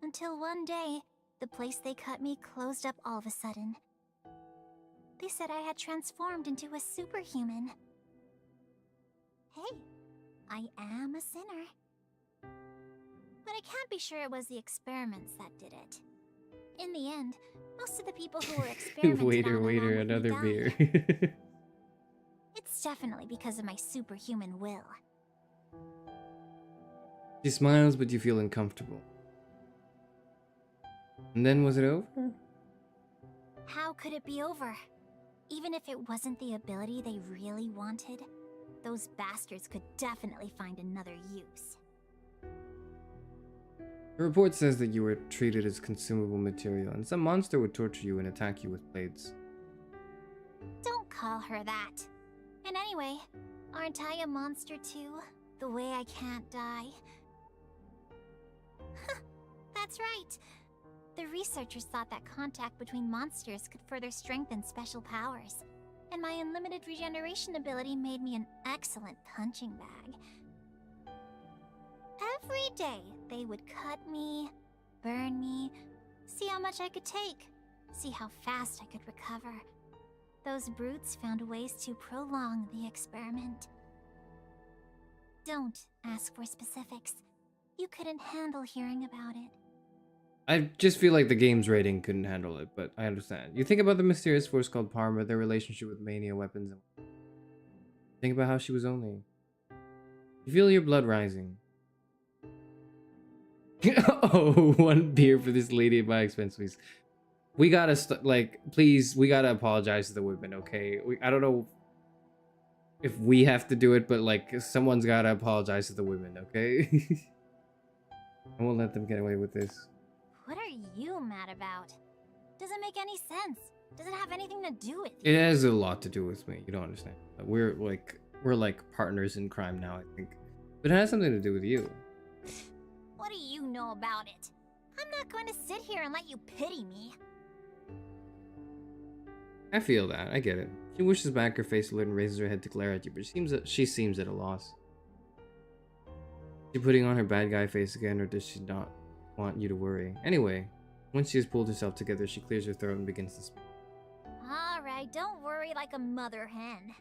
Until one day, the place they cut me closed up all of a sudden. They said I had transformed into a superhuman. Hey, I am a sinner. But I can't be sure it was the experiments that did it. In the end, most of the people who were experimented Waiter, on waiter, along with me another died. beer. It's definitely because of my superhuman will. She smiles, but you feel uncomfortable. And then was it over? How could it be over? Even if it wasn't the ability they really wanted, those bastards could definitely find another use. The report says that you were treated as consumable material, and some monster would torture you and attack you with blades. Don't call her that. And anyway, aren't I a monster too? The way I can't die? That's right. The researchers thought that contact between monsters could further strengthen special powers. And my unlimited regeneration ability made me an excellent punching bag. Every day, they would cut me, burn me, see how much I could take, see how fast I could recover. Those brutes found ways to prolong the experiment. Don't ask for specifics. You couldn't handle hearing about it. I just feel like the game's rating couldn't handle it, but I understand. You think about the mysterious force called Parma, their relationship with Mania weapons, and think about how she was only. You feel your blood rising. Oh, one beer for this lady at my expense, please. We gotta please, we gotta apologize to the women, okay? I don't know if we have to do it, but like someone's gotta apologize to the women, okay? I won't let them get away with this. What are you mad about? Doesn't make any sense. Doesn't have anything to do with you. It has a lot to do with me. You don't understand. We're like partners in crime now, I think. But it has something to do with you. What do you know about it? I'm not going to sit here and let you pity me. I feel that. I get it. She wishes back, her face alert, and raises her head to glare at you, but she seems at a loss. Is she putting on her bad guy face again, or does she not want you to worry? Anyway, once she has pulled herself together, she clears her throat and begins to speak. Alright, don't worry like a mother hen.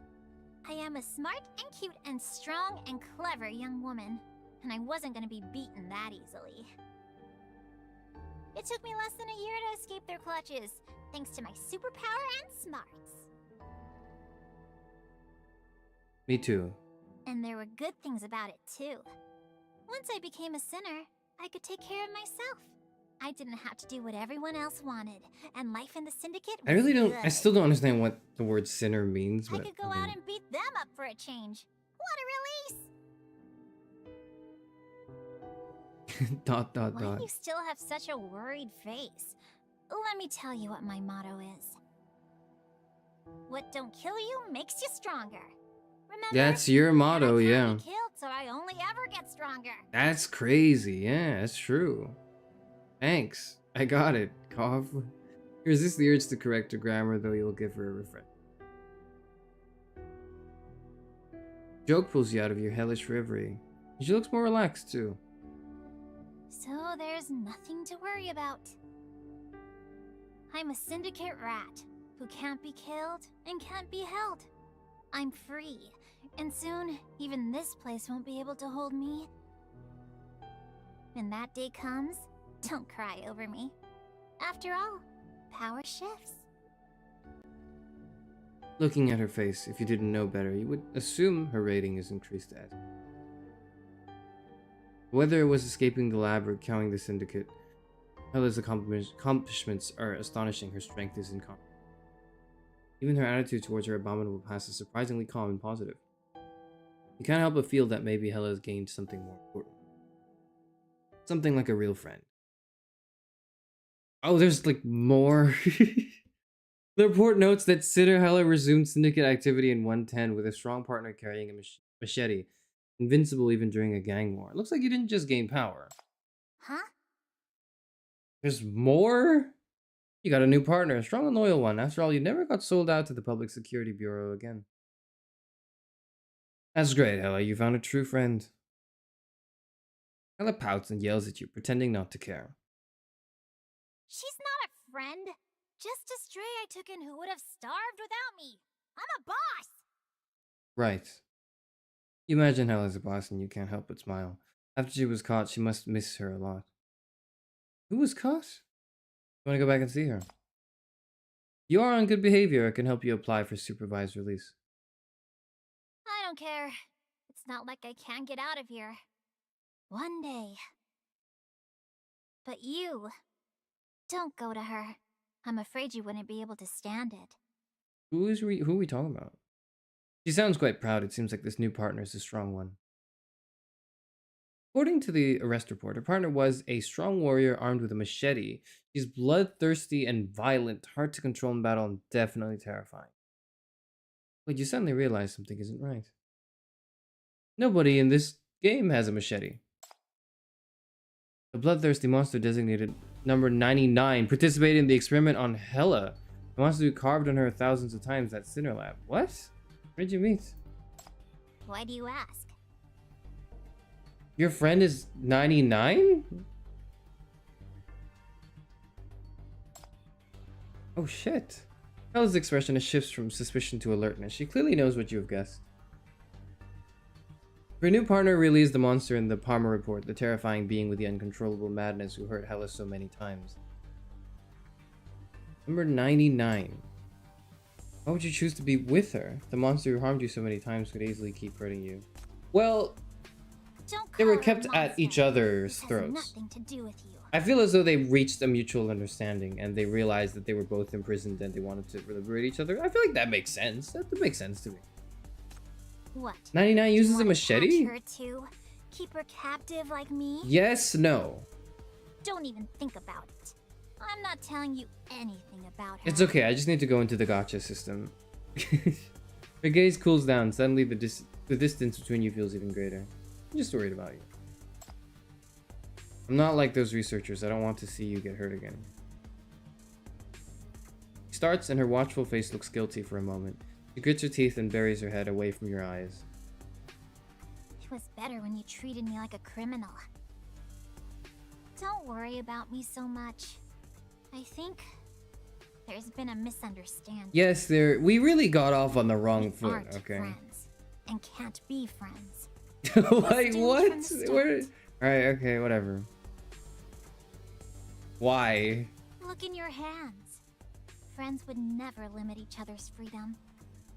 I am a smart and cute and strong and clever young woman, and I wasn't going to be beaten that easily. It took me less than a year to escape their clutches, thanks to my superpower and smarts. Me too. And there were good things about it too. Once I became a sinner, I could take care of myself. I didn't have to do what everyone else wanted, and life in the Syndicate was I really don't. I good. still don't understand what the word sinner means. I But could go out and beat them up for a change. What a release! dot dot Why do dot. you still have such a worried face? Let me tell you what my motto is. What don't kill you makes you stronger. Remember, That's your motto, I yeah. can't be killed, so I only ever get stronger. That's crazy. Yeah, that's true. Thanks. I got it. Cough. Resist the urge to correct her grammar, though you'll give her a refresh. Joke pulls you out of your hellish reverie. She looks more relaxed, too. So there's nothing to worry about. I'm a Syndicate rat who can't be killed and can't be held. I'm free, and soon even this place won't be able to hold me. When that day comes, don't cry over me. After all, power shifts. Looking at her face, if you didn't know better, you would assume her rating is increased as. Whether it was escaping the lab or cowing the Syndicate, Hella's accomplishments are astonishing. Her strength is incomparable. Even her attitude towards her abominable past is surprisingly calm and positive. You can't help but feel that maybe Hella has gained something more important. Something like a real friend. Oh, there's like more. The report notes that Sitter Hella resumed Syndicate activity in 110 with a strong partner carrying a machete, invincible even during a gang war. It looks like you didn't just gain power. Huh? There's more? You got a new partner, a strong and loyal one. After all, you never got sold out to the Public Security Bureau again. That's great, Hella. You found a true friend. Hella pouts and yells at you, pretending not to care. She's not a friend. Just a stray I took in who would have starved without me. I'm a boss! Right. You imagine Hella's a boss and you can't help but smile. After she was caught, she must miss her a lot. Who was caught? You want to go back and see her? You are on good behavior. I can help you apply for supervised release. I don't care. It's not like I can't get out of here. One day. But you... don't go to her. I'm afraid you wouldn't be able to stand it. Who are we talking about? She sounds quite proud. It seems like this new partner is a strong one. According to the arrest report, her partner was a strong warrior armed with a machete. She's bloodthirsty and violent, hard to control in battle, and definitely terrifying. But you suddenly realize something isn't right. Nobody in this game has a machete. The bloodthirsty monster designated number 99 participated in the experiment on Hella. The monster who carved on her thousands of times at Sinner Lab. What? Where'd you meet? Why do you ask? Your friend is 99? Oh shit. Hella's expression shifts from suspicion to alertness. She clearly knows what you have guessed. Her new partner really is the monster in the Palmer report, the terrifying being with the uncontrollable madness who hurt Hella so many times. Number 99. Why would you choose to be with her? The monster who harmed you so many times could easily keep hurting you. Well, they were kept at each other's throats. Nothing to do with you. I feel as though they reached a mutual understanding and they realized that they were both imprisoned and they wanted to liberate each other. I feel like that makes sense. That makes sense to me. What? 99 uses a Catch machete? her too? Keep her captive like me? Yes, no. Don't even think about it. I'm not telling you anything about her. It's okay, I just need to go into the Gacha system. Her gaze cools down. Suddenly the distance between you feels even greater. I'm just worried about you. I'm not like those researchers. I don't want to see you get hurt again. She starts and her watchful face looks guilty for a moment. She grits her teeth and buries her head away from your eyes. It was better when you treated me like a criminal. Don't worry about me so much. I think there's been a misunderstanding. Yes, we really got off on the wrong foot. Aren't Okay. friends and can't be friends. Like what? Where? Alright, okay, whatever. Why? Look in your hands. Friends would never limit each other's freedom.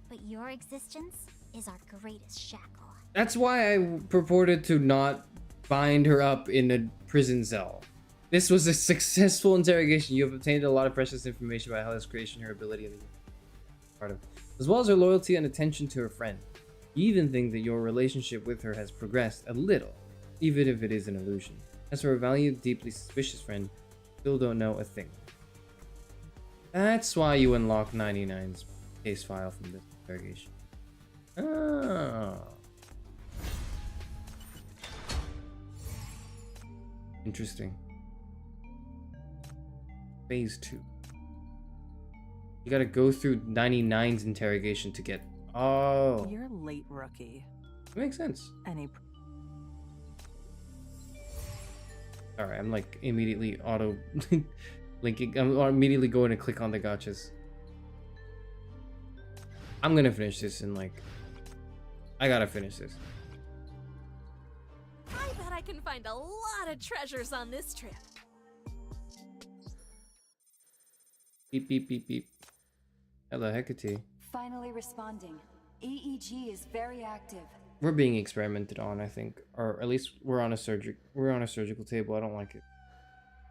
But your existence is our greatest shackle. That's why I purported to not bind her up in a prison cell. This was a successful interrogation. You have obtained a lot of precious information about Hela's creation, her ability, and part of, as well as her loyalty and attention to her friend. You even think that your relationship with her has progressed a little, even if it is an illusion. As for her valued, deeply suspicious friend, you still don't know a thing. That's why you unlock 99's case file from this interrogation. Oh. Interesting. Phase 2. You gotta go through 99's interrogation to get... Oh. You're late, rookie. That makes sense. Alright, I'm like immediately auto linking. I'm immediately going to click on the gachas. I'm gonna finish this in like... I gotta finish this. I bet I can find a lot of treasures on this trip. Beep, beep, beep, beep. Hello, Hecate. Finally responding. EEG is very active. We're being experimented on, I think. Or at least we're on a surgical table. I don't like it.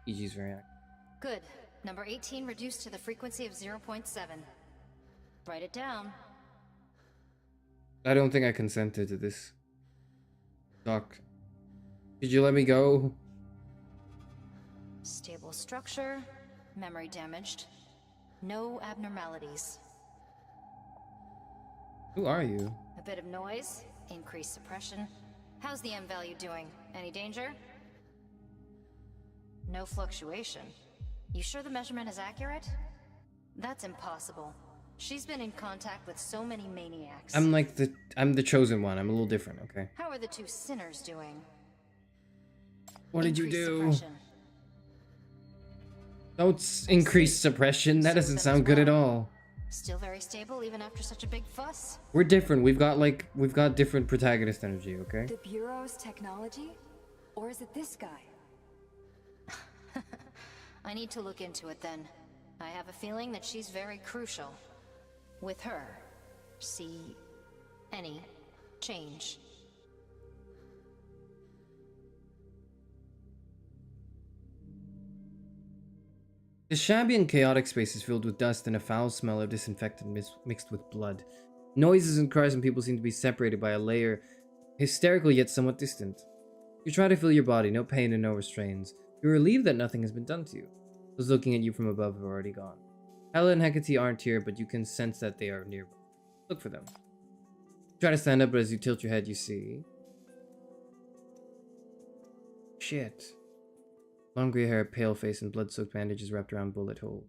EEG is very active. Good. Number 18 reduced to the frequency of 0.7. Write it down. I don't think I consented to this. Doc. Did you let me go? Stable structure. Memory damaged. No abnormalities. Who are you? A bit of noise. Increased suppression. How's the M value doing? Any danger? No fluctuation. You sure the measurement is accurate? That's impossible. She's been in contact with so many maniacs. I'm the chosen one. I'm a little different, okay? How are the two sinners doing? What did you Increased do? suppression. Don't increase suppression. That doesn't sound good at all. Still very stable even after such a big fuss? We're different. We've got different protagonist energy, okay? The Bureau's technology? Or is it this guy? I need to look into it then. I have a feeling that she's very crucial. With her, see any change. The shabby and chaotic space is filled with dust and a foul smell of disinfectant mixed with blood. Noises and cries and people seem to be separated by a layer, hysterical yet somewhat distant. You try to feel your body, no pain and no restraints. You're relieved that nothing has been done to you. Those looking at you from above have already gone. Hela and Hecate aren't here, but you can sense that they are nearby. Look for them. You try to stand up, but as you tilt your head, you see... Shit. Long gray hair, pale face, and blood-soaked bandages wrapped around bullet hole.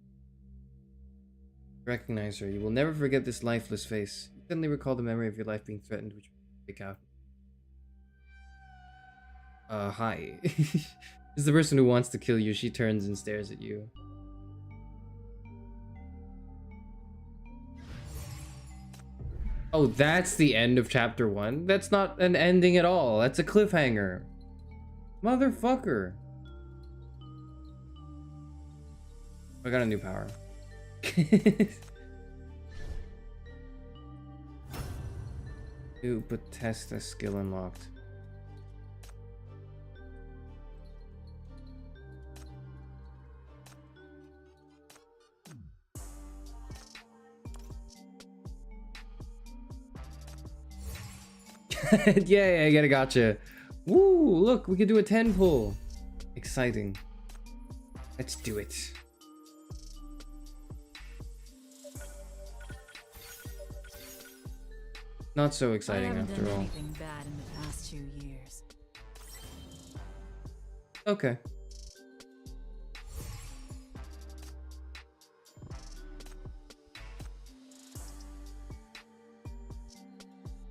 Recognize her. You will never forget this lifeless face. You suddenly recall the memory of your life being threatened, which will pick out. Hi. This is the person who wants to kill you. She turns and stares at you. Oh, that's the end of chapter 1? That's not an ending at all. That's a cliffhanger. Motherfucker. I got a new power. New Bethesda skill unlocked. Yeah, I get a gotcha. Woo, look, we could do a 10 pull. Exciting. Let's do it. Not so exciting after all. Anything bad in the past 2 years. Okay.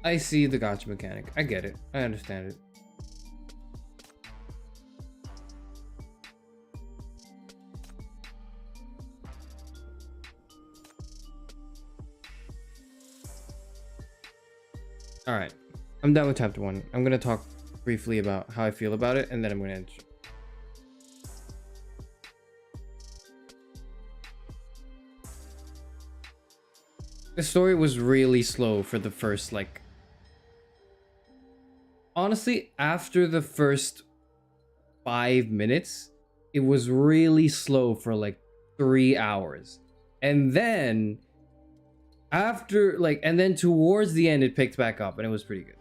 I see the gotcha mechanic. I get it. I understand it. Alright. I'm done with chapter 1. I'm gonna talk briefly about how I feel about it, and then I'm gonna end. The story was really slow for the first, like, honestly, after the first 5 minutes, it was really slow for like 3 hours. And then after like, and then towards the end, it picked back up and it was pretty good.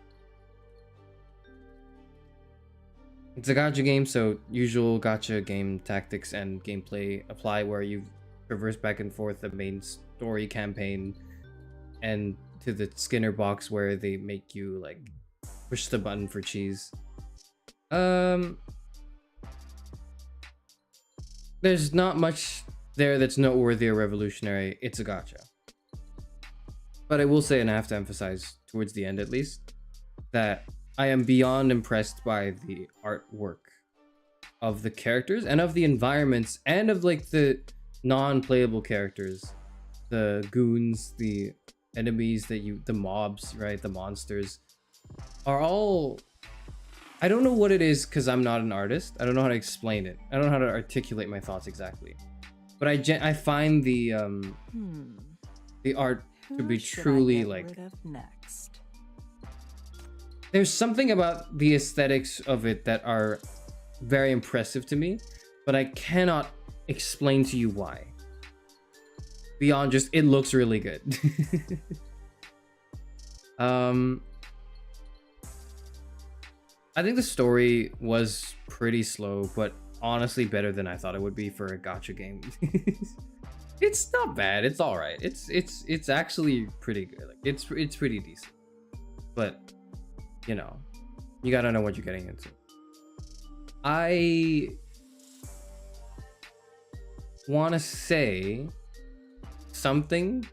It's a gacha game, so usual gacha game tactics and gameplay apply, where you traverse back and forth the main story campaign and to the Skinner box where they make you like push the button for cheese. There's not much there that's noteworthy or revolutionary. It's a gacha. But I will say, and I have to emphasize towards the end at least, that I am beyond impressed by the artwork of the characters and of the environments and of like the non-playable characters, the goons, the enemies the mobs, right? The monsters are all, I don't know what it is because I'm not an artist. I don't know how to explain it. I don't know how to articulate my thoughts exactly. But I find the art to be truly like, next? There's something about the aesthetics of it that are very impressive to me, but I cannot explain to you why. Beyond just, it looks really good. I think the story was pretty slow, but honestly better than I thought it would be for a gacha game. It's not bad. It's all right. It's actually pretty good. Like it's pretty decent. But you know, you gotta know what you're getting into. I want to say something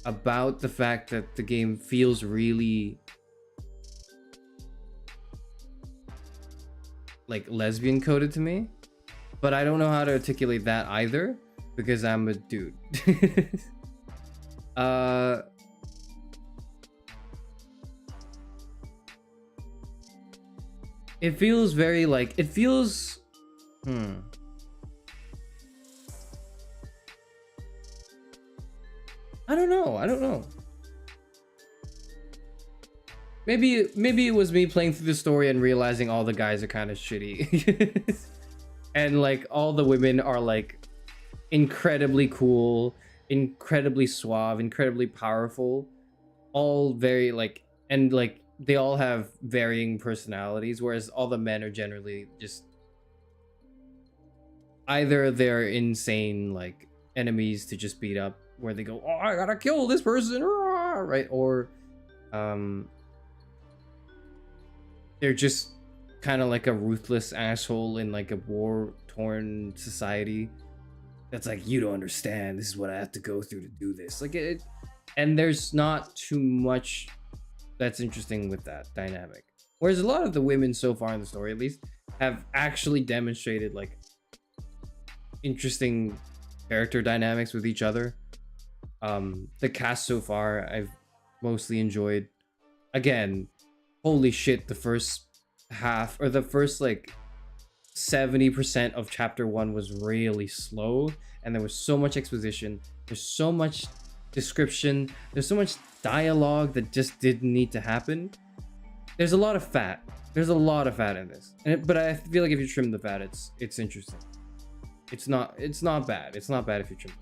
about the fact that the game feels really like lesbian coded to me, but I don't know how to articulate that either because I'm a dude. It feels very like, it feels I don't know. Maybe it was me playing through the story and realizing all the guys are kind of shitty. And like all the women are like incredibly cool, incredibly suave, incredibly powerful, all very like, and like they all have varying personalities, whereas all the men are generally just either they're insane like enemies to just beat up, where they go, oh, I gotta kill this person, right? Or they're just kind of like a ruthless asshole in like a war-torn society that's like, you don't understand, this is what I have to go through to do this, like it. And there's not too much that's interesting with that dynamic, whereas a lot of the women so far in the story at least have actually demonstrated like interesting character dynamics with each other. The cast so far I've mostly enjoyed. Again, holy shit, the first half or the first like 70% of chapter 1 was really slow, and there was so much exposition, there's so much description, there's so much dialogue that just didn't need to happen. There's a lot of fat in this, but I feel like if you trim the fat, it's interesting. It's not bad if you trim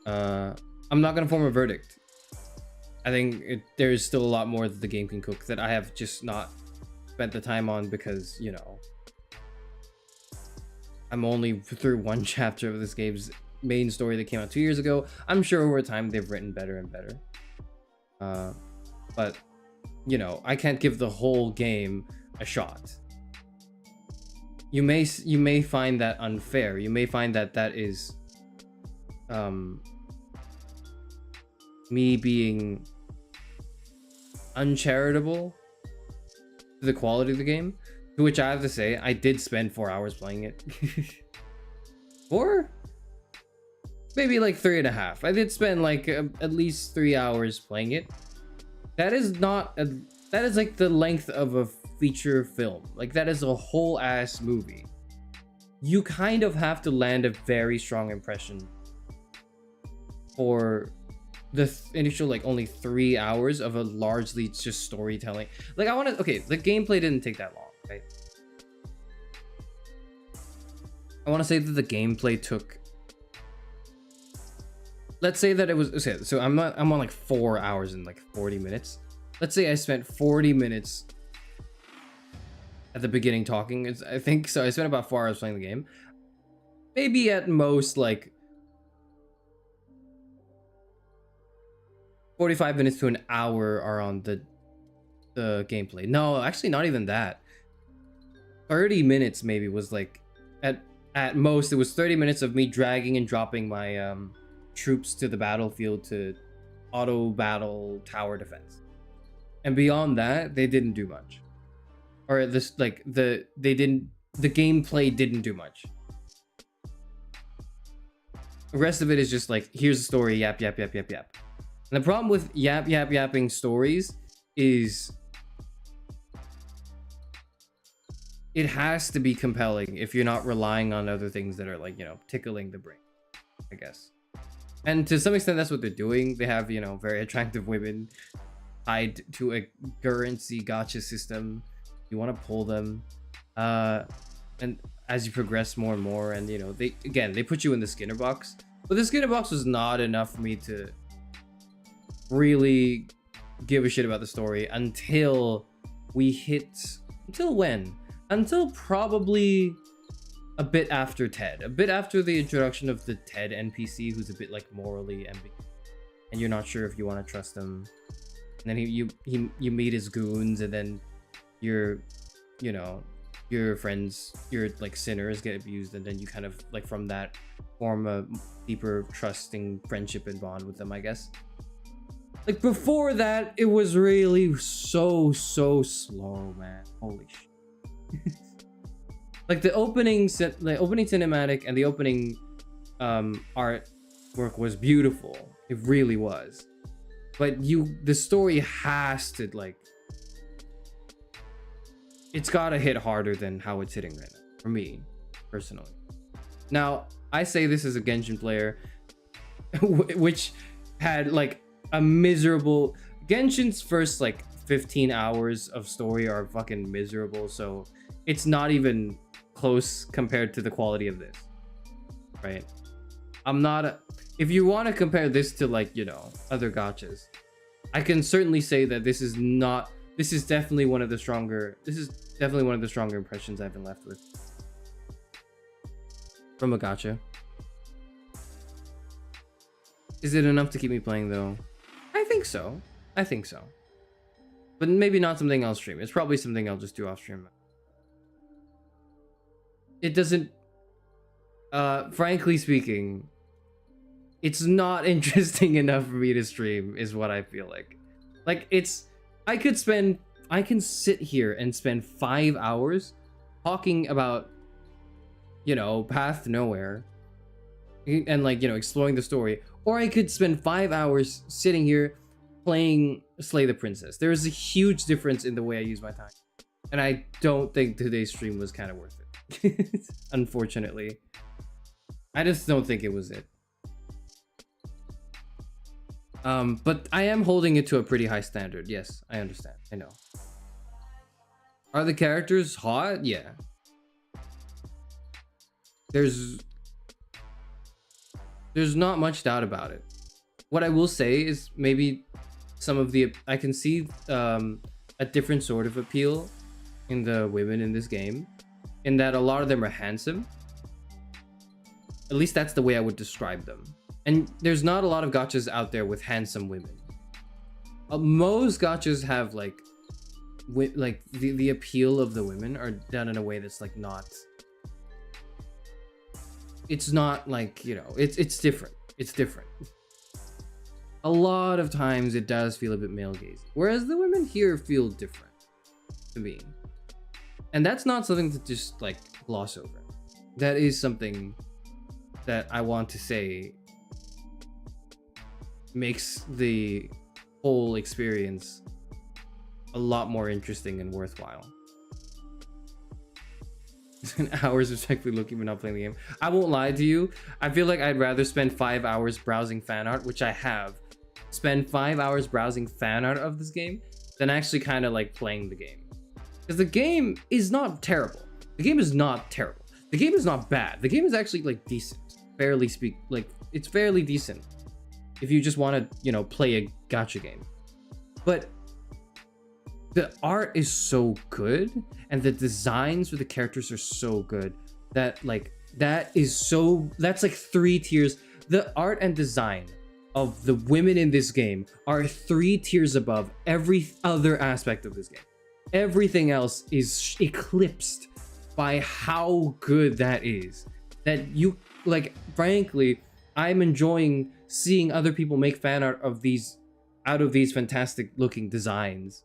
it. I'm not gonna form a verdict. I think there's still a lot more that the game can cook that I have just not spent the time on because, you know, I'm only through one chapter of this game's main story that came out 2 years ago. I'm sure over time they've written better and better. But, you know, I can't give the whole game a shot. You may find that unfair. You may find that is me being uncharitable to the quality of the game, to which I have to say I did spend 4 hours playing it. 4? Maybe like 3.5. I did spend like at least 3 hours playing it. That is that is like the length of a feature film. Like that is a whole ass movie. You kind of have to land a very strong impression for initial like only 3 hours of a largely just storytelling. Like I want to, okay, the gameplay didn't take that long, right? I want to say that the gameplay took, let's say that it was, okay, so I'm on like 4 hours and like 40 minutes. Let's say I spent 40 minutes at the beginning talking. I think so. I spent about 4 hours playing the game. Maybe at most like 45 minutes to an hour are on the gameplay. No, actually not even that. 30 minutes maybe was like, at most it was 30 minutes of me dragging and dropping my troops to the battlefield to auto battle tower defense. And beyond that, they didn't do much. Or this, like, the gameplay didn't do much. The rest of it is just like, here's the story, yap, yap, yap, yap, yap. And the problem with yapping stories is it has to be compelling if you're not relying on other things that are like, you know, tickling the brain, I guess. And to some extent, that's what they're doing. They have, you know, very attractive women tied to a currency gacha system. You want to pull them. And as you progress more and more, and, you know, they put you in the Skinner box. But the Skinner box was not enough for me to really give a shit about the story until we hit, until when? Until probably a bit after Ted, a bit after the introduction of the Ted NPC, who's a bit like morally ambiguous, and you're not sure if you want to trust him. And then you meet his goons, and then your friends, your like sinners get abused, and then you kind of like from that form a deeper trusting friendship and bond with them, I guess. Like before that, it was really so slow, man. Holy shit. Like the opening cinematic and the opening artwork was beautiful. It really was. But the story has to, like, it's gotta hit harder than how it's hitting right now, for me, personally. Now, I say this as a Genshin player, which had like a miserable, Genshin's first like 15 hours of story are fucking miserable, so it's not even close compared to the quality of this, right? If you want to compare this to, like, you know, other gachas, I can certainly say that this is definitely one of the stronger impressions I've been left with from a gacha. Is it enough to keep me playing though? I think so. But maybe not something I'll stream. It's probably something I'll just do off stream. It doesn't, frankly speaking, it's not interesting enough for me to stream, is what I feel like. Like, I can sit here and spend 5 hours talking about, you know, Path to Nowhere and, like, you know, exploring the story, or I could spend 5 hours sitting here playing Slay the Princess. There's a huge difference in the way I use my time, and I don't think today's stream was kind of worth it. Unfortunately, I just don't think it was it. But I am holding it to a pretty high standard. Yes, I understand. I know. Are the characters hot? Yeah. There's not much doubt about it. What I will say is maybe some of the, I can see a different sort of appeal in the women in this game, in that a lot of them are handsome. At least that's the way I would describe them. And there's not a lot of gachas out there with handsome women. Most gachas have like the appeal of the women are done in a way that's like not. It's not like, you know, it's different. It's different. A lot of times it does feel a bit male gazing, whereas the women here feel different to me. And that's not something to just like gloss over. That is something that I want to say makes the whole experience a lot more interesting and worthwhile. Hours respectfully looking but not playing the game. I won't lie to you. I feel like I'd rather spend 5 hours browsing fan art, which I have, spend 5 hours browsing fan art of this game than actually kind of like playing the game. Because the game is not terrible. The game is not terrible. The game is not bad. The game is actually like decent. It's fairly decent. If you just want to, you know, play a gacha game. But the art is so good and the designs for the characters are so good that like that's like 3 tiers. The art and design of the women in this game are 3 tiers above every other aspect of this game. Everything else is eclipsed by how good that is. That you like, frankly, I'm enjoying seeing other people make fan art of these out of these fantastic looking designs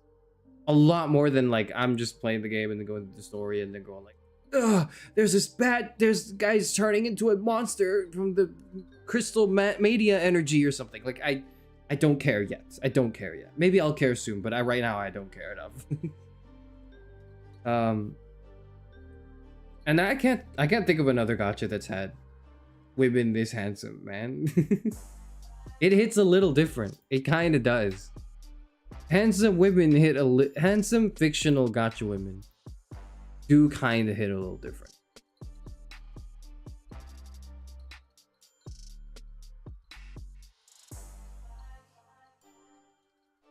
a lot more than like I'm just playing the game and then going through the story and then going like, ugh, there's guys turning into a monster from the crystal media energy or something. Like I don't care yet. I don't care yet. Maybe I'll care soon, but right now I don't care enough. And I can't think of another gacha that's had women this handsome, man. It hits a little different. It kind of does. Handsome women handsome fictional gacha women do kind of hit a little different.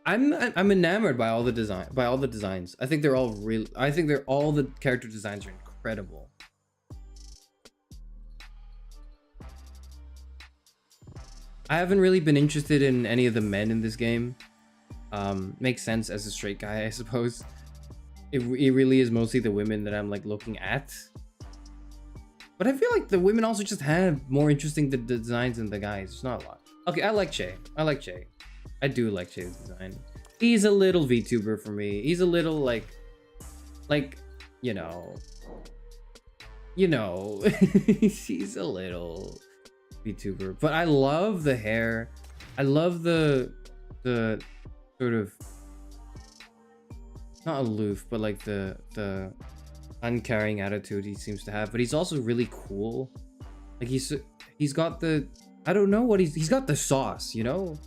I'm enamored by all the designs. I think they're all real. I think all the character designs are incredible. I haven't really been interested in any of the men in this game. Makes sense as a straight guy, I suppose. It really is mostly the women that I'm like looking at. But I feel like the women also just have more interesting designs than the guys. It's not a lot. Okay, I like Che. I do like Che's design. He's a little VTuber for me. He's a little like, you know, he's a little VTuber. But I love the hair. I love the sort of, not aloof, but like the uncaring attitude he seems to have. But he's also really cool. Like he's got the, I don't know what he's got the sauce, you know?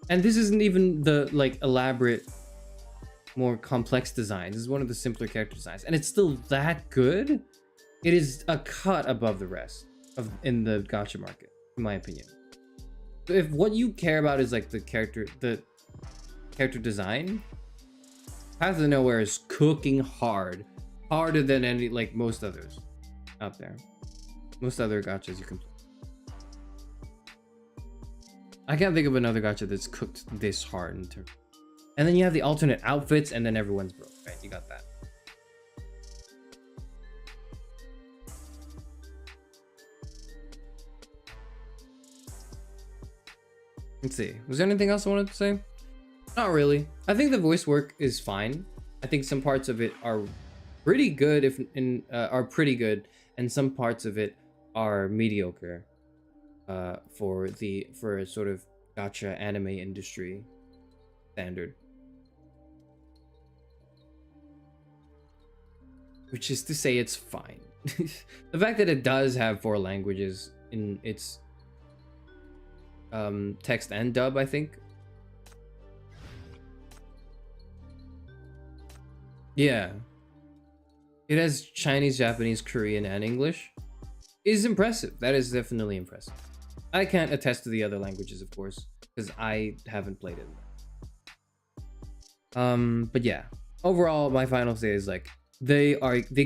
And this isn't even the like elaborate, more complex designs. This is one of the simpler character designs, and it's still that good. It is a cut above the rest in the gacha market, in my opinion. So if what you care about is like the character design, Path of Nowhere is cooking harder than any like most others out there. Most other gachas you can play. I can't think of another gacha that's cooked this hard in terms. And then you have the alternate outfits, and then everyone's broke, right? You got that. Let's see. Was there anything else I wanted to say? Not really. I think the voice work is fine. I think some parts of it are pretty good, and some parts of it are mediocre. For a sort of gacha anime industry standard, which is to say it's fine. The fact that it does have 4 languages in its text and dub, I think. Yeah, it has Chinese, Japanese, Korean, and English. Is impressive. That is definitely impressive. I can't attest to the other languages, of course, because I haven't played it. But yeah, overall, my final say is like they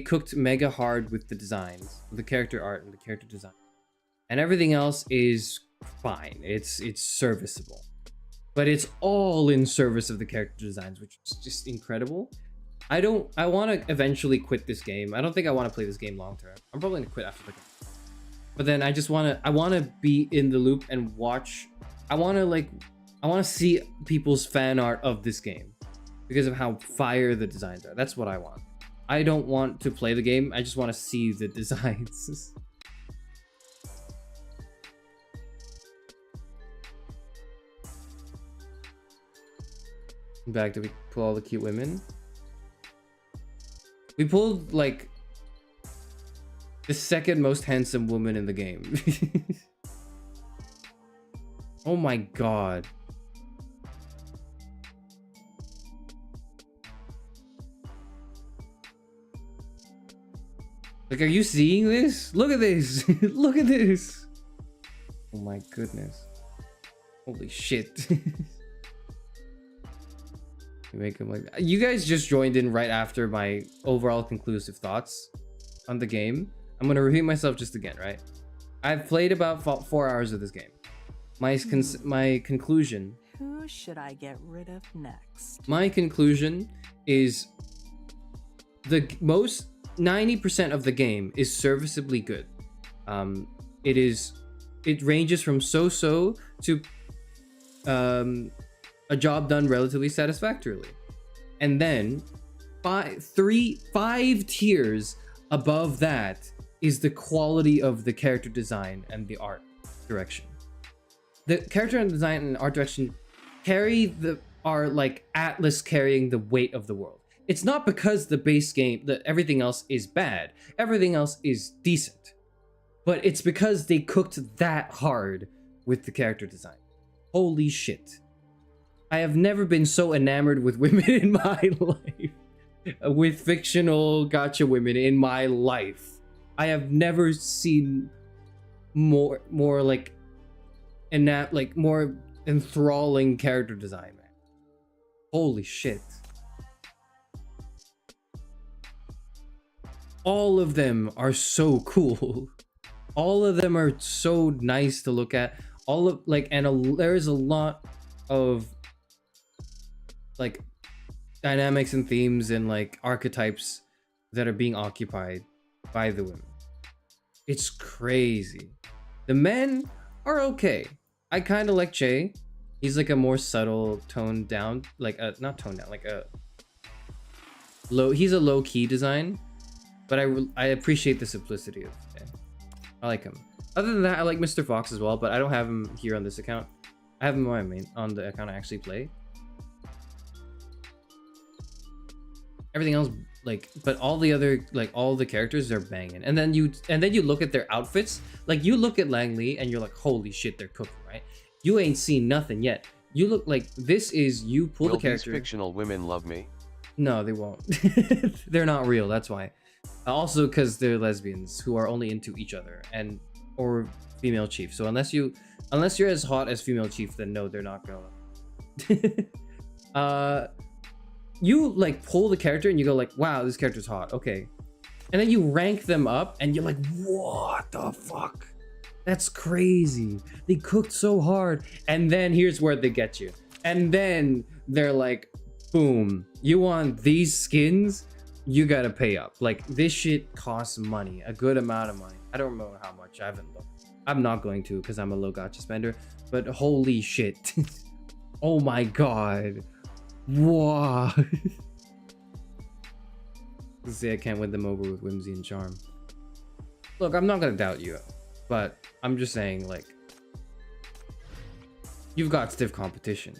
cooked mega hard with the designs, the character art, and the character design, and everything else is fine. It's serviceable, but it's all in service of the character designs, which is just incredible. I want to eventually quit this game. I don't think I want to play this game long term. I'm probably gonna quit after the game. But then I want to be in the loop and watch. I want to see people's fan art of this game because of how fire the designs are. That's what I want. I don't want to play the game. I just want to see the designs. Back, did we pull all the cute women? We pulled like the second most handsome woman in the game. Oh my god. Like, are you seeing this? Look at this. Look at this. Oh my goodness. Holy shit. You make him like that. You guys just joined in right after my overall conclusive thoughts on the game. I'm gonna repeat myself just again, right? I've played about 4 hours of this game. My conclusion. Who should I get rid of next? My conclusion is the most 90% of the game is serviceably good. It ranges from so-so to a job done relatively satisfactorily, and then 5 tiers above that is the quality of the character design and the art direction. The character design and art direction are like Atlas carrying the weight of the world. It's not because the base game, everything else is bad. Everything else is decent. But it's because they cooked that hard with the character design. Holy shit. I have never been so enamored with women in my life. With fictional gacha women in my life. I have never seen more like more enthralling character design, man. Holy shit. All of them are so cool. All of them are so nice to look at. There's a lot of like dynamics and themes and like archetypes that are being occupied by the women. It's crazy. The men are okay. I kind of like Che. He's like a more subtle, toned down, like not toned down, like a low. He's a low key design, but I appreciate the simplicity of it. I like him. Other than that, I like Mr. Fox as well, but I don't have him here on this account. I have him on the account I actually play. Everything else, but all the other, all the characters are banging. And then you look at their outfits. Like, you look at Langley and you're like, holy shit, they're cooking, right? You ain't seen nothing yet. You look like this is you pull the character. Will these fictional women love me? No, they won't. They're not real. That's why. Also, because they're lesbians who are only into each other or female chief. So unless you're as hot as female chief, then no, they're not gonna. You like pull the character and you go like, wow, this character's hot. Okay. And then you rank them up and you're like, what the fuck? That's crazy. They cooked so hard. And then here's where they get you. And then they're like, boom, you want these skins? You gotta pay up. Like, this shit costs money, a good amount of money. I don't remember how much. I haven't looked. I'm not going to because I'm a low gacha spender. But holy shit. Oh my god. Wow. See, I can't win them over with whimsy and charm. Look, I'm not gonna doubt you, but I'm just saying, like, you've got stiff competition.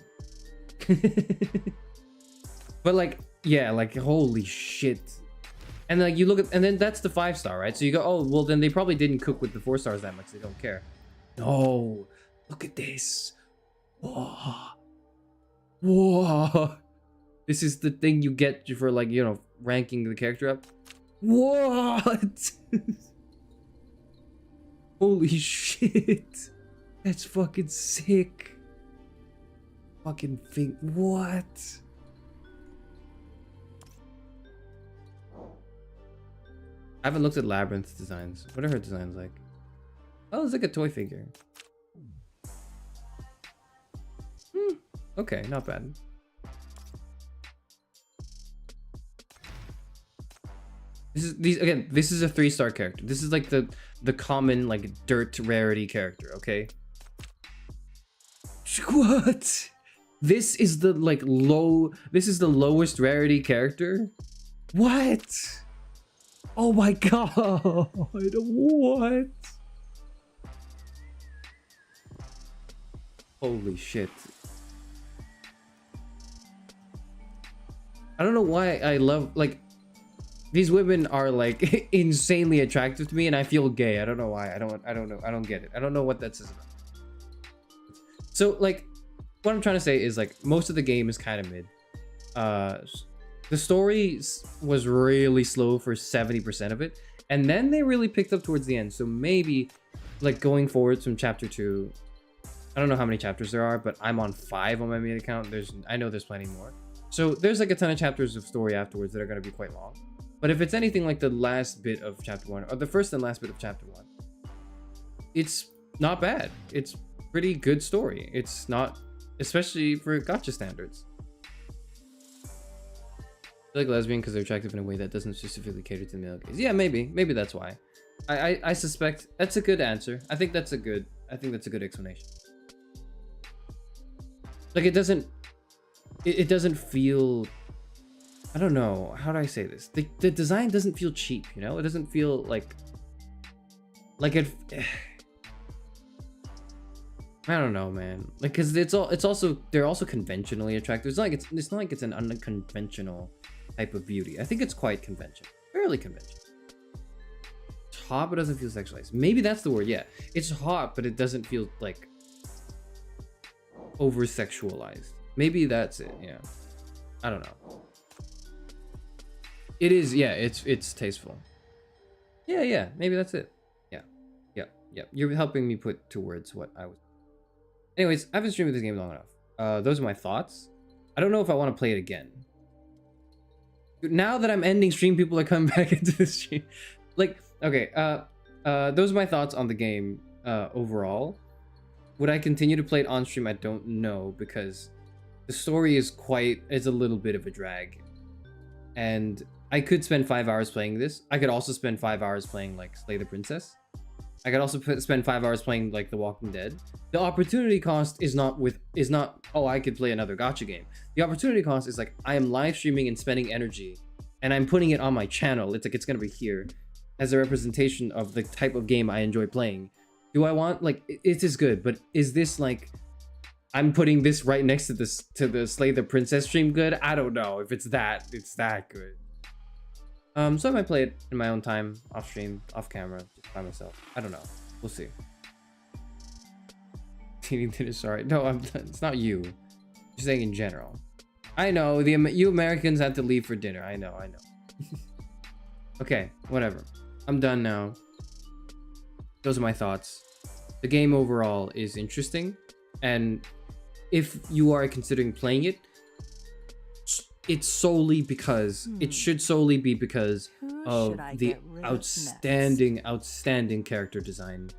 But like, yeah, like, holy shit. And like, you look at, and then that's the 5-star, right? So you go, oh, well, then they probably didn't cook with the 4 stars that much. They don't care. No, look at this. Whoa. Whoa. This is the thing you get for, like, you know, ranking the character up. What? Holy shit. That's fucking sick. Fucking think. What? I haven't looked at Labyrinth's designs. What are her designs like? Oh, it's like a toy figure. Okay, not bad. This is a 3-star character. This is like the common, like, dirt rarity character, okay? What? This is the this is the lowest rarity character? What? Oh my god. What? Holy shit. I don't know why I love, like, these women are like insanely attractive to me and I feel gay. I don't know why. I don't know. I don't get it. I don't know what that says about. So like, what I'm trying to say is like most of the game is kind of mid. The story was really slow for 70% of it, and then they really picked up towards the end. So maybe like going forward from chapter 2, I don't know how many chapters there are, but I'm on 5 on my main account. I know there's plenty more. So there's like a ton of chapters of story afterwards that are going to be quite long. But if it's anything like the last bit of chapter 1, or the first and last bit of chapter 1, it's not bad. It's pretty good story. It's not, especially for gacha standards. I like lesbian because they're attractive in a way that doesn't specifically cater to the male gaze. Yeah, maybe that's why. I suspect that's a good answer. I think that's a good explanation. Like it doesn't feel, I don't know, how do I say this? The design doesn't feel cheap, you know? It doesn't feel like it. I don't know, man. Like, cause they're also conventionally attractive. It's not like it's an unconventional type of beauty. I think it's quite conventional, fairly conventional. It's hot, but doesn't feel sexualized. Maybe that's the word. Yeah, it's hot, but it doesn't feel like over sexualized. Maybe that's it. Yeah, I don't know. It is. Yeah, it's tasteful. Yeah. Maybe that's it. Yeah. You're helping me put to words what I was. Anyways, I haven't streamed this game long enough. Those are my thoughts. I don't know if I want to play it again. Now that I'm ending stream, people are coming back into the stream. Like, okay, those are my thoughts on the game overall. Would I continue to play it on stream? I don't know, because the story is a little bit of a drag. And I could spend 5 hours playing this. I could also spend 5 hours playing like Slay the Princess. I could also spend 5 hours playing like The Walking Dead. The opportunity cost is not, oh, I could play another gacha game. The opportunity cost is like, I am live streaming and spending energy, and I'm putting it on my channel. It's like, it's gonna be here as a representation of the type of game I enjoy playing. Do I want, like, it is good, but is this like, I'm putting this right next to the Slay the Princess stream good? I don't know if it's that good. So I might play it in my own time, off stream, off camera, just by myself. I don't know. We'll see. Eating dinner, sorry. No, it's not you. Just saying in general. I know, you Americans have to leave for dinner. I know. Okay, whatever. I'm done now. Those are my thoughts. The game overall is interesting. And if you are considering playing it, it's solely because it should solely be because of the outstanding character design.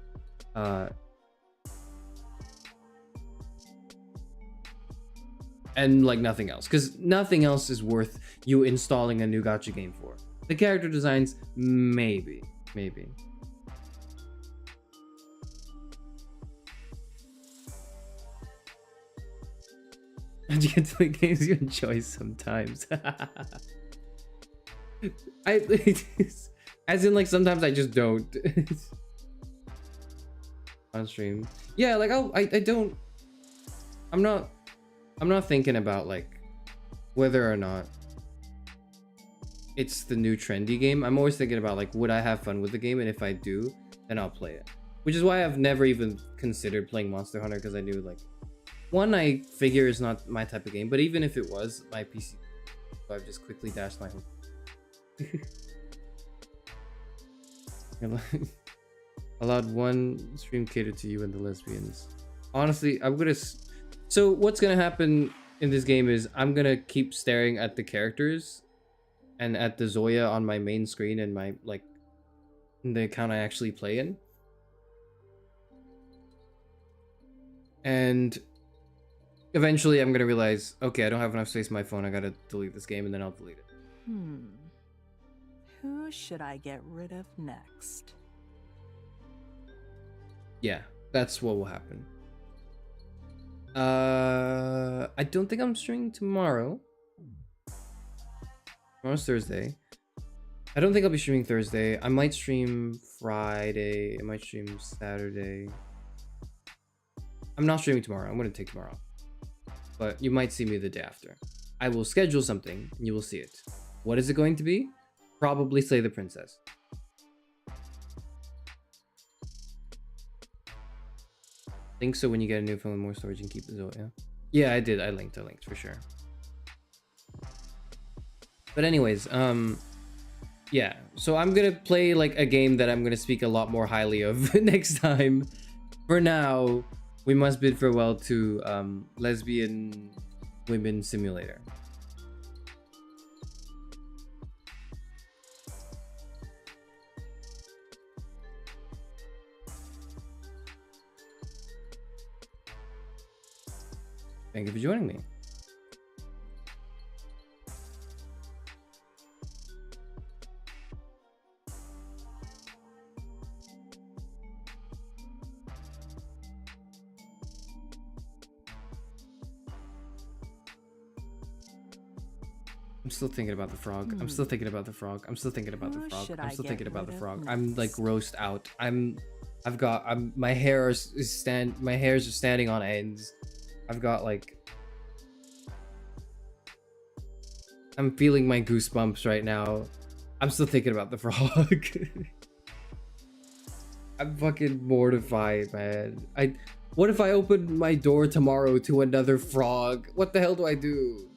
And like nothing else, because nothing else is worth you installing a new gacha game for. The character designs, maybe. And you get to the games you enjoy sometimes. As in, like, sometimes I just don't. On stream. Yeah, like, I'm not thinking about, like, whether or not it's the new trendy game. I'm always thinking about, like, would I have fun with the game? And if I do, then I'll play it. Which is why I've never even considered playing Monster Hunter, because I knew, like, one, I figure is not my type of game, but even if it was, my PC, so I've just quickly dashed my home. Allowed one stream catered to you and the lesbians. Honestly, so what's gonna happen in this game is I'm gonna keep staring at the characters and at the Zoya on my main screen and my, like, the account I actually play in. And eventually I'm gonna realize, okay, I don't have enough space on my phone, I gotta delete this game, and then I'll delete it. Who should I get rid of next? Yeah, that's what will happen. I don't think I'm streaming tomorrow. Tomorrow's Thursday. I don't think I'll be streaming Thursday. I might stream Friday. I might stream Saturday. I'm not streaming tomorrow. I'm gonna take tomorrow off. But you might see me the day after. I will schedule something and you will see it. What is it going to be? Probably Slay the Princess. Link so when you get a new phone with more storage and keep the Zoya. Yeah, I did. I linked for sure. But anyways, yeah. So I'm gonna play like a game that I'm gonna speak a lot more highly of next time. For now, we must bid farewell to Lesbian Women Simulator. Thank you for joining me. I'm still thinking about the frog. I'm still thinking about the frog. I'm still thinking about the frog. I'm still thinking about the frog. I'm like roast out. My hairs are standing on ends. I've got like, I'm feeling my goosebumps right now. I'm still thinking about the frog. I'm fucking mortified, man. What if I open my door tomorrow to another frog? What the hell do I do?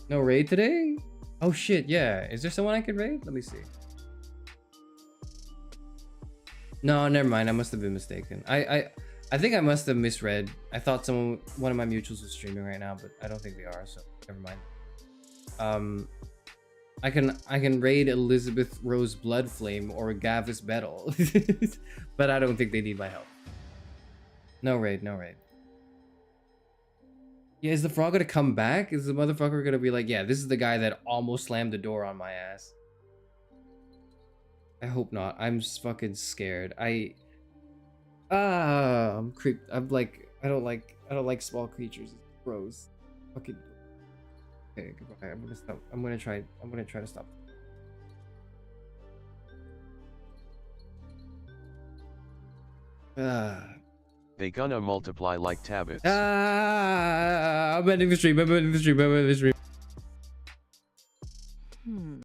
No raid today? Oh shit, yeah. Is there someone I could raid? Let me see. No, never mind. I must have been mistaken. I think I must have misread. I thought one of my mutuals was streaming right now, but I don't think they are, so never mind. I can raid Elizabeth Rose Bloodflame or Gavis Battle, but I don't think they need my help. No raid, no raid. Yeah, is the frog gonna come back? Is the motherfucker gonna be like, yeah, this is the guy that almost slammed the door on my ass? I hope not. I'm just fucking scared. I'm creeped. I'm like, I don't like small creatures. It's gross. Fucking. Okay, goodbye. I'm gonna stop. I'm gonna try to stop. They gonna multiply like tabbits. I'm ending the stream. I'm ending the stream.